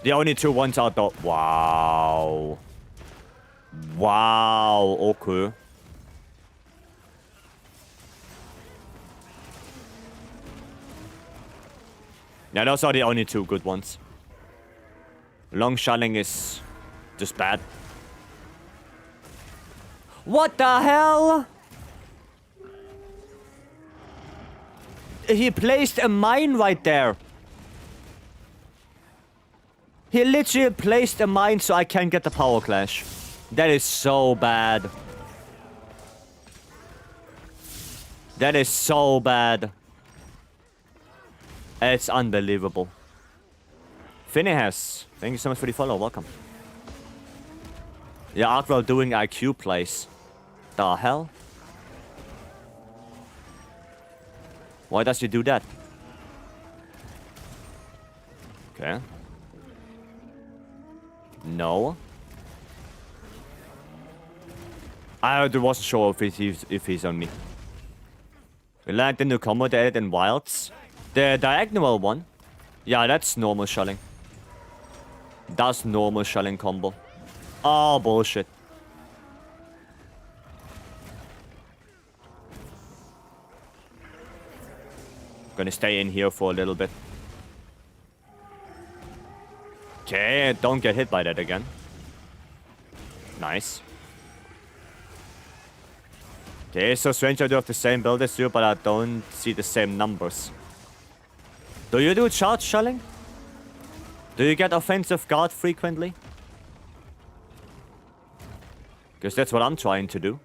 Speaker 1: the only two ones are the... Wow. Wow, okay. Yeah, those are the only two good ones. Long shelling is just bad. What the hell? He placed a mine right there. He literally placed a mine so I can't get the power clash. That is so bad. That is so bad. It's unbelievable. Finihas, thank you so much for the follow. Welcome. Yeah, Arkwell doing IQ plays. The hell? Why does he do that? Okay. No. I wasn't sure if he's on me. We learned the new combo they added in Wilds. The diagonal one. Yeah, that's normal shelling. That's normal shelling combo. Oh, bullshit. Gonna stay in here for a little bit. Okay, don't get hit by that again. Nice. Okay, so strange I do have the same build as you, but I don't see the same numbers. Do you do charge shelling? Do you get offensive guard frequently? Because that's what I'm trying to do.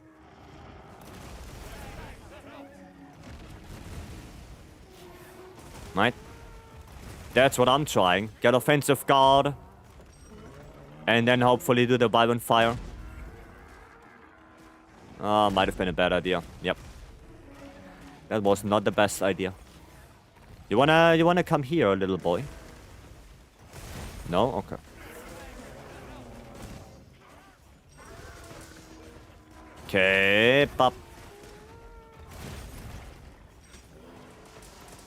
Speaker 1: Right? That's what I'm trying. Get offensive guard. And then hopefully do the Byron fire. Might have been a bad idea. Yep. That was not the best idea. You wanna come here, little boy? No? Okay. Okay, pop.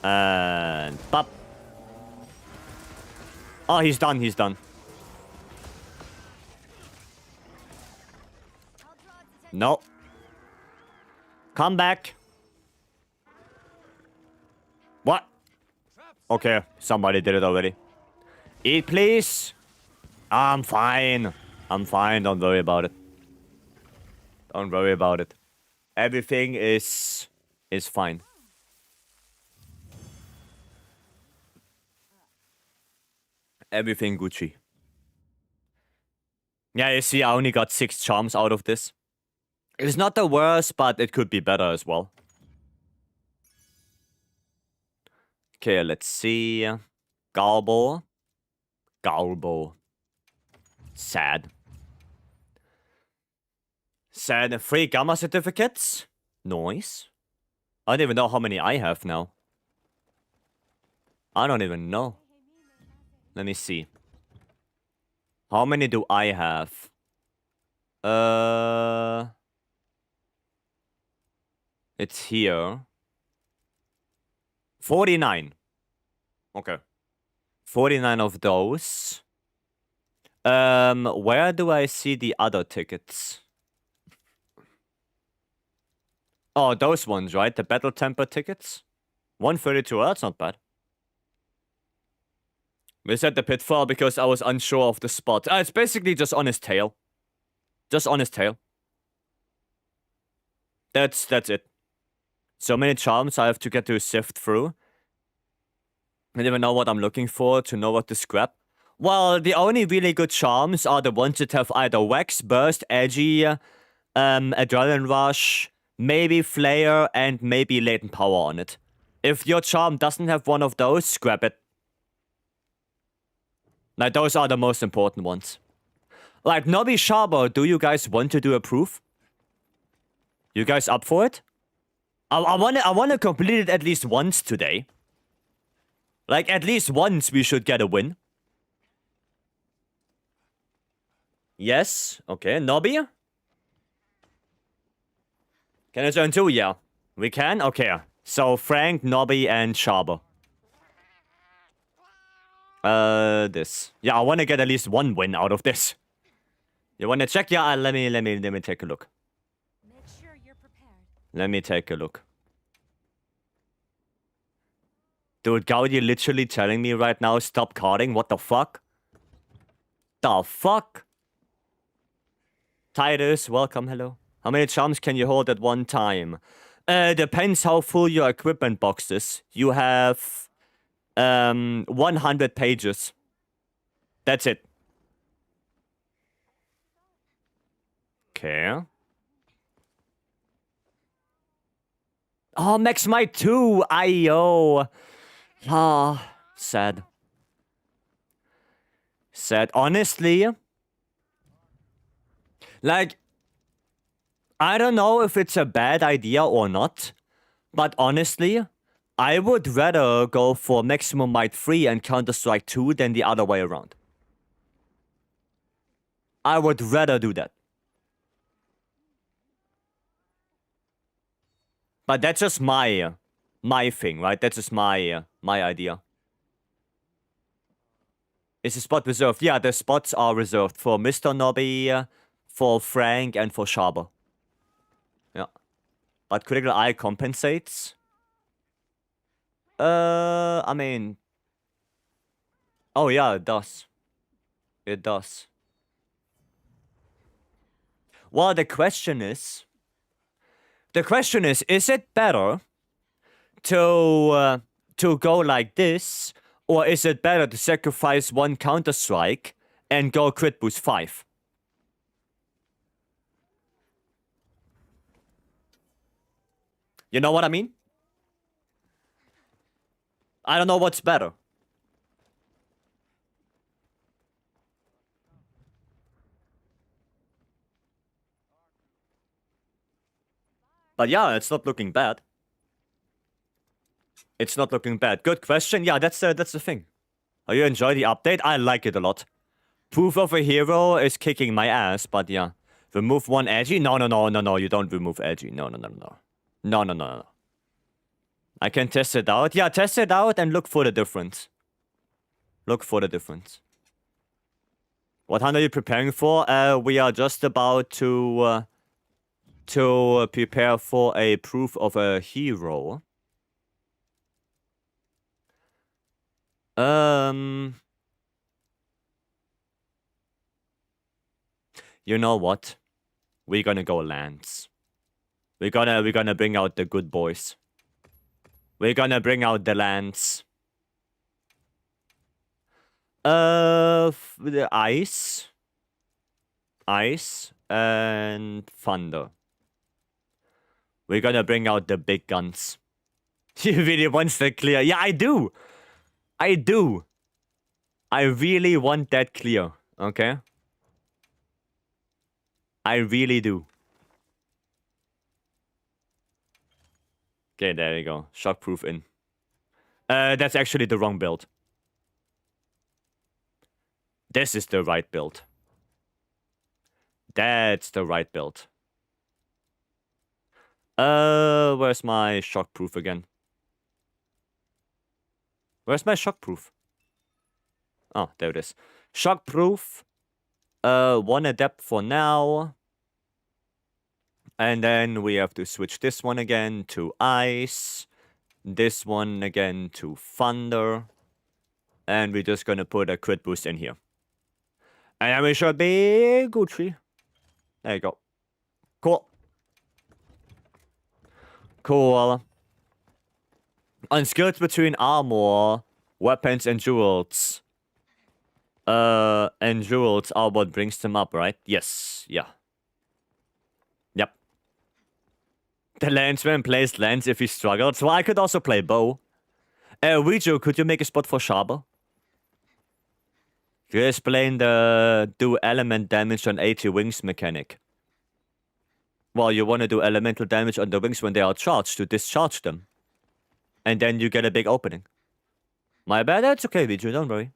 Speaker 1: And pop. Oh, he's done, he's done. No. Come back. What? Okay, somebody did it already. Eat, please. I'm fine. I'm fine, don't worry about it. Don't worry about it. Everything is fine. Everything Gucci. Yeah, you see, I only got 6 charms out of this. It's not the worst, but it could be better as well. Okay, let's see. Galbo. Galbo. Sad. Sad. 3 Gamma certificates. Nice. I don't even know how many I have now. I don't even know. Let me see. How many do I have? It's here. 49. Okay. 49 of those. Where do I see the other tickets? Oh, those ones, right? The battle temper tickets? 132, that's not bad. We said the pitfall because I was unsure of the spot. It's basically just on his tail. Just on his tail. That's it. So many charms I have to get to sift through. I don't even know what I'm looking for to know what to scrap. Well, the only really good charms are the ones that have either Wax, Burst, Edgy, Adrenaline Rush, maybe Flare, and maybe Latent Power on it. If your charm doesn't have one of those, scrap it. Like, those are the most important ones. Like, Nobby Sharbo, do you guys want to do a proof? You guys up for it? I wanna complete it at least once today. Like, at least once we should get a win. Yes, okay, Nobby? Can I turn 2? Yeah. We can? Okay. So, Frank, Nobby, and Sharbo. This. Yeah, I wanna get at least one win out of this. You wanna check? Yeah, let me take a look.
Speaker 2: Make sure you're prepared.
Speaker 1: Let me take a look. Dude, Gaudi literally telling me right now, stop carding? What the fuck? The fuck? Titus, welcome, hello. How many charms can you hold at one time? Depends how full your equipment box is. You have 100 pages. That's it. Okay. Oh, Max Might 2! Ayo. Ah, sad. Sad. Honestly, like, I don't know if it's a bad idea or not, but honestly, I would rather go for Maximum Might 3 and Counter-Strike 2 than the other way around. I would rather do that. But that's just my thing, right? That's just my idea. Is the spot reserved? Yeah, the spots are reserved for Mr. Nobby, for Frank, and for Sharbo. Yeah. But Critical Eye compensates. I mean... Oh yeah, it does. It does. Well, the question is, is it better to go like this, or is it better to sacrifice one Counter-Strike and go crit boost 5? You know what I mean? I don't know what's better. But yeah, it's not looking bad. It's not looking bad. Good question. Yeah, that's the thing. Oh, you enjoy the update? I like it a lot. Proof of a hero is kicking my ass, but yeah. Remove one edgy? No, you don't remove edgy. No. No. I can test it out. Yeah, test it out and look for the difference. Look for the difference. What hunt are you preparing for? We are just about to prepare for a proof of a hero. You know what? We're gonna go lands. We're gonna bring out the good boys. We're gonna bring out the lands. The ice and thunder. We're gonna bring out the big guns. You really want that clear? Yeah, I do. I really want that clear, okay? I really do. Okay, there you go. Shockproof in. That's actually the wrong build. This is the right build. That's the right build. Where's my shockproof again? Where's my shockproof? Oh, there it is. Shockproof. One adept for now. And then we have to switch this one again to ice. This one again to thunder. And we're just gonna put a crit boost in here. And then we should be Gucci. There you go. Cool. Cool. On skills between armor, weapons, and jewels. And jewels are what brings them up, right? Yes. Yeah. Yep. The landsman plays lance if he struggles. So I could also play bow. Riju, could you make a spot for Sharper? You explain the do element damage on 80 wings mechanic. Well, you want to do elemental damage on the wings when they are charged to discharge them. And then you get a big opening. My bad, that's okay, Riju, don't worry.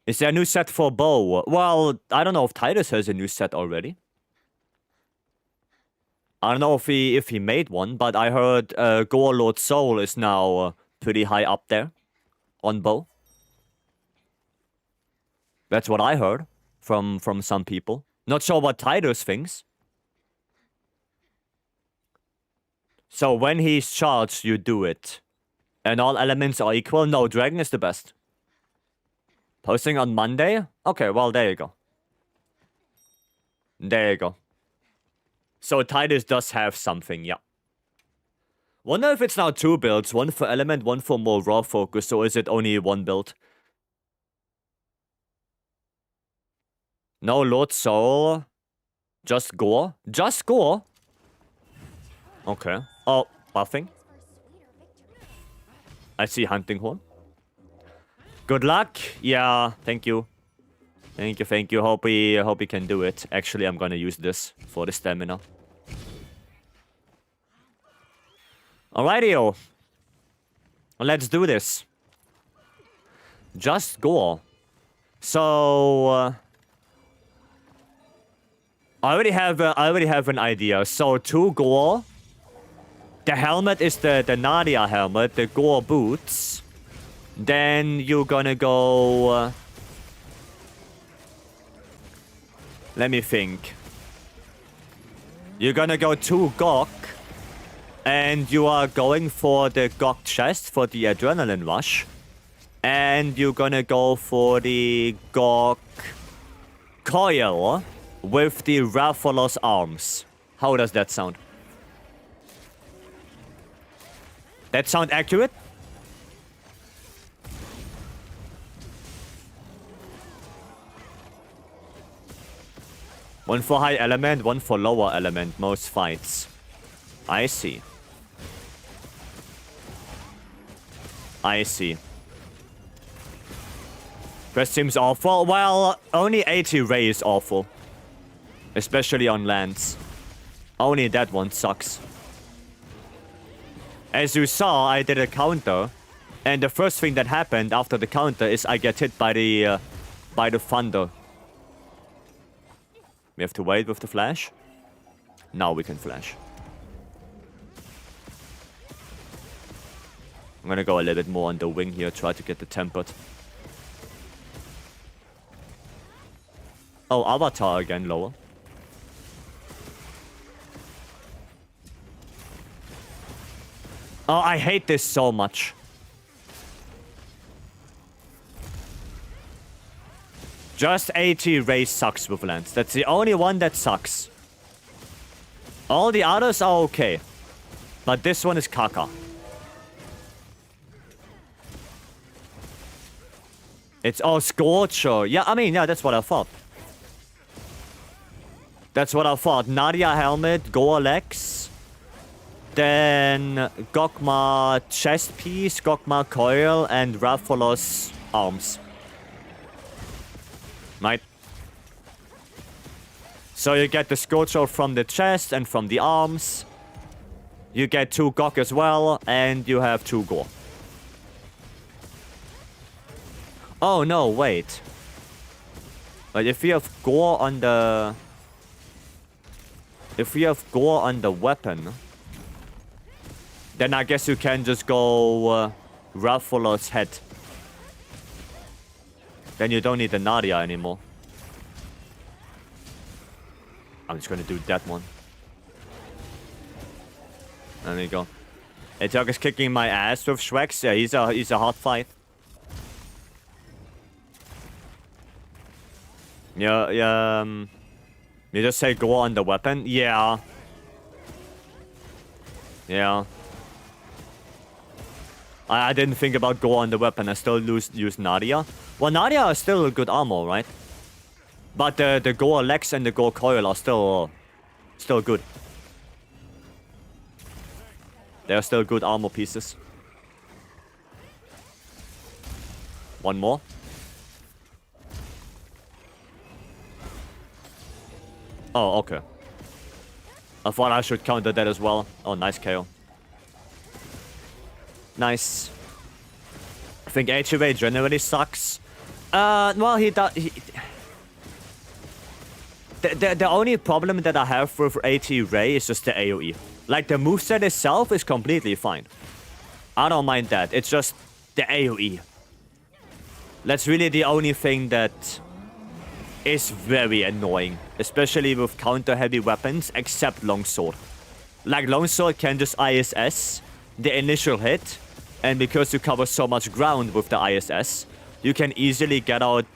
Speaker 1: Is there a new set for bow? Well, I don't know if Titus has a new set already. I don't know if he made one, but I heard Gore Lord Soul is now pretty high up there on bow. That's what I heard from some people. Not sure what Titus thinks. So when he's charged, you do it. And all elements are equal? No, Dragon is the best. Posting on Monday? Okay, well, there you go. There you go. So Titus does have something, yeah. Wonder if it's now 2 builds, one for element, one for more raw focus, or is it only 1 build? No Lord Soul. Just Gore? Just Gore? Okay. Oh, buffing. I see Hunting Horn. Good luck. Yeah, thank you. Thank you. Hope we can do it. Actually, I'm gonna use this for the stamina. Alrighty-o. Let's do this. Just Gore. So I already have an idea. So 2 Gore. The helmet is the Nadia helmet, the Gore boots. Then you're gonna go... let me think. You're gonna go 2 Gok. And you are going for the Gok chest for the adrenaline rush. And you're gonna go for the Gok coil with the Raphalos arms. How does that sound? That sound accurate? One for high element, one for lower element, most fights. I see. I see. That seems awful. Well, only 80 ray is awful. Especially on lands. Only that one sucks. As you saw, I did a counter. And the first thing that happened after the counter is I get hit by the thunder. We have to wait with the flash. Now we can flash. I'm gonna go a little bit more on the wing here, try to get the tempered. Oh, Avatar again, lower. Oh, I hate this so much. Just 80 race sucks with lands. That's the only one that sucks. All the others are okay. But this one is caca. It's all Scorcher. Yeah, I mean, yeah, that's what I thought. That's what I thought. Nadia helmet, Gore legs. Then Gokma chest piece, Gokma coil, and Raphalos arms. Right? So you get the Scorcher from the chest and from the arms. You get 2 Gok as well, and you have 2 Gore. Oh no, wait. But if you have Gore on the... if you have Gore on the weapon... then I guess you can just go Raphalos head. Then you don't need the Nadia anymore. I'm just gonna do that one. There we go. Etiok is kicking my ass with Shrex. Yeah, he's a hard fight. Yeah, you just say go on the weapon? Yeah. Yeah. I didn't think about go on the weapon. I still use Nadia. Well, Nadia is still a good armor, right? But the Gore Lex and the Gore Coil are still good. They are still good armor pieces. One more. Oh, okay. I thought I should counter that as well. Oh, nice KO. Nice. I think HUA generally sucks. Well, he does. The only problem that I have with AT Ray is just the AoE. Like, the moveset itself is completely fine. I don't mind that. It's just the AoE. That's really the only thing that is very annoying. Especially with counter-heavy weapons, except Longsword. Like, Longsword can just ISS the initial hit. And because you cover so much ground with the ISS, you can easily get out of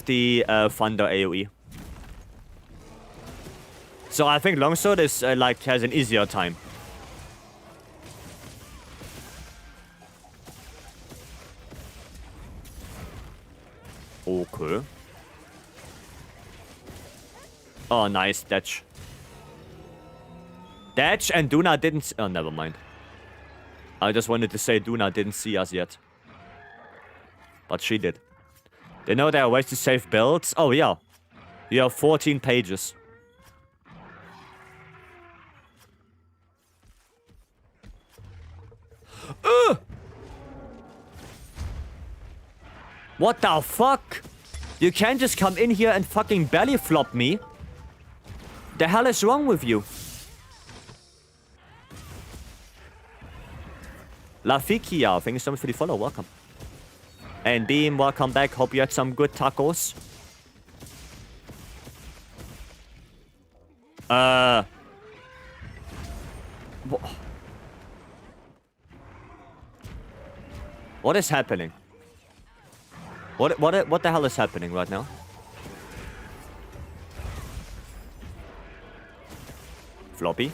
Speaker 1: the Thunder AoE. So I think Longsword is like has an easier time. Okay. Oh, nice Datch. Datch and Duna didn't... Oh, never mind. I just wanted to say Duna didn't see us yet. But she did. They know there are ways to save builds. Oh, yeah. You have 14 pages. What the fuck? You can't just come in here and fucking belly flop me. The hell is wrong with you? Lafikia, thank you so much for the follow. Welcome. And Beam, welcome back. Hope you had some good tacos. What is happening? What the hell is happening right now? Floppy.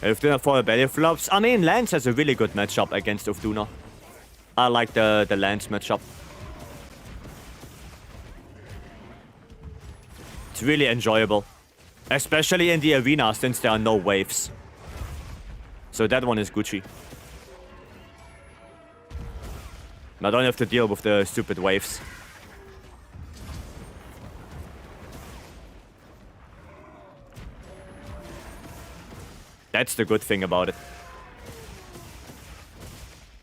Speaker 1: Ufduna for the belly flops. I mean, Lance has a really good matchup against Ufduna. I like the Lance matchup. It's really enjoyable. Especially in the arena since there are no waves. So that one is Gucci. I don't have to deal with the stupid waves. That's the good thing about it.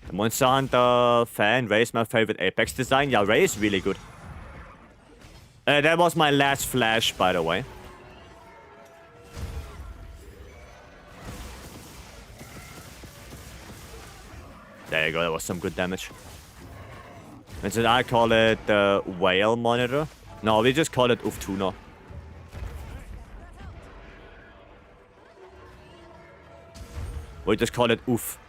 Speaker 1: The Monster Hunter fan, Ray is my favorite Apex design. Yeah, Ray is really good. That was my last flash, by the way. There you go, that was some good damage. And so I call it the whale monitor. No, we just call it Uftuna. We just call it Oof.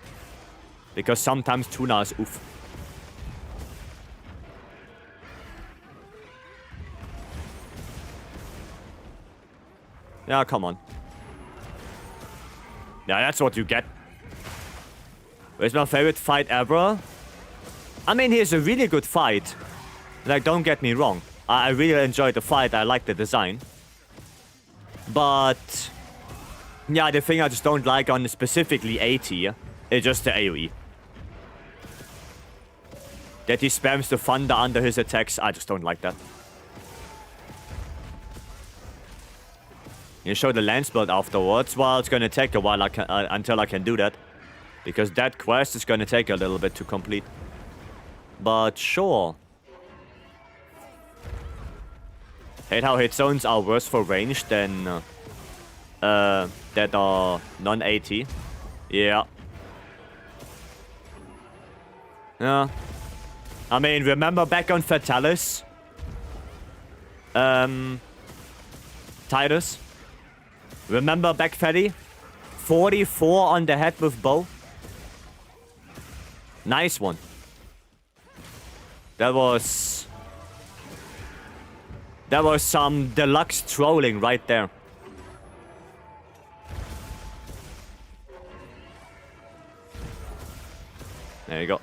Speaker 1: Because sometimes tuna is Oof. Yeah, come on. Yeah, that's what you get. Where's my favorite fight ever? I mean, he's a really good fight. Like, don't get me wrong. I really enjoyed the fight. I like the design. But... yeah, the thing I just don't like on specifically A tier is just the AoE. That he spams the thunder under his attacks, I just don't like that. You show the Lance build afterwards. Well, it's gonna take a while until I can do that. Because that quest is gonna take a little bit to complete. But sure. Hate how hit zones are worse for range than... that are non-AT. Yeah. Yeah. I mean, remember back on Fatalis? Titus? Remember back, Fatty? 44 on the head with bow. Nice one. That was some deluxe trolling right there. There you go.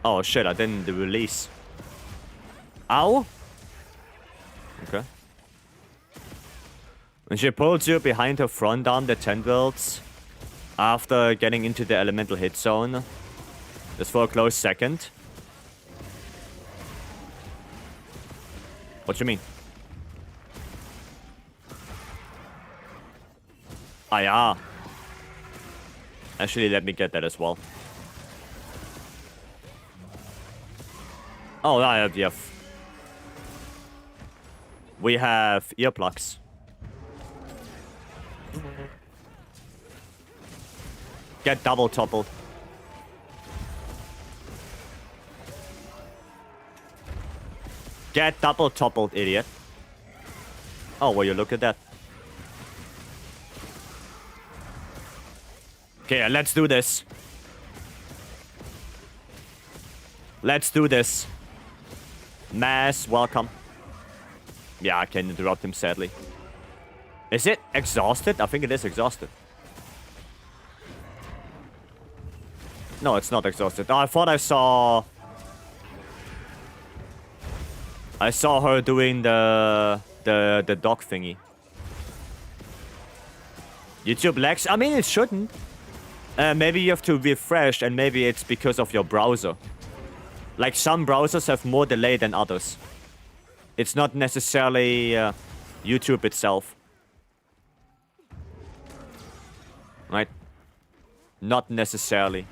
Speaker 1: Oh shit, I didn't release. Ow! Okay. When she pulls you behind her front arm, the tendrils, after getting into the elemental hit zone, just for a close second. What you mean? Ah, yeah. Actually, let me get that as well. Oh, yeah. We have earplugs. Get double toppled. Get double toppled, idiot. Oh, will you look at that? Okay, let's do this. Let's do this. Mass, welcome. Yeah, I can interrupt him, sadly. Is it exhausted? I think it is exhausted. No, it's not exhausted. Oh, I thought I saw... I saw her doing the dog thingy. YouTube lags? I mean, it shouldn't. Maybe you have to refresh, and maybe it's because of your browser. Like, some browsers have more delay than others. It's not necessarily YouTube itself. Right? Not necessarily.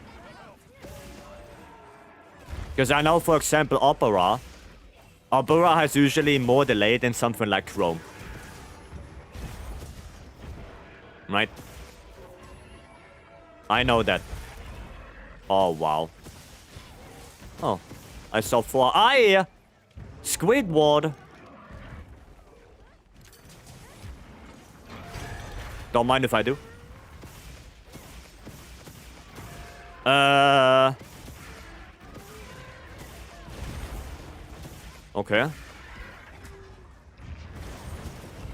Speaker 1: Because I know, for example, Opera has usually more delay than something like Chrome. Right? I know that. Oh, wow. Oh, I saw 4. Aye! Squidward! Don't mind if I do. Okay.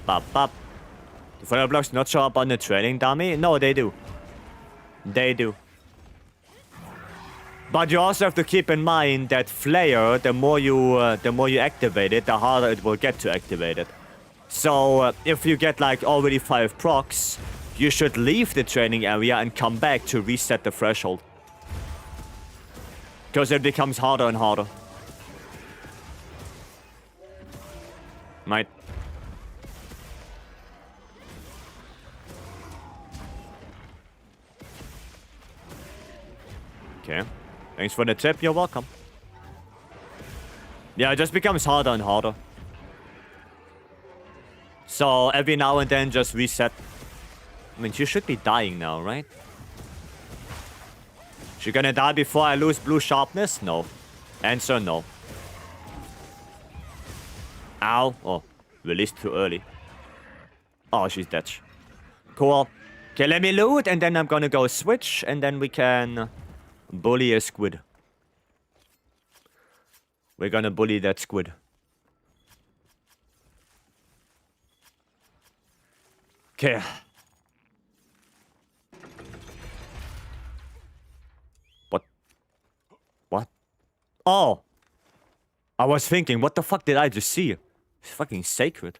Speaker 1: Bop, bop. Do fire blocks not show up on the training dummy? No, they do. They do. But you also have to keep in mind that flare, the more you activate it, the harder it will get to activate it. So if you get like already 5 procs, you should leave the training area and come back to reset the threshold. Because it becomes harder and harder. Right. Okay. Thanks for the tip, you're welcome. Yeah, it just becomes harder and harder. So every now and then just reset. I mean, she should be dying now, right? She gonna die before I lose blue sharpness? No. Answer no. Ow. Oh, released too early. Oh, she's dead. Cool. Okay, let me loot and then I'm gonna go switch and then we can bully a squid. We're gonna bully that squid. Okay. What? Oh! I was thinking, what the fuck did I just see? It's fucking sacred.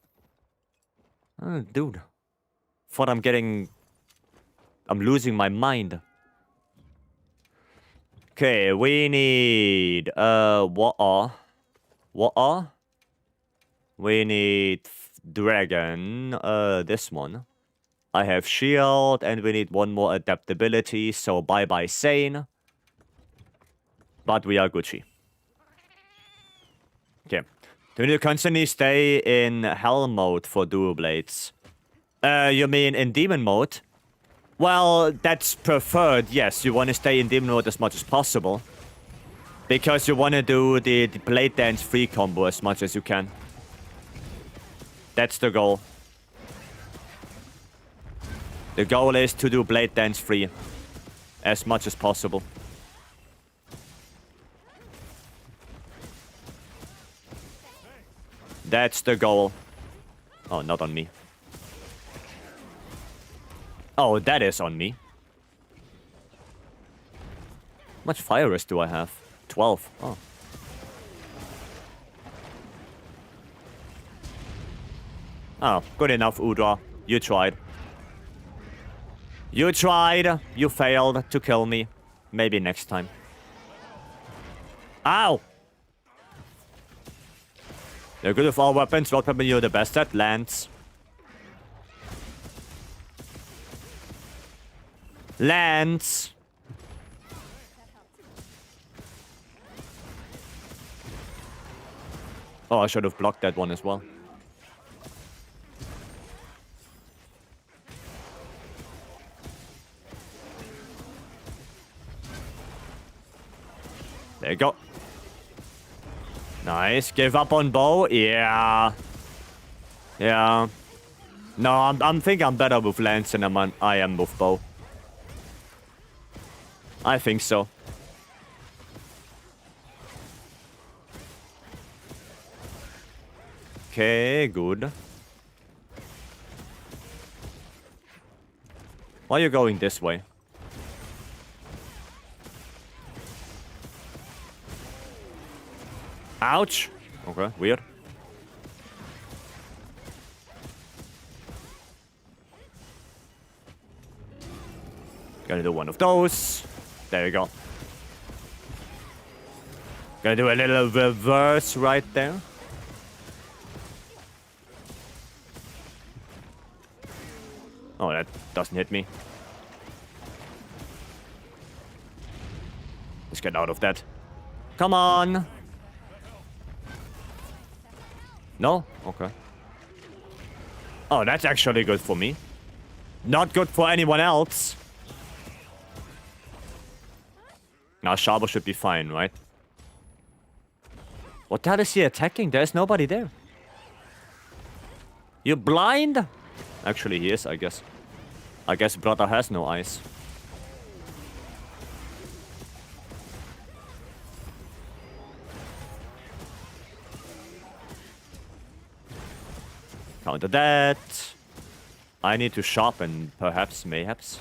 Speaker 1: Oh, dude. Thought I'm losing my mind. Okay, we need... What are? We need... Dragon. This one. I have shield, and we need one more adaptability, so bye-bye Sane. But we are Gucci. Okay. Do we need to constantly stay in hell mode for dual blades? You mean in demon mode? Well, that's preferred, yes. You want to stay in demon mode as much as possible. Because you want to do the blade dance free combo as much as you can. That's the goal. The goal is to do Blade Dance free as much as possible. That's the goal. Oh, not on me. Oh, that is on me. How much fire risk do I have? 12. Oh. Oh, good enough, Udra. You tried. You tried. You failed to kill me. Maybe next time. Ow! You're good with all weapons. What weapon you're the best at? Lance. Lance! Oh, I should have blocked that one as well. There you go. Nice. Give up on bow. Yeah. Yeah. No, I'm think I'm better with lance than I am with bow. I think so. Okay, good. Why are you going this way? Ouch! Okay, weird. Gonna do one of those. There you go. Gonna do a little reverse right there. Oh, that doesn't hit me. Let's get out of that. Come on! No? Okay. Oh, that's actually good for me. Not good for anyone else. Now, Shaber should be fine, right? What the hell is he attacking? There's nobody there. You blind? Actually, he is, I guess. I guess brother has no eyes. Counter that. I need to sharpen, perhaps, mayhaps.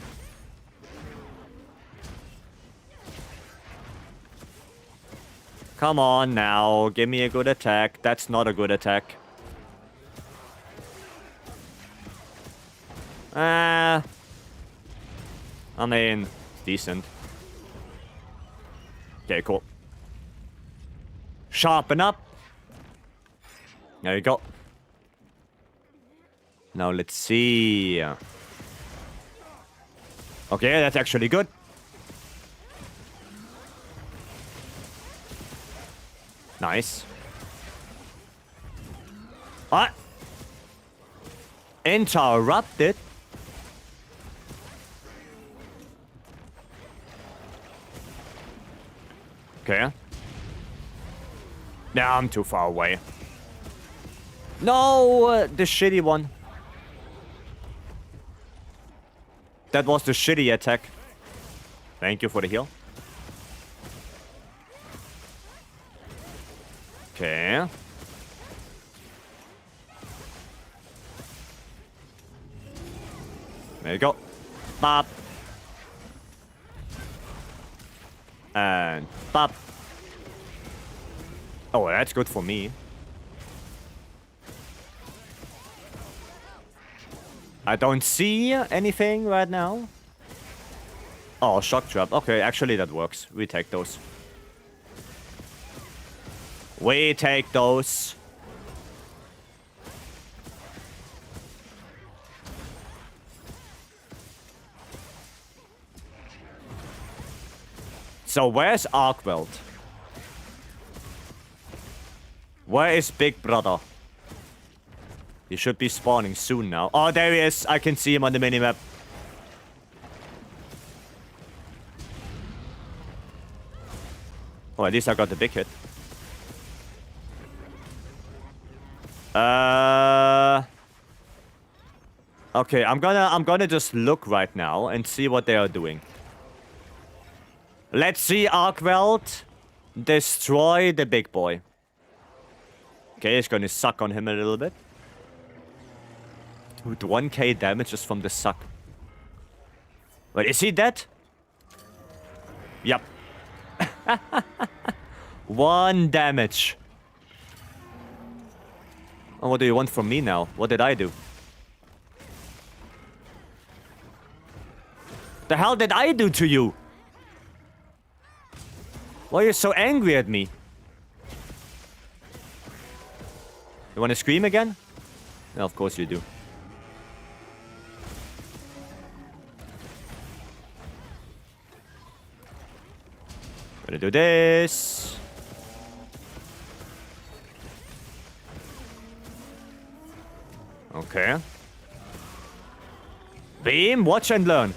Speaker 1: Come on now, give me a good attack. That's not a good attack. I mean, it's decent. Okay, cool. Sharpen up. There you go. Now let's see. Okay, that's actually good. Nice. What? Interrupted? Okay. Nah, I'm too far away. No, the shitty one. That was the shitty attack. Thank you for the heal. Okay. There you go. Bop. And bop. Oh, that's good for me. I don't see anything right now. Oh, shock trap. Okay, actually that works. We take those. We take those. So where's Arkweld? Where is Big Brother? He should be spawning soon now. Oh, there he is. I can see him on the minimap. Oh, at least I got the big hit. Okay, I'm gonna just look right now and see what they are doing. Let's see Arkweld destroy the big boy. Okay, it's gonna suck on him a little bit. Dude, 1k damage just from the suck. Wait, is he dead? Yep. 1 damage. Oh, what do you want from me now? What did I do? The hell did I do to you? Why are you so angry at me? You wanna scream again? Yeah, of course you do. Gonna do this. Okay. Beam, watch and learn.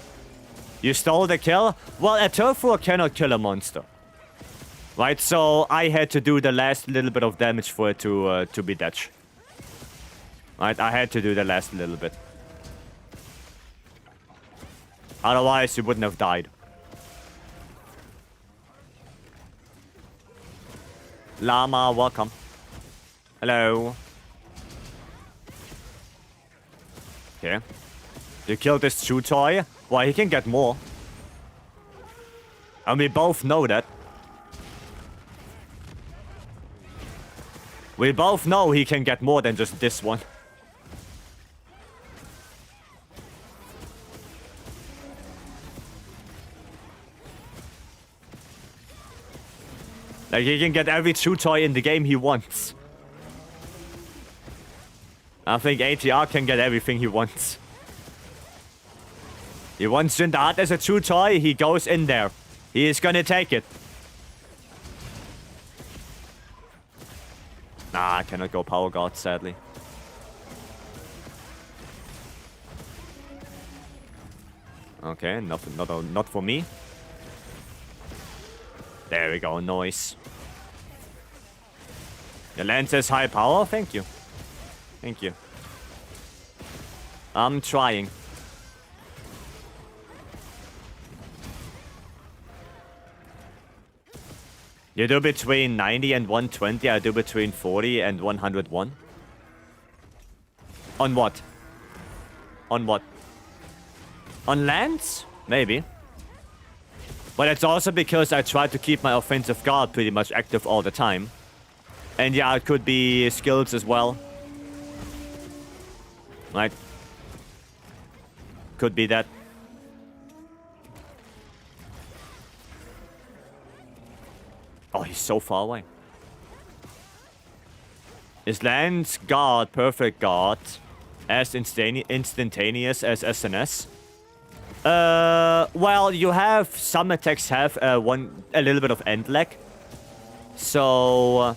Speaker 1: You stole the kill? Well, a turf war cannot kill a monster. Right, so I had to do the last little bit of damage for it to be dead. Right, I had to do the last little bit. Otherwise, you wouldn't have died. Llama, welcome. Hello. Okay. You killed this chew toy? Well, he can get more. And we both know that. We both know he can get more than just this one. Like, he can get every chew toy in the game he wants. I think ATR can get everything he wants. He wants Zindart as a chew toy, he goes in there. He is gonna take it. Nah, I cannot go Power Guard, sadly. Okay, not for me. There we go, noise. Your lance has high power, thank you. Thank you. I'm trying. You do between 90 and 120, I do between 40 and 101. On what? On what? On lands? Maybe. But it's also because I try to keep my offensive guard pretty much active all the time. And yeah, it could be skills as well. Right? Could be that. Oh, he's so far away. Is Lance guard perfect guard as instantaneous as SNS? Well, you have some attacks have a little bit of end lag. So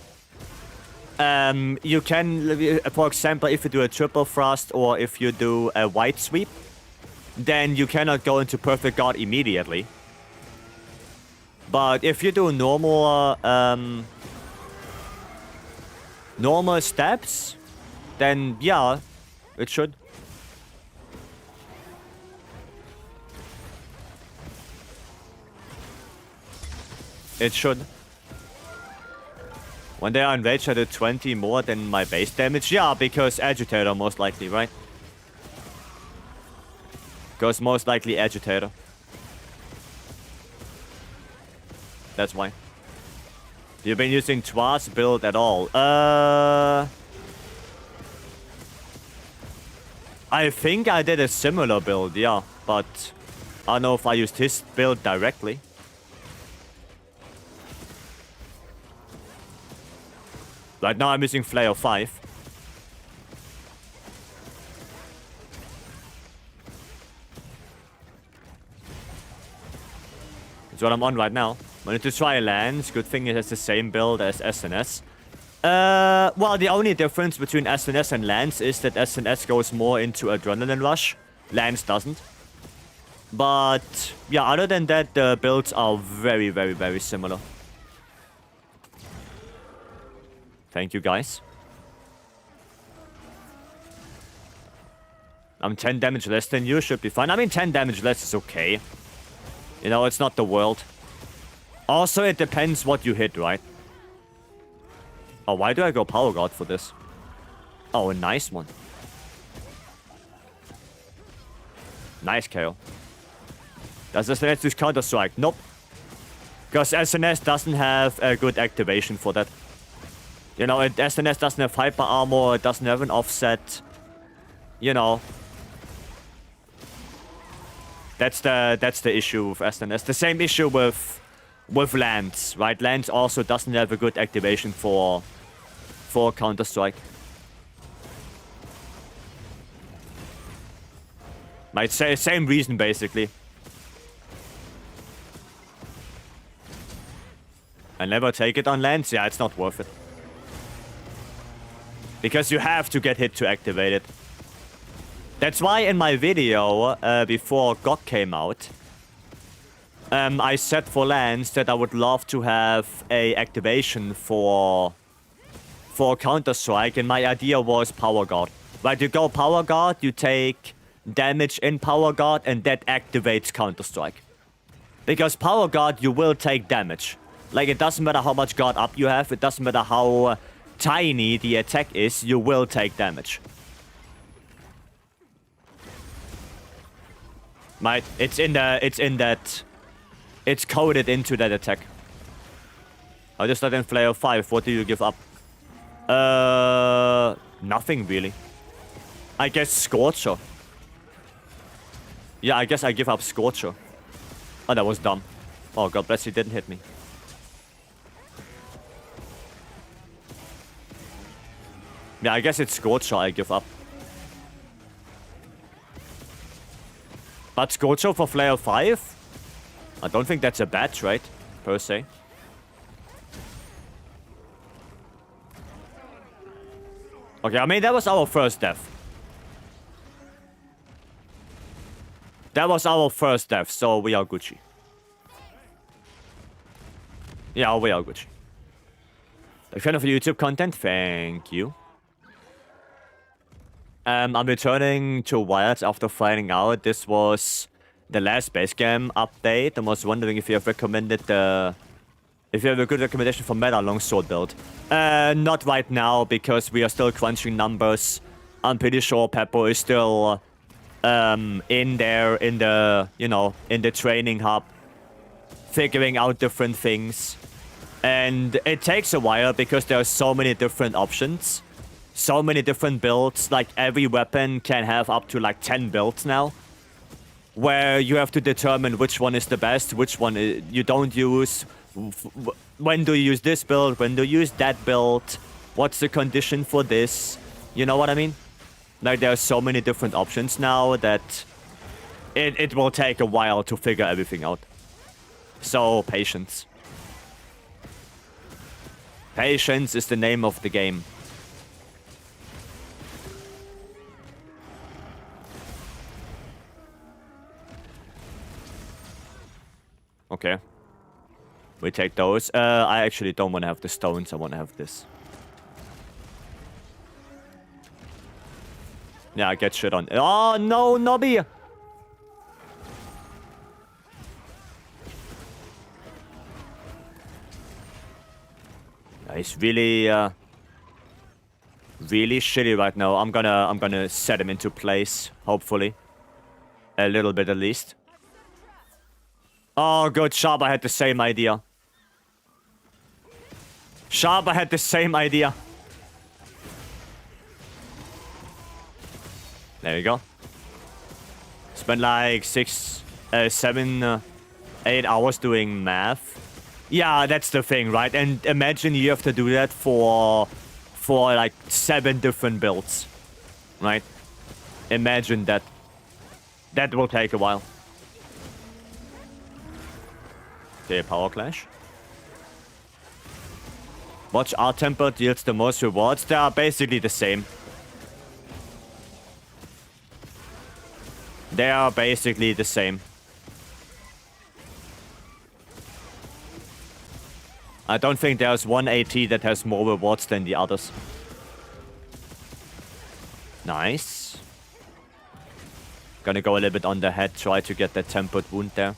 Speaker 1: you can, for example, if you do a triple thrust or if you do a wide sweep, then you cannot go into perfect guard immediately. But if you do normal normal steps, then yeah, it should. It should. When they are in rage, I do 20 more than my base damage. Yeah, because agitator most likely, right? Because most likely agitator. That's why. You've been using Twas build at all? I think I did a similar build, yeah. But I don't know if I used his build directly. Right now I'm using Flair 5. That's what I'm on right now. I need to try Lance. Good thing it has the same build as SNS. Well, the only difference between SNS and Lance is that SNS goes more into Adrenaline Rush. Lance doesn't. But, yeah, other than that, the builds are very, very, very similar. Thank you, guys. I'm 10 damage less than you, should be fine. I mean, 10 damage less is okay. You know, it's not the world. Also, it depends what you hit, right? Oh, why do I go Power God for this? Oh, a nice one. Nice KO. Does SNS use Counter-Strike? Nope. Because SNS doesn't have a good activation for that. You know, SNS doesn't have Hyper Armor, it doesn't have an offset. You know. That's the issue with SNS. The same issue with Lance, right? Lance also doesn't have a good activation for Counter-Strike. Might say same reason basically. I never take it on Lance. Yeah, it's not worth it. Because you have to get hit to activate it. That's why in my video, before GOG came out, I said for Lance that I would love to have a activation for Counter-Strike, and my idea was Power Guard. Right, you go Power Guard, you take damage in Power Guard, and that activates Counter-Strike. Because Power Guard, you will take damage. Like, it doesn't matter how much guard up you have, it doesn't matter how tiny the attack is, you will take damage. Right, it's coded into that attack. I just not in Flare 5, what do you give up? Nothing really. I guess Scorcher. Yeah, I guess I give up Scorcher. Oh, that was dumb. Oh, God bless, he didn't hit me. Yeah, I guess it's Scorcher I give up. But Scorcher for Flare 5? I don't think that's a bad trade, per se. Okay, I mean, that was our first death. That was our first death, so we are Gucci. Yeah, we are Gucci. A fan of YouTube content? Thank you. I'm returning to Wilds after finding out this was the last base game update. I was wondering if you have recommended if you have a good recommendation for meta longsword build. Not right now, because we are still crunching numbers. I'm pretty sure Peppo is still in there in the training hub, figuring out different things. And it takes a while because there are so many different options. So many different builds. Like, every weapon can have up to like 10 builds now, where you have to determine which one is the best, which one you don't use. When do you use this build? When do you use that build? What's the condition for this? You know what I mean? Like, there are so many different options now that it will take a while to figure everything out. So, patience. Patience is the name of the game. Okay. We take those. I actually don't want to have the stones. I want to have this. Yeah, I get shit on. Oh, no, Nobby! He's really, really shitty right now. I'm gonna set him into place, hopefully. A little bit at least. Oh, good. Sharp, I had the same idea. Sharp, I had the same idea. There you go. Spent like 7, 8 hours doing math. Yeah, that's the thing, right? And imagine you have to do that for like 7 different builds, right? Imagine that. That will take a while. Okay, power clash. Watch Art Temper deals the most rewards. They are basically the same. They are basically the same. I don't think there's one AT that has more rewards than the others. Nice. Gonna go a little bit on the head, try to get that tempered wound there.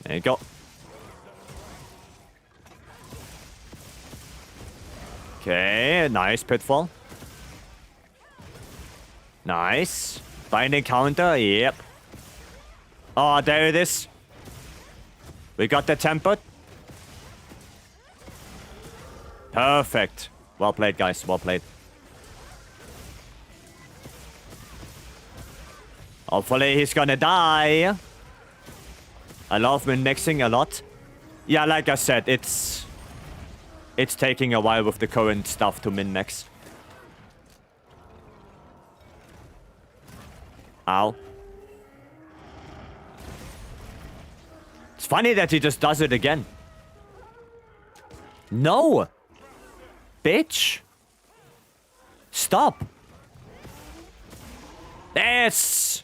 Speaker 1: There you go. Okay, nice pitfall. Nice. Binding counter, yep. Oh, there it is. We got the tempered. Perfect. Well played, guys. Well played. Hopefully he's gonna die. I love min-maxing a lot. Yeah, like I said, it's taking a while with the current stuff to min-max. Ow. It's funny that he just does it again. No! Bitch! Stop! Yes!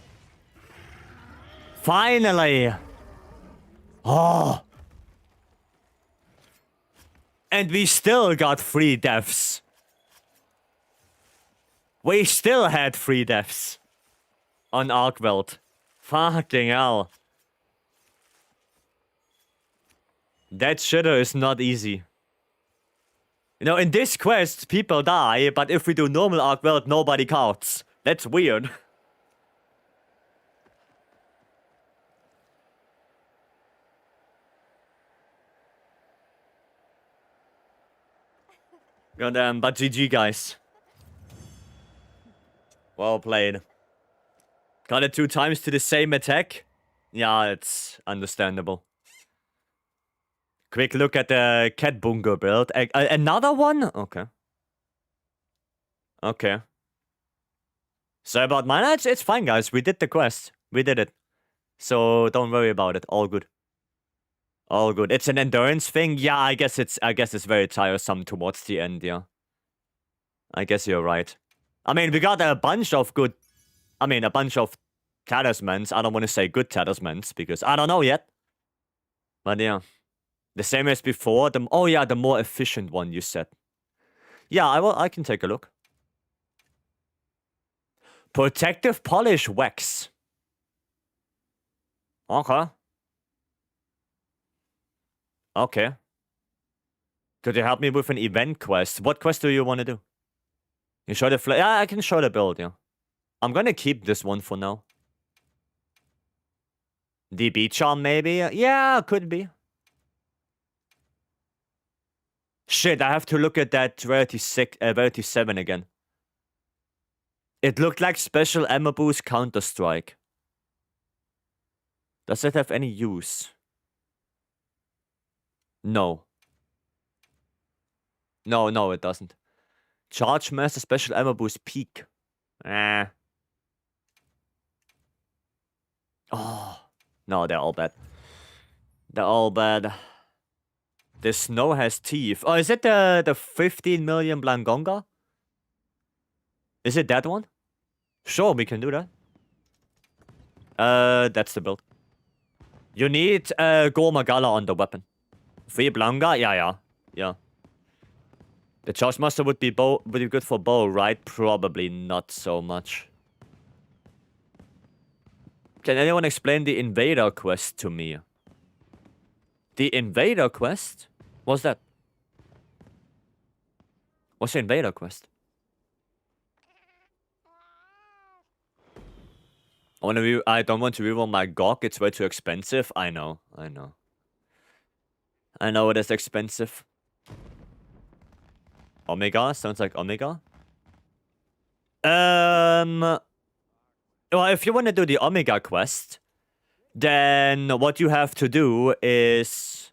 Speaker 1: Finally! Oh! And we still got 3 deaths. We still had 3 deaths. On MHWilds. Fucking hell. That shitter is not easy. You know, in this quest, people die, but if we do normal MHWilds, nobody counts. That's weird. Goddamn, but GG, guys. Well played. Got it 2 times to the same attack? Yeah, it's understandable. Quick look at the cat bunker build. Another one? Okay. Okay. So about mana, it's fine, guys. We did the quest. We did it. So don't worry about it. All good. All good. It's an endurance thing. Yeah, I guess it's very tiresome towards the end, yeah. I guess you're right. I mean, we got a bunch of good... I mean, a bunch of talismans. I don't want to say good talismans, because I don't know yet. But yeah. The same as before. Oh yeah, the more efficient one you said. Yeah, I can take a look. Protective polish wax. Okay. Okay. Could you help me with an event quest? What quest do you want to do? You show the yeah, I can show the build, yeah. I'm gonna keep this one for now. DB charm maybe? Yeah, could be. Shit, I have to look at that 37 again. It looked like special ammo boost Counter-Strike. Does it have any use? No. No, it doesn't. Charge Master special ammo boost peak. Oh. No, they're all bad. They're all bad. The snow has teeth. Oh, is it the 15 million Blangonga? Is it that one? Sure, we can do that. That's the build. You need Gormagala on the weapon. 3 Blanga? Yeah. The Charge Master would be good for bow, right? Probably not so much. Can anyone explain the Invader quest to me? The Invader quest? What's that? What's the Invader quest? I don't want to reroll my GOG. It's way too expensive. I know. I know it is expensive. Omega? Sounds like Omega. Well, if you want to do the Omega quest, then what you have to do is...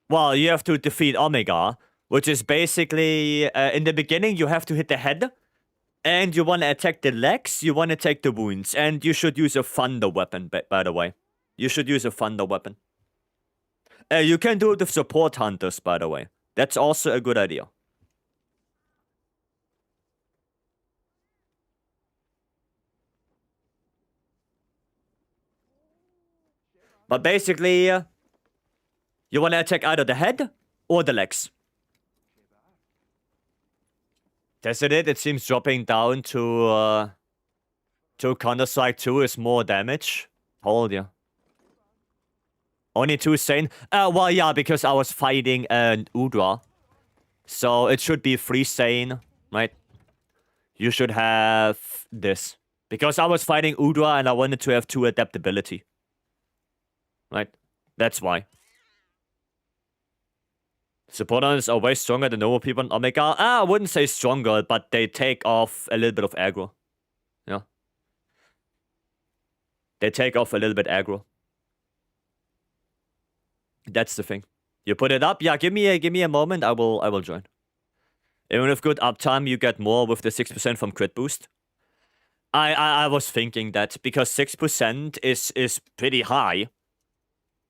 Speaker 1: Well, you have to defeat Omega, which is basically... in the beginning, you have to hit the head, and you want to attack the legs, you want to take the wounds, and you should use a thunder weapon, by the way. You should use a thunder weapon. You can do it with support hunters, by the way. That's also a good idea. But basically, You want to attack either the head or the legs. Tested it. It seems dropping down to Counter-Strike 2 is more damage. Told you. Only 2 sane. Well, yeah, because I was fighting an Udra. So it should be 3 sane, right? You should have this. Because I was fighting Udra and I wanted to have 2 adaptability. Right? That's why. Supporters are way stronger than normal people in Omega. I wouldn't say stronger, but they take off a little bit of aggro. Yeah. They take off a little bit aggro. That's the thing. You put it up. Yeah, give me a moment. I will join. Even with good uptime, you get more with the 6% from crit boost. I was thinking that because 6% is pretty high.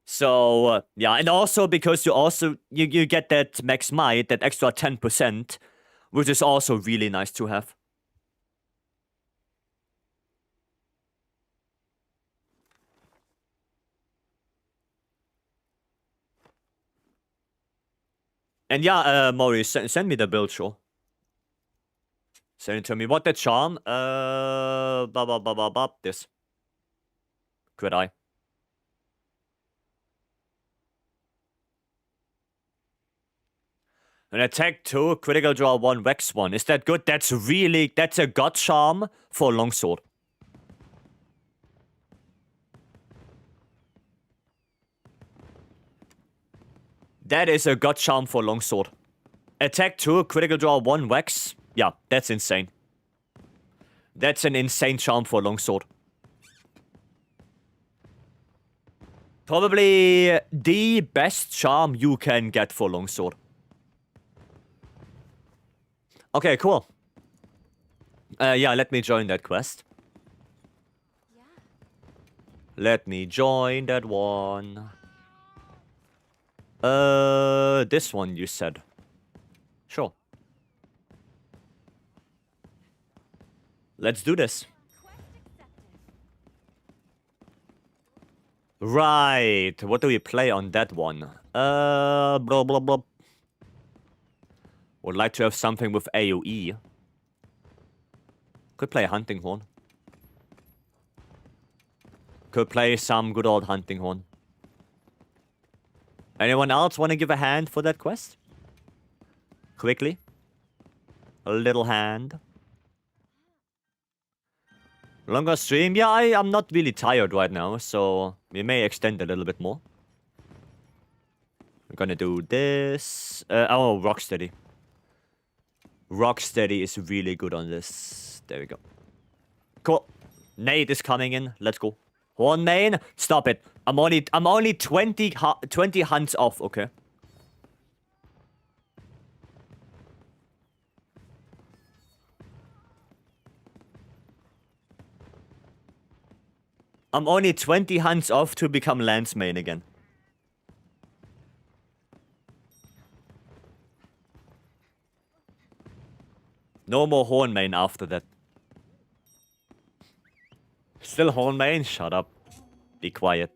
Speaker 1: So yeah, and also because you get that max might, that extra 10%, which is also really nice to have. And yeah, Maurice, send me the build, sure. Send it to me. What the charm? This. Could I? An attack 2, critical draw 1, vex 1. Is that good? That's a god charm for longsword. That is a god charm for longsword. Attack 2, critical draw 1, vex. Yeah, that's insane. That's an insane charm for longsword. Probably the best charm you can get for longsword. Okay, cool. Yeah, let me join that quest.
Speaker 2: Yeah.
Speaker 1: Let me join that one. This one you said. Sure. Let's do this.
Speaker 2: Quest accepted.
Speaker 1: Right. What do we play on that one? Blah, blah, blah. Would like to have something with AoE. Could play Hunting Horn. Could play some good old Hunting Horn. Anyone else want to give a hand for that quest? Quickly. A little hand. Longer stream? Yeah, I'm not really tired right now, so we may extend a little bit more. We're gonna do this. Oh, Rocksteady. Rocksteady is really good on this. There we go. Cool. Nate is coming in. Let's go. Horn main. Stop it. I'm only 20 hunts off. Okay. I'm only 20 hunts off to become Lance main again. No more Horn main after that. Still Horn main? Shut up. Be quiet.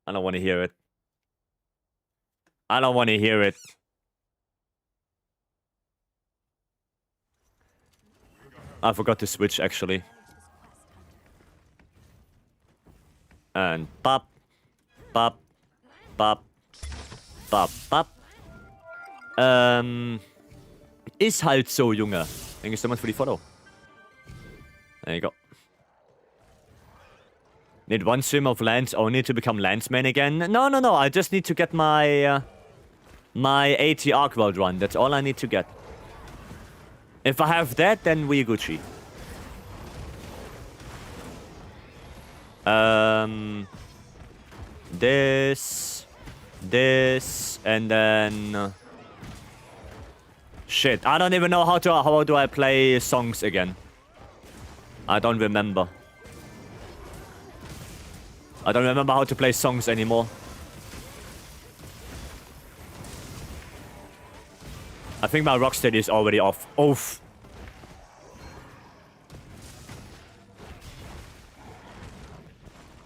Speaker 1: I don't want to hear it. I don't want to hear it. I forgot to switch actually. And pop, pop, pop, pop, pop. Ist halt so, Junge. Thank you so much for the follow. There you go. Need one stream of Lance only to become Lance main again? No. I just need to get my my AT Arc World run. That's all I need to get. If I have that, then we Gucci. This, and then. Shit, I don't even know how do I play songs again. I don't remember. I don't remember how to play songs anymore. I think my Rocksteady is already off. Oof.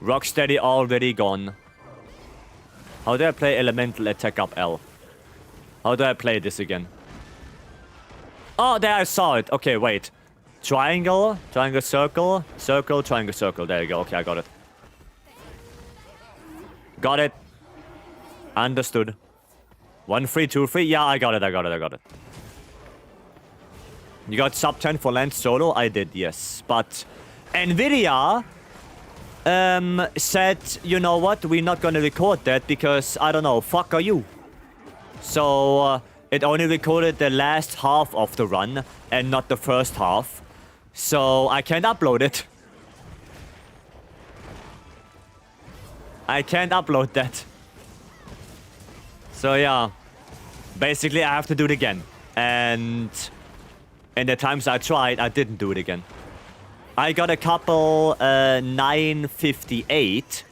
Speaker 1: Rocksteady already gone. How do I play elemental attack up L? How do I play this again? Oh, there I saw it. Okay, wait. Triangle, triangle, circle, circle, triangle, circle. There you go. Okay, I got it. Got it. Understood. 1, 3, 2, 3. Yeah, I got it. I got it. I got it. You got sub 10 for Lance solo? I did, yes. But Nvidia said, you know what? We're not gonna record that because, I don't know, fuck are you? So it only recorded the last half of the run and not the first half. So I can't upload it. I can't upload that. So yeah. Basically I have to do it again. And in the times I tried, I didn't do it again. I got a couple 958.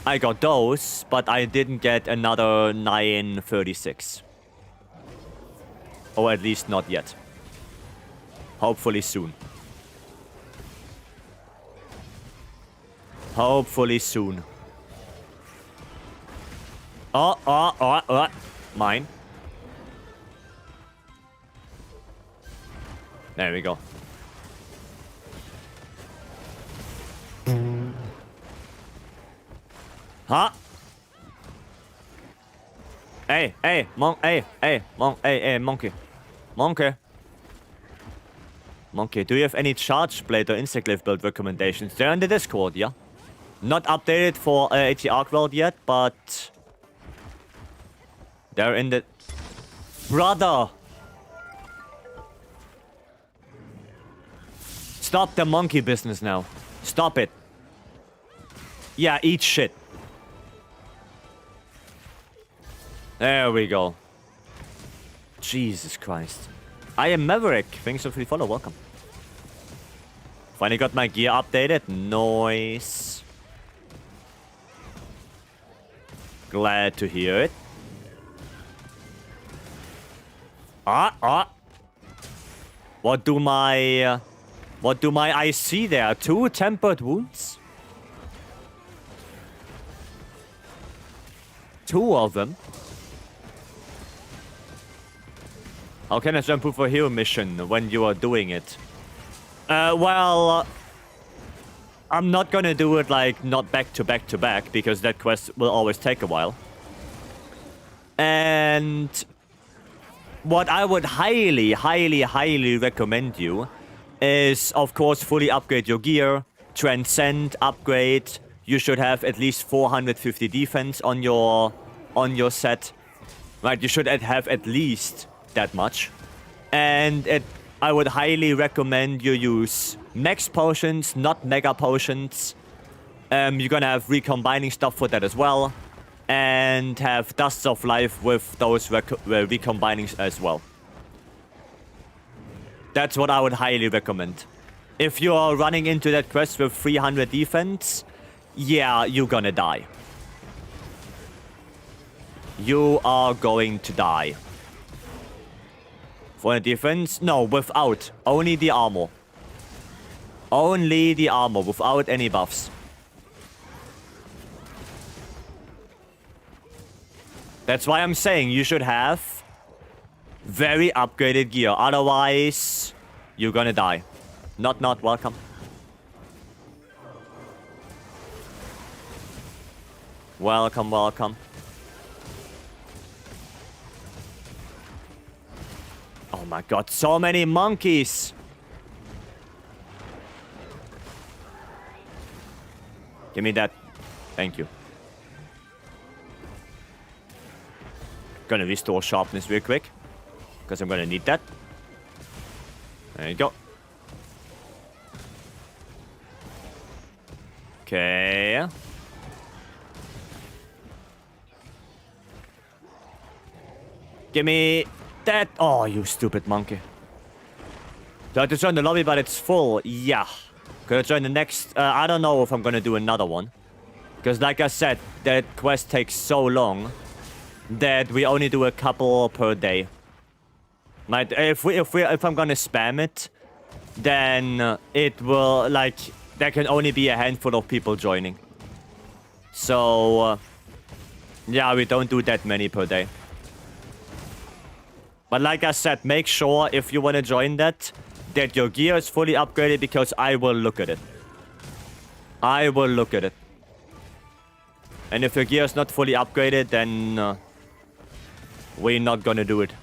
Speaker 1: I got those, but I didn't get another 936. Or at least not yet. Hopefully soon. Hopefully soon. Oh. Mine. There we go. Huh? Hey, monkey. Monkey, do you have any charge blade or instaglyph build recommendations? They're in the Discord, yeah? Not updated for HR999 yet, but they're in the... Brother! Stop the monkey business now. Stop it. Yeah, eat shit. There we go. Jesus Christ. I am Maverick. Thanks for the follow. Welcome. Finally got my gear updated. Nice. Glad to hear it. What do I see there? 2 tempered wounds? 2 of them? How can I jump for a hero mission when you are doing it? Well, I'm not gonna do it like not back to back to back because that quest will always take a while. And what I would highly recommend you is, of course, fully upgrade your gear, transcend, upgrade. You should have at least 450 defense on your set. Right, you should have at least that much. And I would highly recommend you use max potions, not mega potions. You're gonna have recombining stuff for that as well. And have Dusts of Life with those recombinings as well. That's what I would highly recommend. If you're running into that quest with 300 defense, yeah, you're gonna die. You are going to die. For the defense? No, without. Only the armor. Only the armor, without any buffs. That's why I'm saying you should have very upgraded gear. Otherwise, you're gonna die. Not welcome. Welcome. Oh my god, so many monkeys! Give me that. Thank you. Gonna restore sharpness real quick. Because I'm gonna need that. There you go. Okay. Give me that. Oh, you stupid monkey. Do I have to join the lobby, but it's full? Yeah. Gonna join the next... I don't know if I'm gonna do another one. Because like I said, that quest takes so long that we only do a couple per day. Like, if I'm gonna spam it, then it will, like, there can only be a handful of people joining. So, Yeah, we don't do that many per day. But like I said, make sure if you want to join that your gear is fully upgraded, because I will look at it. I will look at it. And if your gear is not fully upgraded, then we're not gonna do it.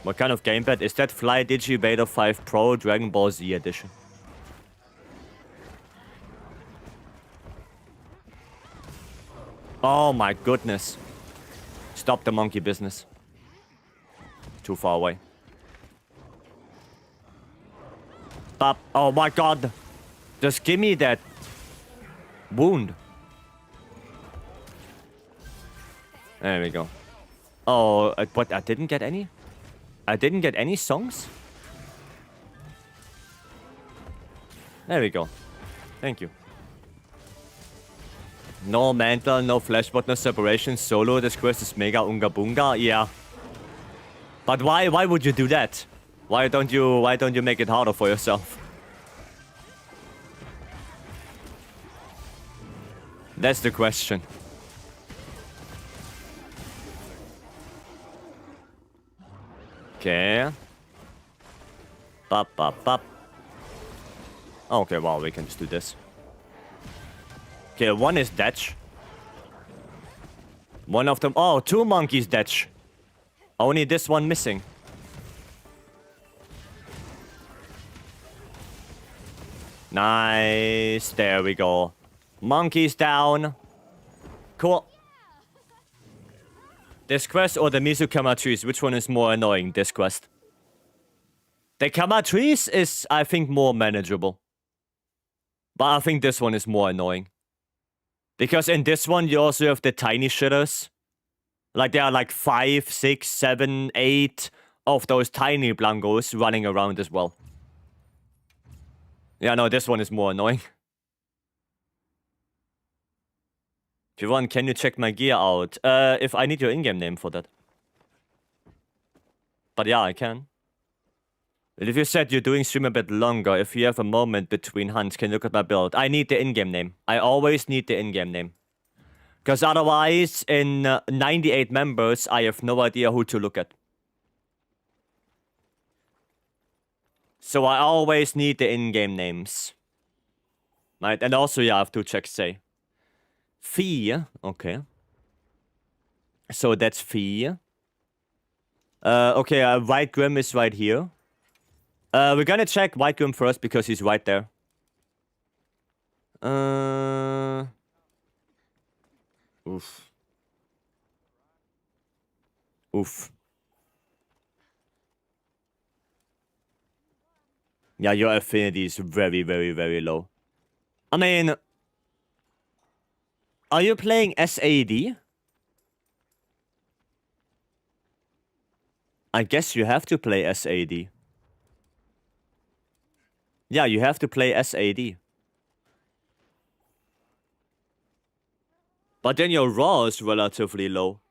Speaker 1: What kind of gamepad? Is that Fly Digi Beta 5 Pro Dragon Ball Z Edition? Oh my goodness. Stop the monkey business. Too far away. Bop. Oh my god. Just give me that wound. There we go. Oh, but I didn't get any? I didn't get any songs? There we go. Thank you. No mantle, no flashbot, no separation, solo. This quest is mega unga bunga. Yeah. But why would you do that? Why don't you make it harder for yourself? That's the question. Okay. Bop, bop, bop. Okay, well, we can just do this. Okay, one is Detch. One of them... Oh, two monkeys Detch. Only this one missing. Nice. There we go. Monkeys down. Cool. This quest or the Mizukama trees? Which one is more annoying, this quest? The Kama trees is, I think, more manageable. But I think this one is more annoying. Because in this one, you also have the tiny shitters. Like, there are like 5, 6, 7, 8 of those tiny Blancos running around as well. Yeah, no, this one is more annoying. Javon, can you check my gear out? If I need your in-game name for that. But yeah, I can. But if you said you're doing stream a bit longer, if you have a moment between hunts, can you look at my build? I need the in-game name. I always need the in-game name. Because otherwise, in 98 members, I have no idea who to look at. So I always need the in-game names. Right, and also, yeah, I have to check say. Fee, okay. So that's Fee. Okay, White Grim is right here. We're gonna check White Grim first because he's right there. Oof. Oof. Yeah, your affinity is very, very, very low. I mean... Are you playing SAD? I guess you have to play SAD. Yeah, you have to play SAD. But then your raw is relatively low.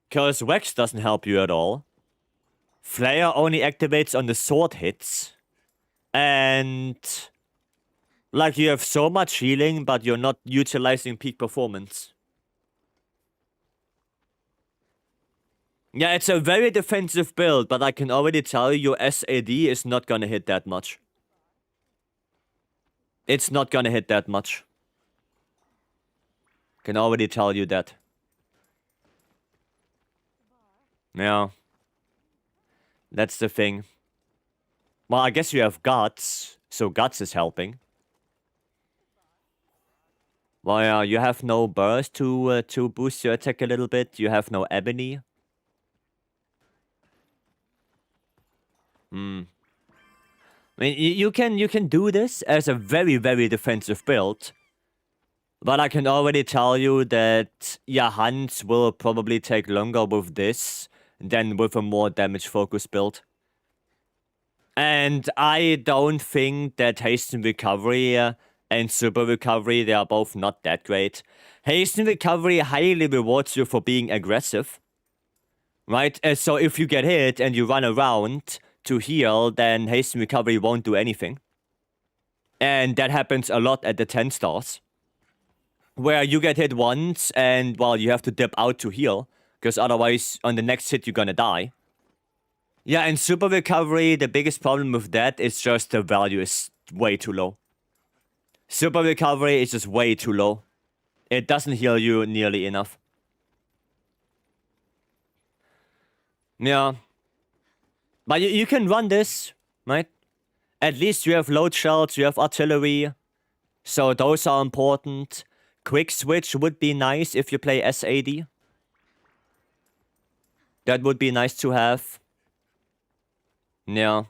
Speaker 1: Because Vex doesn't help you at all. Flare only activates on the sword hits. And... like, you have so much healing, but you're not utilizing peak performance. Yeah, it's a very defensive build, but I can already tell you your SAD is not gonna hit that much. It's not gonna hit that much. Can already tell you that. Yeah. That's the thing. Well, I guess you have Guts, so Guts is helping. Well, yeah, you have no burst to boost your attack a little bit. You have no Ebony. I mean, you can do this as a very, very defensive build. But I can already tell you that your hunts will probably take longer with this than with a more damage-focused build. And I don't think that Hasten Recovery and Super Recovery, they are both not that great. Hasten Recovery highly rewards you for being aggressive. Right? So if you get hit and you run around to heal, then Hasten Recovery won't do anything. And that happens a lot at the 10 stars. where you get hit once and, well, you have to dip out to heal, because otherwise on the next hit you're gonna die. Yeah, and super recovery, the biggest problem with that is just the value is way too low. Super recovery is just way too low. It doesn't heal you nearly enough. Yeah. But you can run this, right? At least you have load shells, you have artillery. So those are important. Quick switch would be nice if you play SAD. That would be nice to have. Yeah.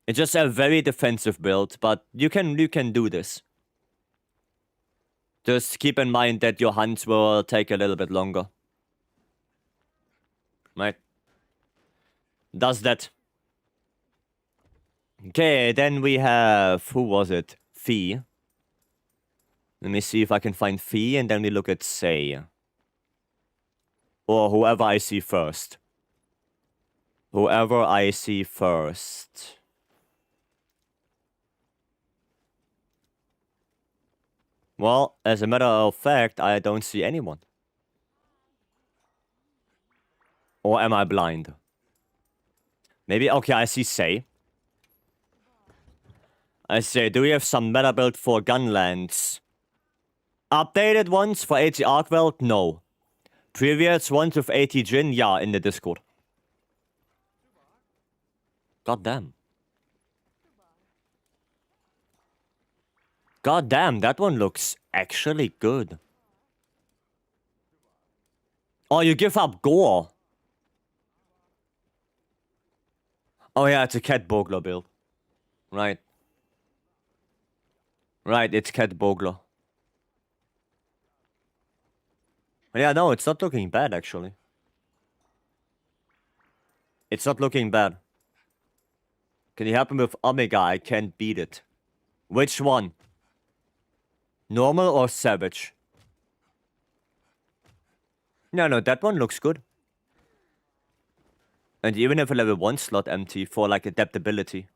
Speaker 1: It's just a very defensive build, but you can do this. Just keep in mind that your hunts will take a little bit longer. Right? Does that. Okay, then we have... Who was it? Fee. Let me see if I can find Fee, and then we look at Say. Or whoever I see first. Whoever I see first. Well, as a matter of fact, I don't see anyone. Or am I blind? Maybe, okay, I see Say. I say, do we have some meta build for Gunlands? Updated ones for HR999? No. Previous ones with AT Jin? Yeah, in the Discord. God damn. God damn, that one looks actually good. Oh, you give up gore. Oh yeah, it's a Cat Bogler build. Right. Right, it's Cat Bogler. Yeah, no, it's not looking bad, actually. It's not looking bad. Can you help me with Omega? I can't beat it. Which one? Normal or Savage? No, that one looks good. And even if a level 1 slot empty for, like, adaptability.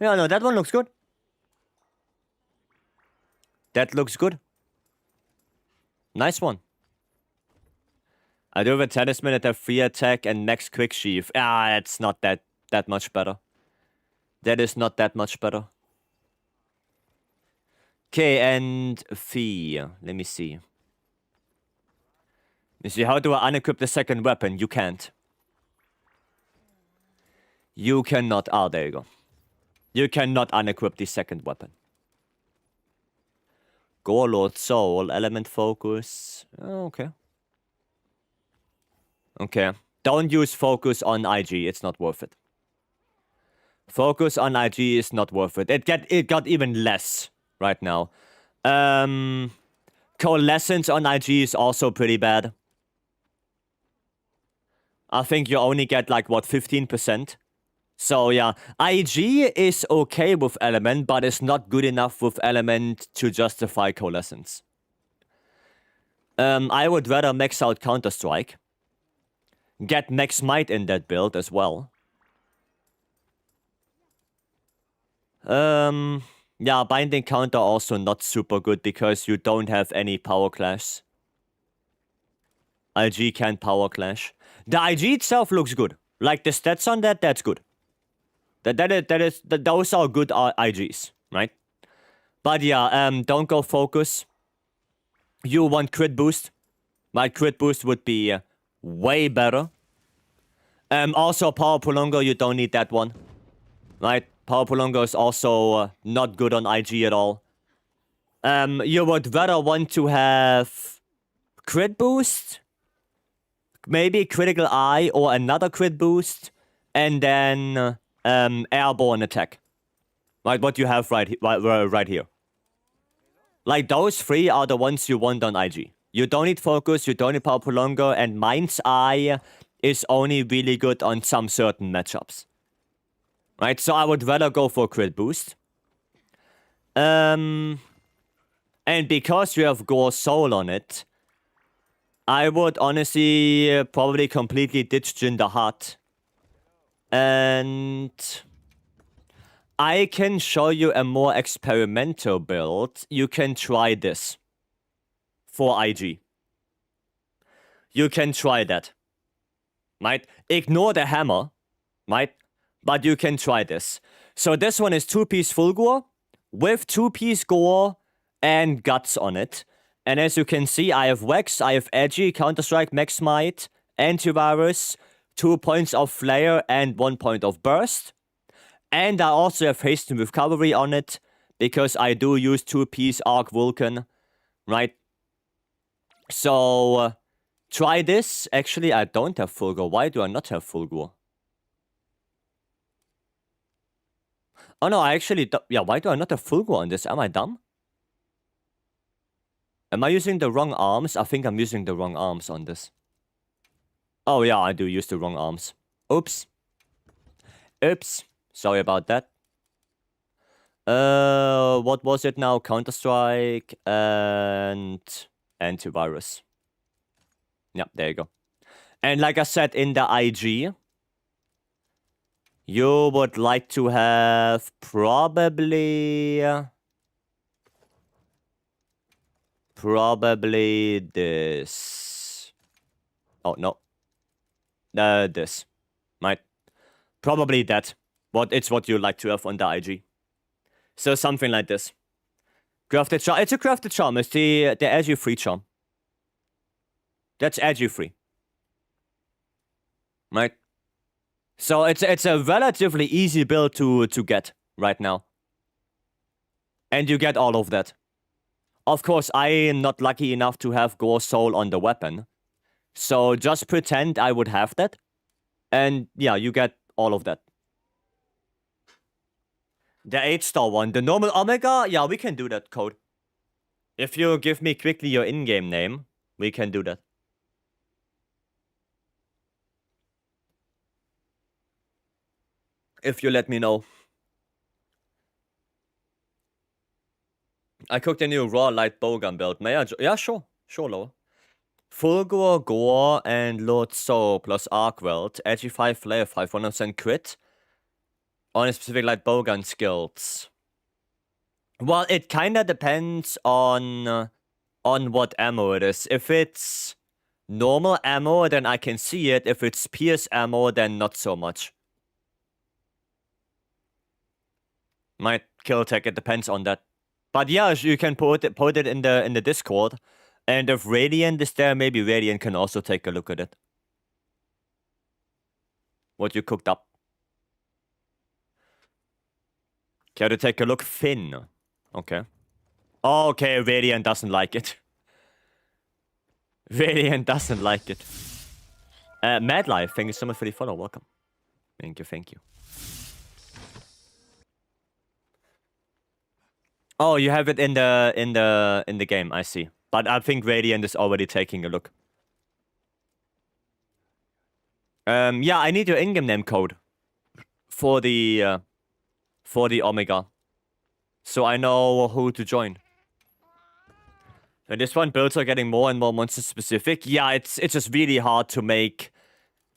Speaker 1: Yeah, no, that one looks good. That looks good. Nice one. I do have a talisman that have free attack and max quick sheath. Ah, it's not that much better. That is not that much better. Okay, and Fee. Let me see. How do I unequip the second weapon? You can't. You cannot. Ah, there you go. You cannot unequip the second weapon. Gore Lord Soul, element focus. Oh, okay. Okay. Don't use focus on IG. It's not worth it. Focus on IG is not worth it. It got even less right now. Coalescence on IG is also pretty bad. I think you only get like, what, 15%? So yeah, IG is okay with element, but it's not good enough with element to justify coalescence. I would rather max out Counter-Strike. Get max might in that build as well. Yeah, binding counter also not super good because you don't have any power clash. IG can't power clash. The IG itself looks good. Like the stats on that, that's good. Those are good IGs, right? But yeah, don't go focus. You want crit boost. My crit boost would be way better. Also power prolonger, you don't need that one. Right? Power prolonger is also not good on IG at all. You would rather want to have crit boost, maybe critical eye or another crit boost, and then airborne attack. Like what you have right here. Like those three are the ones you want on IG. You don't need focus, you don't need power prolonger, and Mind's Eye is only really good on some certain matchups. Right, so I would rather go for crit boost. And because you have Gore Soul on it, I would honestly probably completely ditch Jinder Hut. And I can show you a more experimental build. You can try this for IG. You can try that. Right? Ignore the hammer. Right? But you can try this. So this one is 2-piece full gore with 2-piece gore and guts on it. And as you can see, I have Vex, I have Edgy, Counter-Strike, Max Might, Antivirus, 2 points of Flare and 1 point of Burst. And I also have Hasten Recovery on it, because I do use 2-piece Arc Vulcan, right? So, try this. Actually, I don't have full gore. Why do I not have full gore? Oh no, I actually... Yeah, why do I not have full gore on this? Am I dumb? Am I using the wrong arms? I think I'm using the wrong arms on this. Oh yeah, I do use the wrong arms. Oops. Oops. Sorry about that. What was it now? Counter-Strike and Antivirus. Yeah, there you go. And like I said, in the IG, you would like to have probably this. Oh, no. This. Right. Probably that. It's what you like to have on the IG. So something like this. Crafted charm. It's a crafted charm. It's the edgy free charm. That's edgy free. Right? So it's a relatively easy build to get right now. And you get all of that. Of course, I am not lucky enough to have Gore Soul on the weapon. So just pretend I would have that. And yeah, you get all of that. The 8-star one. The normal Omega? Yeah, we can do that, Code. If you give me quickly your in-game name, we can do that. If you let me know. I cooked a new raw light bowgun build. May I? Yeah, sure. Sure, Low. Full Gore, and Lord Soul plus Arc Weld. Edgy 5, Flare 5, 100% crit. On a specific light bowgun skills. Well, it kinda depends on what ammo it is. If it's normal ammo, then I can see it. If it's Pierce ammo, then not so much. Might kill tech, it depends on that. But yeah, you can put it in the Discord. And if Radiant is there, maybe Radiant can also take a look at it. What you cooked up. Care to take a look? Finn. Okay. Okay, Radiant doesn't like it. Radiant doesn't like it. Mad Life, thank you so much for the follow. Welcome. Thank you, thank you. Oh, you have it in the game, I see. But I think Radiant is already taking a look. Yeah, I need your in-game name code for the Omega, so I know who to join. And this one, builds are getting more and more monster specific. Yeah, it's just really hard to make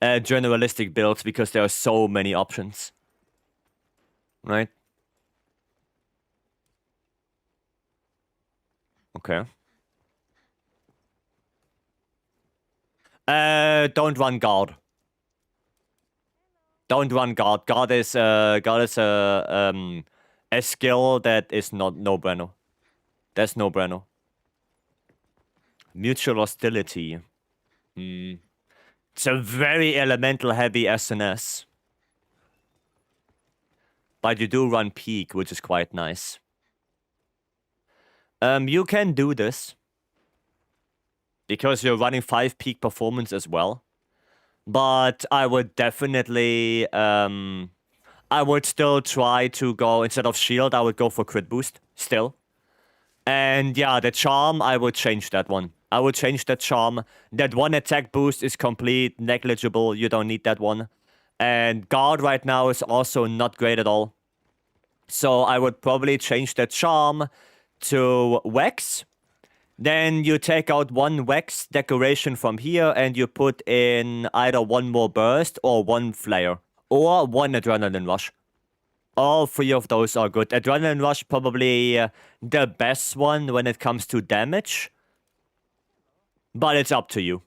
Speaker 1: generalistic builds because there are so many options, right? Okay. Don't run guard. Don't run guard. Guard is a skill that is not no-brainer. That's no-brainer. Mutual hostility. It's a very elemental heavy SNS. But you do run peak, which is quite nice. You can do this. Because you're running 5 peak performance as well. But I would definitely, I would still try to go, instead of shield, I would go for crit boost, still. And yeah, the charm, I would change that one. I would change that charm. That one attack boost is complete negligible, you don't need that one. And guard right now is also not great at all. So I would probably change that charm to Vex. Then you take out 1 Vex decoration from here and you put in either 1 more burst or 1 flare. Or 1 adrenaline rush. All three of those are good. Adrenaline Rush probably the best one when it comes to damage. But it's up to you.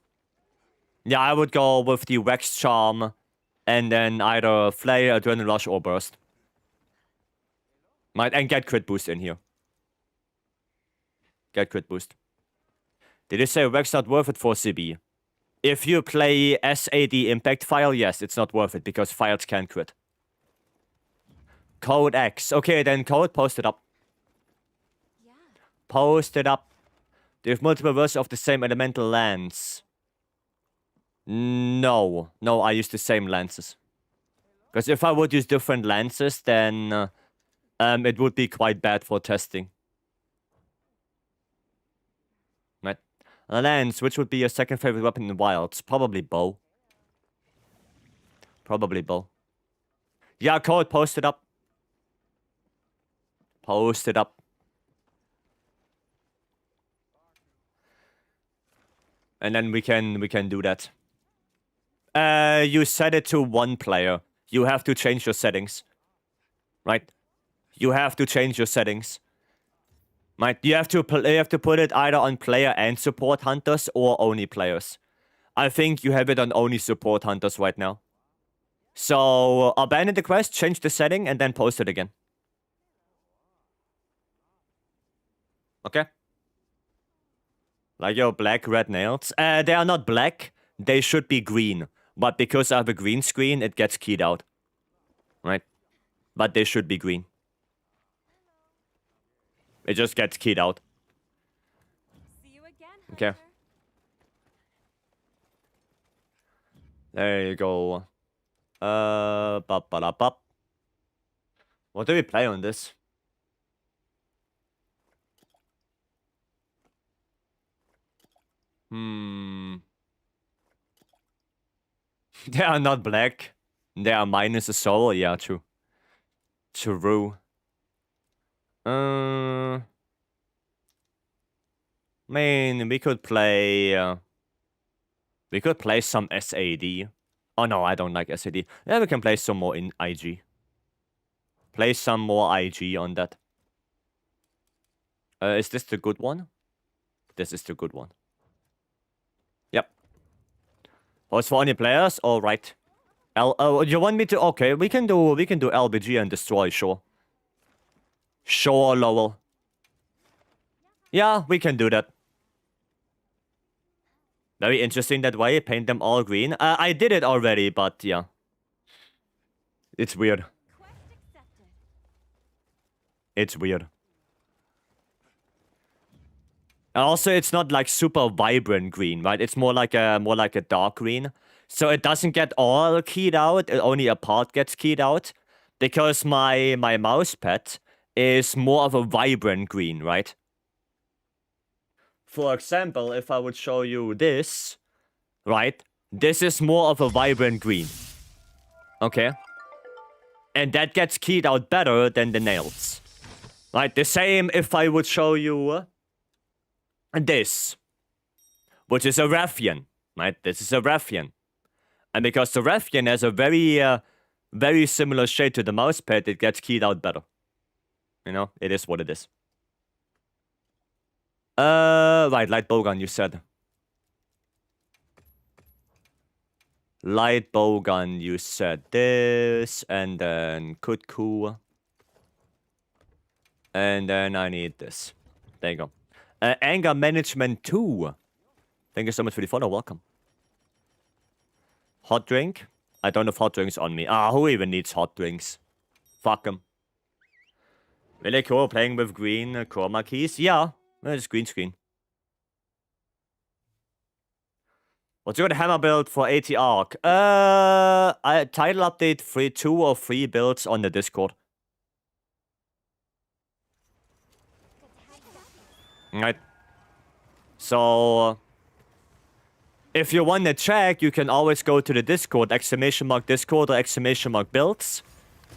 Speaker 1: Yeah, I would go with the Wax Charm and then either Flare, Adrenaline Rush, or Burst. Might and get crit boost in here. Get crit boost. Did you say Wax not worth it for CB? If you play SAD Impact File, yes, it's not worth it because files can crit. Code X. Okay, then code, post it up.
Speaker 2: Yeah.
Speaker 1: Post it up. Do you have multiple versions of the same elemental lance? No. No, I use the same lances. Because if I would use different lances, then it would be quite bad for testing. Right. A lance, which would be your second favorite weapon in Wilds? Probably bow. Probably bow. Yeah, code, post it up. Post it up. And then we can do that. You set it to 1 player. You have to change your settings. Right? You have to change your settings. Right? You have to put it either on player and support hunters or only players. I think you have it on only support hunters right now. So abandon the quest, change the setting, and then post it again. Okay? Like your black red nails. They are not black. They should be green. But because I have a green screen, it gets keyed out. Right? But they should be green. It just gets keyed out.
Speaker 2: See you again,
Speaker 1: Okay.
Speaker 2: Hunter.
Speaker 1: There you go. Bop, ba, da, bop. What do we play on this? They are not black. They are minus a soul. Yeah, true. True. I mean, we could play some SAD. Oh no, I don't like SAD. Yeah, we can play some more in IG. Play some more IG on that. Is this the good one? This is the good one. Yep. Post for only players? Alright. You want me to? Okay, we can do LBG and destroy, sure. Sure, Lowell. Yeah, we can do that. Very interesting that way. Paint them all green. I did it already, but yeah. It's weird.
Speaker 2: Quest accepted.
Speaker 1: It's weird. Also, it's not like super vibrant green, right? It's more like a dark green. So it doesn't get all keyed out. Only a part gets keyed out. Because my mouse pad is more of a vibrant green, right? For example, if I would show you this, right? This is more of a vibrant green. Okay? And that gets keyed out better than the nails. Right? The same if I would show you this, which is a Raffian, right? This is a Raffian. And because the Raffian has a very similar shade to the mousepad, it gets keyed out better. You know, it is what it is. Right, light bowgun, you said. Light bowgun, you said this, and then Kutku. And then I need this. There you go. Anger Management 2. Thank you so much for the follow, welcome. Hot drink? I don't have hot drinks on me. Who even needs hot drinks? Fuck them. Really cool, playing with green chroma keys? Yeah, it's green screen. What's your hammer build for AT Arc? Title update 2 or 3 builds on the Discord. Right. So, if you want to check, you can always go to the Discord, !Discord or !Builds.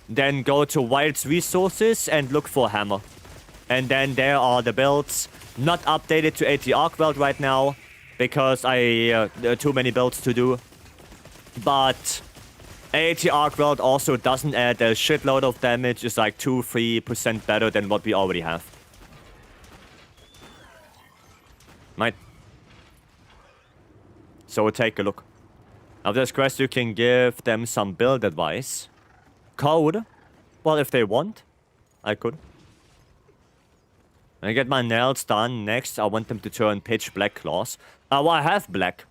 Speaker 1: Then go to Wild's resources and look for hammer. And then there are the builds. Not updated to AT Arc build right now, because there are too many builds to do. But AT Arc Weld also doesn't add a shitload of damage. It's like 2-3% better than what we already have. Right. So take a look. After this quest, you can give them some build advice. Code. Well, if they want, I could. When I get my nails done next, I want them to turn pitch black claws. Well, I have black.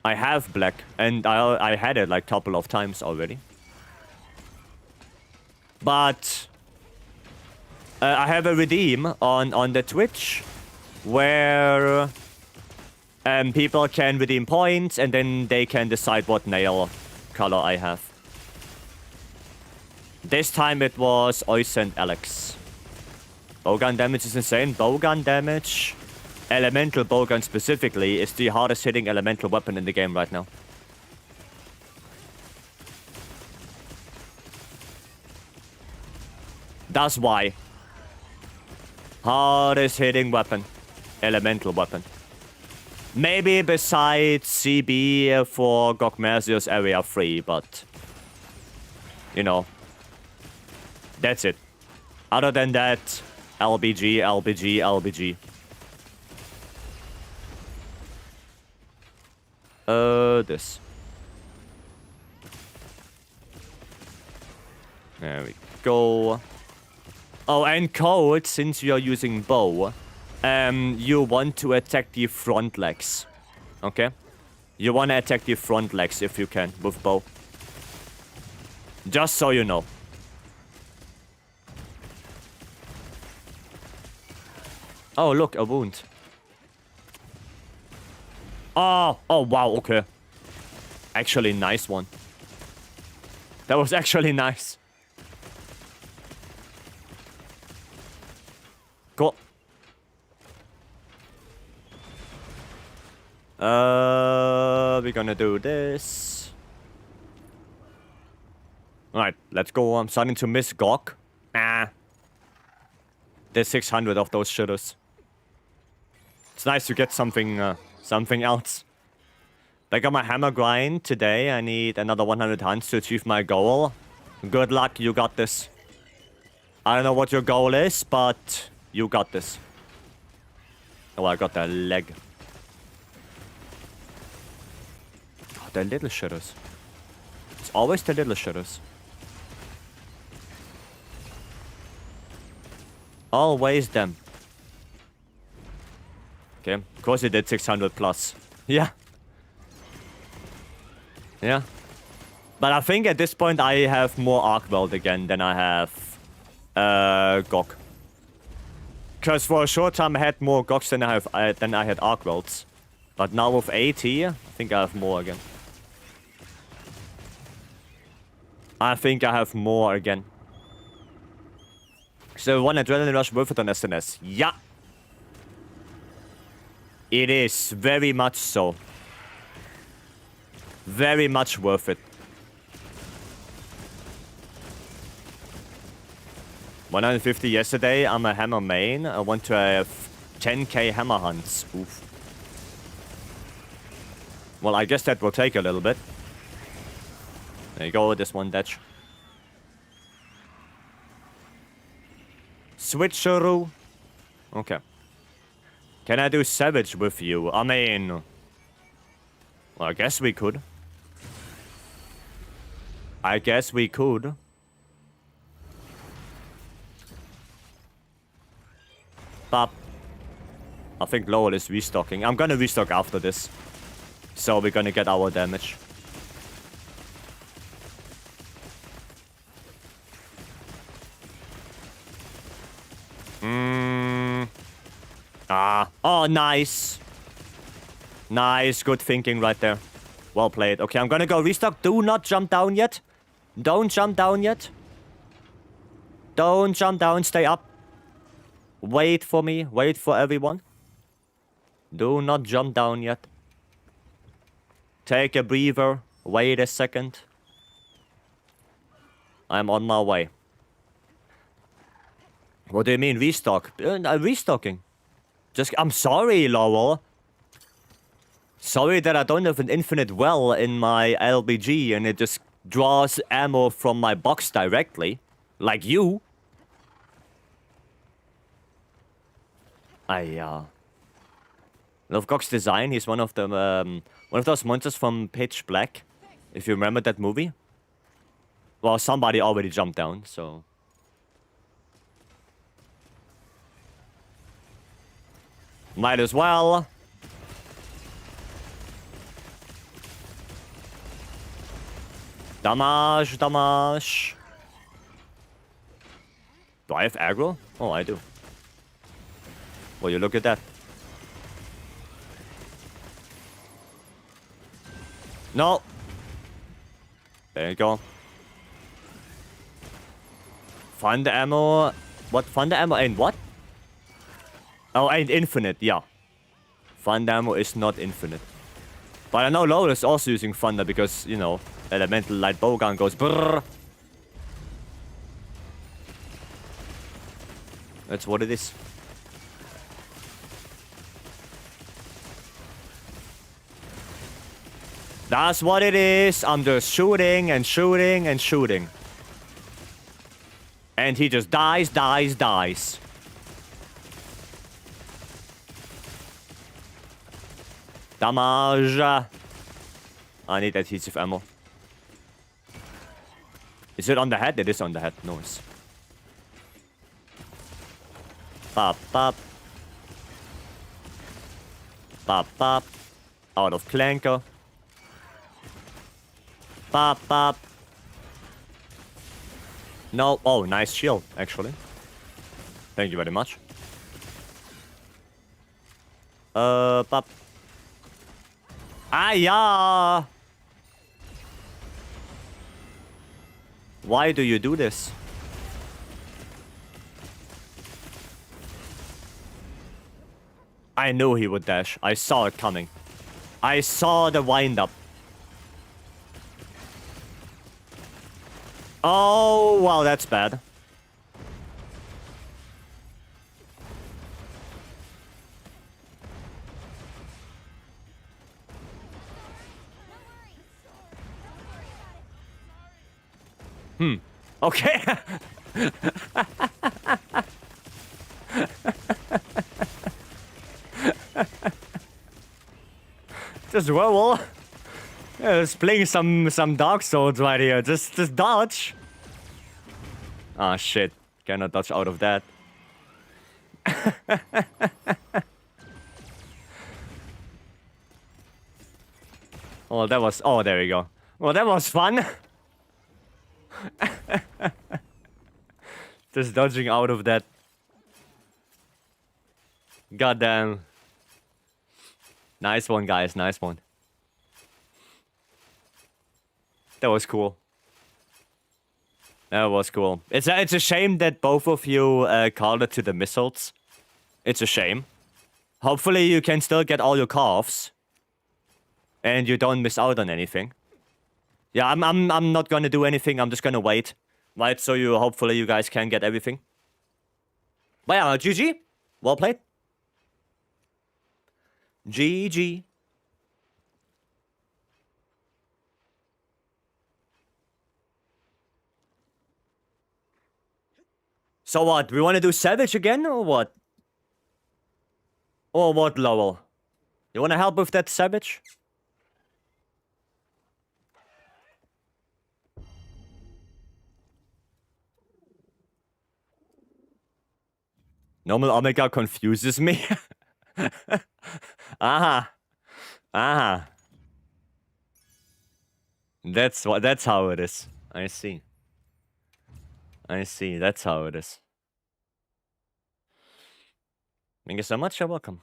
Speaker 1: I have black, and I had it like a couple of times already. But I have a redeem on the Twitch where people can redeem points, and then they can decide what nail color I have. This time it was Ois and Alex. Bowgun damage is insane. Bowgun damage, elemental bowgun specifically, is the hardest hitting elemental weapon in the game right now. That's why. Hardest hitting weapon. Elemental weapon. Maybe besides CB for Gokmerzius Area 3, but... You know. That's it. Other than that, LBG, LBG, LBG. This. There we go. Oh, and code, since you're using bow, you want to attack the front legs. Okay? You want to attack the front legs if you can with bow. Just so you know. Oh, look, a wound. Oh, wow, okay. Actually, nice one. That was actually nice. Cool. We're gonna do this. Alright, let's go. I'm starting to miss Gok. There's 600 of those shitters. It's nice to get something, something else. I got my hammer grind today. I need another 100 hunts to achieve my goal. Good luck, you got this. I don't know what your goal is, but you got this. Oh, I got that leg. Oh, the little shitters. It's always the little shitters. Always them. Okay, of course it did 600 plus. Yeah. Yeah. But I think at this point I have more Arc Weld again than I have Gok. Because for a short time I had more Goks than I had Arc Welds. But now with 80, I think I have more again. I think I have more again. So one adrenaline rush worth it on SNS? Yeah. It is very much so. Very much worth it. 150 yesterday. I'm a hammer main. I want to have 10k hammer hunts. Oof. Well, I guess that will take a little bit. There you go, this one dash. Switcheroo. Okay. Can I do Savage with you? I mean... Well, I guess we could. I guess we could. But... I think Lowell is restocking. I'm gonna restock after this. So we're gonna get our damage. Oh, nice. Nice, good thinking right there. Well played. Okay, I'm gonna go restock. Do not jump down yet. Don't jump down yet. Don't jump down, stay up. Wait for me, wait for everyone. Do not jump down yet. Take a breather, wait a second. I'm on my way. What do you mean, restock? Restocking. Just, I'm sorry, Lowell. Sorry that I don't have an infinite well in my LBG and it just draws ammo from my box directly. Like you. Love Cox's design. He's one of them, one of those monsters from Pitch Black. If you remember that movie. Well, somebody already jumped down, so... Might as well. Damage, damage. Do I have aggro? Oh, I do. Well, you look at that. No. There you go. Thunder ammo. What? Thunder ammo ain't what? Oh, ain't infinite, yeah. Thunder ammo is not infinite. But I know Lowell is also using thunder because, you know, elemental light bowgun goes brrrr. That's what it is. That's what it is. I'm just shooting and shooting and shooting. And he just dies, dies, dies. Damage. I need adhesive ammo. Is it on the head? It is on the head. Nice. Bop, bop. Bop, bop. Out of clanker. Bop, bop. No. Oh, nice shield, actually. Thank you very much. Bop. Ah, yeah. Why do you do this? I knew he would dash. I saw it coming. I saw the wind-up. Oh, wow, that's bad. Okay. Just roll. Yeah, just playing some Dark Souls right here. Just dodge. Ah, shit. Cannot dodge out of that. Oh, that was... Oh, there we go. Well, that was fun. Just dodging out of that. Goddamn. Nice one, guys. Nice one. That was cool. That was cool. It's a shame that both of you called it to the missiles. It's a shame. Hopefully you can still get all your calves. And you don't miss out on anything. Yeah, I'm not gonna do anything. I'm just gonna wait. Right, so hopefully you guys can get everything. But yeah, GG. Well played. GG. So what? We want to do Savage again, or what? Or what, Lowell? You want to help with that Savage? Normal Omega confuses me. Aha. Aha. That's how it is. I see. I see. That's how it is. Thank you so much. You're welcome.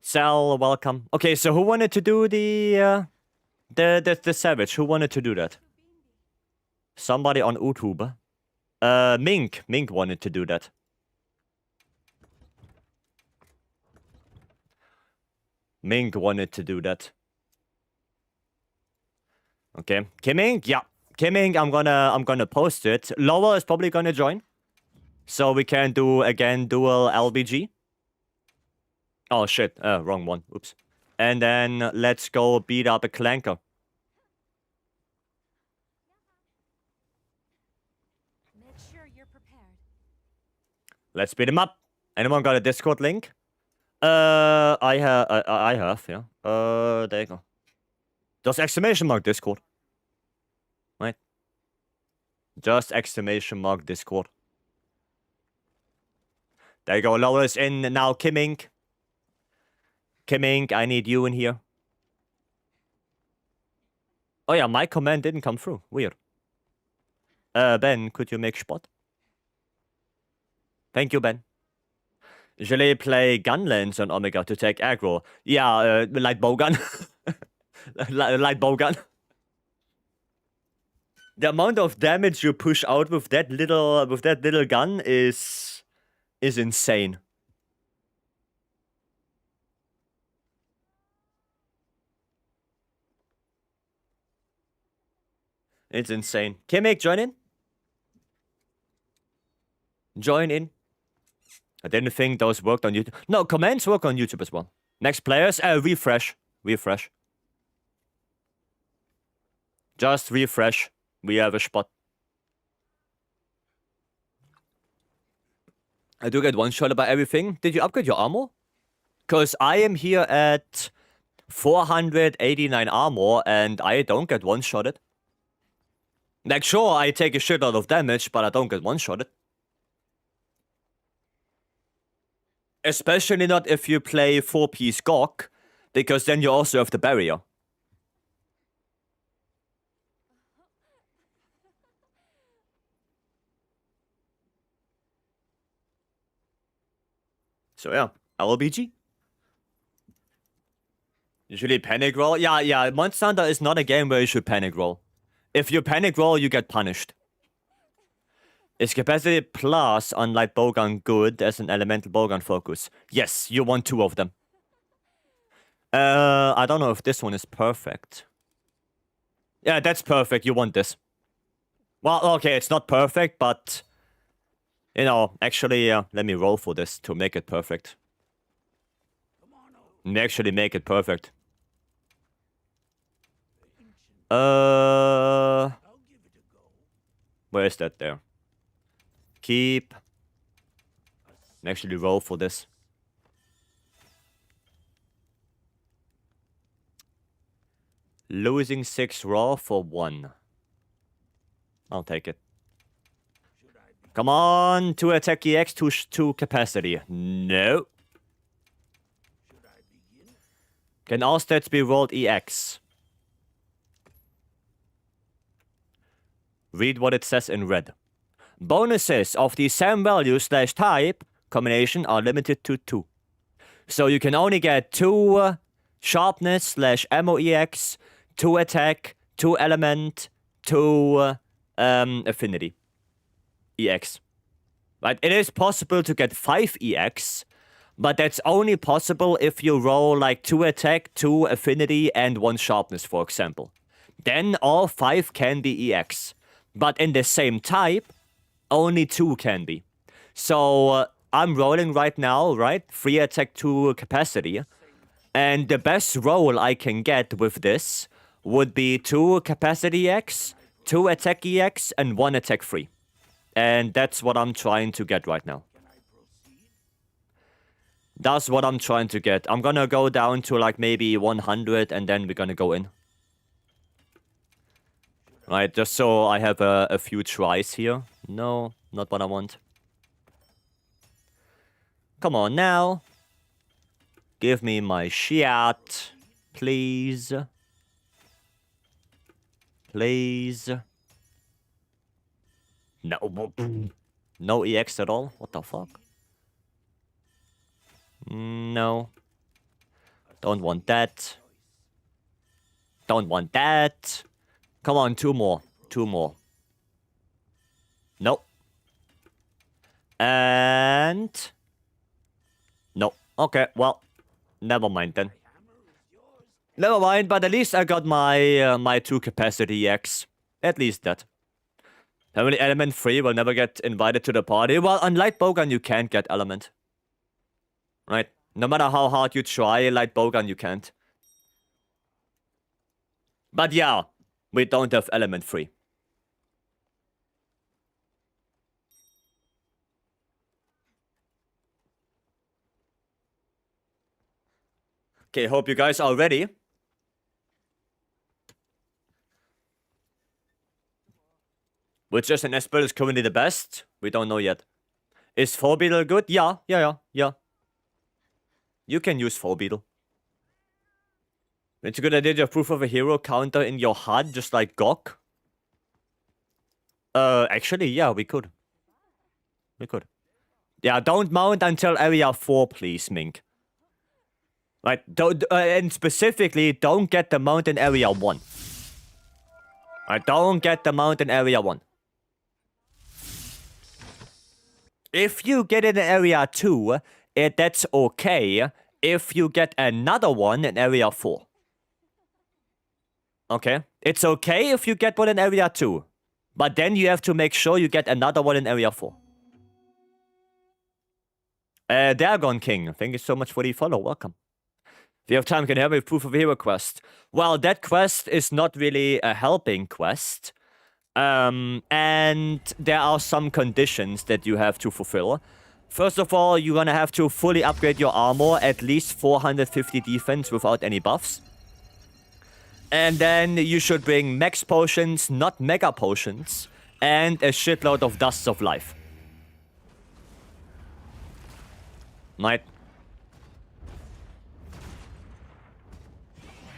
Speaker 1: Sal, welcome. Okay, so who wanted to do the Savage? Who wanted to do that? Somebody on YouTube. Mink. Mink wanted to do that. Mink wanted to do that. Okay. Kimming? Yeah. Kimming, I'm gonna post it. Lower is probably gonna join. So we can do, again, dual LBG. Oh, shit. Wrong one. Oops. And then let's go beat up a clanker.
Speaker 2: Make sure you're prepared.
Speaker 1: Let's beat him up. Anyone got a Discord link? I have, yeah. There you go. Just exclamation mark Discord. Right? Just exclamation mark Discord. There you go. Lois in now. Kimming. Kimming, I need you in here. Oh yeah, my command didn't come through. Weird. Ben, could you make spot? Thank you, Ben. Shall I play Gunlands on Omega to take aggro? Yeah, light bowgun. Light bowgun. The amount of damage you push out with that little gun is insane. It's insane. Kimmig, join in. Join in. I didn't think those worked on YouTube. No, commands work on YouTube as well. Next players, refresh. Refresh. Just refresh. We have a spot. I do get one-shot by everything. Did you upgrade your armor? Because I am here at 489 armor and I don't get one-shotted. Like, sure, I take a shit out of damage, but I don't get one-shotted. Especially not if you play 4-piece Gawk, because then you also have the barrier. So yeah, LBG. Usually panic roll. Yeah, Monster Hunter is not a game where you should panic roll. If you panic roll, you get punished. Is capacity plus on light bowgun good as an elemental bowgun focus? Yes, you want 2 of them. I don't know if this one is perfect. Yeah, that's perfect. You want this. Well, okay, it's not perfect, but... You know, actually, let me roll for this to make it perfect. Actually make it perfect. Where is that there? Keep. Actually roll for this. Losing 6 raw for 1. I'll take it. Come on, 2 attack EX, 2 capacity. No. Can all stats be rolled EX? Read what it says in red. Bonuses of the same value / type combination are limited to 2. So you can only get 2 sharpness / ammo EX, 2 attack, 2 element, 2 affinity EX. Right? It is possible to get 5 EX, but that's only possible if you roll like 2 attack, 2 affinity, and 1 sharpness, for example. Then all 5 can be EX. But in the same type, only 2 can be. So I'm rolling right now, right? 3 attack, 2 capacity. And the best roll I can get with this would be 2 capacity EX, 2 attack EX, and 1 attack free. And that's what I'm trying to get right now. That's what I'm trying to get. I'm gonna go down to like maybe 100 and then we're gonna go in. Right, just so I have a few tries here. No, not what I want. Come on now. Give me my shit, please. Please. No, no EX at all? What the fuck? No. Don't want that. Don't want that. Come on, 2 more. 2 more. Nope. And... Nope. Okay, well, never mind then. Never mind, but at least I got my my 2 capacity EX. At least that. Apparently element 3 will never get invited to the party. Well, on light bowgun you can't get element. Right? No matter how hard you try, light bowgun you can't. But yeah, we don't have element 3. Okay, hope you guys are ready. Which just an S build is currently the best? We don't know yet. Is 4 beetle good? Yeah. You can use 4 beetle. It's a good idea to have proof of a hero counter in your HUD, just like Gok. Actually, yeah, we could. Yeah, don't mount until area 4, please, Mink. Right, and specifically, don't get the mount in area 1. Right, don't get the mount in area 1. If you get it in area 2, that's okay. If you get another one in area 4. Okay? It's okay if you get one in area 2. But then you have to make sure you get another one in area 4. Dagon King, thank you so much for the follow. Welcome. If you have time, can you help me with proof of hero quest? Well, that quest is not really a helping quest. And there are some conditions that you have to fulfill. First of all, you're gonna have to fully upgrade your armor, at least 450 defense without any buffs. And then you should bring max potions, not mega potions, and a shitload of dusts of life. Right?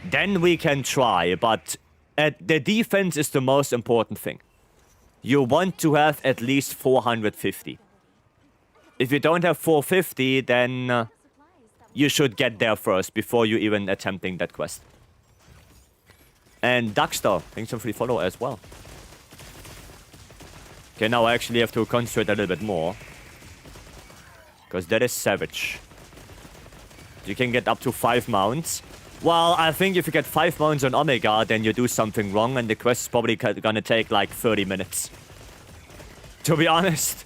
Speaker 1: Then we can try, but the defense is the most important thing. You want to have at least 450. If you don't have 450, then you should get there first before you even attempting that quest. And Duckstar, thanks for the follow as well. Okay, now I actually have to concentrate a little bit more. Because that is savage. You can get up to 5 mounts. Well, I think if you get 5 mounts on Omega, then you do something wrong, and the quest is probably gonna take like 30 minutes. To be honest.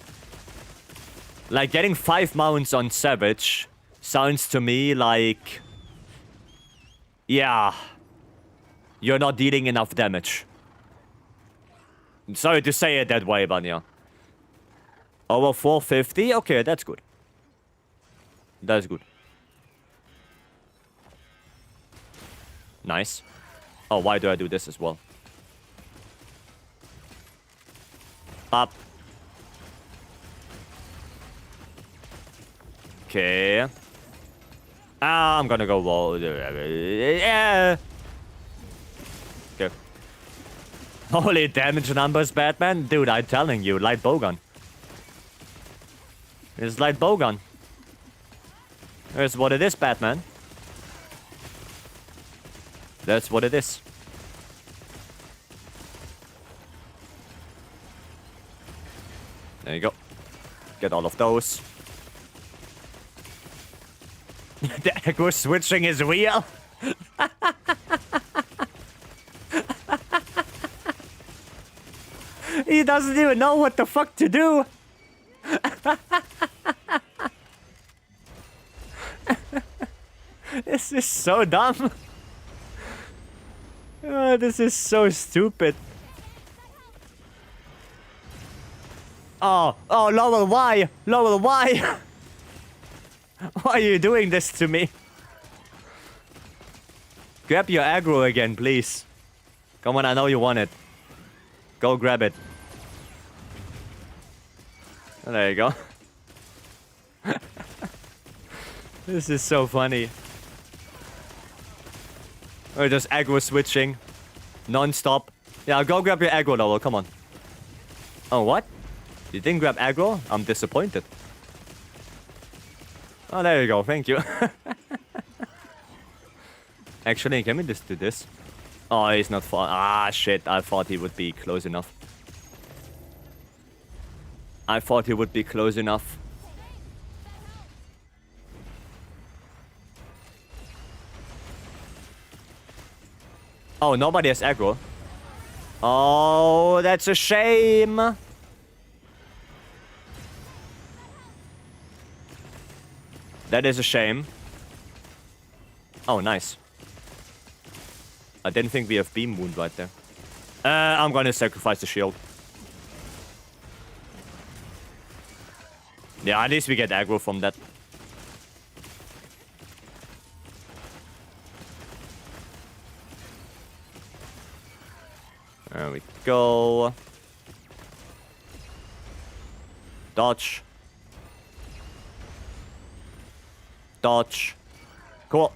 Speaker 1: Like, getting 5 mounts on Savage sounds to me like... yeah. You're not dealing enough damage. I'm sorry to say it that way, but yeah. Over 450? Okay, that's good. That's good. Nice. Oh, why do I do this as well? Up. Okay. I'm gonna go wall. Yeah. Okay. Holy damage numbers, Batman. Dude, I'm telling you, light bowgun. It's light bowgun. That's what it is, Batman. That's what it is. There you go. Get all of those. The aggro switching is real. He doesn't even know what the fuck to do. This is so dumb. Oh, this is so stupid. Oh, Laurel, why? Laurel, why? Why are you doing this to me? Grab your aggro again, please. Come on, I know you want it. Go grab it. Oh, there you go. This is so funny. We're just aggro switching. Non-stop. Yeah, go grab your aggro, Laurel, come on. Oh, what? You didn't grab aggro? I'm disappointed. Oh, there you go. Thank you. Actually, can we just do this? Oh, he's not far. Ah, shit. I thought he would be close enough. I thought he would be close enough. Oh, nobody has aggro. Oh, that's a shame. That is a shame. Oh, nice. I didn't think we have beam wound right there. I'm gonna sacrifice the shield. Yeah, at least we get aggro from that. There we go. Dodge. Dodge. Cool.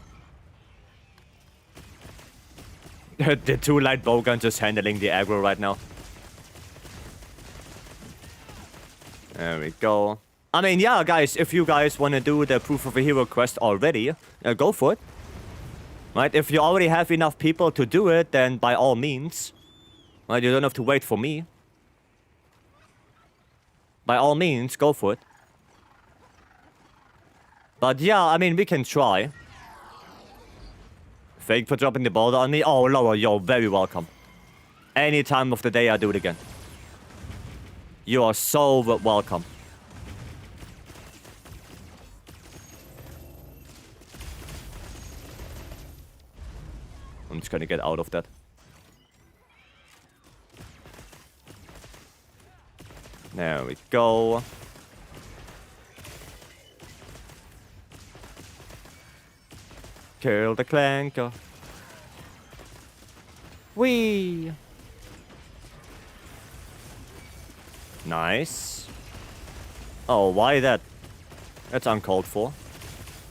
Speaker 1: The 2 light bowguns just handling the aggro right now. There we go. I mean, yeah, guys, if you guys want to do the Proof of a Hero quest already, go for it. Right? If you already have enough people to do it, then by all means. Right? You don't have to wait for me. By all means, go for it. But yeah, I mean, we can try. Thank for dropping the boulder on me. Oh, Laura, you're very welcome. Any time of the day, I do it again. You are so welcome. I'm just gonna get out of that. There we go. Kill the clanker. Whee! Nice. Oh, why that? That's uncalled for.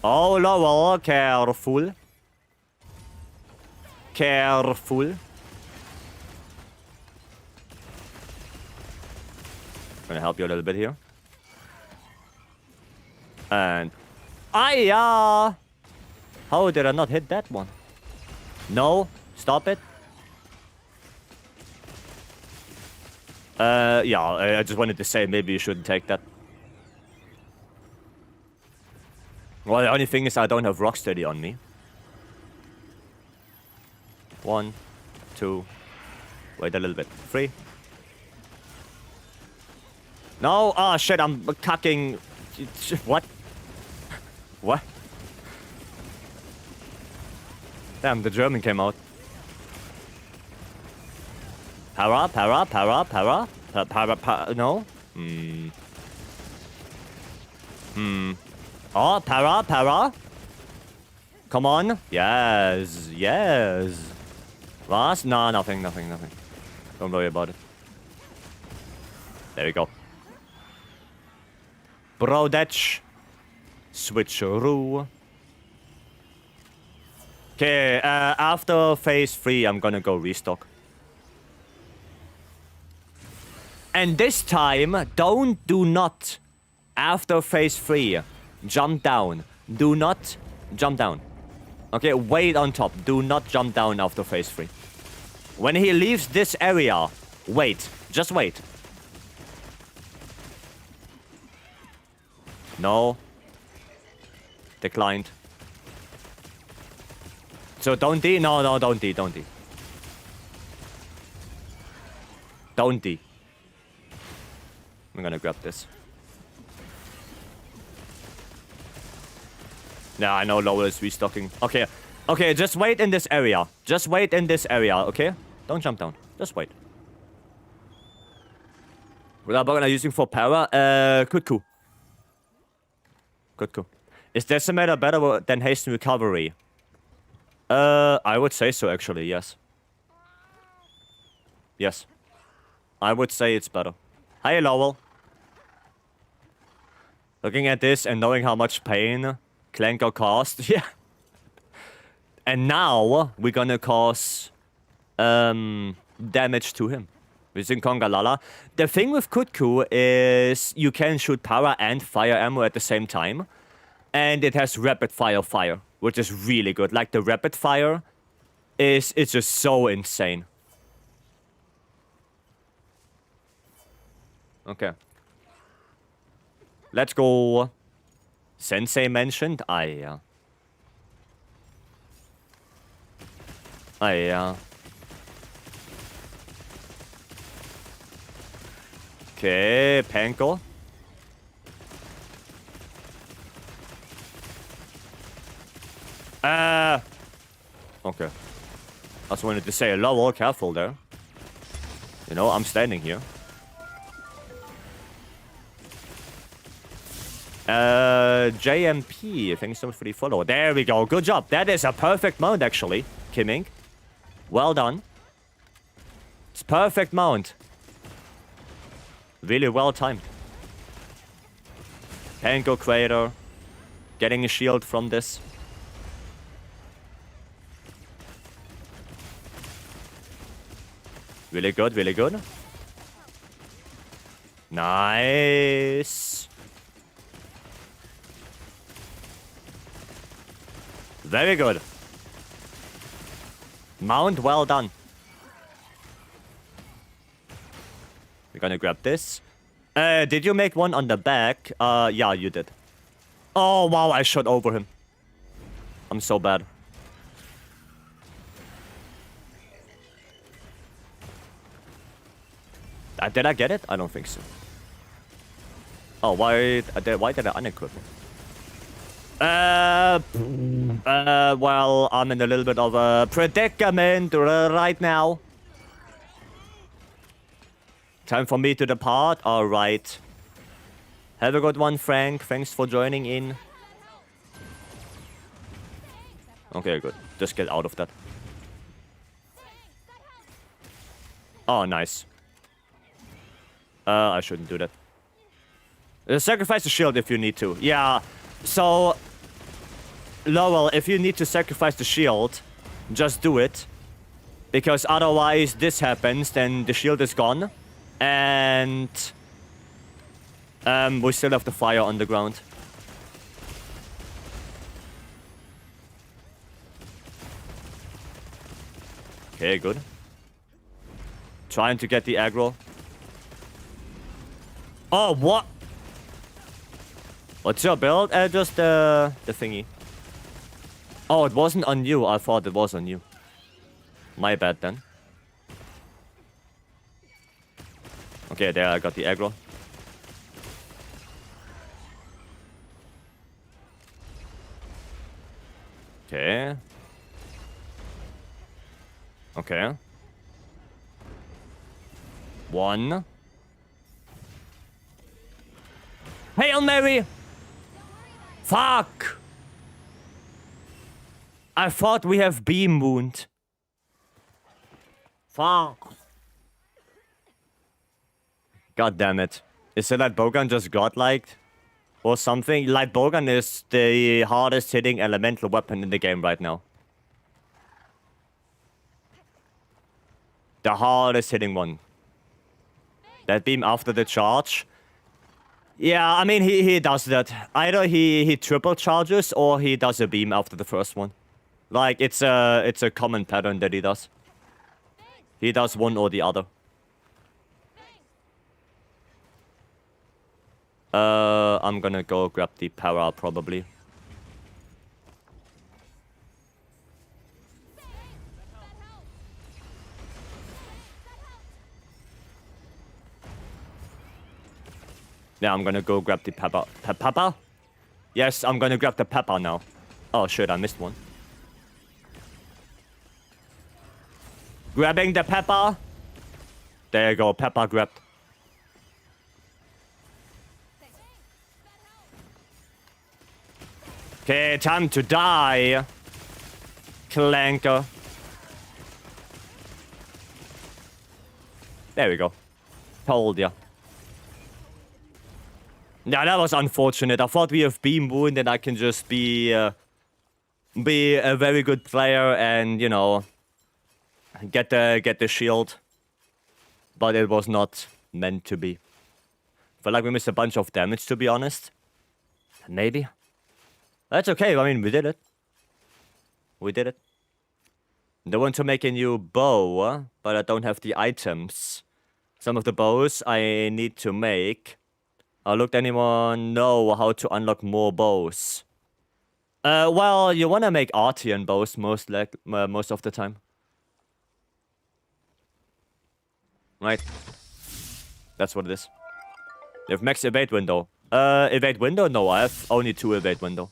Speaker 1: Oh, Lowell, careful. Careful. Gonna help you a little bit here. And... Aya! How did I not hit that one? No, stop it. Yeah, I just wanted to say maybe you shouldn't take that. Well, the only thing is I don't have Rocksteady on me. 1, 2. Wait a little bit. 3. No! Ah, shit, I'm cocking... What? What? Damn, the German came out. Para, para, para, para. Para, no? Oh, para, para. Come on. Yes, yes. Was? No, nothing, nothing, nothing. Don't worry about it. There we go. Brodetch. Switcheroo. Okay, after phase 3, I'm gonna go restock. And this time, do not, after phase 3, jump down. Do not jump down. Okay, wait on top. Do not jump down after phase 3. When he leaves this area, wait. Just wait. No. Declined. So don't D? No, no, don't D, don't D. Don't D. I'm gonna grab this. Yeah, I know Lowell is restocking. Okay, okay, just wait in this area. Just wait in this area, okay? Don't jump down. Just wait. What am I using for para? Kutku. Kutku. Is Decimator better than Hasten Recovery? I would say so, actually, yes. Yes. I would say it's better. Hi, Lowell. Looking at this and knowing how much pain Clanker caused, yeah. And now, we're gonna cause, damage to him. Using Kongalala. The thing with Kutku is you can shoot para and fire ammo at the same time. And it has rapid fire, which is really good. Like, the rapid fire it's just so insane. Okay. Let's go. Sensei mentioned. Yeah. Yeah. Okay, Panko. Okay. I just wanted to say, Lowell, careful there. You know, I'm standing here. JMP, thanks so much for the follow. There we go. Good job. That is a perfect mount, actually, Kimming. Well done. It's perfect mount. Really well timed. Tango Crater. Getting a shield from this. Really good, really good. Nice. Very good. Mount, well done. We're gonna grab this. Did you make one on the back? Yeah, you did. Oh, wow, I shot over him. I'm so bad. Did I get it? I don't think so. Oh, why did I unequip it? Well, I'm in a little bit of a predicament right now. Time for me to depart? Alright. Have a good one, Frank. Thanks for joining in. Okay, good. Just get out of that. Oh, nice. I shouldn't do that. Sacrifice the shield if you need to. Yeah, so... Lowell, if you need to sacrifice the shield, just do it. Because otherwise this happens, then the shield is gone. And... we still have the fire on the ground. Okay, good. Trying to get the aggro. Oh, what? What's your build? Just the thingy. Oh, it wasn't on you. I thought it was on you. My bad then. Okay, there I got the aggro. Okay. Okay. One. Hail Mary! Fuck! I thought we have beam wound. Fuck. God damn it. Is it that Bogan just godliked? Or something? Light Bogan is the hardest hitting elemental weapon in the game right now. The hardest hitting one. That beam after the charge. Yeah, I mean, he does that. Either he triple charges or he does a beam after the first one. Like, it's a common pattern that he does. He does one or the other. I'm gonna go grab the para probably. Yeah, I'm gonna go grab the pepper. Pepper? Yes, I'm gonna grab the pepper now. Oh shit, I missed one. Grabbing the pepper. There you go, pepper grabbed. Okay, time to die. Clanker. There we go. Told ya. Yeah, that was unfortunate. I thought we have beam wound and I can just be a very good player and, you know, get the shield. But it was not meant to be. Felt like we missed a bunch of damage, to be honest. Maybe. That's okay. I mean, we did it. We did it. I want to make a new bow, but I don't have the items. Some of the bows I need to make. Look, anyone know how to unlock more bows? Well, you want to make Artian bows most of the time. Right? That's what it is. You have max evade window. Evade window? No, I have only 2 evade window.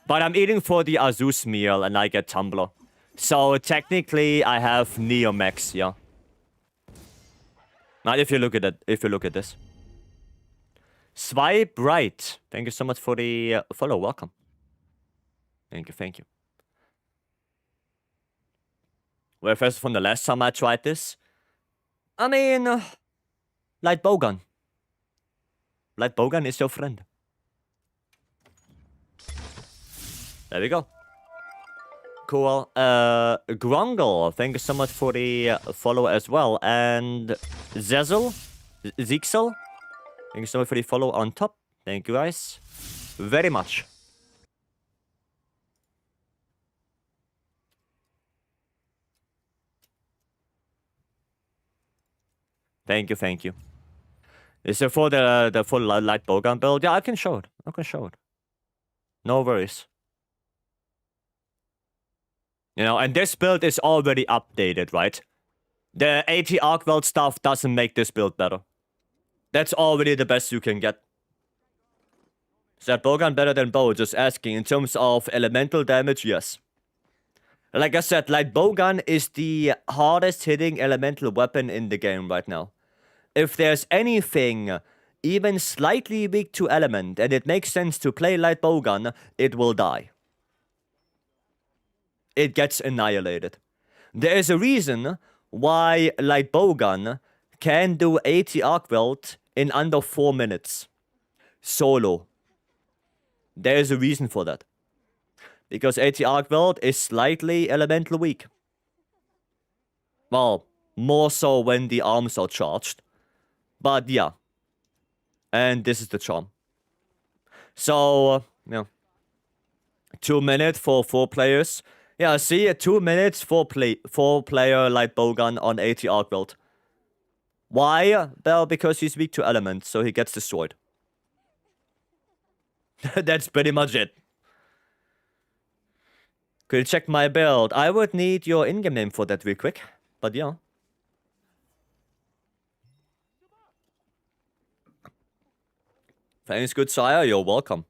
Speaker 1: But I'm eating for the Azus meal and I get Tumbler. So technically, I have Neo Max, yeah. Now, if you look at it, if you look at this. Swipe right. Thank you so much for the follow. Welcome. Thank you, thank you. Well, first from the last time I tried this, I mean, Light Bowgun. Light Bowgun is your friend. There we go. Cool. Grungle, thank you so much for the follow as well. And Zezel, Zixel, thank you so much for the follow on top. Thank you guys very much. Thank you, thank you. Is it for the full Light Bowgun build? Yeah, I can show it. I can show it. No worries. You know, and this build is already updated, right? The AT Arc stuff doesn't make this build better. That's already the best you can get. Is that Bowgun better than Bow? Just asking. In terms of elemental damage, yes. Like I said, Light Bowgun is the hardest hitting elemental weapon in the game right now. If there's anything even slightly weak to element and it makes sense to play Light Bowgun, it will die. It gets annihilated. There is a reason why Light Bowgun can do 80 arc weld in under 4 minutes. Solo. There is a reason for that. Because 80 arc weld is slightly elemental weak. Well, more so when the arms are charged. But yeah. And this is the charm. So, yeah. 2 minutes for 4 players. Yeah, see, 2 minutes for 4-player Light Bowgun on 80 arc weld. Why? Well, because he's weak to elements, so he gets destroyed. That's pretty much it. Could you check my build? I would need your in-game name for that real quick. But yeah. Thanks, good sire. You're welcome.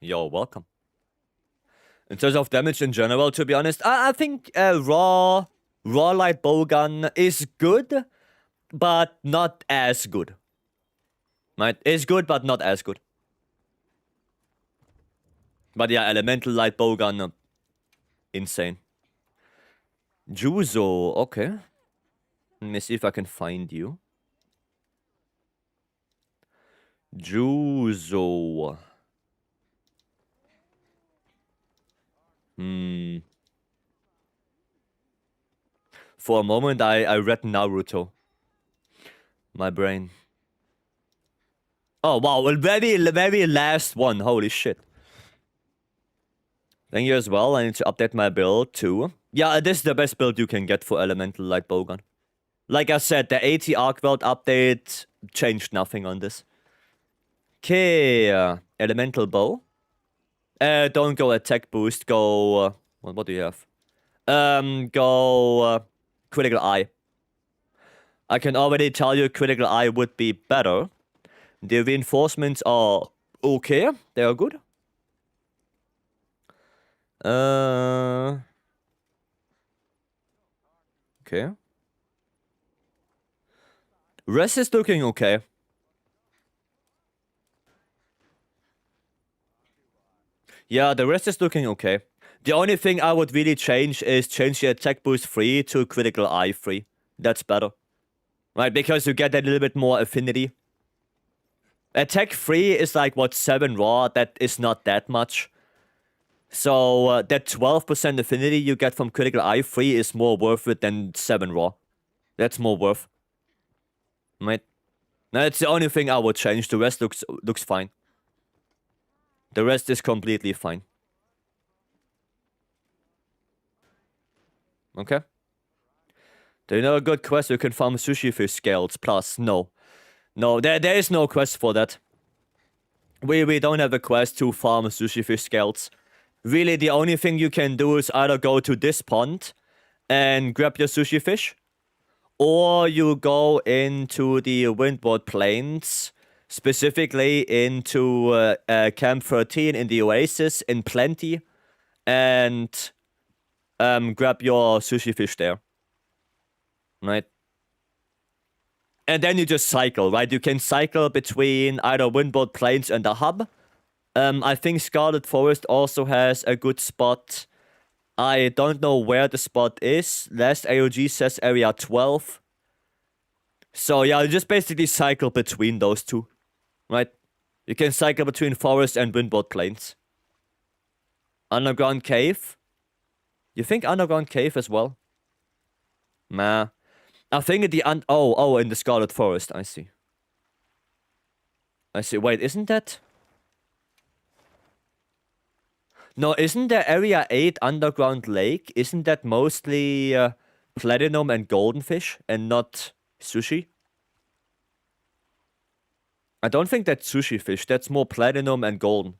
Speaker 1: You're welcome. In terms of damage in general, to be honest, I think raw Light Bowgun is good, but not as good. Right? It's good, but not as good. But yeah, elemental Light Bowgun, insane. Juzo, okay. Let me see if I can find you. Juzo. For a moment, I read Naruto. My brain. Oh, wow. Well, very last one. Holy shit. Thank you as well. I need to update my build too. Yeah, this is the best build you can get for Elemental Light Bowgun. Like I said, the 80 Arc Weld update changed nothing on this. Okay, Elemental Bow. Don't go attack boost. Go. What do you have? Go Critical Eye. I can already tell you Critical Eye would be better. The reinforcements are okay. They are good. Okay. Rest is looking okay. Yeah, the rest is looking okay. The only thing I would really change is change the attack boost 3 to critical eye 3. That's better. Right, because you get a little bit more affinity. Attack 3 is like, what, 7 raw? That is not that much. So, that 12% affinity you get from critical eye 3 is more worth it than 7 raw. That's more worth. Right? That's the only thing I would change. The rest looks fine. The rest is completely fine. Okay. Do you know a good quest you can farm sushi fish scales plus? No. No, there is no quest for that. We don't have a quest to farm sushi fish scales. Really, the only thing you can do is either go to this pond and grab your sushi fish, or you go into the Windward Plains, specifically into Camp 13 in the Oasis in Plenty, and grab your sushi fish there. Right? And then you just cycle, right? You can cycle between either Windward Plains and the hub. I think Scarlet Forest also has a good spot. I don't know where the spot is. Last AOG says area 12. So yeah, you just basically cycle between those two, right? You can cycle between Forest and Windward Plains. Underground Cave? You think Underground Cave as well? Nah. I think at the in the Scarlet Forest, I see. Wait, isn't that? No, isn't there Area 8 Underground Lake? Isn't that mostly platinum and golden fish and not sushi? I don't think that's sushi fish. That's more platinum and golden.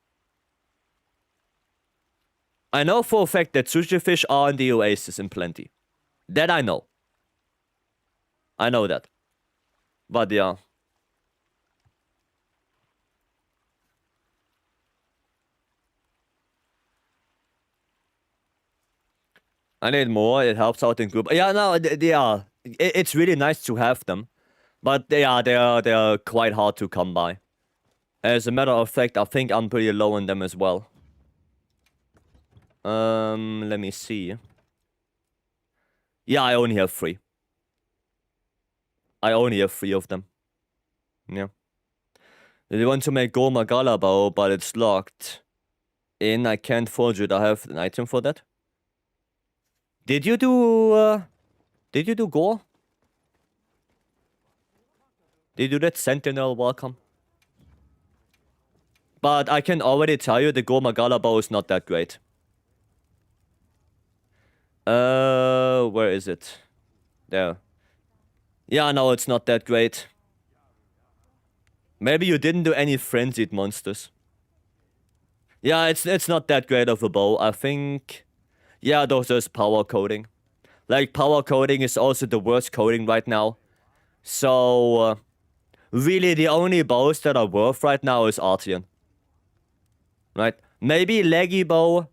Speaker 1: I know for a fact that sushi fish are in the Oasis in plenty. That I know. I know that. But yeah. I need more. It helps out in group. Yeah, no, they are. It's really nice to have them. But they are quite hard to come by. As a matter of fact, I think I'm pretty low on them as well. Let me see. Yeah, I only have 3. I only have 3 of them. Yeah. They want to make Go Magala bow, but it's locked. I can't forge it. I have an item for that. Did you do Gore? Did you do that Sentinel welcome? But I can already tell you the Go Magala bow is not that great. Where is it? There. Yeah, no, it's not that great. Maybe you didn't do any frenzied monsters. Yeah, it's not that great of a bow. I think, yeah, those are power coding. Like, power coding is also the worst coding right now. So, really the only bows that are worth right now is Artian. Right? Maybe Leggy bow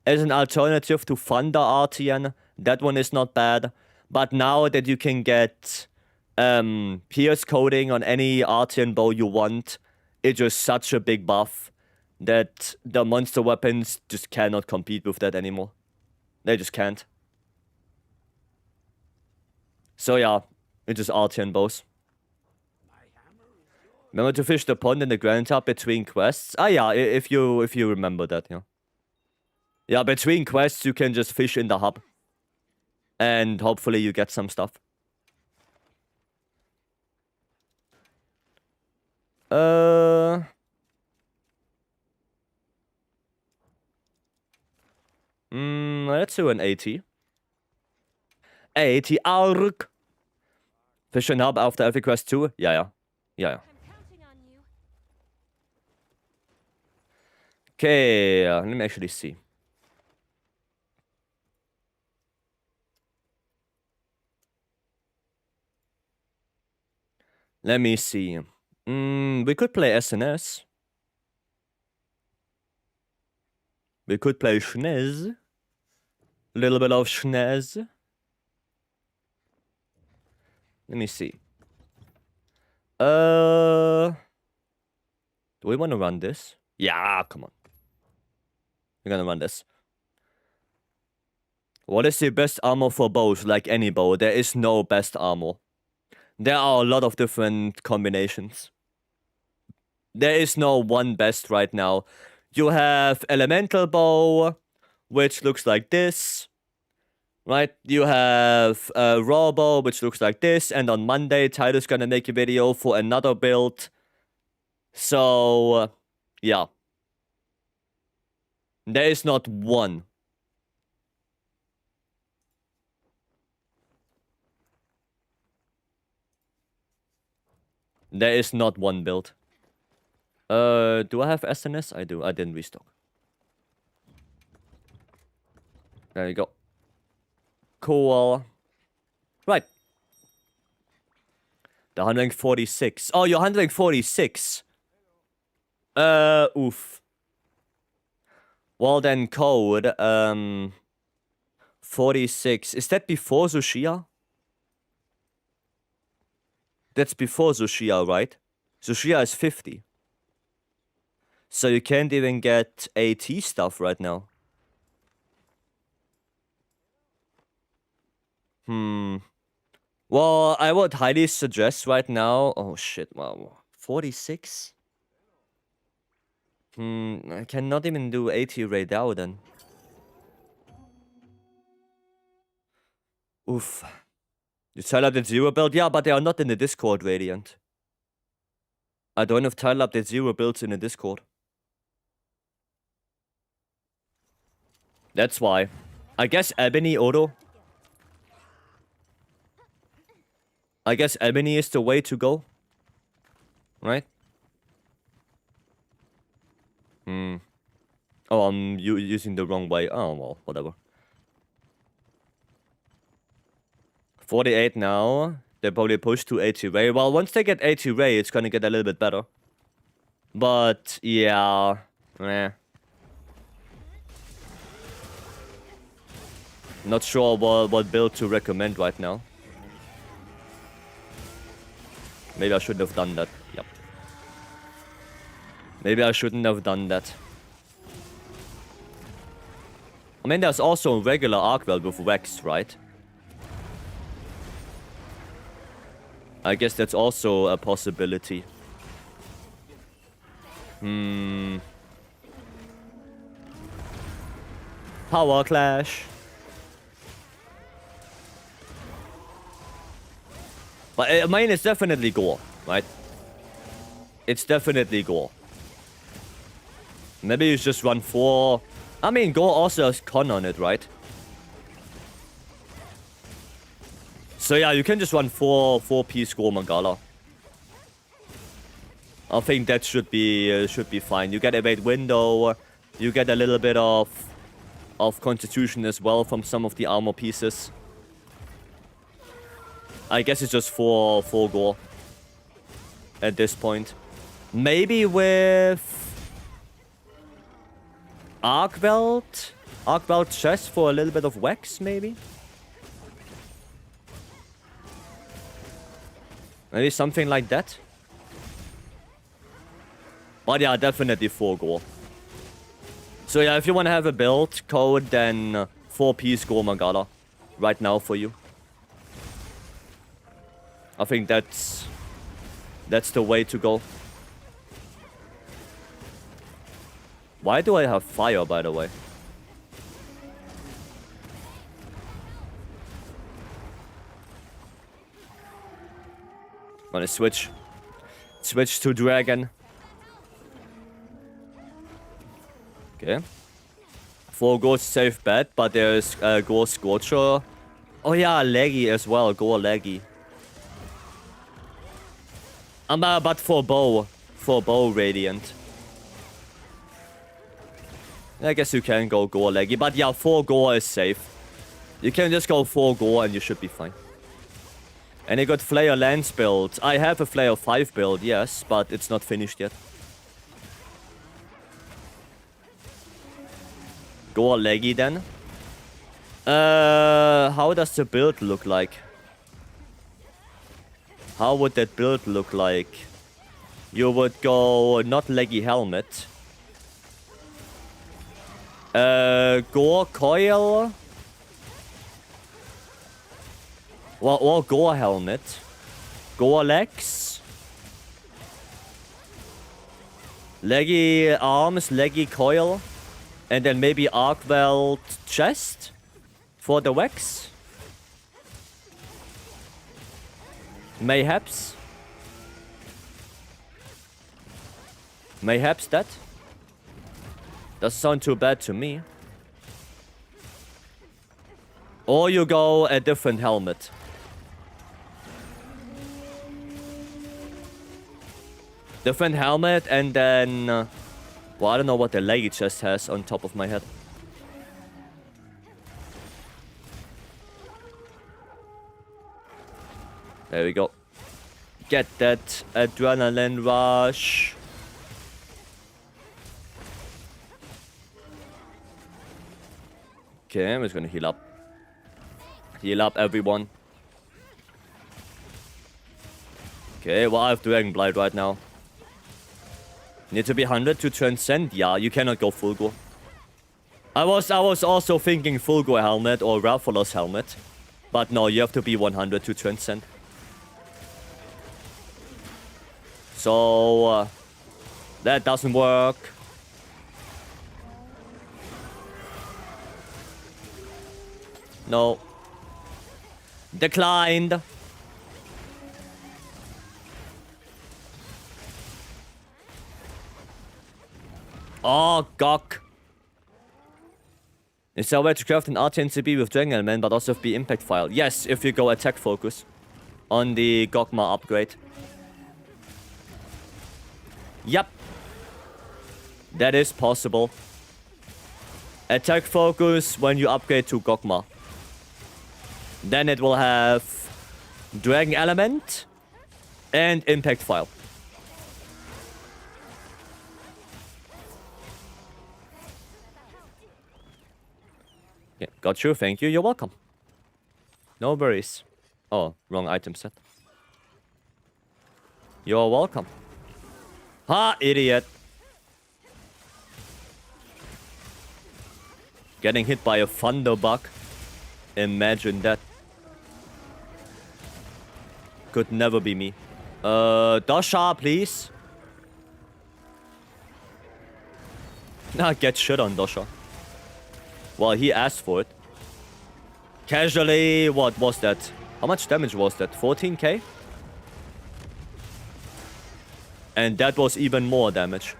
Speaker 1: as an alternative to Thunder Artian. That one is not bad. But now that you can get Pierce coding on any Artian bow you want, it's just such a big buff that the monster weapons just cannot compete with that anymore. They just can't. So yeah, it's just Artian bows. Remember to fish the pond in the Grand Hub between quests? Ah yeah, if you remember that, yeah. Yeah, between quests you can just fish in the hub. And hopefully you get some stuff. Let's do an 80. 80 arc. Fish and hub after every quest too? Yeah.
Speaker 2: I'm counting on you.
Speaker 1: Okay, let me actually see. Let me see. We could play SNS. We could play Schnez. A little bit of Schnez. Let me see. Do we want to run this? Yeah, come on. We're gonna run this. What is the best armor for bows? Like any bow, there is no best armor. There are a lot of different combinations. There is no one best right now. You have Elemental Bow, which looks like this. Right? You have Raw Bow, which looks like this. And on Monday, Tyler's gonna make a video for another build. So, yeah. There is not one. There is not one build. Do I have SNS? I do. I didn't restock. There you go. Cool. Right. The 146. Oh, you're 146. Oof. Well then, code. 46. Is that before Zushia? That's before Zushia, right? Zushia is 50. So you can't even get AT stuff right now. Well, I would highly suggest right now... Oh shit, wow. 46? I cannot even do AT right now then. Oof. You Tyler update 0 build? Yeah, but they are not in the Discord, Radiant. I don't have Tyler update 0 builds in the Discord. That's why. I guess Ebony Auto. I guess Ebony is the way to go. Right? Oh, I'm using the wrong way. Oh, well, whatever. 48 now. They probably push to 80 Ray. Well, once they get 80 Ray, it's gonna get a little bit better. But, yeah. Not sure what build to recommend right now. Maybe I shouldn't have done that. Yep. Maybe I shouldn't have done that. I mean, there's also a regular Arkwell with Vex, right? I guess that's also a possibility. Power Clash. But I mean, it's definitely gore, right? It's definitely gore. Maybe you just run 4. I mean, gore also has con on it, right? So yeah, you can just run 4-piece gore Mangala. I think that should be fine. You get evade window, you get a little bit of constitution as well from some of the armor pieces. I guess it's just 4 gore at this point. Maybe with Arkwelt chest for a little bit of Vex, maybe? Maybe something like that. But yeah, definitely 4 gore. So yeah, if you want to have a build code, then 4-piece gore Mangala right now for you. I think that's the way to go. Why do I have fire, by the way? I'm gonna switch to dragon. Okay. 4 gore safe bet, but there's gore scorcher. Oh yeah, laggy as well, gore laggy. But for bow radiant. I guess you can go gore leggy, but yeah, 4 gore is safe. You can just go 4 gore and you should be fine. And you got Flayer Lance build. I have a Flayer 5 build, yes, but it's not finished yet. Gore leggy then. How does the build look like? How would that build look like? You would go not leggy helmet. Gore coil. Or gore helmet. Gore legs. Leggy arms, leggy coil. And then maybe Arkwelt chest for the Vex. Mayhaps. Mayhaps that. Doesn't sound too bad to me. Or you go a different helmet. Different helmet and then... well, I don't know what the leggy chest has on top of my head. There we go. Get that adrenaline rush. Okay, I'm just gonna heal up. Heal up, everyone. Okay, well, I have Dragon Blight right now. Need to be 100 to transcend? Yeah, you cannot go full go. I was also thinking full go helmet or Ralphalos helmet. But no, you have to be 100 to transcend. So, that doesn't work. No. Declined. Oh, gawk. Is there a way to craft an RTNCB with Dragon Element, but also be impact file? Yes, if you go attack focus on the Gogma upgrade. Yep. That is possible. Attack focus when you upgrade to Gogma. Then it will have Dragon Element and impact file. Yeah, got you. Thank you. You're welcome. No worries. Oh, wrong item set. You're welcome. Ha, idiot. Getting hit by a thunderbug. Imagine that. Could never be me. Dosha, please. Nah, get shit on Dosha. Well, he asked for it. Casually, what was that? How much damage was that? 14k? And that was even more damage.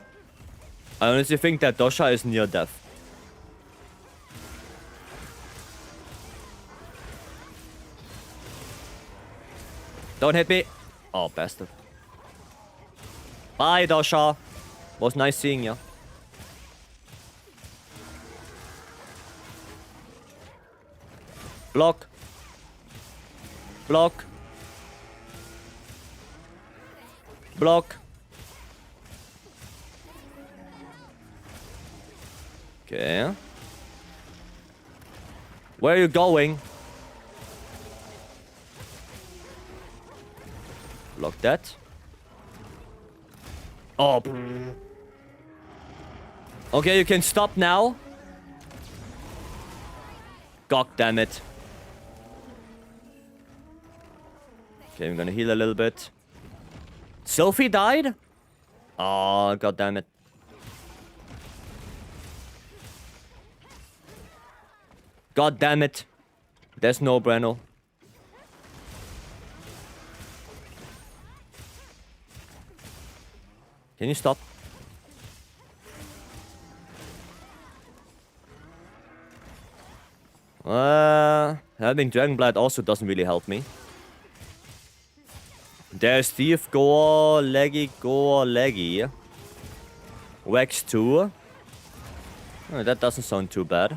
Speaker 1: I honestly think that Dosha is near death. Don't hit me. Oh, bastard. Bye, Dosha. Was nice seeing you. Block. Block. Block. Okay. Where are you going? Block that. Oh. Okay, you can stop now. God damn it. Okay, I'm gonna heal a little bit. Sophie died? Oh, god damn it. God damn it. There's no Breno. Can you stop? Having Dragonblight also doesn't really help me. There's Thief, Gore, Leggy. Wax 2. Oh, that doesn't sound too bad.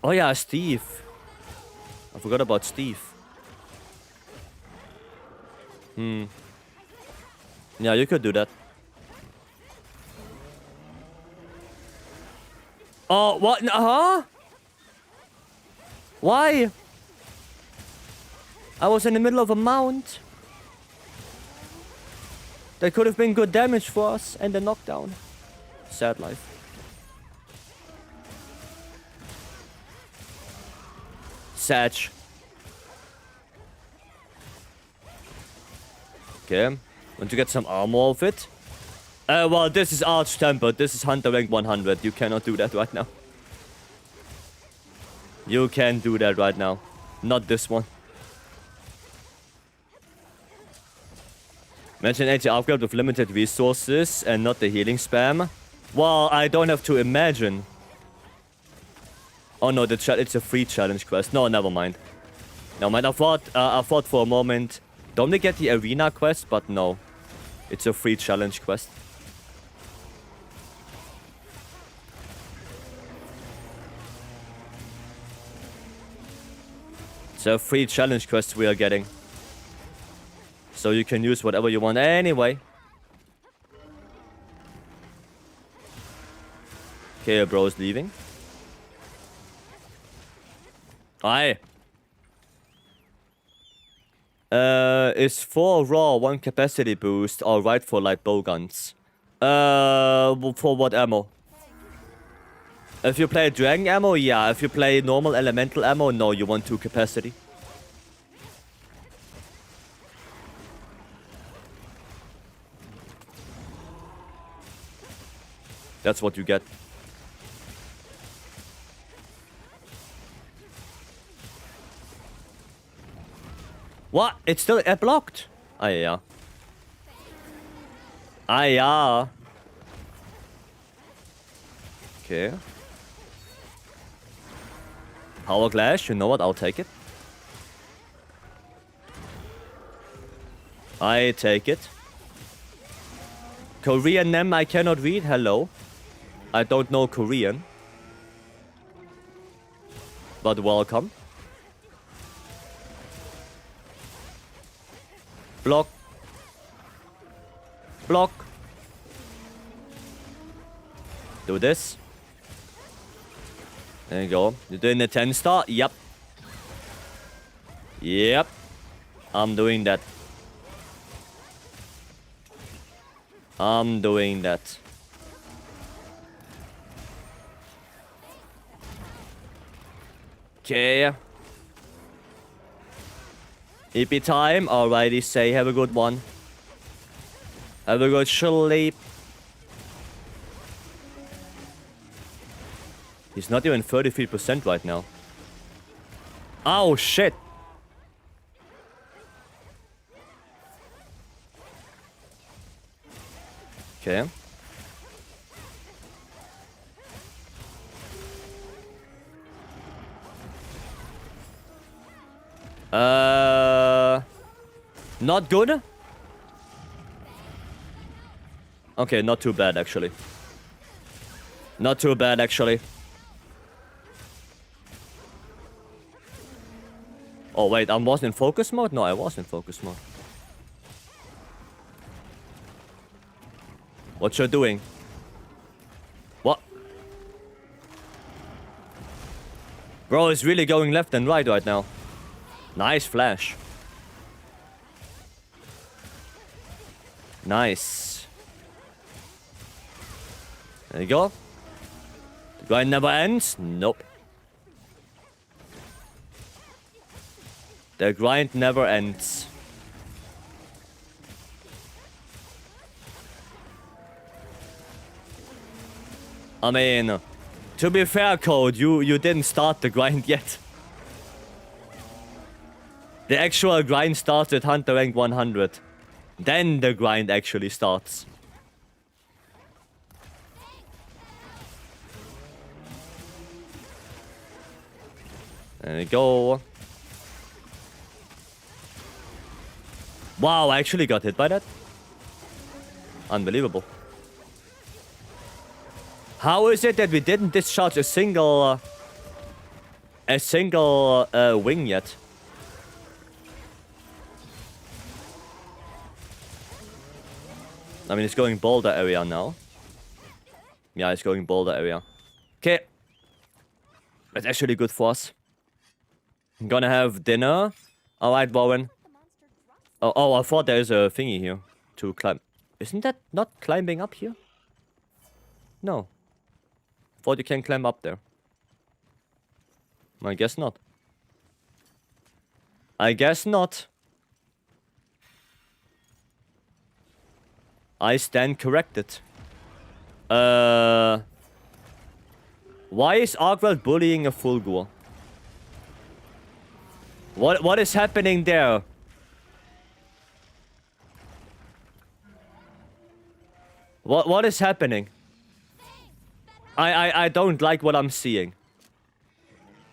Speaker 1: Oh yeah, Steve. I forgot about Steve. Yeah, you could do that. Oh, what? Huh? Why? I was in the middle of a mount. That could have been good damage for us and a knockdown. Sad life. Satch. Okay. Want to get some armor of it? Well, this is Arch Temper. This is Hunter rank 100. You cannot do that right now. You can do that right now. Not this one. Mention AT upgrade with limited resources and not the healing spam. Well, I don't have to imagine. Oh no, it's a free challenge quest. No, never mind. Never mind. I thought for a moment. Don't we get the arena quest? But no. It's a free challenge quest. It's a free challenge quest we are getting. So you can use whatever you want anyway. Okay, bro's leaving. Aye. Is 4 raw, 1 capacity boost alright for light bow guns? For what ammo? If you play dragon ammo, yeah. If you play normal elemental ammo, no, you want 2 capacity. That's what you get. What? It's still blocked. Ah, yeah. Ah, yeah. Okay. Power Clash, you know what? I'll take it. I take it. Korean name I cannot read. Hello. I don't know Korean. But welcome. Block. Block. Do this. There you go. You're doing the 10 star? Yep. Yep. I'm doing that. I'm doing that. Okay. EP time. Alrighty, say have a good one. Have a good sleep. He's not even 33% right now. Oh shit. Okay. Not good? Okay, not too bad actually. Not too bad actually. Oh wait, I wasn't in focus mode? No, I was in focus mode. What you're doing? What? Bro is really going left and right now. Nice flash. Nice. There you go. The grind never ends? Nope. The grind never ends. I mean, to be fair, Code, you didn't start the grind yet. The actual grind starts at Hunter rank 100. Then the grind actually starts. There we go. Wow, I actually got hit by that. Unbelievable. How is it that we didn't discharge a single wing yet? I mean, it's going boulder area now. Yeah, it's going boulder area. Okay. That's actually good for us. I'm gonna have dinner. Alright, Warren. Oh, I thought there's a thingy here to climb. Isn't that not climbing up here? No. Thought you can climb up there. I guess not. I guess not. I stand corrected. Why is Arkwell bullying a Fulgur? What is happening there? What is happening? I don't like what I'm seeing.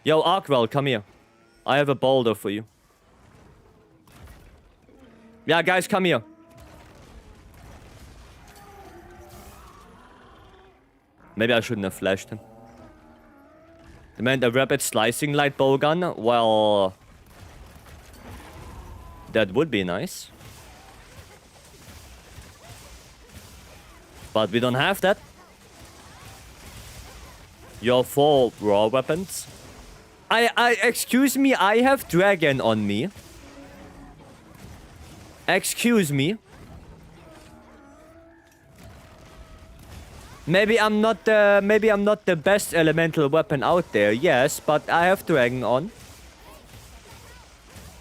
Speaker 1: Yo, Arkwell, come here. I have a boulder for you. Yeah, guys, come here. Maybe I shouldn't have flashed him. Demand a rapid slicing light bow gun? Well, that would be nice. But we don't have that. Your 4 raw weapons. Excuse me, I have dragon on me. Excuse me. Maybe I'm not the best elemental weapon out there, yes, but I have dragon on.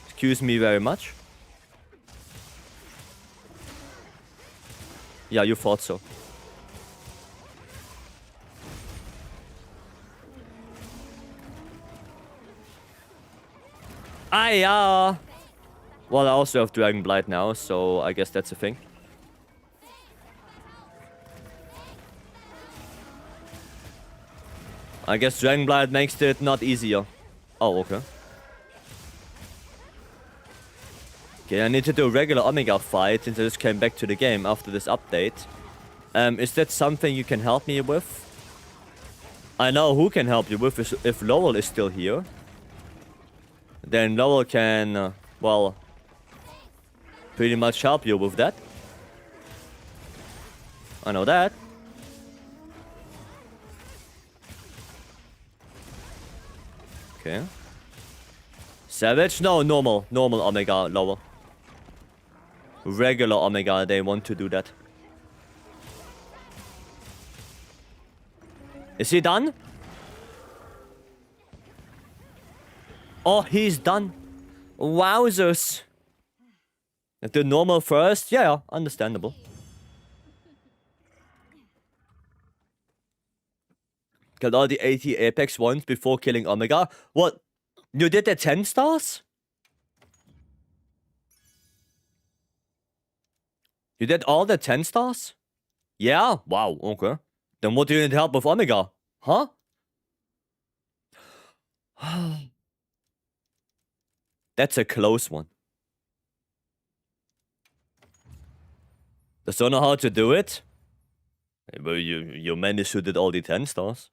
Speaker 1: Excuse me very much. Yeah, you thought so. Well, I also have Dragon Blight now, so I guess that's a thing. I guess Dragon Blight makes it not easier. Oh, okay. Okay, I need to do a regular Omega fight since I just came back to the game after this update. Is that something you can help me with? I know who can help you with if Lowell is still here. Then Lowell can, well, pretty much help you with that. I know that. Okay. Savage? No, normal Omega Lowell. Regular Omega, they want to do that. Is he done? Oh, he's done. Wowzers. The normal first? Yeah, understandable. Got all the 80 Apex ones before killing Omega. What? You did the 10 stars? You did all the 10 stars? Yeah? Wow, okay. Then what do you need help with Omega? Huh? That's a close one. Does you know how to do it? Well, you managed to did all the 10 stars.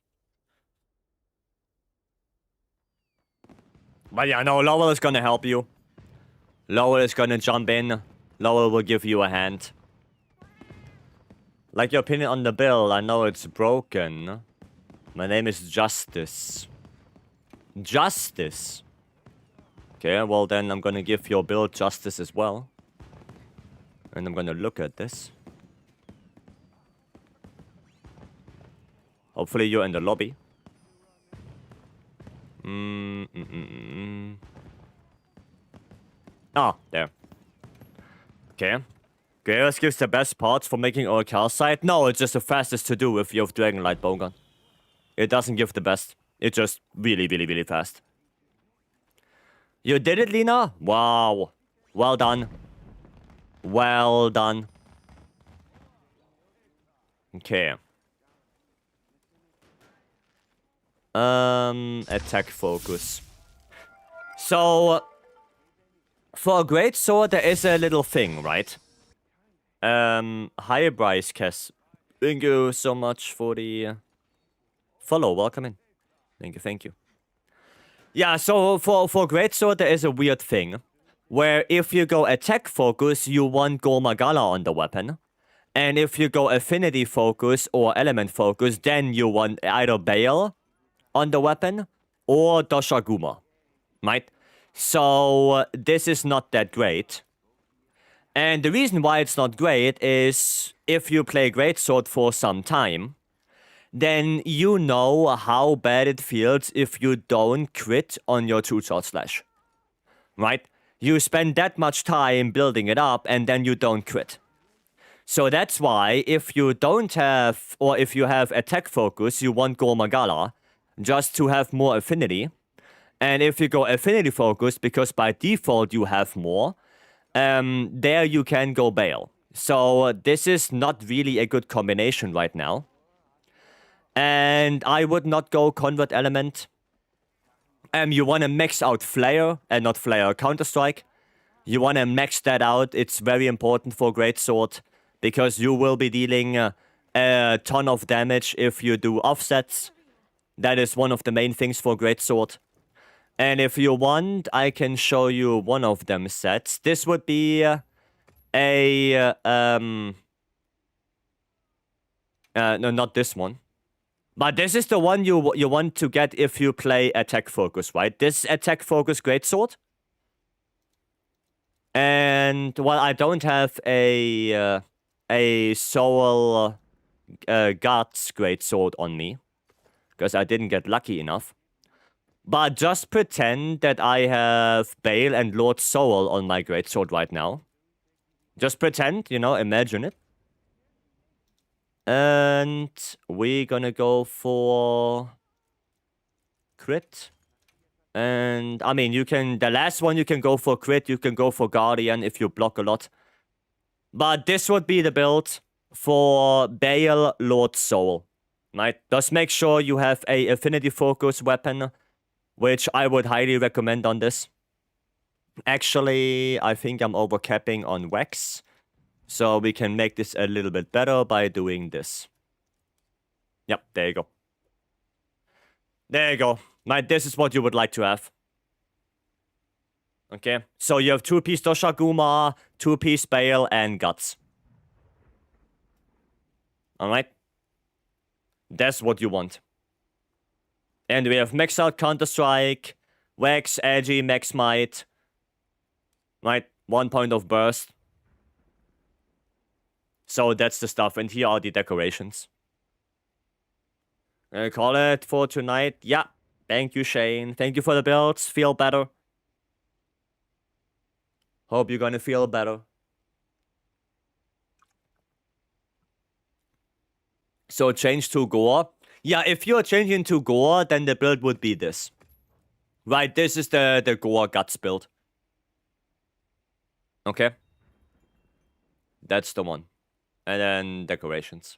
Speaker 1: But yeah, no, Lowell is gonna help you. Lowell is gonna jump in. Lowell will give you a hand. Like your opinion on the bill, I know it's broken. My name is Justice. Justice. Okay, well then I'm gonna give your build justice as well. And I'm gonna look at this. Hopefully you're in the lobby. Ah, there. Okay. Gaius gives the best parts for making our car site. No, it's just the fastest to do if you have Dragonlight Bowgun. It doesn't give the best. It's just really, really, really fast. You did it, Lena? Wow. Well done. Well done. Okay. Attack focus. So, for a great sword, there is a little thing, right? Hi, Bryce Kess. Thank you so much for the follow. Welcome in. Thank you. Yeah, so for greatsword, there is a weird thing where if you go attack focus, you want Gormagala on the weapon. And if you go affinity focus or element focus, then you want either Bale on the weapon or Doshaguma, right? So this is not that great. And the reason why it's not great is if you play greatsword for some time, then you know how bad it feels if you don't crit on your two-shot slash, right? You spend that much time building it up and then you don't crit. So that's why if you don't have, or if you have attack focus, you want Gormagala just to have more affinity. And if you go affinity focus, because by default you have more, there you can go Bale. So this is not really a good combination right now. And I would not go Convert Element. You want to max out Flare, and not Flare, Counter-Strike. You want to max that out. It's very important for Greatsword, because you will be dealing a ton of damage if you do offsets. That is one of the main things for Greatsword. And if you want, I can show you one of them sets. This would be no, not this one. But this is the one you want to get if you play attack focus, right? This attack focus greatsword. And well, I don't have a soul guards greatsword on me because I didn't get lucky enough. But just pretend that I have Bale and Lord Soul on my greatsword right now. Just pretend, you know, imagine it. And we're gonna go for crit. And I mean, you can, the last one you can go for crit, you can go for Guardian if you block a lot. But this would be the build for Bale, Lord Soul. Right? Just make sure you have a affinity focus weapon, which I would highly recommend on this. Actually, I think I'm overcapping on Wax. So we can make this a little bit better by doing this. Yep, there you go. There you go. Right, this is what you would like to have. Okay, so you have 2-piece Doshaguma, 2-piece Bale, and Guts. Alright? That's what you want. And we have Max Out Counter-Strike, Wax, Edgy, Max Might. Right, 1 point of burst. So that's the stuff, and here are the decorations. Call it for tonight. Yeah, thank you, Shane. Thank you for the builds. Feel better. Hope you're gonna feel better. So change to Gore. Yeah, if you're changing to Gore, then the build would be this. Right, this is the Gore Guts build. Okay. That's the one. And then decorations.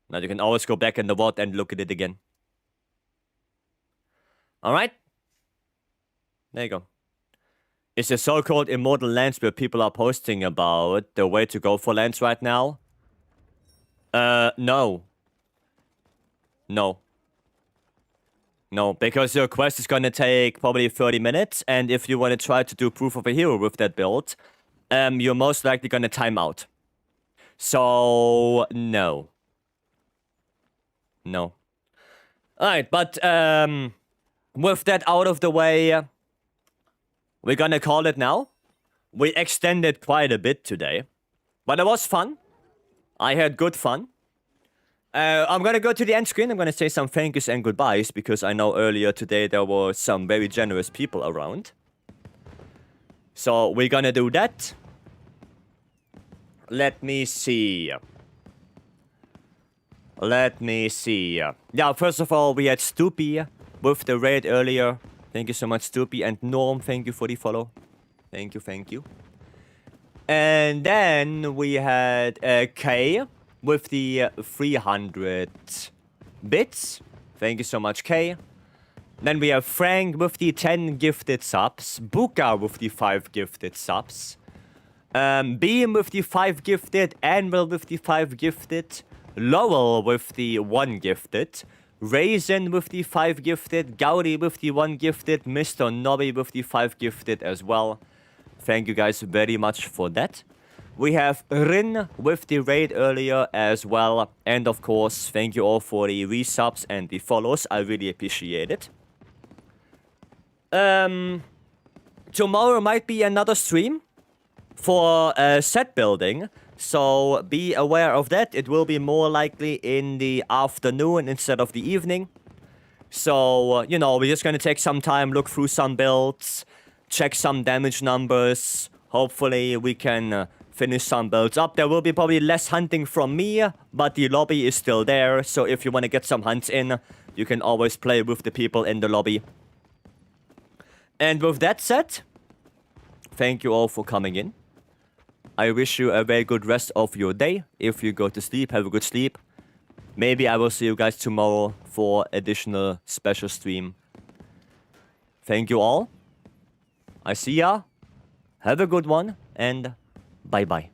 Speaker 1: Now you can always go back in the vault and look at it again. Alright. There you go. Is the so-called immortal lands where people are posting about the way to go for lands right now? No. No. No, because your quest is gonna take probably 30 minutes, and if you want to try to do proof of a hero with that build, you're most likely gonna time out. So, no. No. Alright, but, with that out of the way, we're gonna call it now. We extended quite a bit today, but it was fun. I had good fun. I'm gonna go to the end screen. I'm gonna say some thank yous and goodbyes, because I know earlier today there were some very generous people around. So we're gonna do that. Let me see. Yeah, first of all, we had Stoopy with the raid earlier. Thank you so much, Stoopy. And Norm, thank you for the follow. Thank you. And then we had Kay with the 300 bits. Thank you so much, Kay. Then we have Frank with the 10 gifted subs. Buka with the 5 gifted subs. Beam with the 5 gifted. Anvil with the 5 gifted. Lowell with the 1 gifted. Raisin with the 5 gifted. Gaudi with the 1 gifted. Mr. Nobby with the 5 gifted as well. Thank you guys very much for that. We have Rin with the raid earlier as well. And of course, thank you all for the resubs and the follows. I really appreciate it. Tomorrow might be another stream for set building. So be aware of that. It will be more likely in the afternoon instead of the evening. So, you know, we're just going to take some time, look through some builds, check some damage numbers. Hopefully we can finish some builds up. There will be probably less hunting from me, but the lobby is still there. So if you want to get some hunts in, you can always play with the people in the lobby. And with that said, thank you all for coming in. I wish you a very good rest of your day. If you go to sleep, have a good sleep. Maybe I will see you guys tomorrow for additional special stream. Thank you all. I see ya. Have a good one, and bye-bye.